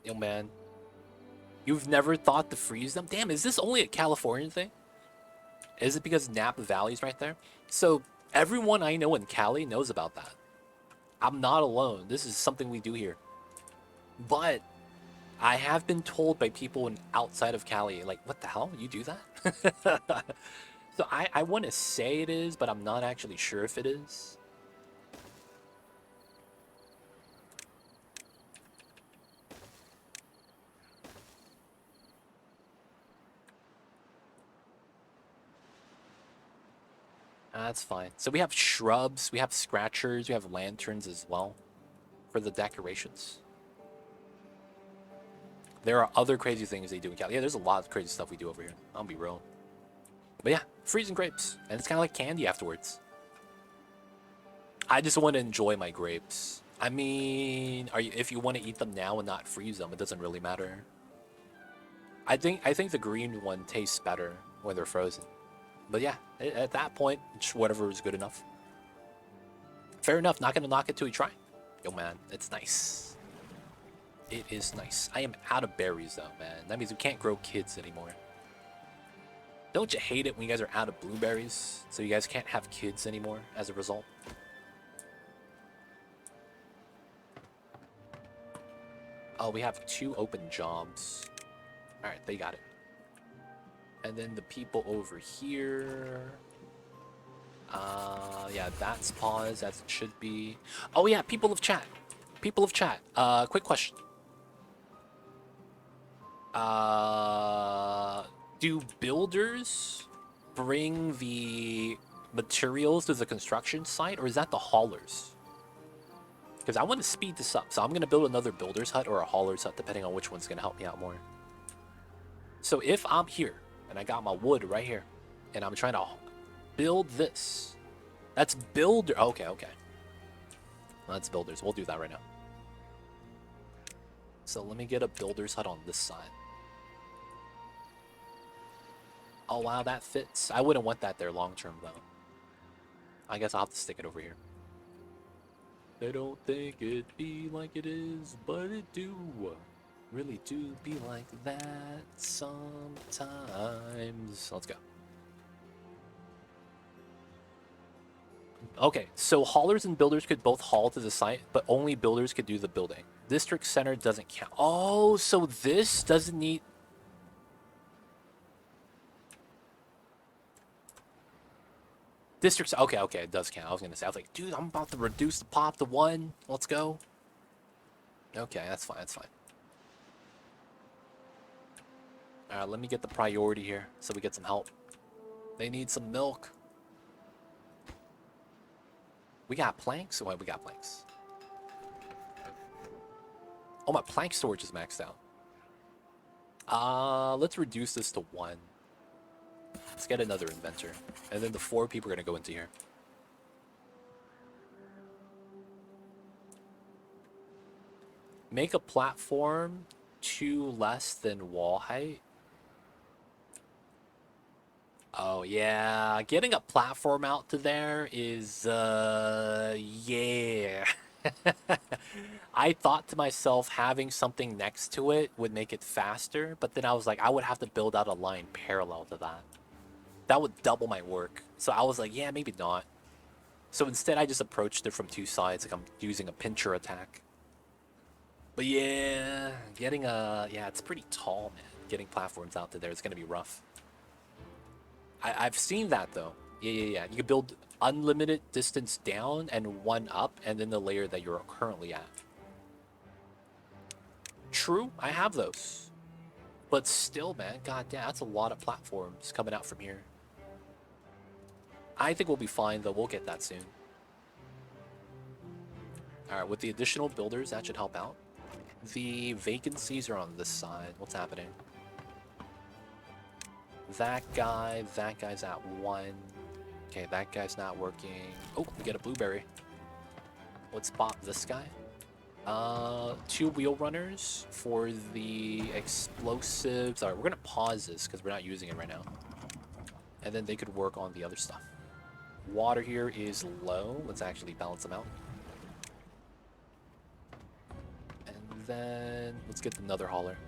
Yo, man. You've never thought to freeze them? Damn, is this only a Californian thing? Is it because Napa Valley's right there? So everyone I know in Cali knows about that. I'm not alone. This is something we do here. But I have been told by people outside of Cali, like, what the hell? You do that? So I want to say it is, but I'm not actually sure if it is. That's fine. So we have shrubs, we have scratchers, we have lanterns as well for the decorations. There are other crazy things they do in Cali. Yeah, there's a lot of crazy stuff we do over here. I'll be real. But yeah, freezing grapes. And it's kind of like candy afterwards. I just want to enjoy my grapes. I mean, if you want to eat them now and not freeze them, it doesn't really matter. I think the green one tastes better when they're frozen. But yeah, at that point, just whatever is good enough. Fair enough, not gonna knock it till we try. Yo, man, it's nice. It is nice. I am out of berries, though, man. That means we can't grow kids anymore. Don't you hate it when you guys are out of blueberries? So you guys can't have kids anymore as a result? Oh, we have 2 open jobs. Alright, they got it. And then the people over here... yeah, Yeah, that's paused as it should be. Oh yeah, people of chat. People of chat. Quick question. Do builders bring the materials to the construction site, or is that the haulers? Because I want to speed this up, so I'm gonna build another builder's hut or a hauler's hut, depending on which one's gonna help me out more. So if I'm here and I got my wood right here, and I'm trying to build this, that's builder. Okay, okay. That's builders. We'll do that right now. So let me get a builder's hut on this side. Oh wow, that fits. I wouldn't want that there long term though. I guess I'll have to stick it over here. They don't think it be like it is, but it do. Really do be like that sometimes. Let's go. Okay, so haulers and builders could both haul to the site, but only builders could do the building. District center doesn't count. Oh, so this doesn't need... Districts, okay, okay, it does count. I was gonna say, I was like, dude, I'm about to reduce the pop to 1. Let's go. Okay, that's fine, that's fine. Alright, let me get the priority here so we get some help. They need some milk. We got planks? Oh, we got planks. Oh, my plank storage is maxed out. Let's reduce this to 1. Let's get another inventor. And then the 4 people are going to go into here. Make a platform 2 less than wall height. Oh, yeah. Getting a platform out to there is, yeah. I thought to myself having something next to it would make it faster, but then I was like, I would have to build out a line parallel to that. That would double my work. So I was like, yeah, maybe not. So instead, I just approached it from 2 sides, like I'm using a pincher attack. But yeah, getting a... Yeah, it's pretty tall, man. Getting platforms out to there is going to be rough. I've seen that, though. Yeah. You can build unlimited distance down and 1 up, and then the layer that you're currently at. True, I have those. But still, man, goddamn, that's a lot of platforms coming out from here. I think we'll be fine, though. We'll get that soon. Alright, with the additional builders, that should help out. The vacancies are on this side. What's happening? That guy's at 1. Okay, that guy's not working. Oh, we get a blueberry. Let's bop this guy. 2 wheel runners for the explosives. Alright, we're gonna pause this because we're not using it right now. And then they could work on the other stuff. Water here is low. Let's actually balance them out. And then let's get another hauler.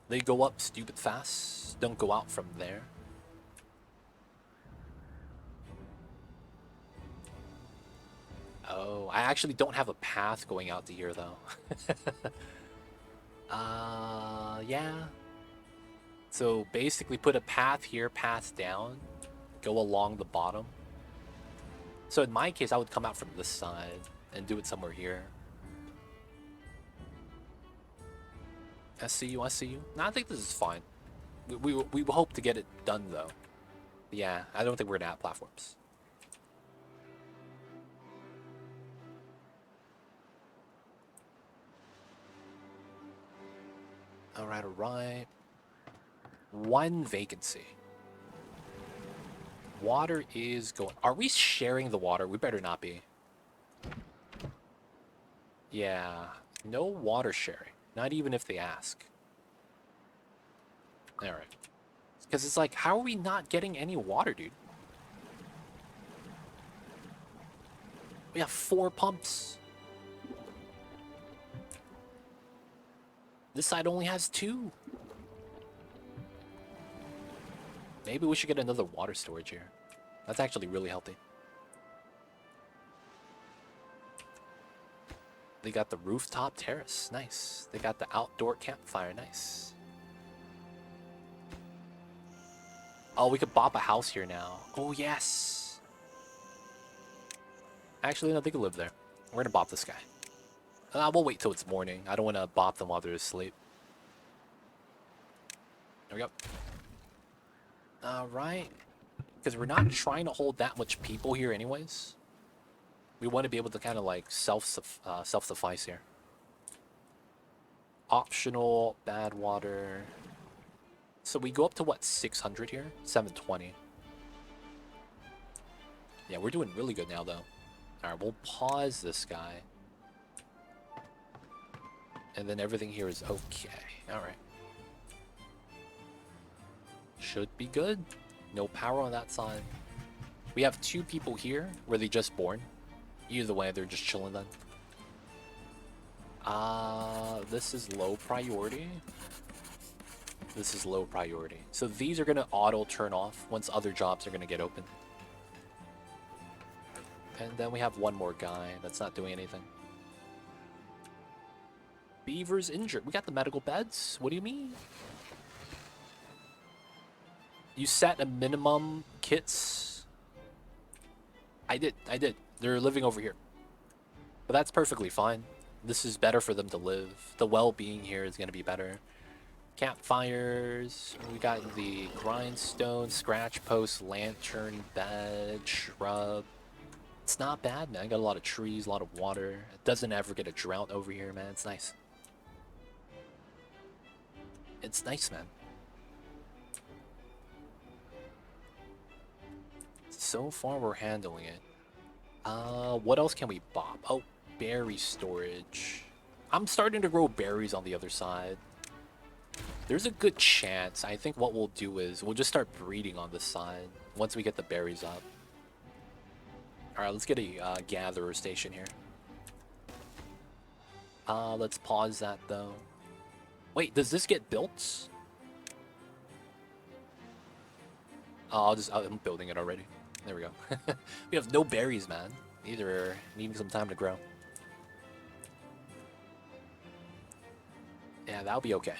They go up stupid fast. Don't go out from there. Oh, I actually don't have a path going out to here, though. Yeah. So basically put a path here, path down, go along the bottom. So in my case, I would come out from this side and do it somewhere here. I see you. No, I think this is fine. We hope to get it done, though. Yeah, I don't think we're gonna have platforms. Alright. 1 vacancy. Water is going... Are we sharing the water? We better not be. Yeah, no water sharing. Not even if they ask. Alright. Because it's like, how are we not getting any water, dude? We have 4 pumps. This side only has 2. Maybe we should get another water storage here. That's actually really healthy. They got the rooftop terrace. Nice. They got the outdoor campfire. Nice. Oh, we could bop a house here now. Oh, yes. Actually, no, they can live there. We're gonna bop this guy. We'll wait till it's morning. I don't want to bop them while they're asleep. There we go. Alright. Because we're not trying to hold that much people here anyways. We want to be able to kind of like self-suffice here. Optional, bad water. So we go up to what, 600 here? 720. Yeah, we're doing really good now though. Alright, we'll pause this guy. And then everything here is okay. Alright. Should be good. No power on that side. We have 2 people here. Were they just born? Either way, they're just chilling then. This is low priority. This is low priority. So these are going to auto turn off once other jobs are going to get open. And then we have one more guy that's not doing anything. Beaver's injured. We got the medical beds. What do you mean? You set a minimum kits. I did. They're living over here. But that's perfectly fine. This is better for them to live. The well-being here is going to be better. Campfires. We got the grindstone, scratch post, lantern, bed, shrub. It's not bad, man. Got a lot of trees, a lot of water. It doesn't ever get a drought over here, man. It's nice. It's nice, man. So far, we're handling it. What else can we bop? Oh, berry storage. I'm starting to grow berries on the other side. There's a good chance. I think what we'll do is we'll just start breeding on this side once we get the berries up. Alright, let's get a gatherer station here. Let's pause that though. Wait, does this get built? I'm building it already. There we go. We have no berries, man. Either are needing some time to grow. Yeah, that'll be okay.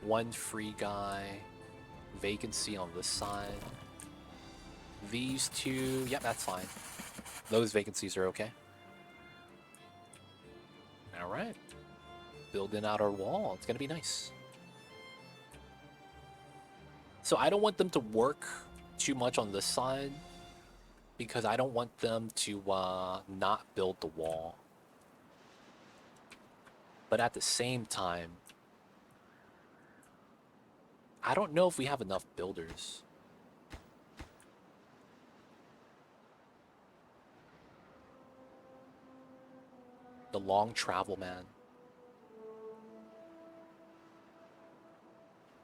One free guy. Vacancy on this side. These 2, yep, that's fine. Those vacancies are okay. Alright. Building out our wall. It's gonna be nice. So I don't want them to work too much on this side because I don't want them to not build the wall. But at the same time, I don't know if we have enough builders. The long travel, man.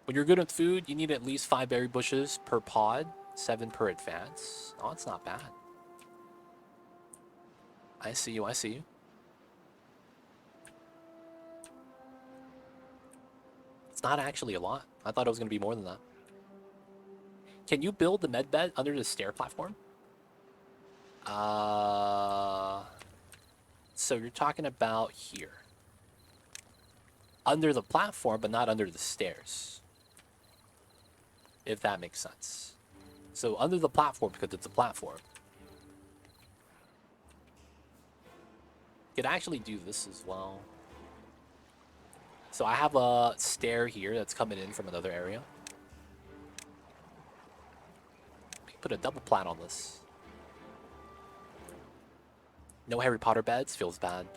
When you're good at food, you need at least 5 berry bushes per pod, 7 per advance. Oh, it's not bad. I see you, I see you. It's not actually a lot. I thought it was going to be more than that. Can you build the med bed under the stair platform? So you're talking about here. Under the platform, but not under the stairs. If that makes sense. So under the platform, because it's a platform. Could actually do this as well. So I have a stair here that's coming in from another area. Put a double plat on this. No Harry Potter beds, feels bad.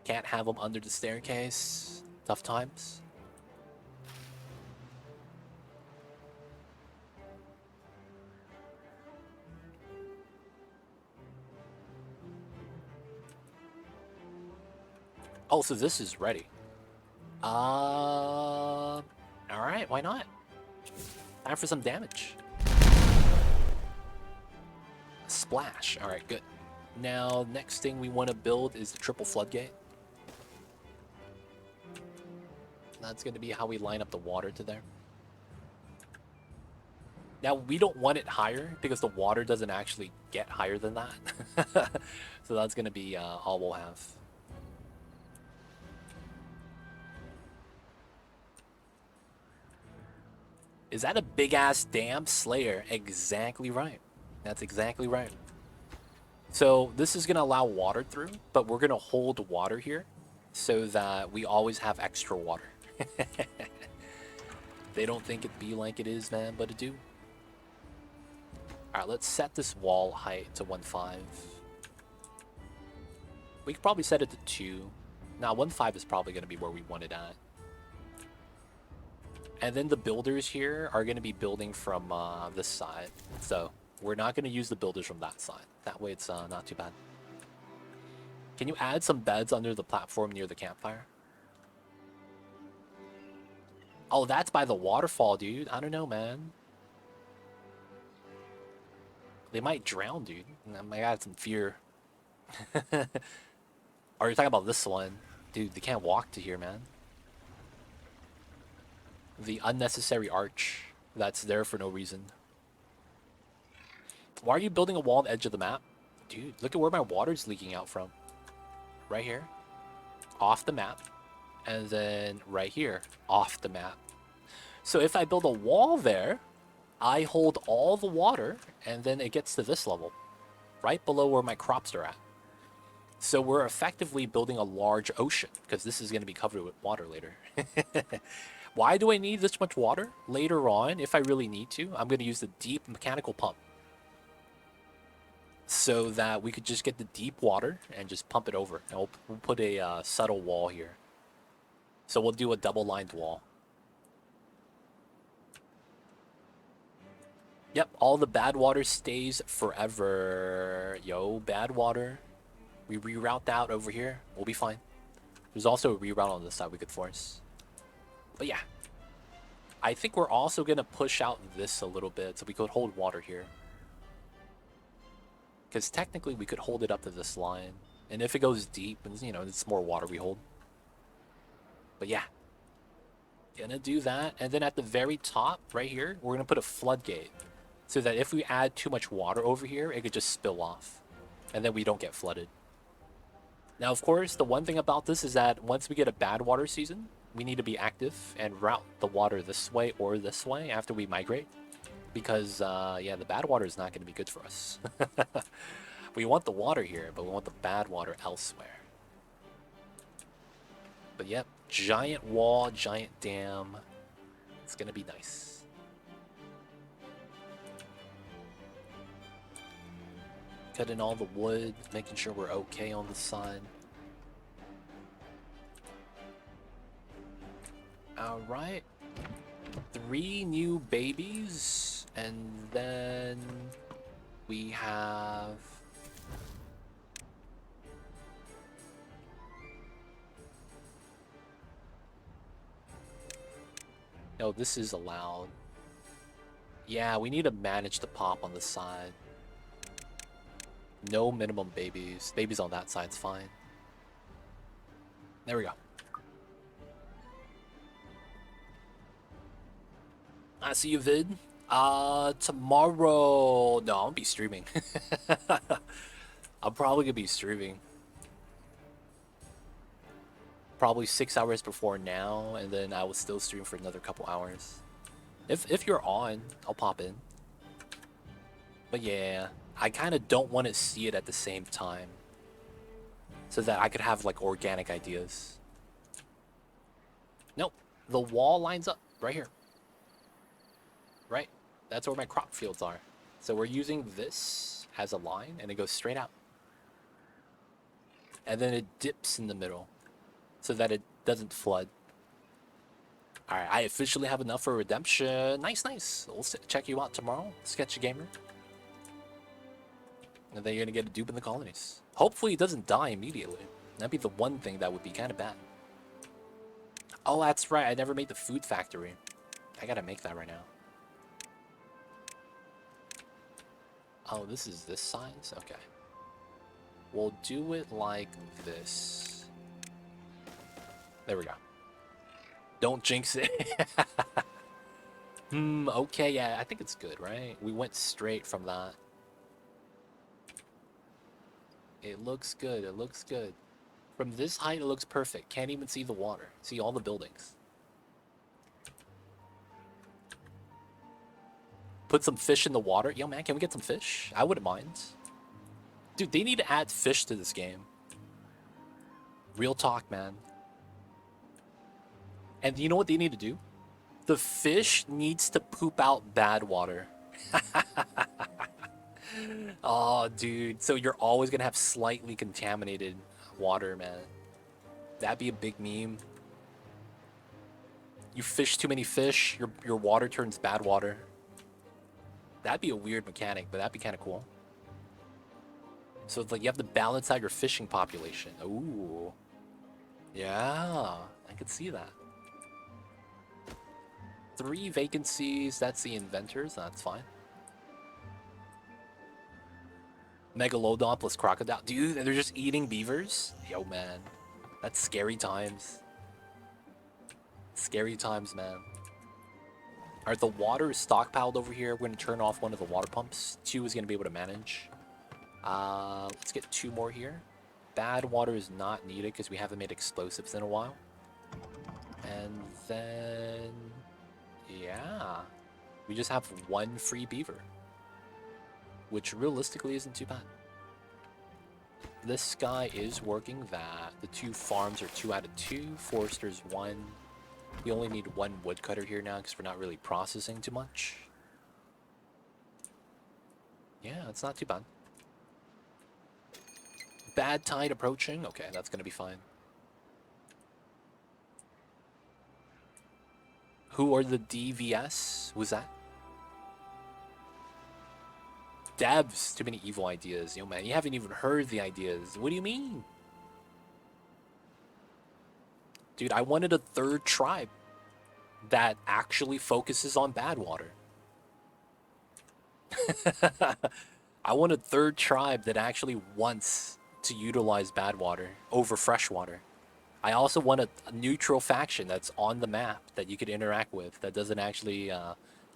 Can't have them under the staircase. Tough times. Oh, so this is ready. Alright, why not? Time for some damage. Splash. Alright, good. Now, next thing we want to build is the triple floodgate. That's going to be how we line up the water to there. Now, we don't want it higher because the water doesn't actually get higher than that. So that's going to be all we'll have. Is that a big-ass dam? Slayer. Exactly right. That's exactly right. So this is going to allow water through, but we're going to hold water here so that we always have extra water. They don't think it be like it is, man, but it do. All right, let's set this wall height to 1.5. We could probably set it to 2. Now, 1.5 is probably going to be where we want it at. And then the builders here are going to be building from this side. So we're not going to use the builders from that side. That way it's not too bad. Can you add some beds under the platform near the campfire? Oh, that's by the waterfall, dude. I don't know, man. They might drown, dude. I might add some fear. Are you talking about this one? Dude, they can't walk to here, man. The unnecessary arch that's there for no reason. Why are you building a wall on the edge of the map? Dude, look at where my water's leaking out from. Right here. Off the map. And then right here. Off the map. So if I build a wall there, I hold all the water, and then it gets to this level. Right below where my crops are at. So we're effectively building a large ocean, because this is going to be covered with water later. Why do I need this much water? Later on, if I really need to, I'm going to use the deep mechanical pump. So that we could just get the deep water and just pump it over. And we'll put a subtle wall here. So we'll do a double-lined wall. Yep, all the bad water stays forever. Yo, bad water. We reroute that over here. We'll be fine. There's also a reroute on this side we could force. But yeah. I think we're also going to push out this a little bit so we could hold water here. Because technically we could hold it up to this line. And if it goes deep, you know, it's more water we hold. But yeah. Gonna do that. And then at the very top, right here, we're going to put a floodgate. So that if we add too much water over here, it could just spill off. And then we don't get flooded. Now, of course, the one thing about this is that once we get a bad water season, we need to be active and route the water this way or this way after we migrate. Because, yeah, the bad water is not going to be good for us. We want the water here, but we want the bad water elsewhere. But, yep, giant wall, giant dam. It's going to be nice. Cutting all the wood, making sure we're okay on the side. Alright. 3 new babies, and then we have... No, this is allowed. Yeah, we need to manage the pop on the side. No minimum babies. Babies on that side's fine. There we go. I see you, Vid. Tomorrow... No, I'll be streaming. I'm probably gonna be streaming. Probably 6 hours before now, and then I will still stream for another couple hours. If you're on, I'll pop in. But yeah, I kind of don't want to see it at the same time. So that I could have, like, organic ideas. Nope. The wall lines up right here. Right? That's where my crop fields are. So we're using this as a line, and it goes straight out. And then it dips in the middle so that it doesn't flood. Alright, I officially have enough for redemption. Nice, nice. We'll check you out tomorrow, Sketchy Gamer. And then you're gonna get a dupe in the colonies. Hopefully it doesn't die immediately. That'd be the one thing that would be kind of bad. Oh, that's right. I never made the food factory. I gotta make that right now. Oh, this is this size? Okay. We'll do it like this. There we go. Don't jinx it. Okay, yeah, I think it's good, right? We went straight from that. It looks good, it looks good. From this height, it looks perfect. Can't even see the water. See all the buildings. Put some fish in the water. Yo, man, can we get some fish? I wouldn't mind. Dude, they need to add fish to this game. Real talk, man. And you know what they need to do? The fish needs to poop out bad water. Oh, dude. So you're always going to have slightly contaminated water, man. That'd be a big meme. You fish too many fish, your water turns bad water. That'd be a weird mechanic, but that'd be kind of cool. So it's like you have to balance out your fishing population. Ooh. Yeah, I could see that. 3 vacancies, that's the inventors, that's fine. Megalodon plus crocodile. Dude, they're just eating beavers? Yo, man. That's scary times. Scary times, man. Alright, the water is stockpiled over here. We're going to turn off one of the water pumps. 2 is going to be able to manage. Let's get 2 more here. Bad water is not needed because we haven't made explosives in a while. And then... yeah. We just have 1 free beaver. Which realistically isn't too bad. This guy is working that. The 2 farms are 2 out of 2. Forester's 1. We only need 1 woodcutter here now because we're not really processing too much. Yeah, it's not too bad. Bad tide approaching. Okay, that's going to be fine. Who are the DVS? Who's that? Devs. Too many evil ideas. Yo, man, you haven't even heard the ideas. What do you mean? Dude, I wanted a 3rd tribe that actually focuses on bad water. I want a 3rd tribe that actually wants to utilize bad water over fresh water. I also want a neutral faction that's on the map that you could interact with that doesn't actually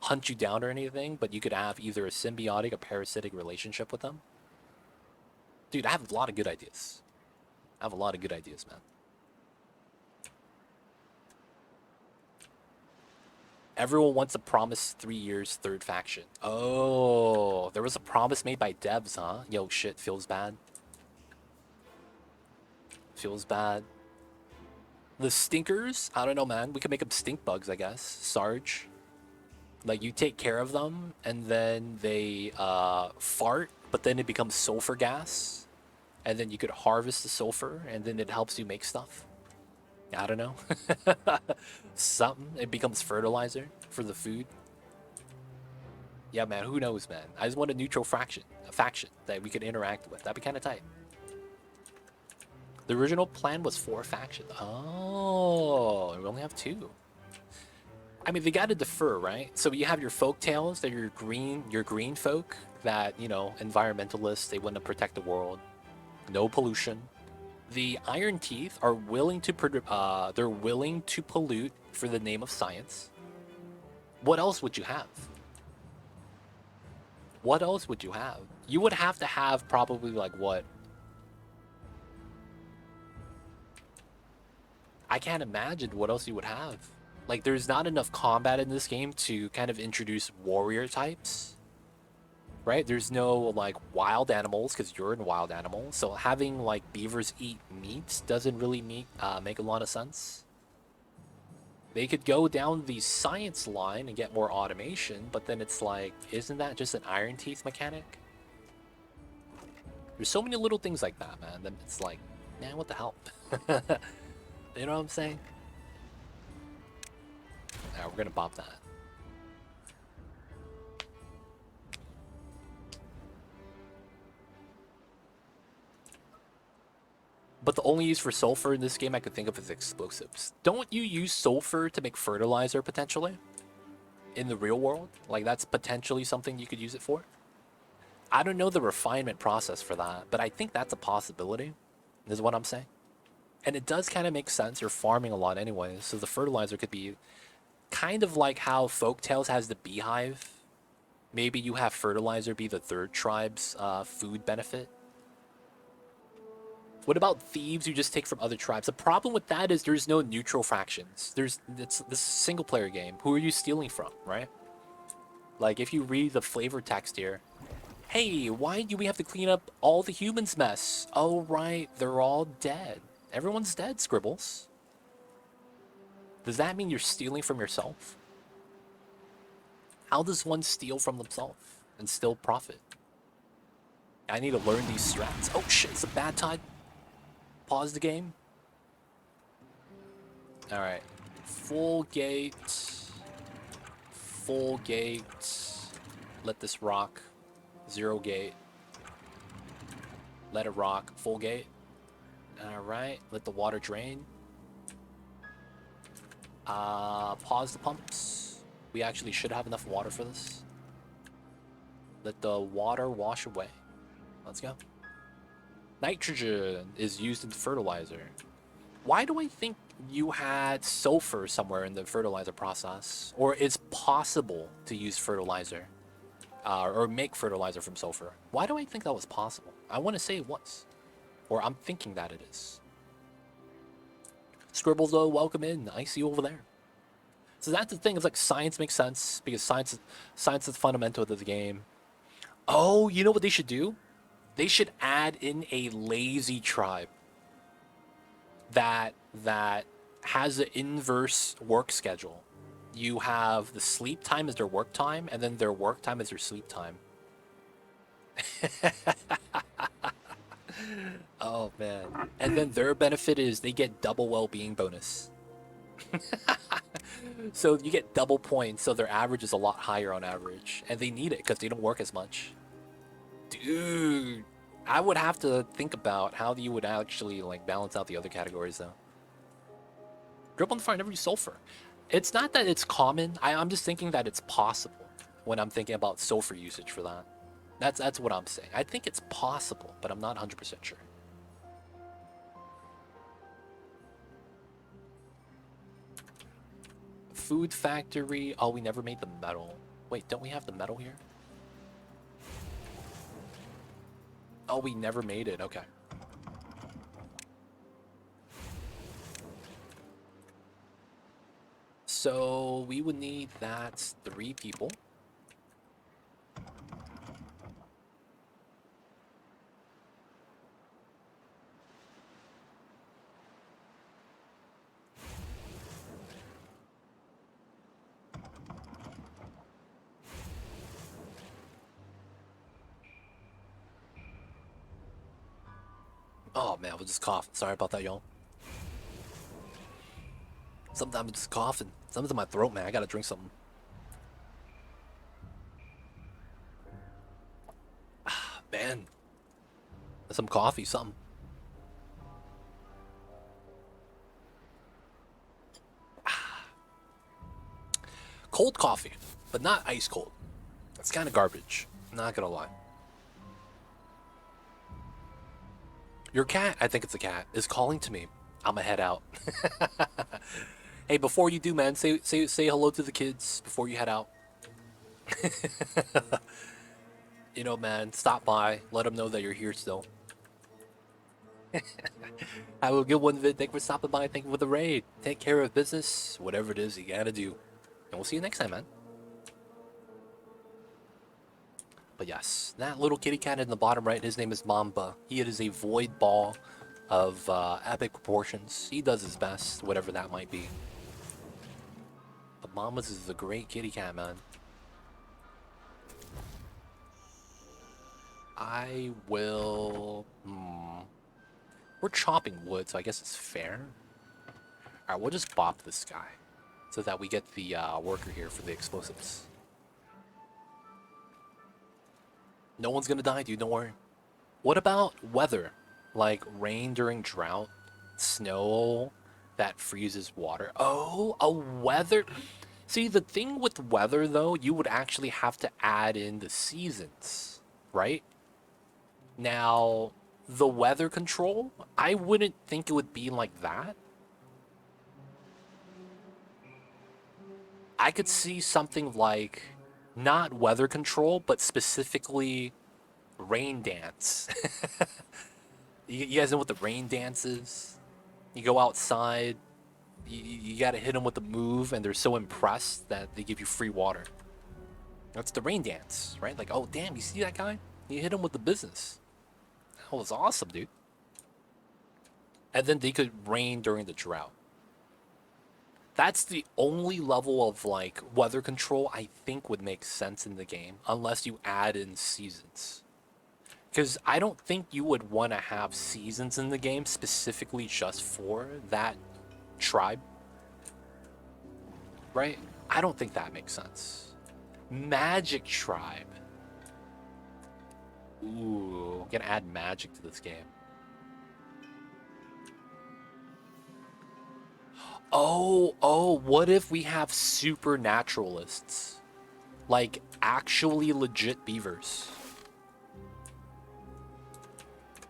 hunt you down or anything, but you could have either a symbiotic or parasitic relationship with them. Dude, I have a lot of good ideas. I have a lot of good ideas, man. Everyone wants a promise 3 years 3rd faction. Oh, there was a promise made by devs, huh? Yo, shit, feels bad. Feels bad. The stinkers? I don't know, man. We could make them stink bugs, I guess. Sarge. Like, you take care of them, and then they fart, but then it becomes sulfur gas. And then you could harvest the sulfur, and then it helps you make stuff. I don't know. Something. It becomes fertilizer for the food. Yeah, man, who knows, man. I just want a neutral faction that we could interact with. That'd be kind of tight. The original plan was 4 factions. Oh, we only have 2. I mean, they got to defer, right? So you have your folk tales, that your green folk, that, you know, environmentalists, they want to protect the world. No pollution. The Ironteeth are willing to they're willing to pollute for the name of science. What else would you have? What else would you have? You would have to have probably like what? I can't imagine what else you would have. Like, there's not enough combat in this game to kind of introduce warrior types. Right? There's no, like, wild animals, because you're in wild animals. So having, like, beavers eat meat doesn't really make a lot of sense. They could go down the science line and get more automation, but then it's like, isn't that just an Ironteeth mechanic? There's so many little things like that, man. Then it's like, man, what the hell? You know what I'm saying? Alright, we're gonna bop that. But the only use for sulfur in this game I could think of is explosives. Don't you use sulfur to make fertilizer potentially? In the real world? Like, that's potentially something you could use it for? I don't know the refinement process for that, but I think that's a possibility, is what I'm saying. And it does kind of make sense. You're farming a lot anyway, so the fertilizer could be kind of like how Folktales has the beehive. Maybe you have fertilizer be the 3rd tribe's food benefit. What about thieves you just take from other tribes? The problem with that is there's no neutral factions. It's this single player game. Who are you stealing from, right? Like, if you read the flavor text here, hey, why do we have to clean up all the humans' mess? Oh, right, they're all dead. Everyone's dead, Scribbles. Does that mean you're stealing from yourself? How does one steal from themselves and still profit? I need to learn these strats. Oh shit, it's a bad time. Pause the game. Alright. Full gate. Full gate. Let this rock. 0 gate. Let it rock. Full gate. Alright. Let the water drain. Pause the pumps. We actually should have enough water for this. Let the water wash away. Let's go. Nitrogen is used in fertilizer. Why do I think you had sulfur somewhere in the fertilizer process? Or it's possible to use fertilizer or make fertilizer from sulfur? Why do I think that was possible? I want to say it was. Or I'm thinking that it is. Scribbles, though, welcome in. I see you over there. So that's the thing. It's like science makes sense because science is fundamental to the game. Oh, you know what they should do? They should add in a lazy tribe that has an inverse work schedule. You have the sleep time as their work time, and then their work time is their sleep time. Oh man. And then their benefit is they get double well-being bonus. So you get double points, so their average is a lot higher on average. And they need it because they don't work as much. Dude, I would have to think about how you would actually like balance out the other categories though. Drip on the fire, never use sulfur. It's not that it's common. I'm just thinking that it's possible when I'm thinking about sulfur usage for that. That's what I'm saying. I think it's possible, but I'm not 100% sure. Food factory. Oh, we never made the metal. Wait, don't we have the metal here? Oh, we never made it. Okay. So we would need that 3 people. Oh man, I was just coughing. Sorry about that, y'all. Sometimes I'm just coughing. Something's in my throat, man. I gotta drink something. Ah, man. Some coffee, something. Ah. Cold coffee, but not ice cold. It's kind of garbage. Not gonna lie. Your cat, I think it's a cat, is calling to me. I'ma head out. Hey, before you do, man, say hello to the kids before you head out. You know, man, stop by, let them know that you're here still. Have a good one, Vid. Thank you for stopping by. Thank you for the raid. Take care of business, whatever it is you gotta do. And we'll see you next time, man. But yes, that little kitty cat in the bottom right, his name is Mamba. He is a void ball of epic proportions. He does his best, whatever that might be. But Mamba's is a great kitty cat, man. I will... We're chopping wood, so I guess it's fair. Alright, we'll just bop this guy so that we get the worker here for the explosives. No one's gonna die, dude, don't worry. What about weather? Like rain during drought, snow that freezes water. Oh, a weather... See, the thing with weather, though, you would actually have to add in the seasons, right? Now, the weather control, I wouldn't think it would be like that. I could see something like, not weather control, but specifically rain dance. You guys know what the rain dance is? You go outside, you gotta hit them with the move, and they're so impressed that they give you free water. That's the rain dance, right? Like, oh damn, you see that guy? You hit him with the business. That was awesome, dude. And then they could rain during the drought. That's the only level of like weather control I think would make sense in the game, unless you add in seasons. Because I don't think you would want to have seasons in the game specifically just for that tribe, right? I don't think that makes sense. Magic tribe. Ooh, I'm gonna add magic to this game. Oh, what if we have supernaturalists? Like, actually legit beavers.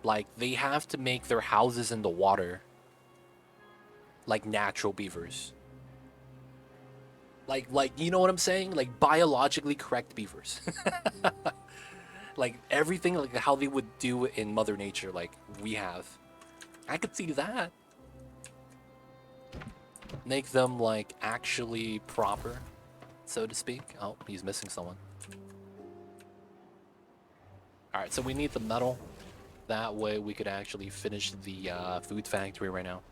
Like, they have to make their houses in the water. Like natural beavers. Like, you know what I'm saying? Like, biologically correct beavers. Like, everything, like, how they would do it in Mother Nature, like, we have. I could see that. Make them, like, actually proper, so to speak. Oh, he's missing someone. Alright, so we need the metal. That way we could actually finish the food factory right now.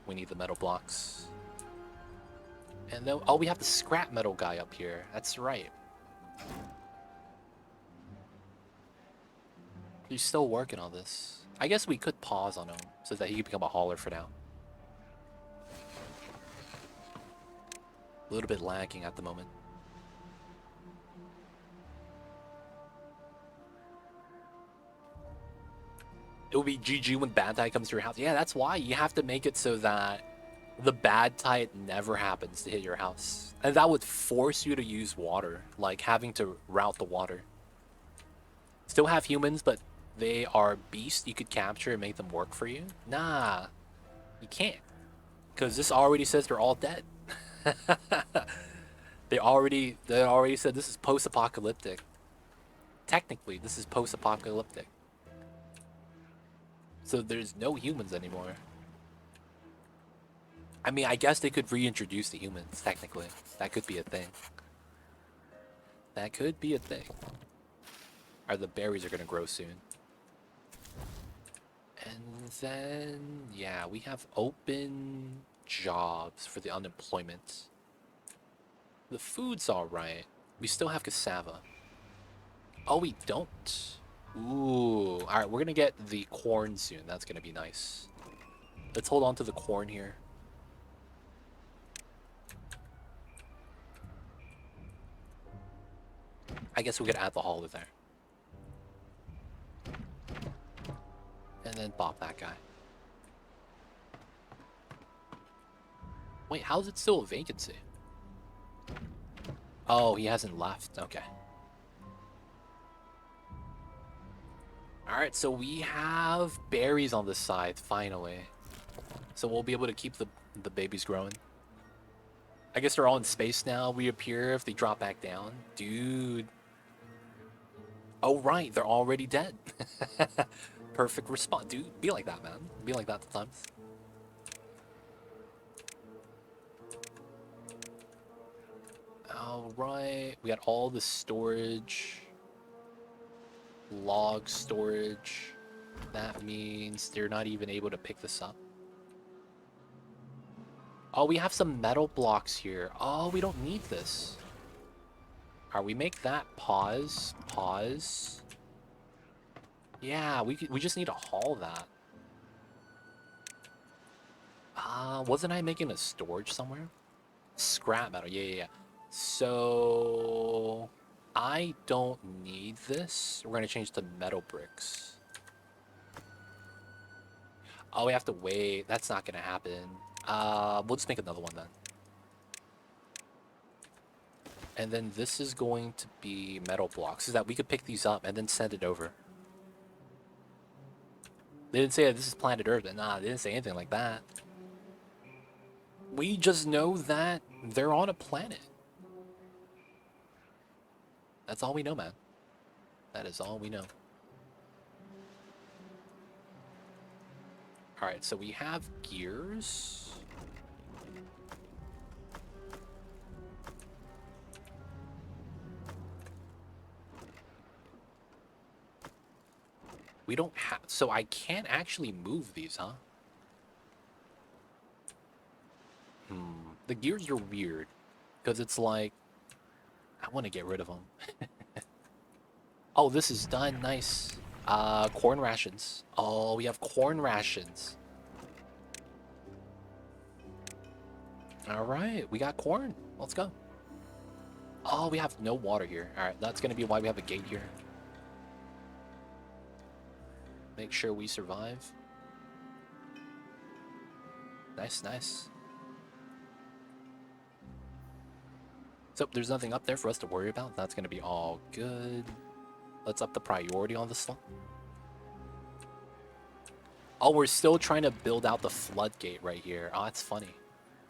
We need the metal blocks. And then, oh, we have the scrap metal guy up here. That's right. He's still working on this. I guess we could pause on him so that he could become a hauler for now. A little bit lagging at the moment. It would be GG when bad tide comes to your house. Yeah, that's why you have to make it so that the bad tide never happens to hit your house. And that would force you to use water, like having to route the water. Still have humans, but they are beasts you could capture and make them work for you? Nah, you can't. Because this already says they're all dead. They already said this is post-apocalyptic. Technically, this is post-apocalyptic. So there's no humans anymore. I mean, I guess they could reintroduce the humans, technically. That could be a thing. That could be a thing. Or the berries are going to grow soon. And then, yeah, we have open jobs for the unemployment. The food's alright. We still have cassava. Oh, we don't. Ooh. Alright, we're going to get the corn soon. That's going to be nice. Let's hold on to the corn here. I guess we could add the hauler there. And then pop that guy. Wait, how is it still a vacancy? Oh, he hasn't left. Okay. Alright, so we have berries on this side, finally. So we'll be able to keep the babies growing. I guess they're all in space now. Reappear if they drop back down. Dude. Oh, right. They're already dead. Perfect response. Dude, be like that, man. Be like that sometimes. Alright. We got all the storage. Log storage. That means they're not even able to pick this up. Oh, we have some metal blocks here. Oh, we don't need this. Alright, we make that pause. Pause. Yeah, we just need to haul that. Wasn't I making a storage somewhere? Scrap metal, yeah. So, I don't need this. We're gonna change to metal bricks. Oh, we have to wait. That's not gonna happen. We'll just make another one then. And then this is going to be metal blocks, so that we could pick these up and then send it over. They didn't say that this is planet Earth. Nah, they didn't say anything like that. We just know that they're on a planet. That's all we know, man. That is all we know. Alright, so we have gears. We don't have... So I can't actually move these, huh? The gears are weird. Because it's like... I want to get rid of them. Oh, this is done. Nice. Corn rations. Oh, we have corn rations. All right, we got corn. Let's go. Oh, we have no water here. All right, that's going to be why we have a gate here. Make sure we survive. Nice, nice. So there's nothing up there for us to worry about. That's going to be all good. Let's up the priority on this one. Oh, we're still trying to build out the floodgate right here. Oh, that's funny.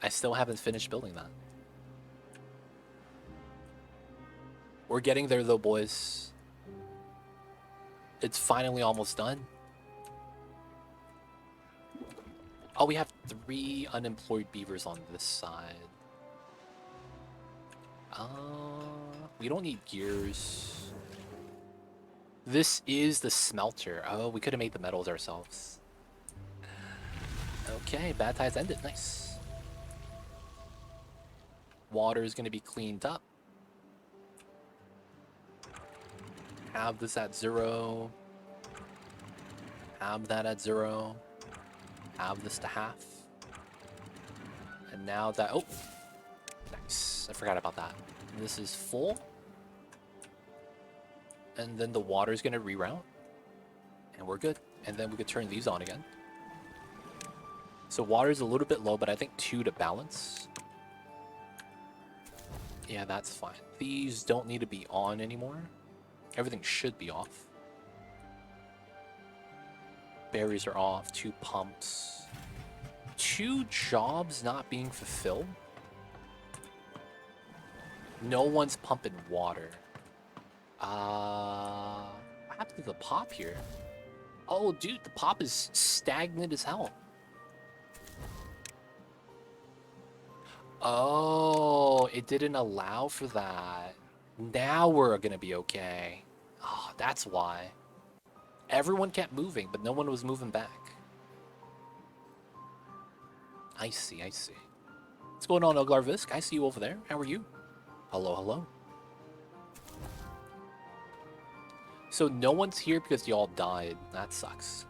I still haven't finished building that. We're getting there though, boys. It's finally almost done. Oh, we have 3 unemployed beavers on this side. We don't need gears. This is the smelter. Oh, we could have made the metals ourselves. Okay, bad times ended. Nice. Water is going to be cleaned up. Have this at 0. Have that at 0. Have this to half. And now that... Oh! Nice. I forgot about that. This is full. And then the water is going to reroute. And we're good. And then we could turn these on again. So water is a little bit low, but I think 2 to balance. Yeah, that's fine. These don't need to be on anymore. Everything should be off. Berries are off. 2 pumps. 2 jobs not being fulfilled. No one's pumping water. What happened to the pop here? Oh, dude, the pop is stagnant as hell. Oh, it didn't allow for that. Now we're gonna be okay. Oh, that's why. Everyone kept moving, but no one was moving back. I see, I see. What's going on, Oglarvisk? I see you over there. How are you? Hello, hello. So no one's here because y'all died. That sucks.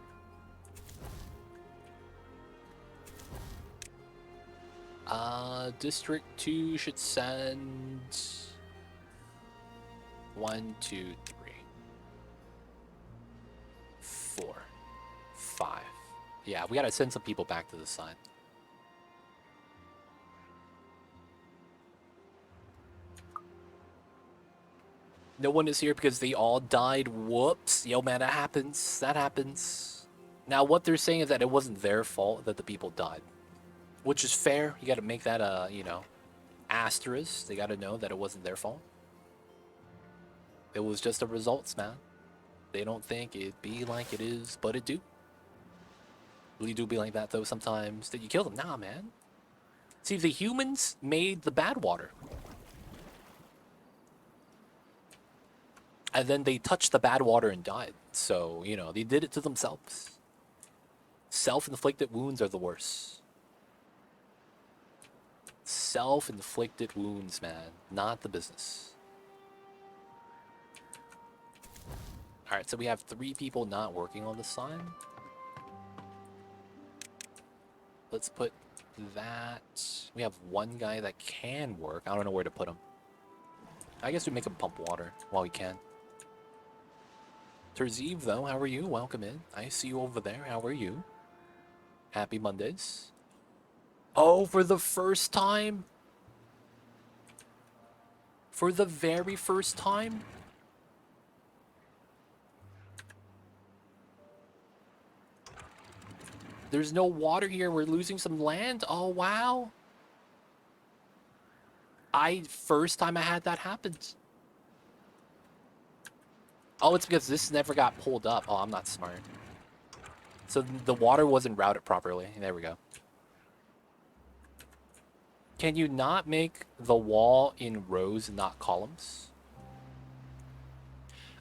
District 2 should send 1, 2, 3, 4, 5. Yeah, we gotta send some people back to the side. No one is here because they all died. Whoops. Yo, man, that happens. That happens. Now, what they're saying is that it wasn't their fault that the people died. Which is fair. You gotta make that a, you know, asterisk. They gotta know that it wasn't their fault. It was just the results, man. They don't think it'd be like it is, but it do. Really do be like that, though, sometimes. Did you kill them? Nah, man. See, the humans made the bad water. And then they touched the bad water and died. So, you know, they did it to themselves. Self-inflicted wounds are the worst. Self-inflicted wounds, man. Not the business. Alright, so we have 3 people not working on this sign. Let's put that... We have 1 guy that can work. I don't know where to put him. I guess we make him pump water while we can. Terzeev, though, how are you? Welcome in. I see you over there. How are you? Happy Mondays. Oh, for the first time? For the very first time? There's no water here. We're losing some land. Oh, wow. First time I had that happen. Oh, it's because this never got pulled up. Oh, I'm not smart. So the water wasn't routed properly. There we go. Can you not make the wall in rows and not columns?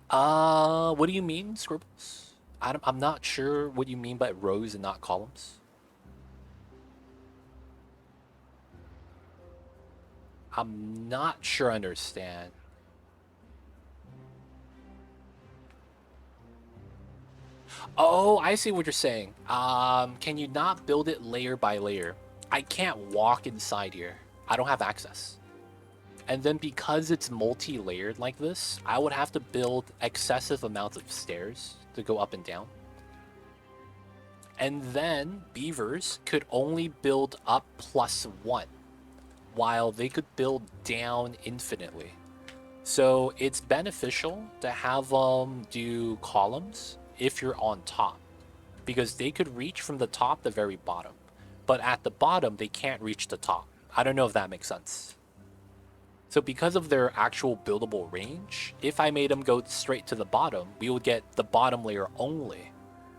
What do you mean, Scribbles? I'm not sure what you mean by rows and not columns. I'm not sure I understand. Oh, I see what you're saying. Can you not build it layer by layer? I can't walk inside here. I don't have access. And then because it's multi-layered like this, I would have to build excessive amounts of stairs to go up and down. And then beavers could only build up +1, while they could build down infinitely. So it's beneficial to have them do columns if you're on top, because they could reach from the top to the very bottom. But at the bottom, they can't reach the top. I don't know if that makes sense. So because of their actual buildable range, if I made them go straight to the bottom, we would get the bottom layer only.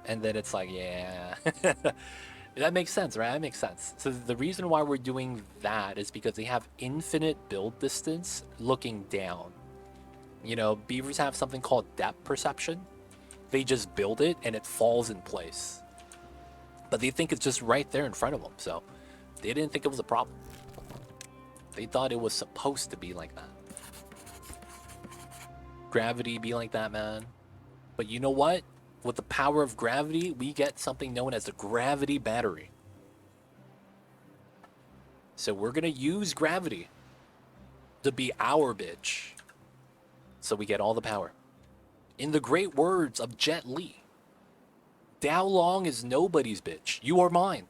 And then it's like, yeah. That makes sense, right? That makes sense. So the reason why we're doing that is because they have infinite build distance looking down. You know, beavers have something called depth perception. They just build it and it falls in place. But they think it's just right there in front of them, so they didn't think it was a problem. They thought it was supposed to be like that. Gravity be like that, man. But you know what? With the power of gravity, we get something known as the gravity battery. So we're gonna use gravity to be our bitch. So we get all the power. In the great words of Jet Li, Dao Long is nobody's bitch. You are mine.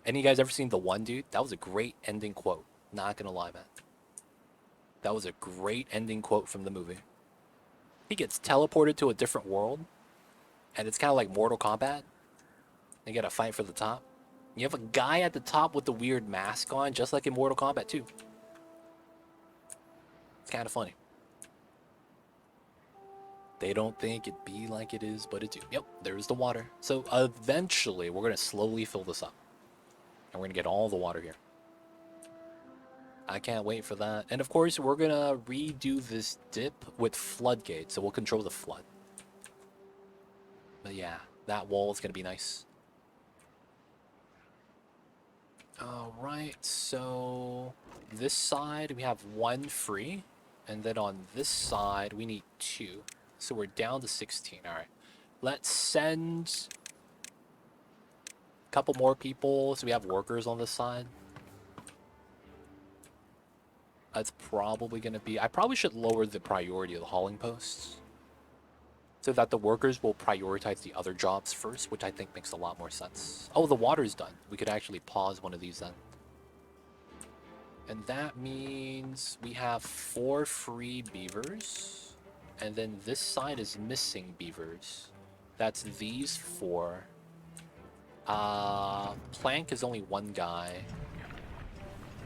Any of you guys ever seen The One, dude? That was a great ending quote. Not gonna lie, man. That was a great ending quote from the movie. He gets teleported to a different world, and it's kind of like Mortal Kombat. They gotta fight for the top. You have a guy at the top with the weird mask on, just like in Mortal Kombat 2. It's kind of funny. They don't think it be like it is, but it do. Yep, there's the water. So eventually, we're gonna slowly fill this up. And we're gonna get all the water here. I can't wait for that. And of course, we're gonna redo this dip with floodgates, so we'll control the flood. But yeah, that wall is gonna be nice. Alright, so this side we have 1 free, and then on this side we need 2. So we're down to 16. Alright. Let's send a couple more people so we have workers on this side. That's probably going to be... I probably should lower the priority of the hauling posts so that the workers will prioritize the other jobs first, which I think makes a lot more sense. Oh, the water's done. We could actually pause one of these then. And that means we have 4 free beavers. And then this side is missing beavers. That's these 4. Plank is only 1 guy.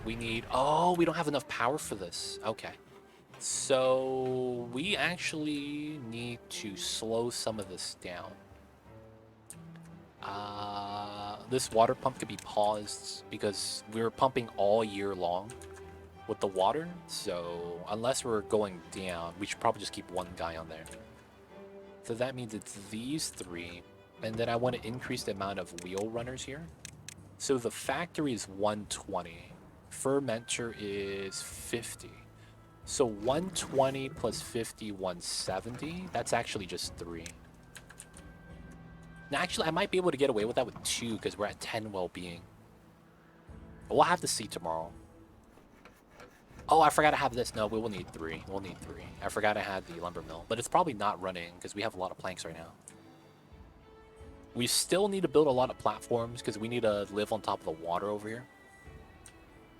We need... Oh, we don't have enough power for this. Okay. So we actually need to slow some of this down. This water pump could be paused because we're pumping all year long with the water. So unless we're going down, we should probably just keep 1 guy on there. So that means it's these 3. And then I want to increase the amount of wheel runners here. So the factory is 120. Fermenter is 50. So 120 plus 50, 170. That's actually just 3. Now, actually, I might be able to get away with that with 2 because we're at 10 well-being. But we'll have to see tomorrow. Oh, I forgot to have this. No, we will need 3. We'll need 3. I forgot I had the lumber mill. But it's probably not running because we have a lot of planks right now. We still need to build a lot of platforms because we need to live on top of the water over here.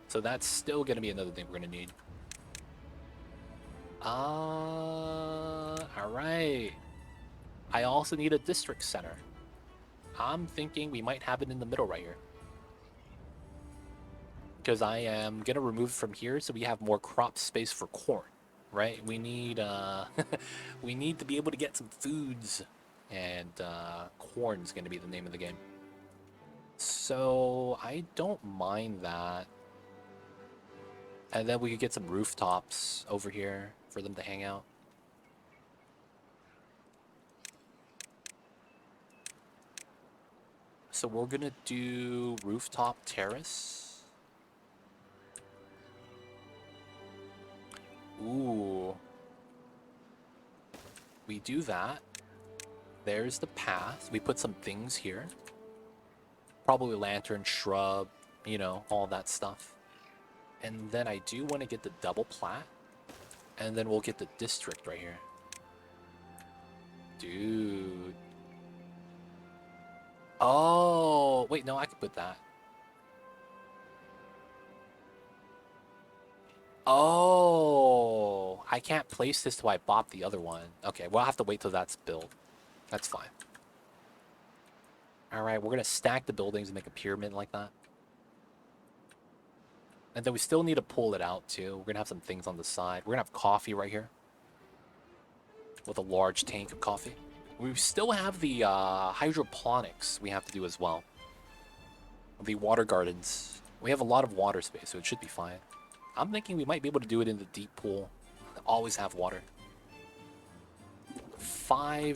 So that's still going to be another thing we're going to need. Alright. I also need a district center. I'm thinking we might have it in the middle right here. Because I am going to remove it from here so we have more crop space for corn. Right? We need, we need to be able to get some foods. And corn is going to be the name of the game. So I don't mind that. And then we could get some rooftops over here for them to hang out. So we're gonna do rooftop terrace. Ooh. We do that. There's the path. We put some things here. Probably lantern, shrub, you know, all that stuff. And then I do want to get the double plat. And then we'll get the district right here. Dude. Oh, wait, no, I could put that. Oh, I can't place this till I bought the other one. Okay, we'll have to wait till that's built. That's fine. All right, we're going to stack the buildings and make a pyramid like that. And then we still need to pull it out, too. We're going to have some things on the side. We're going to have coffee right here. With a large tank of coffee. We still have the hydroponics we have to do as well. The water gardens. We have a lot of water space, so it should be fine. I'm thinking we might be able to do it in the deep pool. Always have water. 4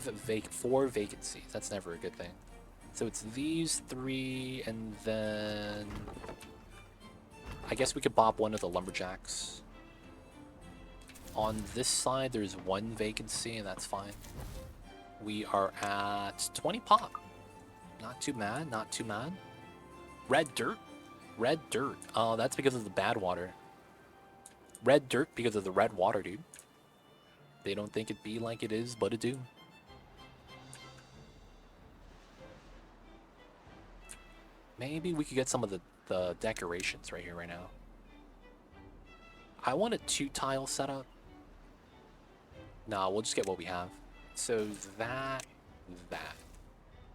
vacancies. That's never a good thing. So it's these 3, and then I guess we could bob one of the lumberjacks. On this side, there's 1 vacancy, and that's fine. We are at 20 pop. Not too mad, not too mad. Red dirt? Red dirt. Oh, that's because of the bad water. Red dirt because of the red water, dude. They don't think it be like it is, but it do. Maybe we could get some of the decorations right here, right now. I want a 2-tile setup. No, we'll just get what we have. So that.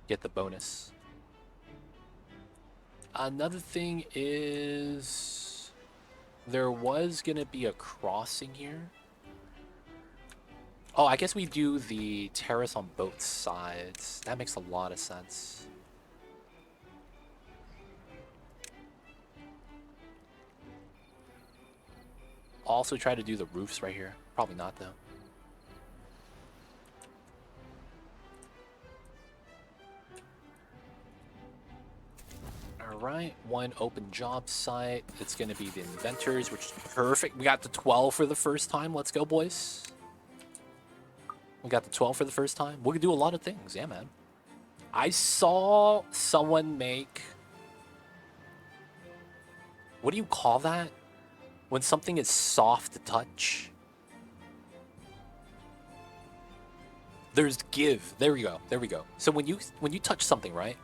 Get the bonus. Another thing is there was gonna be a crossing here. Oh, I guess we do the terrace on both sides. That makes a lot of sense. Also try to do the roofs right here. Probably not, though. Alright, 1 open job site. It's going to be the inventors, which is perfect. We got the 12 for the first time. Let's go, boys. We got the 12 for the first time. We can do a lot of things. Yeah, man. I saw someone make... What do you call that? When something is soft to touch. There's give. There we go. There we go. So when you touch something, right?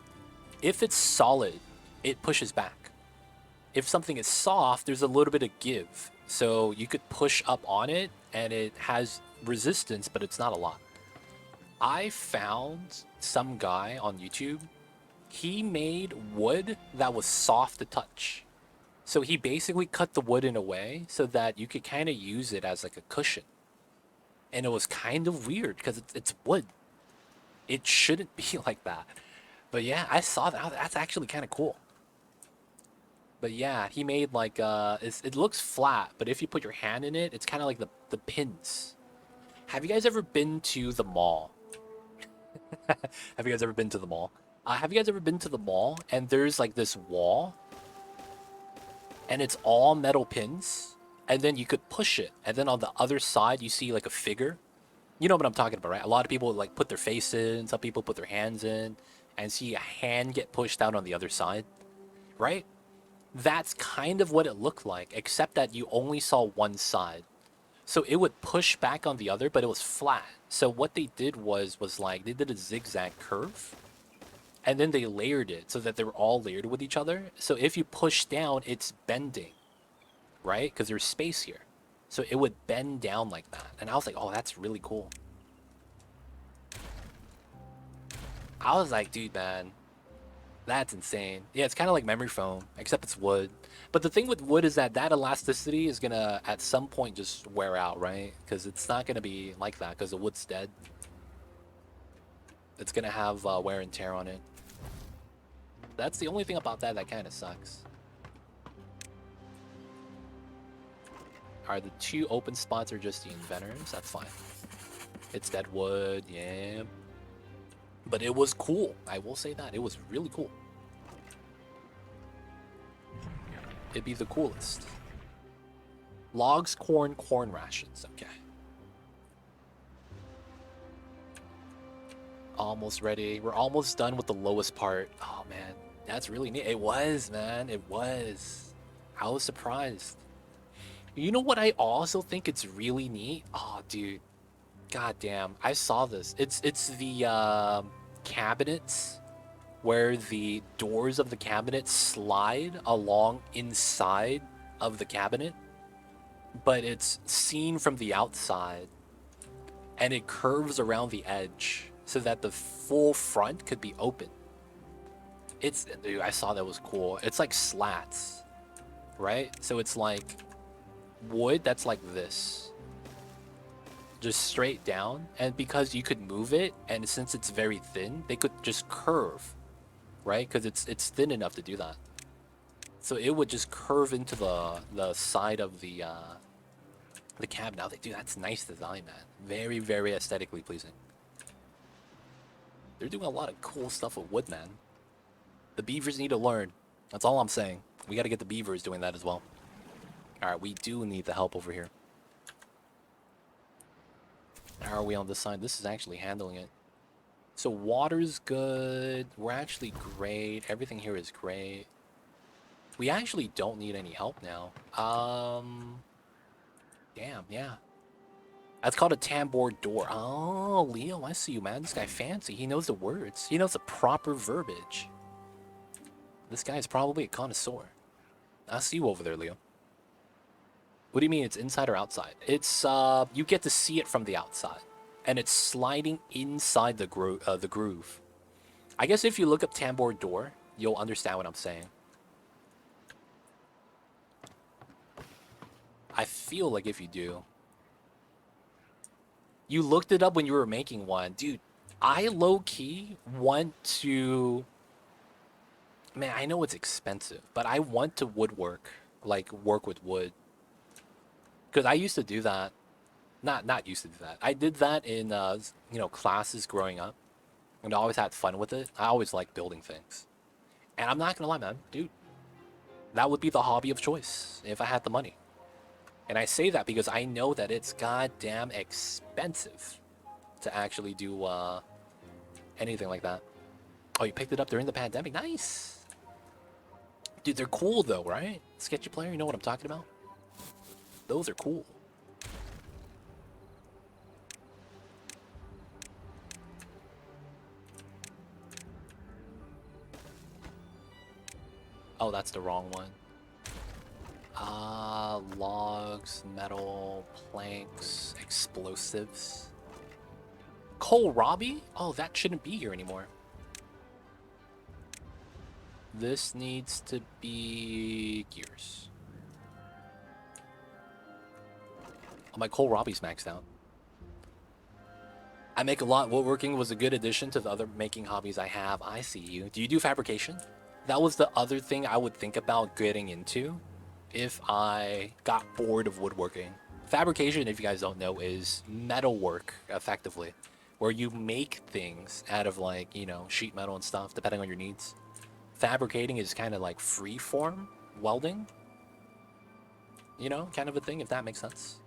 If it's solid, it pushes back. If something is soft, there's a little bit of give. So you could push up on it and it has resistance, but it's not a lot. I found some guy on YouTube. He made wood that was soft to touch. So he basically cut the wood in a way so that you could kind of use it as like a cushion. And it was kind of weird because it's wood. It shouldn't be like that. But yeah, I saw that. That's actually kind of cool. But yeah, he made like, it looks flat, but if you put your hand in it, it's kind of like the pins. Have you guys ever been to the mall? Have you guys ever been to the mall? Have you guys ever been to the mall and there's like this wall and it's all metal pins and then you could push it and then on the other side you see like a figure? You know what I'm talking about, right? A lot of people like put their face in, some people put their hands in and see a hand get pushed out on the other side, right? That's kind of what it looked like, except that you only saw one side. So it would push back on the other, but it was flat. So what they did was like, they did a zigzag curve, and then they layered it so that they were all layered with each other. So if you push down, it's bending, right? Because there's space here. So it would bend down like that. And I was like, oh, that's really cool. I was like, dude, man, that's insane. Yeah, it's kind of like memory foam, except it's wood. But the thing with wood is that elasticity is going to, at some point, just wear out, right? Because it's not going to be like that because the wood's dead. It's going to have wear and tear on it. That's the only thing about that kind of sucks. Alright, the 2 open spots are just the inventors. That's fine. It's dead wood, yeah. But it was cool. I will say that. It was really cool. It'd be the coolest. Logs, corn, corn rations. Okay. Almost ready. We're almost done with the lowest part. Oh, man. That's really neat. It was, man. It was. I was surprised. You know what I also think it's really neat? Oh, dude. God damn. I saw this. It's the cabinets where the doors of the cabinet slide along inside of the cabinet, but it's seen from the outside and it curves around the edge so that the full front could be open. It's, dude, I saw that was cool. It's like slats, right? So it's like wood that's like this, just straight down. And because you could move it, and since it's very thin, they could just curve, right? Because it's thin enough to do that. So it would just curve into the side of the cab. Now they do. That's nice design, man. Very, very aesthetically pleasing. They're doing a lot of cool stuff with wood, man. The beavers need to learn. That's all I'm saying. We got to get the beavers doing that as well. All right, we do need the help over here. How are we on this side? This is actually handling it. So water's good. We're actually great. Everything here is great. We actually don't need any help now. Damn, yeah. That's called a tambour door. Oh, Leo, I see you, man. This guy fancy. He knows the words. He knows the proper verbiage. This guy is probably a connoisseur. I see you over there, Leo. What do you mean it's inside or outside? It's, you get to see it from the outside. And it's sliding inside the groove. I guess if you look up tambour door, you'll understand what I'm saying. I feel like if you do. You looked it up when you were making one. Dude, I low-key want to... Man, I know it's expensive, but I want to woodwork. Like, work with wood. Because I used to do that. Not used to do that. I did that in, you know, classes growing up. And I always had fun with it. I always liked building things. And I'm not going to lie, man. Dude, that would be the hobby of choice if I had the money. And I say that because I know that it's goddamn expensive to actually do anything like that. Oh, you picked it up during the pandemic? Nice! Dude, they're cool though, right? Sketchy player, you know what I'm talking about? Those are cool. Oh, that's the wrong one. Logs, metal, planks, explosives. Kohlrabi? Oh, that shouldn't be here anymore. This needs to be gears. Oh, my Kohlrabi's maxed out. I make a lot. Woodworking was a good addition to the other making hobbies I have. I see you. Do you do fabrication? That was the other thing I would think about getting into if I got bored of woodworking. Fabrication, if you guys don't know, is metalwork, effectively, where you make things out of, like, you know, sheet metal and stuff, depending on your needs. Fabricating is kind of like free-form welding, you know, kind of a thing, if that makes sense.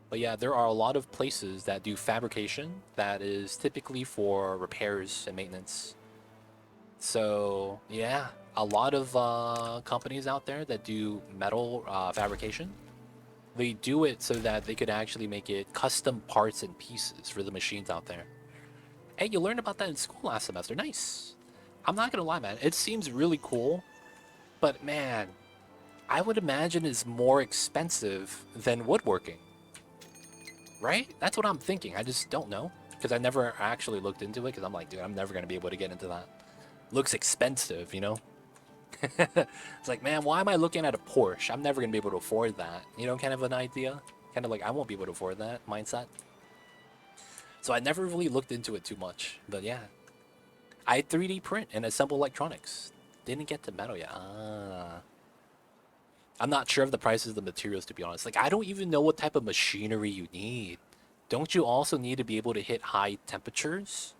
But yeah, there are a lot of places that do fabrication that is typically for repairs and maintenance. So yeah, a lot of companies out there that do metal fabrication, they do it so that they could actually make it custom parts and pieces for the machines out there. Hey, you learned about that in school last semester. Nice. I'm not gonna lie, man. It seems really cool, but man, I would imagine it's more expensive than woodworking. Right? That's what I'm thinking. I just don't know, because I never actually looked into it, because I'm like, dude, I'm never gonna be able to get into that. Looks expensive, you know? It's like, man, why am I looking at a Porsche? I'm never gonna be able to afford that. You know, kind of an idea? Kind of like, I won't be able to afford that mindset. So I never really looked into it too much. But yeah. I 3D print and assemble electronics. Didn't get to metal yet. I'm not sure of the prices of the materials, to be honest. Like, I don't even know what type of machinery you need. Don't you also need to be able to hit high temperatures?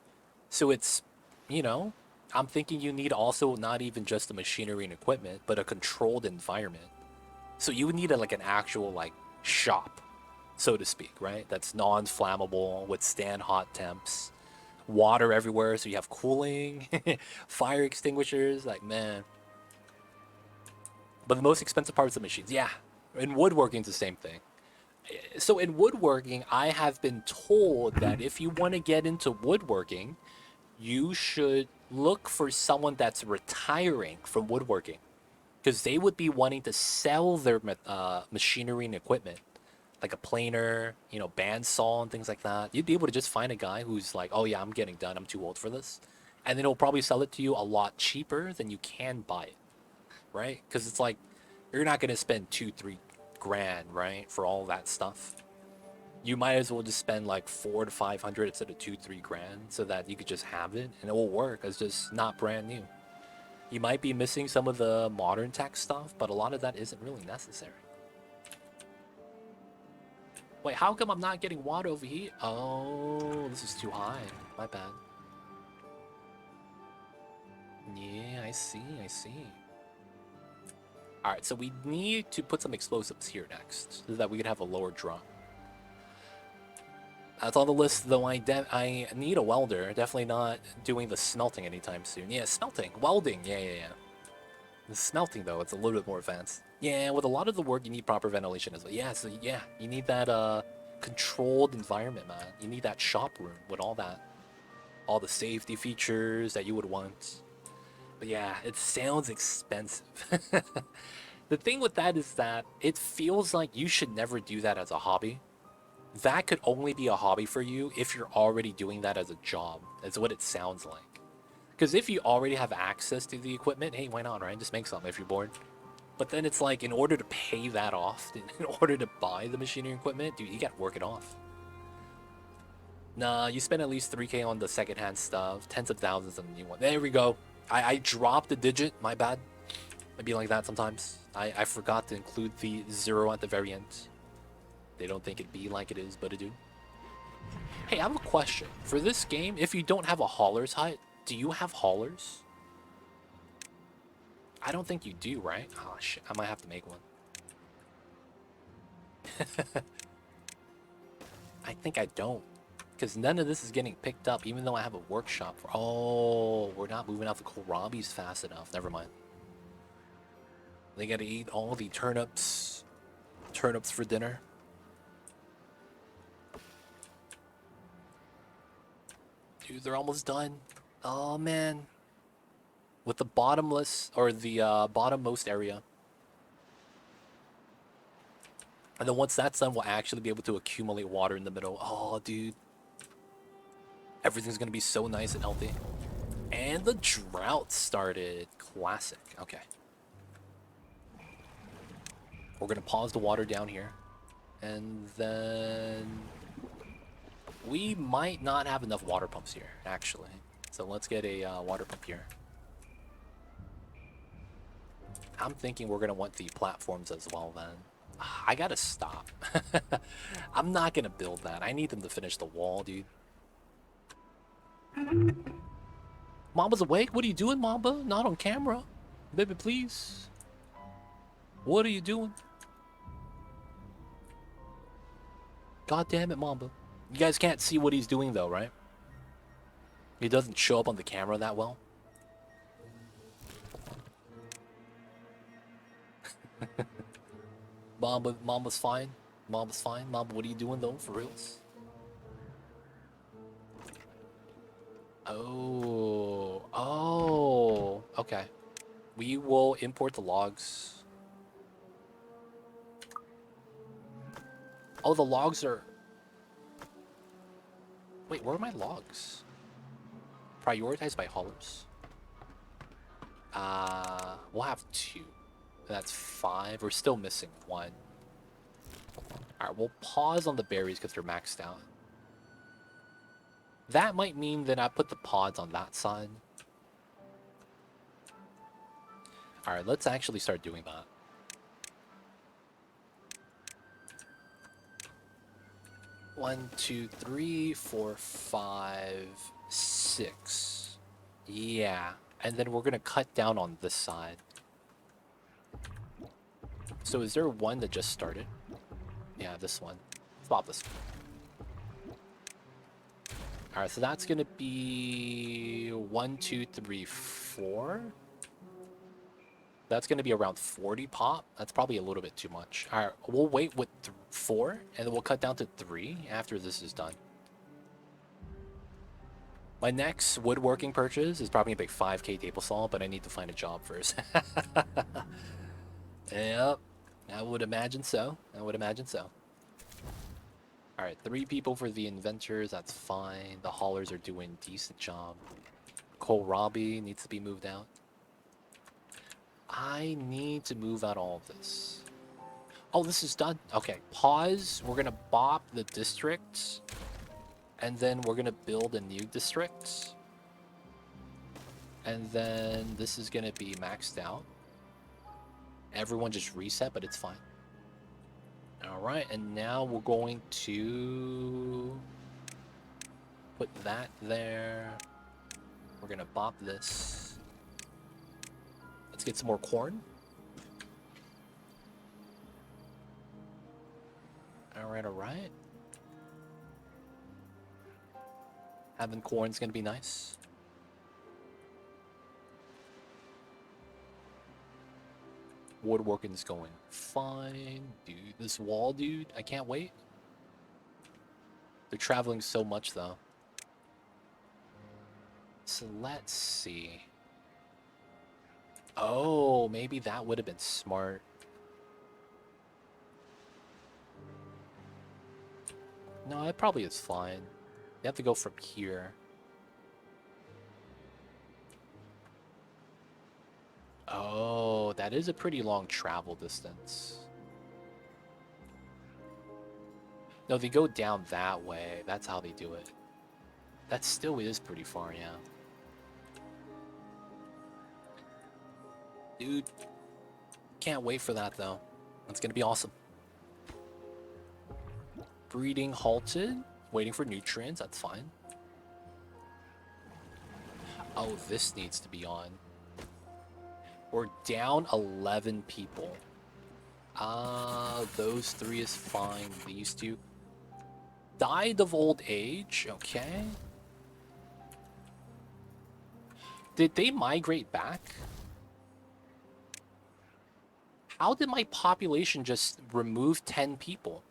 So it's, you know, I'm thinking you need also not even just the machinery and equipment, but a controlled environment. So you would need like an actual like shop, so to speak, right? That's non-flammable, withstand hot temps, water everywhere, so you have cooling, fire extinguishers. Like man, but the most expensive part is the machines. Yeah, in woodworking, it's the same thing. So in woodworking, I have been told that if you want to get into woodworking, you should look for someone that's retiring from woodworking because they would be wanting to sell their machinery and equipment, like a planer, bandsaw and things like that. You'd be able to just find a guy who's like, oh yeah, I'm getting done. I'm too old for this. And then he'll probably sell it to you a lot cheaper than you can buy it, right? Because it's like, you're not going to spend 2-3 grand, right, for all that stuff. You might as well just spend like 400 to 500 instead of 2-3 grand so that you could just have it and it will work. It's just not brand new. You might be missing some of the modern tech stuff, but a lot of that isn't really necessary. Wait, how come I'm not getting water over here? Oh, this is too high. My bad. Yeah, I see, I see. Alright, so we need to put some explosives here next so that we can have a lower draw. That's on the list, though. I need a welder. Definitely not doing the smelting anytime soon. Yeah, smelting. Welding. Yeah. The smelting, though, it's a little bit more advanced. Yeah, with a lot of the work, you need proper ventilation as well. Yeah, so yeah, you need that controlled environment, man. You need that shop room with all that. All the safety features that you would want. But yeah, it sounds expensive. The thing with that is that it feels like you should never do that as a hobby. That could only be a hobby for you if you're already doing that as a job. That's what it sounds like. Because if you already have access to the equipment, hey, why not, right? Just make something if you're bored. But then it's like, in order to pay that off, in order to buy the machinery equipment, dude, you gotta work it off. Nah, you spend at least 3K on the secondhand stuff, tens of thousands on the new one. There we go. I dropped a digit, my bad. It'd be like that sometimes. I forgot to include the 0 at the very end. They don't think it'd be like it is, but it do. Hey, I have a question. For this game, if you don't have a hauler's hut, do you have haulers? I don't think you do, right? Oh, shit. I might have to make one. I think I don't. Because none of this is getting picked up, even though I have a workshop. Oh, we're not moving out the kohlrabies fast enough. Never mind. They gotta eat all the turnips. Turnips for dinner. Dude, they're almost done. Oh, man. With the bottomless, or the bottommost area. And then once that's done, we'll actually be able to accumulate water in the middle. Oh, dude. Everything's gonna be so nice and healthy. And the drought started. Classic. Okay. We're gonna pause the water down here. And then... we might not have enough water pumps here, actually. So let's get a water pump here. I'm thinking we're gonna want the platforms as well then. I gotta stop. I'm not gonna build that. I need them to finish the wall, dude. Mamba's awake? What are you doing, Mamba? Not on camera. Baby, please. What are you doing? God damn it, Mamba. You guys can't see what he's doing though, right? He doesn't show up on the camera that well. Mama's fine. Mama's fine. Mama, what are you doing though, for reals? Oh, okay. We will import the logs. Oh, the logs are... wait, where are my logs? Prioritized by haulers. We'll have 2. That's 5. We're still missing 1. Alright, we'll pause on the berries because they're maxed out. That might mean that I put the pods on that side. Alright, let's actually start doing that. One, two, three, 4, 5, 6. Yeah, and then we're gonna cut down on this side. So is there one that just started? Yeah, this one. Swap this one. Alright, so that's gonna be 1, 2, 3, 4. That's gonna be around 40 pop. That's probably a little bit too much. Alright, we'll wait with 4, and then we'll cut down to 3 after this is done. My next woodworking purchase is probably gonna be 5k table saw, but I need to find a job first. Yep, I would imagine so. I would imagine so. Alright, 3 people for the inventors, that's fine. The haulers are doing a decent job. Kohlrabi needs to be moved out. I need to move out all of this. Oh, this is done. Okay, pause. We're gonna bop the district. And then we're gonna build a new district. And then this is gonna be maxed out. Everyone just reset, but it's fine. Alright, and now we're going to put that there. We're gonna bop this. Let's get some more corn. Alright, alright. Having corn's gonna be nice. Woodworking's going fine. Dude, this wall, dude, I can't wait. They're traveling so much, though. So let's see. Oh, maybe that would have been smart. No, it probably is fine. You have to go from here. Oh, that is a pretty long travel distance. No, they go down that way. That's how they do it. That still is pretty far, yeah. Dude, can't wait for that, though. That's gonna be awesome. Breeding halted. Waiting for nutrients, that's fine. Oh, this needs to be on. We're down 11 people. Those 3 is fine. These 2 died of old age. Okay. Did they migrate back? How did my population just remove 10 people?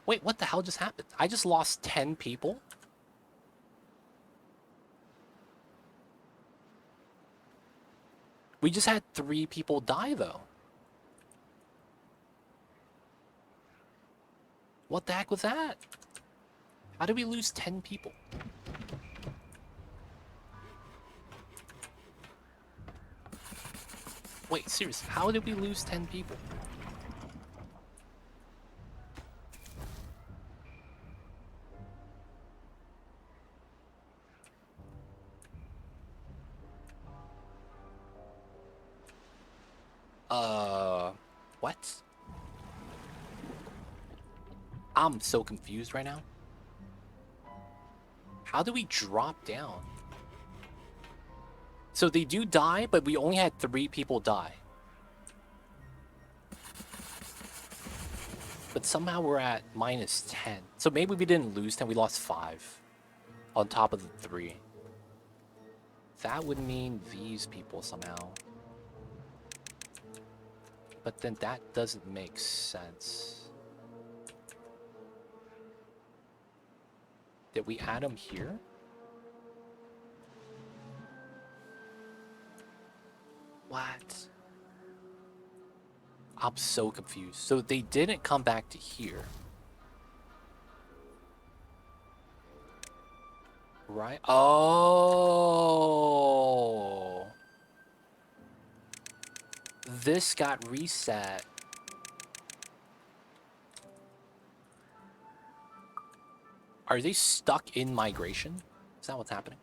Wait, what the hell just happened? I just lost 10 people? We just had 3 people die, though. What the heck was that? How did we lose 10 people? Wait, seriously, how did we lose 10 people? What? I'm so confused right now. How do we drop down? So they do die, but we only had 3 people die. But somehow we're at -10. So maybe we didn't lose 10, we lost 5. On top of the 3. That would mean these people somehow. But then that doesn't make sense. Did we add them here? What? I'm so confused. So they didn't come back to here. Right? Oh. This got reset. Are they stuck in migration? Is that what's happening?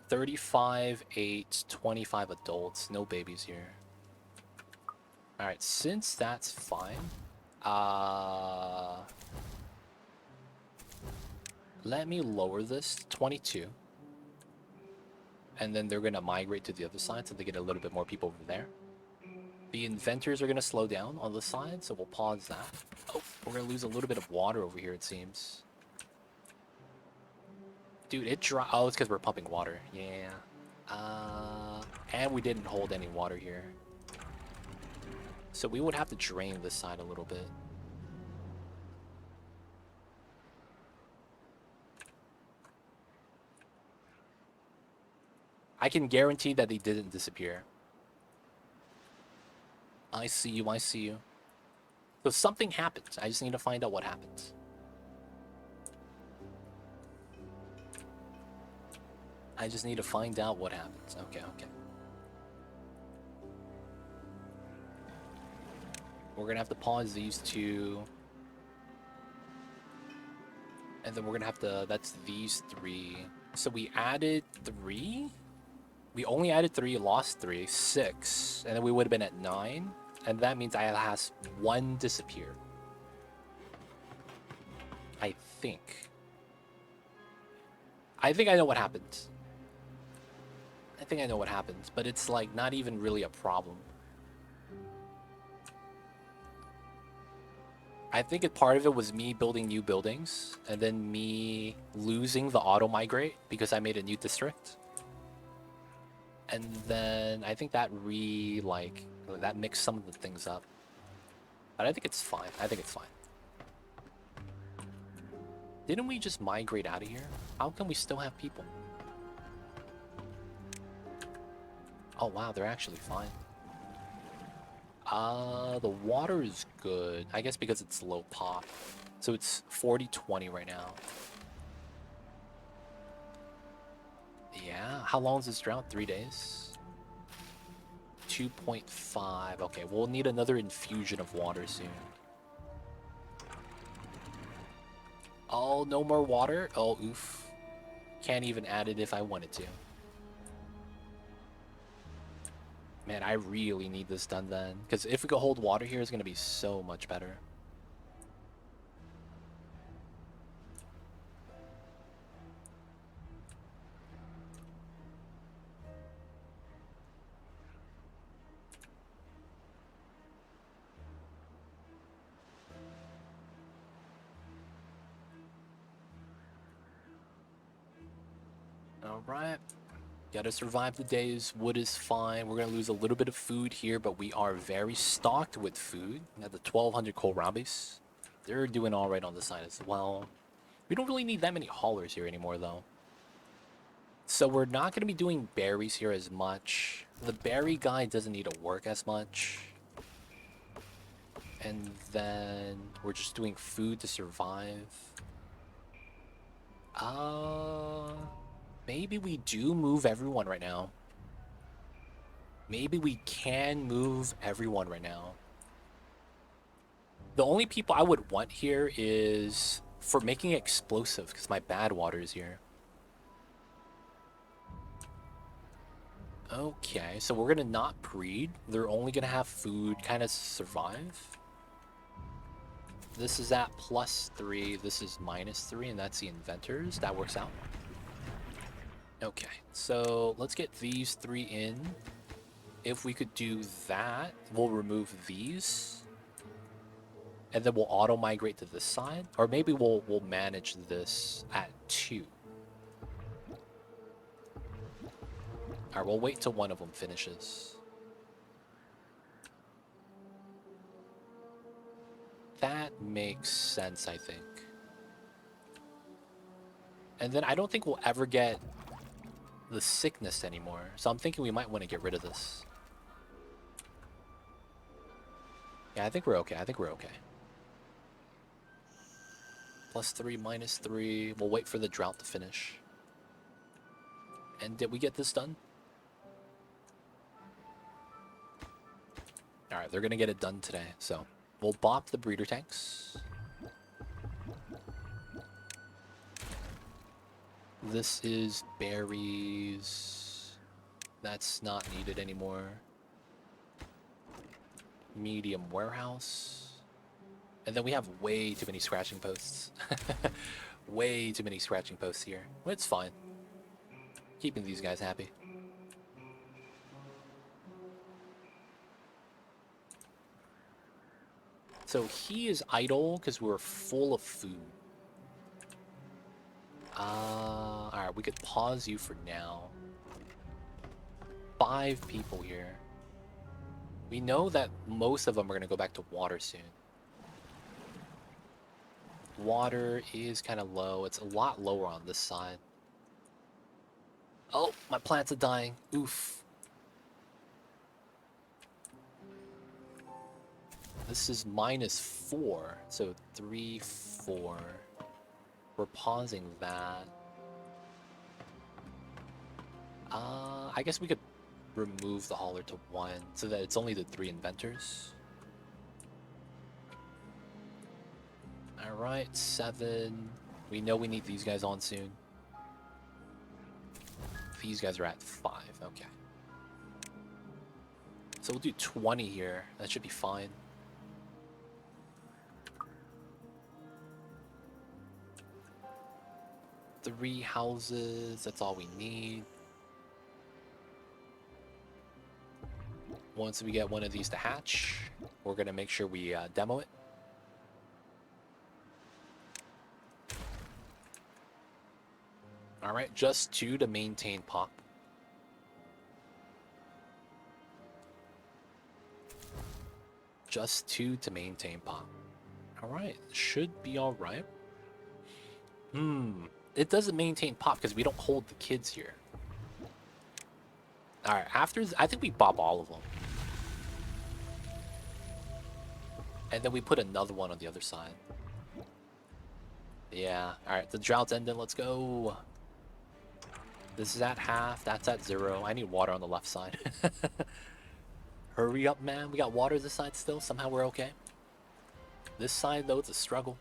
35, 8, 25 adults. No babies here. Alright, since that's fine. Let me lower this to 22. And then they're going to migrate to the other side so they get a little bit more people over there. The inventors are going to slow down on the side, so we'll pause that. Oh, we're going to lose a little bit of water over here, it seems. Dude, it dry. Oh, it's because we're pumping water. Yeah. And we didn't hold any water here. So we would have to drain this side a little bit. I can guarantee that they didn't disappear. I see you, I see you. So something happened. I just need to find out what happened. I just need to find out what happens. Okay, okay. We're gonna have to pause these two. And then we're gonna have to, that's these three. So we added 3? We only added 3, lost 3, 6. And then we would have been at 9. And that means I has 1 disappear. I think. I know what happened. I think I know what happened, but it's like not even really a problem. I think part of it was me building new buildings and then me losing the auto migrate because I made a new district. And then I think that that mixed some of the things up. But I think it's fine. I think it's fine. Didn't we just migrate out of here? How can we still have people? Oh wow, they're actually fine. The water is good. I guess because it's low pop. So it's 40-20 right now. Yeah, how long is this drought? 3 days? 2.5. Okay, we'll need another infusion of water soon. Oh, no more water? Oh, oof. Can't even add it if I wanted to. Man, I really need this done then. Because if we could hold water here, it's going to be so much better. Alright. Gotta survive the days. Wood is fine. We're gonna lose a little bit of food here, but we are very stocked with food. We have the 1200 kohlrabis. They're doing alright on the side as well. We don't really need that many haulers here anymore, though. So we're not gonna be doing berries here as much. The berry guy doesn't need to work as much. And then we're just doing food to survive. Maybe we do move everyone right now. Maybe we can move everyone right now. The only people I would want here is for making explosive, because my bad water is here. Okay, so we're gonna not breed. They're only gonna have food kind of survive. This is at +3, this is -3, and that's the inventors. That works out. Okay, so let's get these 3 in. If we could do that, we'll remove these. And then we'll auto-migrate to this side. Or maybe we'll manage this at 2. Alright, we'll wait till one of them finishes. That makes sense, I think. And then I don't think we'll ever get the sickness anymore. So I'm thinking we might want to get rid of this. Yeah, I think we're okay. I think we're okay. +3, -3. We'll wait for the drought to finish. And did we get this done? Alright, they're gonna get it done today. So we'll bop the breeder tanks. This is berries. That's not needed anymore. Medium warehouse. And then we have way too many scratching posts. Way too many scratching posts here. It's fine. Keeping these guys happy. So he is idle because we're full of food. Alright, we could pause you for now. 5 people here. We know that most of them are going to go back to water soon. Water is kind of low. It's a lot lower on this side. Oh, my plants are dying. Oof. This is -4. So 3, 4. We're pausing that. I guess we could remove the hauler to 1 so that it's only the 3 inventors. Alright, 7. We know we need these guys on soon. These guys are at 5, okay. So we'll do 20 here. That should be fine. Three houses, that's all we need. Once we get one of these to hatch, we're gonna make sure we demo it. Alright, just 2 to maintain pop. Just 2 to maintain pop. Alright, should be alright. It doesn't maintain pop because we don't hold the kids here. Alright, I think we bop all of them. And then we put another one on the other side. Yeah, alright, the drought's ending, let's go. This is at half, that's at 0. I need water on the left side. Hurry up, man. We got water this side still. Somehow we're okay. This side, though, it's a struggle.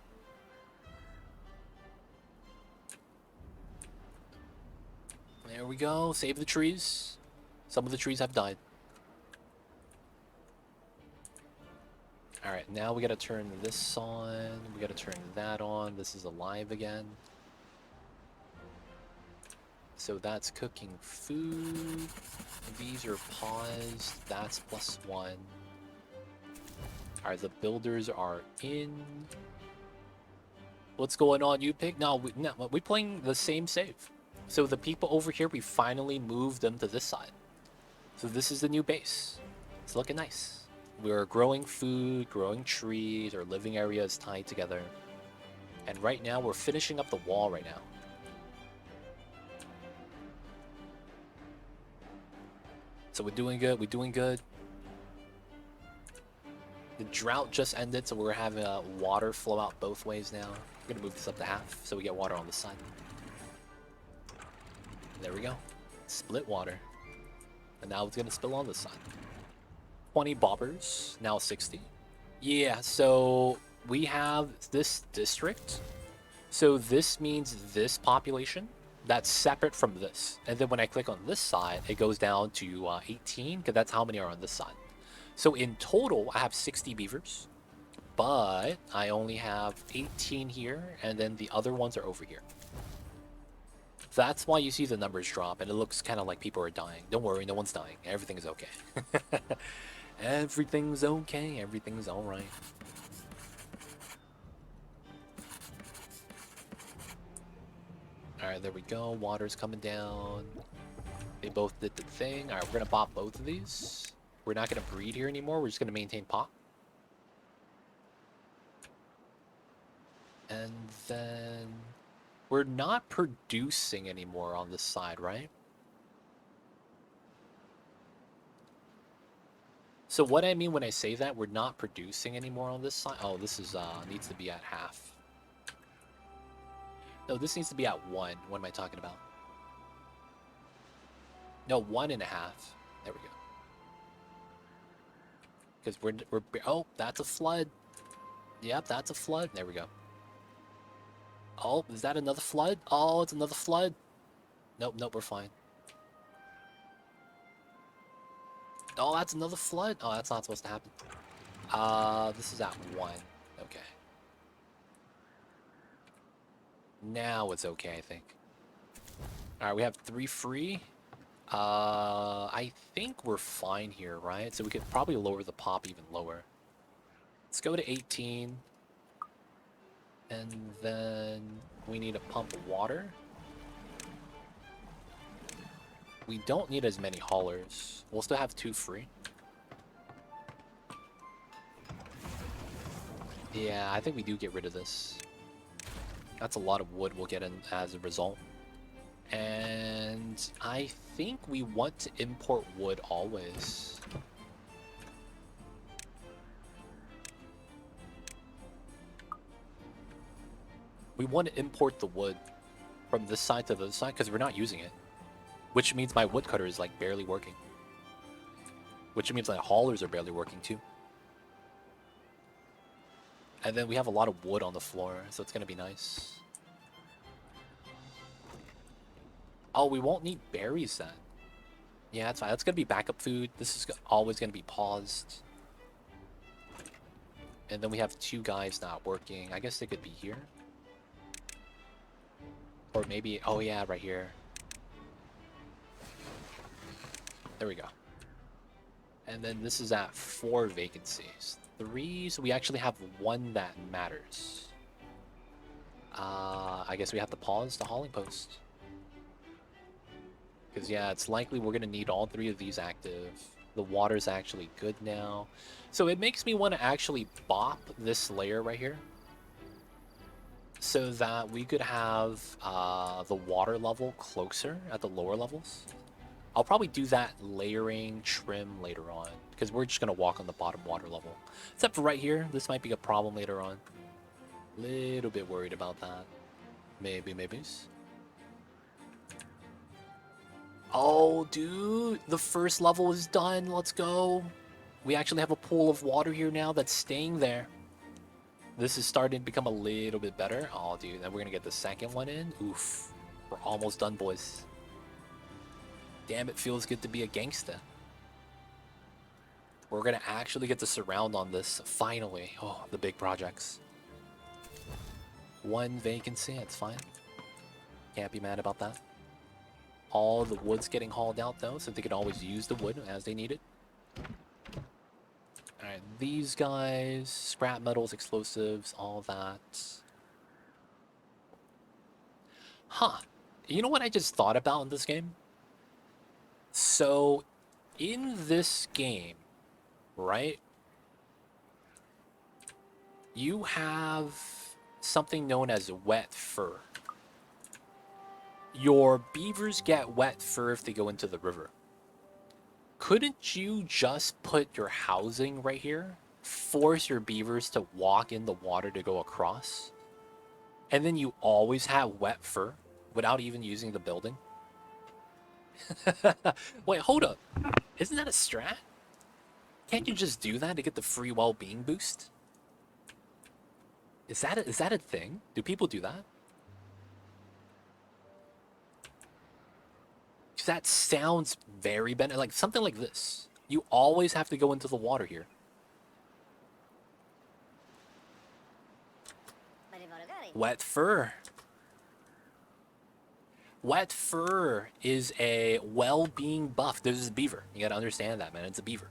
There we go. Save the trees. Some of the trees have died. Alright, now we gotta turn this on. We gotta turn that on. This is alive again. So that's cooking food. These are paused. That's +1. Alright, the builders are in. What's going on, you pig? No, we're playing the same save. So the people over here, we finally moved them to this side. So this is the new base. It's looking nice. We're growing food, growing trees, our living area is tied together. And right now, we're finishing up the wall right now. So we're doing good, we're doing good. The drought just ended, so we're having water flow out both ways now. We're gonna move this up to half, so we get water on this side. There we go. Split water. And now it's gonna spill on this side. 20 bobbers, now 60. Yeah, so we have this district. So this means this population. That's separate from this. And then when I click on this side, it goes down to 18, because that's how many are on this side. So in total, I have 60 beavers, but I only have 18 here, and then the other ones are over here. That's why you see the numbers drop, and it looks kind of like people are dying. Don't worry, no one's dying. Everything's okay. Everything's okay. Everything's alright. Alright, there we go. Water's coming down. They both did the thing. Alright, we're gonna pop both of these. We're not gonna breed here anymore. We're just gonna maintain pop. And then we're not producing anymore on this side, right? So what I mean when I say that, we're not producing anymore on this side. Oh, this is needs to be at half. No, this needs to be at 1. What am I talking about? No, 1.5. There we go. Because we're oh, that's a flood. Yep, that's a flood. There we go. Oh, is that another flood? Oh, it's another flood. Nope, nope, we're fine. Oh, that's another flood. Oh, that's not supposed to happen. This is at 1. Okay. Now it's okay, I think. Alright, we have 3 free. I think we're fine here, right? So we could probably lower the pop even lower. Let's go to 18. And then we need a pump of water. We don't need as many haulers. We'll still have 2 free. Yeah, I think we do get rid of this. That's a lot of wood we'll get in as a result. And I think we want to import wood always. We want to import the wood from this side to the other side because we're not using it. Which means my woodcutter is like barely working. Which means my haulers are barely working too. And then we have a lot of wood on the floor, so it's going to be nice. Oh, we won't need berries then. Yeah, that's fine. That's going to be backup food. This is always going to be paused. And then we have 2 guys not working. I guess they could be here. Or maybe, oh yeah, right here. There we go. And then this is at 4 vacancies. 3, so we actually have 1 that matters. I guess we have to pause the hauling post. Because yeah, it's likely we're going to need all 3 of these active. The water's actually good now. So it makes me want to actually bop this layer right here. So that we could have the water level closer at the lower levels. I'll probably do that layering trim later on. Because we're just going to walk on the bottom water level. Except for right here, this might be a problem later on. Little bit worried about that. Maybe. Oh, dude, the first level is done. Let's go. We actually have a pool of water here now that's staying there. This is starting to become a little bit better. Oh, dude, then we're going to get the second one in. Oof. We're almost done, boys. Damn, it feels good to be a gangsta. We're going to actually get to surround on this, finally. Oh, the big projects. 1 vacancy, that's fine. Can't be mad about that. All the wood's getting hauled out, though, so they can always use the wood as they need it. Alright, these guys, scrap metals, explosives, all that. Huh. You know what I just thought about in this game? So, in this game, right, you have something known as wet fur. Your beavers get wet fur if they go into the river. Couldn't you just put your housing right here? Force your beavers to walk in the water to go across? And then you always have wet fur without even using the building? Wait, hold up. Isn't that a strat? Can't you just do that to get the free well-being boost? Is that a thing? Do people do that? That sounds very like something like this. You always have to go into the water here. Wet fur. Wet fur is a well-being buff. This is a beaver. You gotta understand that, man. It's a beaver.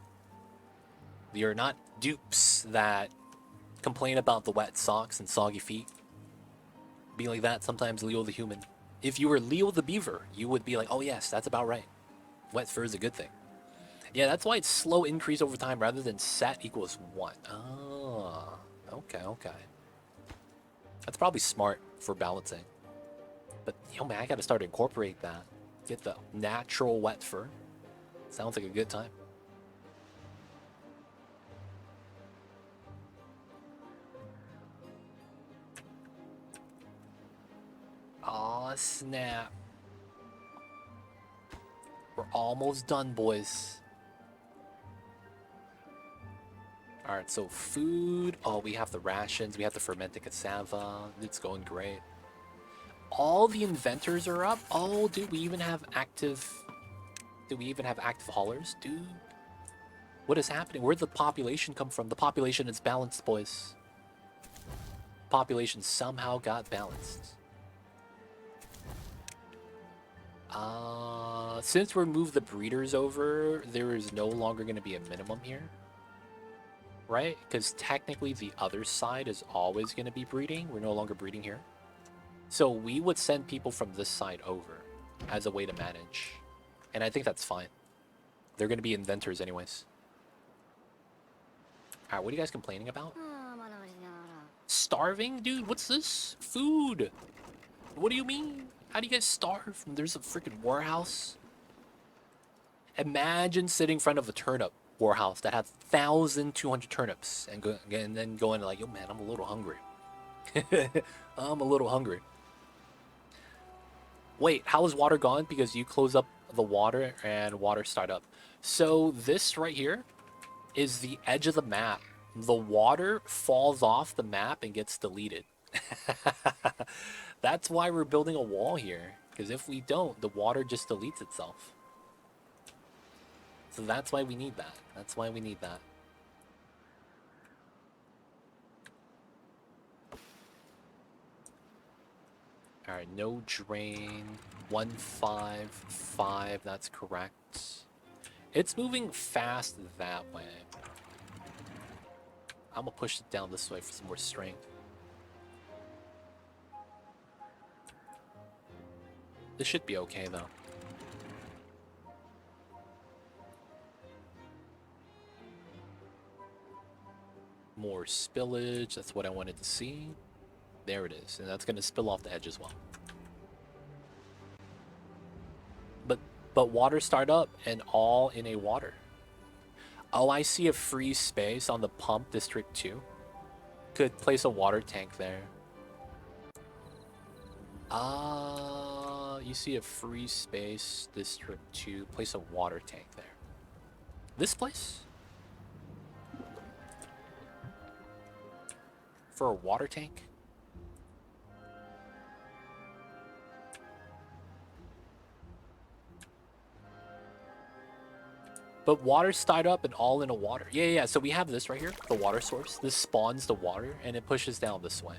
You're not dupes that complain about the wet socks and soggy feet. Be like that sometimes, Leo the human. If you were Leo the beaver, you would be like, oh yes, that's about right. Wet fur is a good thing. Yeah, that's why it's slow increase over time rather than set equals 1. Oh, okay. That's probably smart for balancing. But, yo, man, I gotta start to incorporate that. Get the natural wet fur. Sounds like a good time. Aw, snap. We're almost done, boys. Alright, so food. Oh, we have the rations. We have the fermented cassava. It's going great. All the inventors are up. Oh, dude, we even have active... Do we even have active haulers? Dude. What is happening? Where'd the population come from? The population is balanced, boys. Population somehow got balanced. Since we moved the breeders over, there is no longer going to be a minimum here. Right? Because technically the other side is always going to be breeding. We're no longer breeding here. So we would send people from this side over as a way to manage. And I think that's fine. They're going to be inventors anyways. Alright, what are you guys complaining about? Starving? Dude, what's this? Food! What do you mean? How do you guys starve? There's a freaking warehouse. Imagine sitting in front of a turnip warehouse that has 1,200 turnips and then going like, yo man, I'm a little hungry. I'm a little hungry. Wait, how is water gone? Because you close up the water and water start up. So this right here is the edge of the map. The water falls off the map and gets deleted. That's why we're building a wall here. Because if we don't, the water just deletes itself. So that's why we need that. That's why we need that. Alright, no drain. 155, that's correct. It's moving fast that way. I'm gonna push it down this way for some more strength. This should be okay though. More spillage, that's what I wanted to see. There it is, and that's gonna spill off the edge as well. But water start up and all in a water. Oh, I see a free space on the pump district 2. Could place a water tank there. You see a free space district 2. Place a water tank there. This place? For a water tank? But water start up and all in a water. Yeah. So we have this right here, the water source. This spawns the water and it pushes down this way.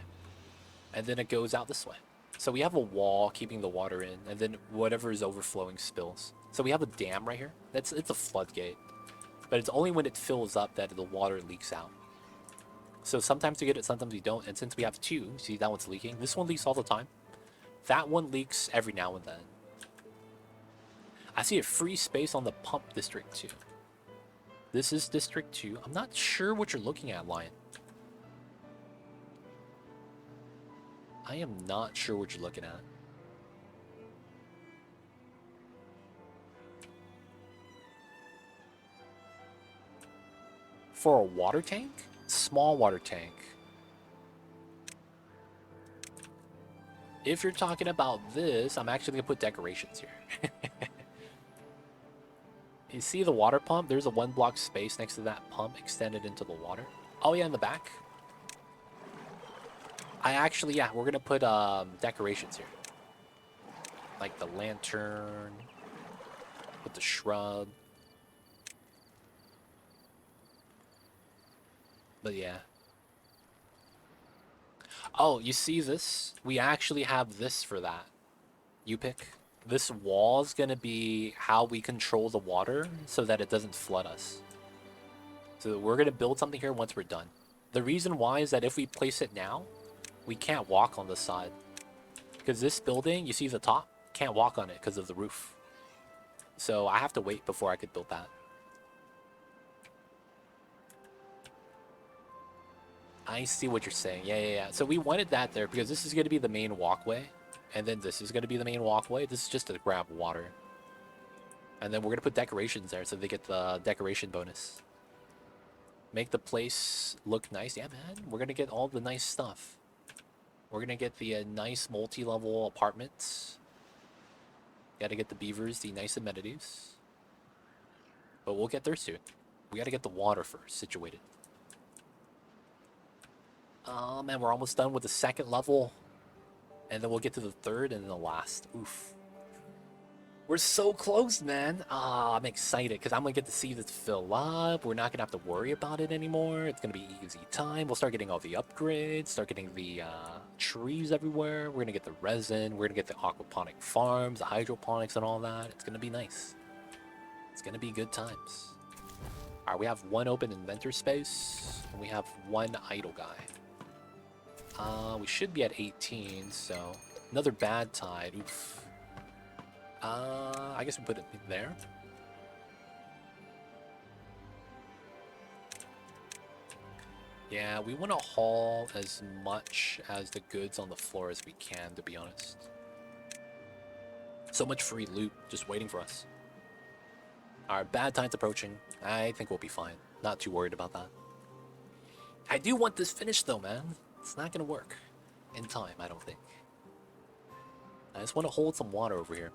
And then it goes out this way. So we have a wall keeping the water in, and then whatever is overflowing spills. So we have a dam right here. It's a floodgate. But it's only when it fills up that the water leaks out. So sometimes we get it, sometimes we don't. And since we have two, see that one's leaking. This one leaks all the time. That one leaks every now and then. I see a free space on the pump district 2. This is district 2. I'm not sure what you're looking at, Lion. I am not sure what you're looking at. For a water tank? Small water tank. If you're talking about this, I'm actually going to put decorations here. You see the water pump? There's a 1 block space next to that pump extended into the water. Oh yeah, in the back. Yeah, we're gonna put decorations here. Like the lantern, with the shrub. But yeah. Oh, you see this? We actually have this for that. You pick. This wall is going to be how we control the water so that it doesn't flood us. So we're going to build something here once we're done. The reason why is that if we place it now, we can't walk on this side. Because this building, you see the top? Can't walk on it because of the roof. So I have to wait before I could build that. I see what you're saying. Yeah. So we wanted that there because this is going to be the main walkway. And then this is going to be the main walkway. This is just to grab water. And then we're going to put decorations there so they get the decoration bonus. Make the place look nice. Yeah, man. We're going to get all the nice stuff. We're going to get the nice multi-level apartments. Got to get the beavers, the nice amenities. But we'll get there soon. We got to get the water first situated. Oh, man. We're almost done with the second level. And then we'll get to the third and then the last. Oof. We're so close, man. Ah, I'm excited because I'm gonna get to see this fill up. We're not gonna have to worry about it anymore. It's gonna be easy time. We'll start getting all the upgrades, start getting the trees everywhere. We're gonna get the resin. We're gonna get the aquaponic farms, the hydroponics, and all that. It's gonna be nice. It's gonna be good times. All right, we have one open inventor space, and we have one idle guy. We should be at 18, so another bad tide. Oof. I guess we put it there. Yeah, we want to haul as much as the goods on the floor as we can, to be honest. So much free loot just waiting for us. Our bad time's approaching. I think we'll be fine. Not too worried about that. I do want this finished though, man. It's not gonna work in time, I don't think. I just want to hold some water over here.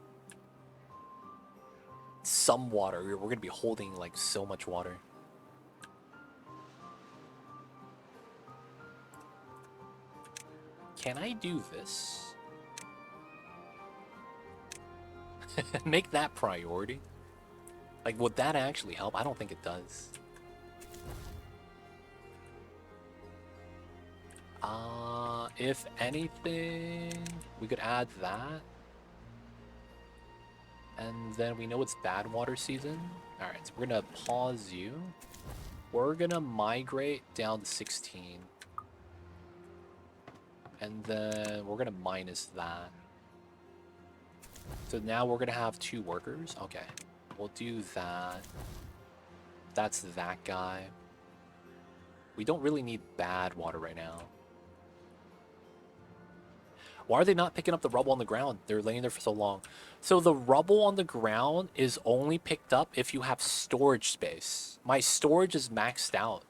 Some water. We're gonna be holding like so much water. Can I do this? Make that priority? Like, would that actually help? I don't think it does. If anything, we could add that. And then we know it's bad water season. Alright, so we're gonna pause you. We're gonna migrate down to 16. And then we're gonna minus that. So now we're gonna have 2 workers. Okay, we'll do that. That's that guy. We don't really need bad water right now. Why are they not picking up the rubble on the ground? They're laying there for so long. So the rubble on the ground is only picked up if you have storage space. My storage is maxed out.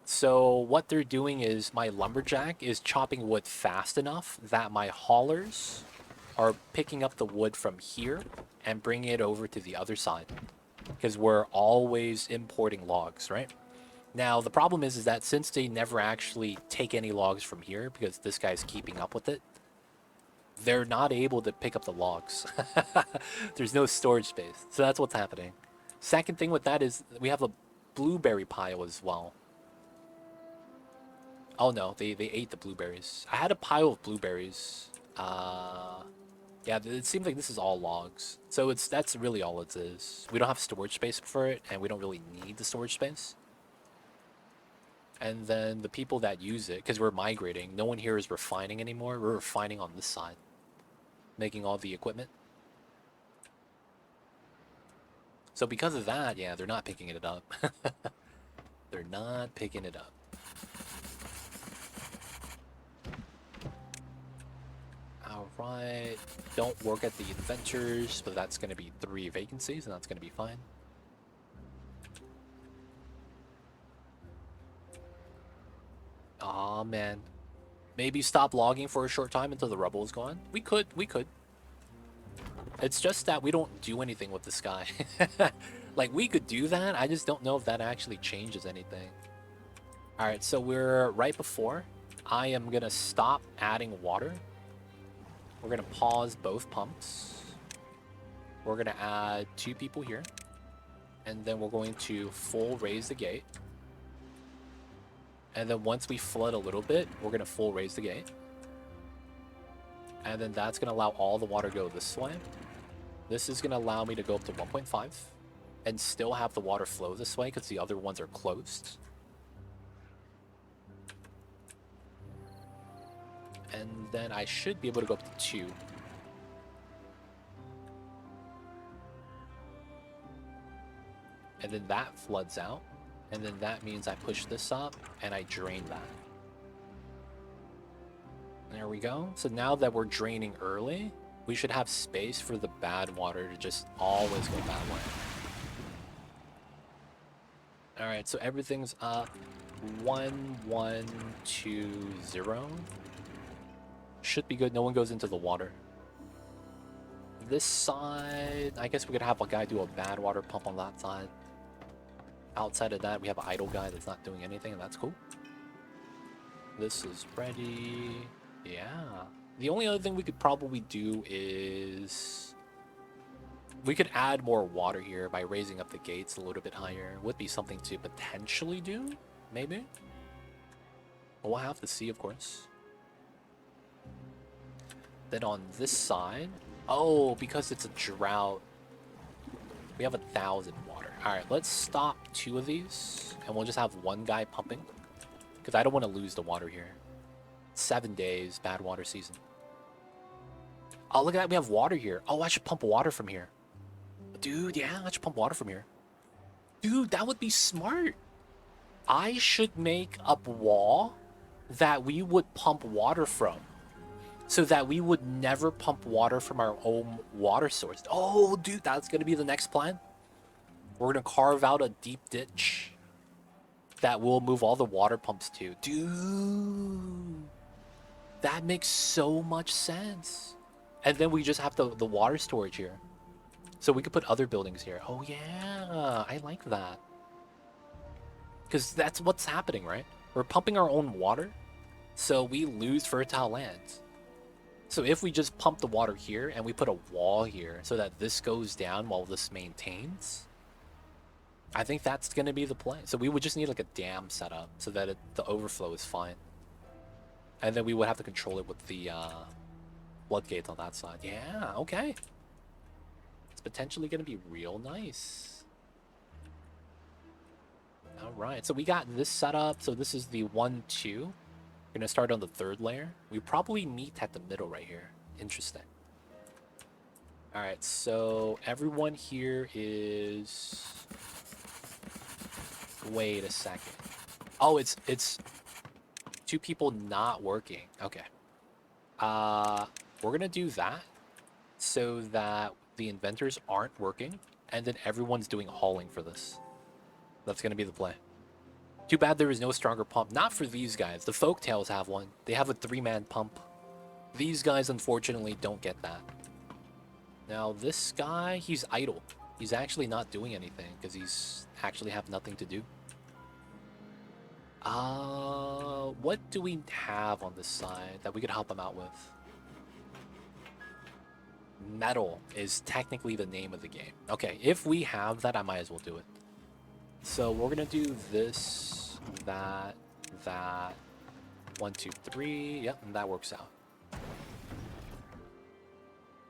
So what they're doing is my lumberjack is chopping wood fast enough that my haulers are picking up the wood from here and bringing it over to the other side. Because we're always importing logs, right? Now, the problem is that since they never actually take any logs from here, because this guy's keeping up with it, they're not able to pick up the logs. There's no storage space. So that's what's happening. Second thing with that is we have a blueberry pile as well. Oh no, they ate the blueberries. I had a pile of blueberries. Yeah, it seems like this is all logs. So that's really all it is. We don't have storage space for it, and we don't really need the storage space. And then the people that use it, because we're migrating, no one here is refining anymore. We're refining on this side, making all the equipment. So because of that, yeah, they're not picking it up. They're not picking it up. Alright, don't work at the inventors, but that's going to be 3 vacancies, and that's going to be fine. Aw, man. Maybe stop logging for a short time until the rubble is gone? We could. It's just that we don't do anything with this guy. Like, we could do that, I just don't know if that actually changes anything. Alright, so we're right before. I am going to stop adding water. We're going to pause both pumps. We're going to add 2 people here. And then we're going to full raise the gate. And then once we flood a little bit, we're going to full raise the gate. And then that's going to allow all the water to go this way. This is going to allow me to go up to 1.5 and still have the water flow this way because the other ones are closed. And then I should be able to go up to 2. And then that floods out. And then that means I push this up and I drain that. There we go. So now that we're draining early, we should have space for the bad water to just always go that way. Alright, so everything's up. 1, 1, 2, 0. Should be good. No one goes into the water. This side, I guess we could have a guy do a bad water pump on that side. Outside of that, we have an idle guy that's not doing anything, and that's cool. This is ready. Yeah. The only other thing we could probably do is We could add more water here by raising up the gates a little bit higher. Would be something to potentially do, maybe. We'll have to see, of course. Then on this side, oh, because it's a drought, we have 1,000 water. All right, let's stop 2 of these, and we'll just have 1 guy pumping, because I don't want to lose the water here. 7 days, bad water season. Oh, look at that, we have water here. Oh, I should pump water from here. Dude, yeah, I should pump water from here. Dude, that would be smart. I should make a wall that we would pump water from, so that we would never pump water from our own water source. Oh, dude, that's going to be the next plan. We're going to carve out a deep ditch that we'll move all the water pumps to. Dude, that makes so much sense. And then we just have the water storage here. So we could put other buildings here. Oh, yeah, I like that. Because that's what's happening, right? We're pumping our own water, so we lose fertile lands. So if we just pump the water here and we put a wall here so that this goes down while this maintains, I think that's going to be the play. So we would just need like a dam set up so that the overflow is fine. And then we would have to control it with the floodgates on that side. Yeah, okay. It's potentially going to be real nice. All right, so we got this set up. So this is the 1, 2. We're going to start on the 3rd layer. We probably meet at the middle right here. Interesting. All right, so everyone here is... Wait a second. Oh, it's 2 people not working. Okay. We're going to do that so that the inventors aren't working, and then everyone's doing hauling for this. That's going to be the play. Too bad there is no stronger pump. Not for these guys. The Folktales have one. They have a 3-man pump. These guys, unfortunately, don't get that. Now, this guy, he's idle. He's actually not doing anything because he's actually have nothing to do. What do we have on this side that we could help him out with? Metal is technically the name of the game. Okay, if we have that, I might as well do it. So we're gonna do this, that, 1, 2, 3. Yep, and that works out.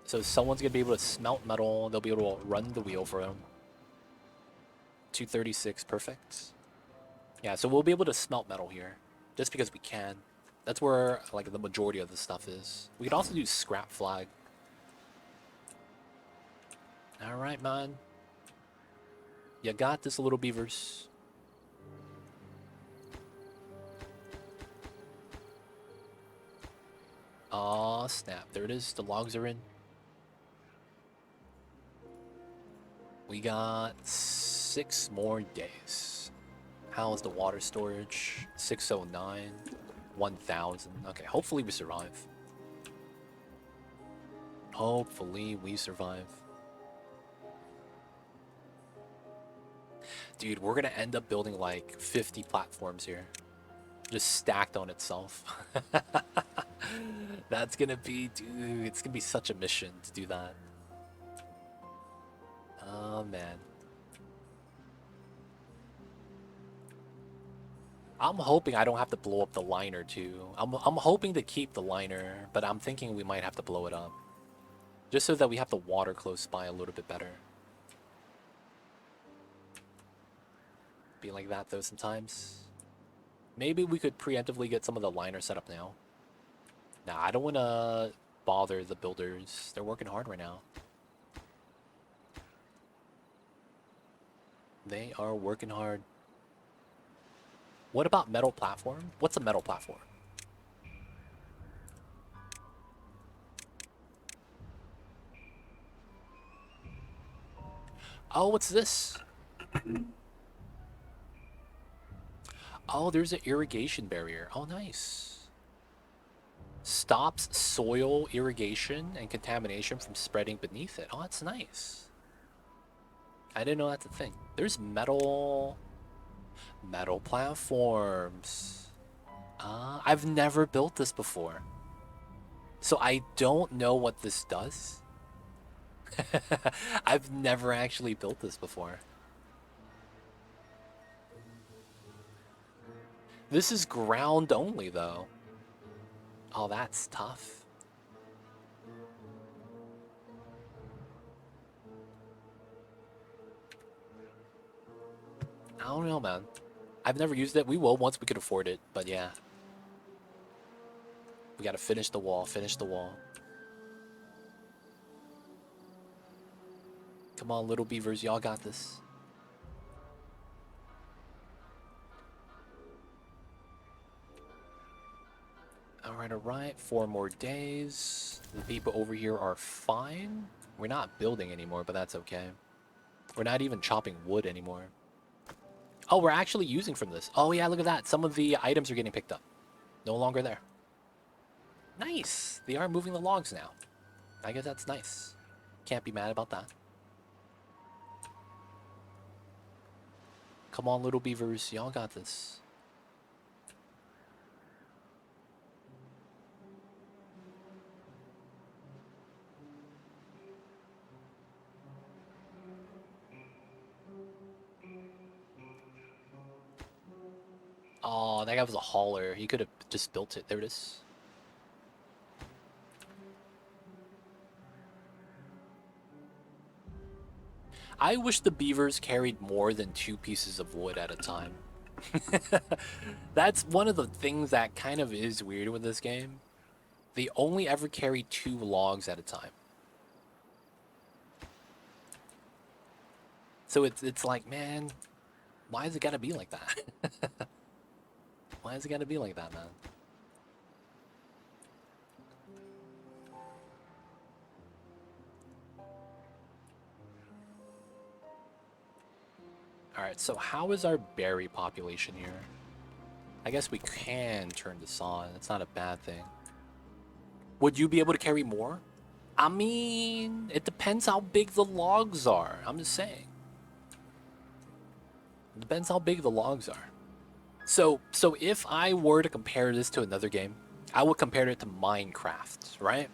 So someone's gonna be able to smelt metal. They'll be able to run the wheel for him. 236, perfect. Yeah, so we'll be able to smelt metal here, just because we can. That's where like the majority of the stuff is. We could also do scrap flag. All right, man. You got this, little beavers. Aw, snap. There it is. The logs are in. We got 6 more days. How's the water storage? 609. 1,000. Okay, hopefully we survive. Hopefully we survive. Dude, we're gonna end up building like 50 platforms here. Just stacked on itself. That's gonna be, dude, it's gonna be such a mission to do that. Oh, man. I'm hoping I don't have to blow up the liner too. I'm hoping to keep the liner, but I'm thinking we might have to blow it up. Just so that we have the water close by a little bit better. Be like that though sometimes. Maybe we could preemptively get some of the liner set up now. Nah, I don't want to bother the builders. They're working hard right now. They are working hard. What about metal platform? What's a metal platform? Oh, what's this? Oh, there's an irrigation barrier. Oh, nice. Stops soil irrigation and contamination from spreading beneath it. Oh, that's nice. I didn't know that's a thing. There's metal platforms. I've never built this before. So I don't know what this does. I've never actually built this before. This is ground only, though. Oh, that's tough. I don't know, man. I've never used it. We will once we could afford it, but yeah. We gotta finish the wall, finish the wall. Come on, little beavers, y'all got this. Alright, alright. 4 more days. The people over here are fine. We're not building anymore, but that's okay. We're not even chopping wood anymore. Oh, we're actually using from this. Oh, yeah, look at that. Some of the items are getting picked up. No longer there. Nice. They are moving the logs now. I guess that's nice. Can't be mad about that. Come on, little beavers. Y'all got this. Oh, that guy was a hauler. He could have just built it. There it is. I wish the beavers carried more than 2 pieces of wood at a time. That's one of the things that kind of is weird with this game. They only ever carry 2 logs at a time. So it's like, man, why is it gotta be like that? Why is it gotta be like that, man? Alright, so how is our berry population here? I guess we can turn this on. It's not a bad thing. Would you be able to carry more? I mean, it depends how big the logs are. I'm just saying. It depends how big the logs are. So if I were to compare this to another game, I would compare it to Minecraft, right?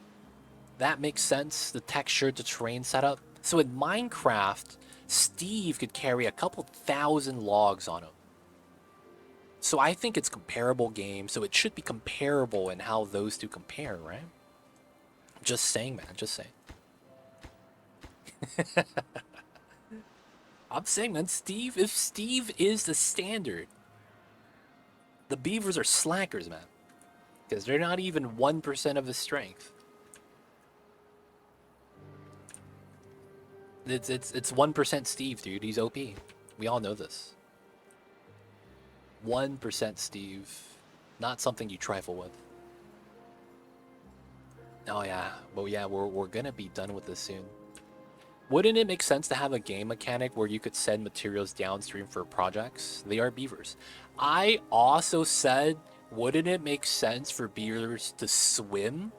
That makes sense. The texture, the terrain setup. So in Minecraft, Steve could carry a couple thousand logs on him. So I think it's comparable game, so it should be comparable in how those two compare, right? Just saying, man, just saying. I'm saying, man, if Steve is the standard, the beavers are slackers, man. Because they're not even 1% of his strength. It's 1% Steve, dude. He's OP. We all know this. 1% Steve. Not something you trifle with. Oh yeah, well yeah, we're gonna be done with this soon. Wouldn't it make sense to have a game mechanic where you could send materials downstream for projects? They are beavers. I also said, wouldn't it make sense for beavers to swim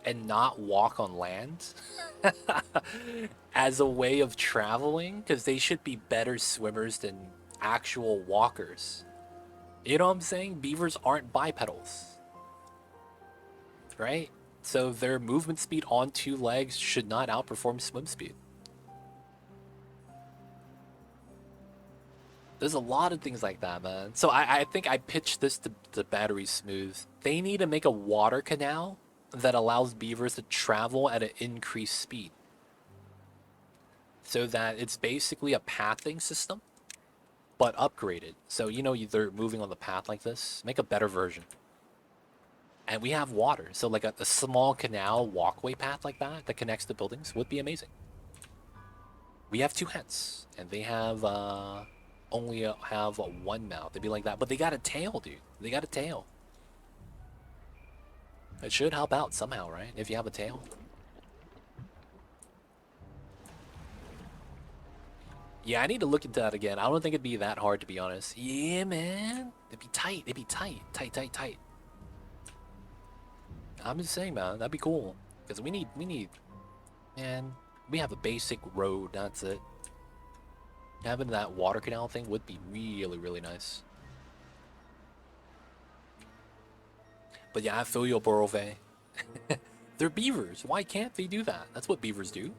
and not walk on land as a way of traveling? Because they should be better swimmers than actual walkers. You know what I'm saying? Beavers aren't bipedals, right? So their movement speed on 2 legs should not outperform swim speed. There's a lot of things like that, man. So I think I pitched this to Battery Smooth. They need to make a water canal that allows beavers to travel at an increased speed. So that it's basically a pathing system, but upgraded. So, you know, they're moving on the path like this. Make a better version. And we have water. So like a small canal walkway path like that connects the buildings would be amazing. We have 2 hens, and they have only have 1 mouth. They'd be like that, but they got a tail, dude. They got a tail. It should help out somehow, right? If you have a tail. Yeah, I need to look into that again. I don't think it'd be that hard, to be honest. Yeah, man. It'd be tight. It'd be tight. Tight, tight, tight. I'm just saying, man. That'd be cool. Because we need, man, we have a basic road. That's it. Having that water canal thing would be really, really nice. But yeah, I feel you, Borove. They're beavers. Why can't they do that? That's what beavers do.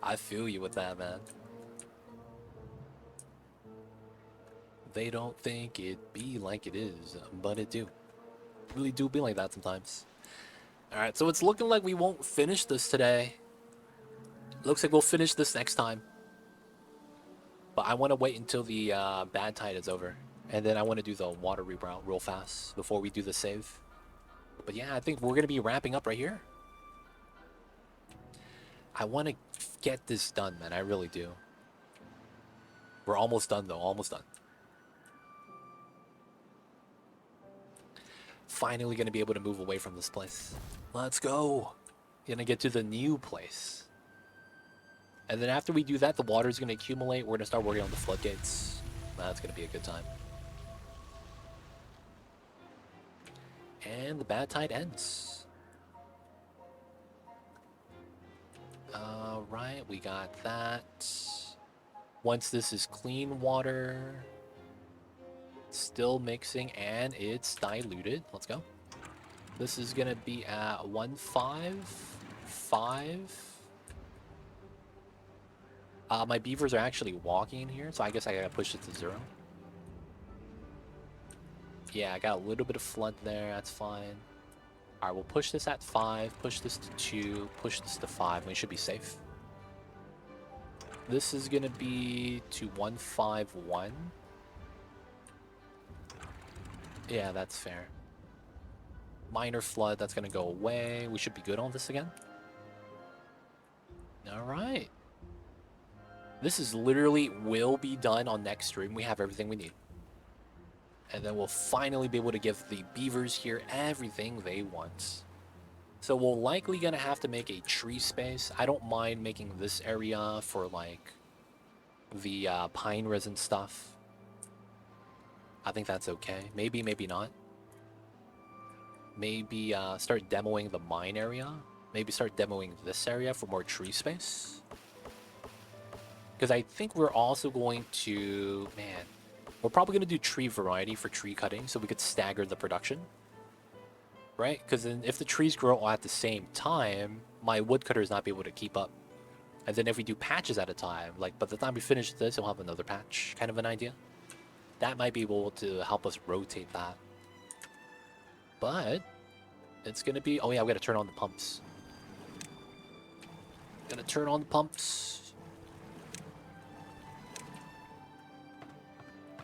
I feel you with that, man. They don't think it be like it is, but it do. It really do be like that sometimes. Alright, so it's looking like we won't finish this today. Looks like we'll finish this next time. But I want to wait until the bad tide is over. And then I want to do the water reroute real fast before we do the save. But yeah, I think we're going to be wrapping up right here. I want to get this done, man. I really do. We're almost done, though. Almost done. Finally going to be able to move away from this place. Let's go. Gonna get to the new place. And then after we do that, the water is going to accumulate. We're going to start working on the floodgates. That's going to be a good time. And the bad tide ends. Right, we got that. Once this is clean water, still mixing, and it's diluted. Let's go. This is going to be at 155. My beavers are actually walking in here, so I guess I gotta push it to 0. Yeah, I got a little bit of flood there, that's fine. Alright, we'll push this at 5, push this to 2, push this to 5, we should be safe. This is gonna be to 151. Yeah, that's fair. Minor flood, that's gonna go away. We should be good on this again. Alright. This is literally will be done on next stream. We have everything we need. And then we'll finally be able to give the beavers here everything they want. So we're likely going to have to make a tree space. I don't mind making this area for like the pine resin stuff. I think that's okay. Maybe, maybe not. Maybe start demoing the mine area. Maybe start demoing this area for more tree space. Because I think we're also going to... Man, we're probably going to do tree variety for tree cutting so we could stagger the production. Right? Because then if the trees grow all at the same time, my woodcutter is not be able to keep up. And then if we do patches at a time, like by the time we finish this, we'll have another patch. Kind of an idea. That might be able to help us rotate that. But it's going to be... Oh yeah, we got to turn on the pumps. Gonna turn on the pumps.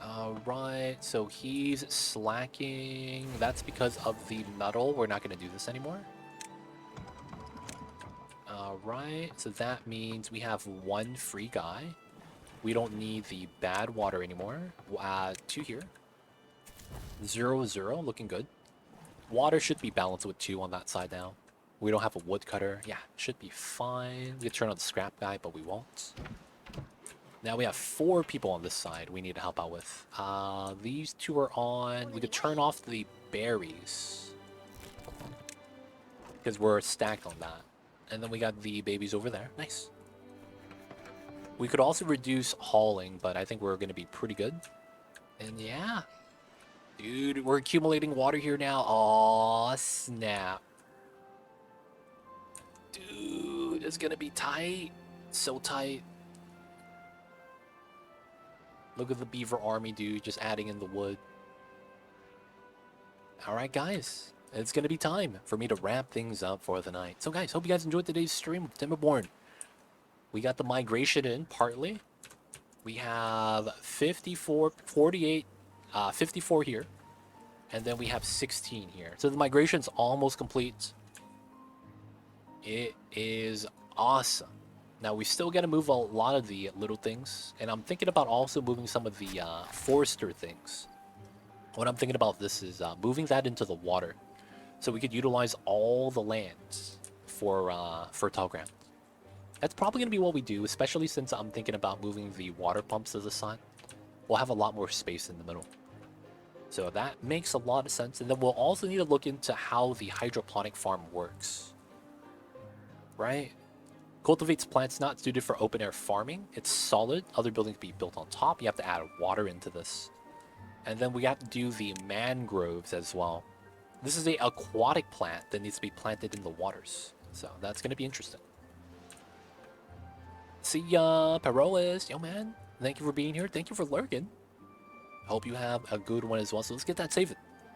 Alright, so he's slacking. That's because of the metal. We're not going to do this anymore. Alright, so that means we have 1 free guy. We don't need the bad water anymore. 2 here. 0, 0, looking good. Water should be balanced with 2 on that side now. We don't have a woodcutter. Yeah, should be fine. We could turn on the scrap guy, but we won't. Now we have 4 people on this side we need to help out with. These 2 are on. We could turn off the berries. Because we're stacked on that. And then we got the babies over there. Nice. We could also reduce hauling, but I think we're going to be pretty good. And yeah. Dude, we're accumulating water here now. Aw, snap. Dude, it's going to be tight. So tight. Look at the beaver army, dude, just adding in the wood. Alright, guys. It's going to be time for me to wrap things up for the night. So, guys, hope you guys enjoyed today's stream of Timberborn. We got the migration in, partly. We have 54 here. And then we have 16 here. So the migration's almost complete. It is awesome. Now, we still got to move a lot of the little things. And I'm thinking about also moving some of the forester things. What I'm thinking about this is moving that into the water. So we could utilize all the lands for fertile ground. That's probably going to be what we do, especially since I'm thinking about moving the water pumps to the side. We'll have a lot more space in the middle. So that makes a lot of sense. And then we'll also need to look into how the hydroponic farm works. Right? Cultivates plants not suited for open air farming. It's solid. Other buildings be built on top. You have to add water into this. And then we have to do the mangroves as well. This is a aquatic plant that needs to be planted in the waters. So that's going to be interesting. See ya, Perolis. Yo, man. Thank you for being here. Thank you for lurking. Hope you have a good one as well. So let's get that saved.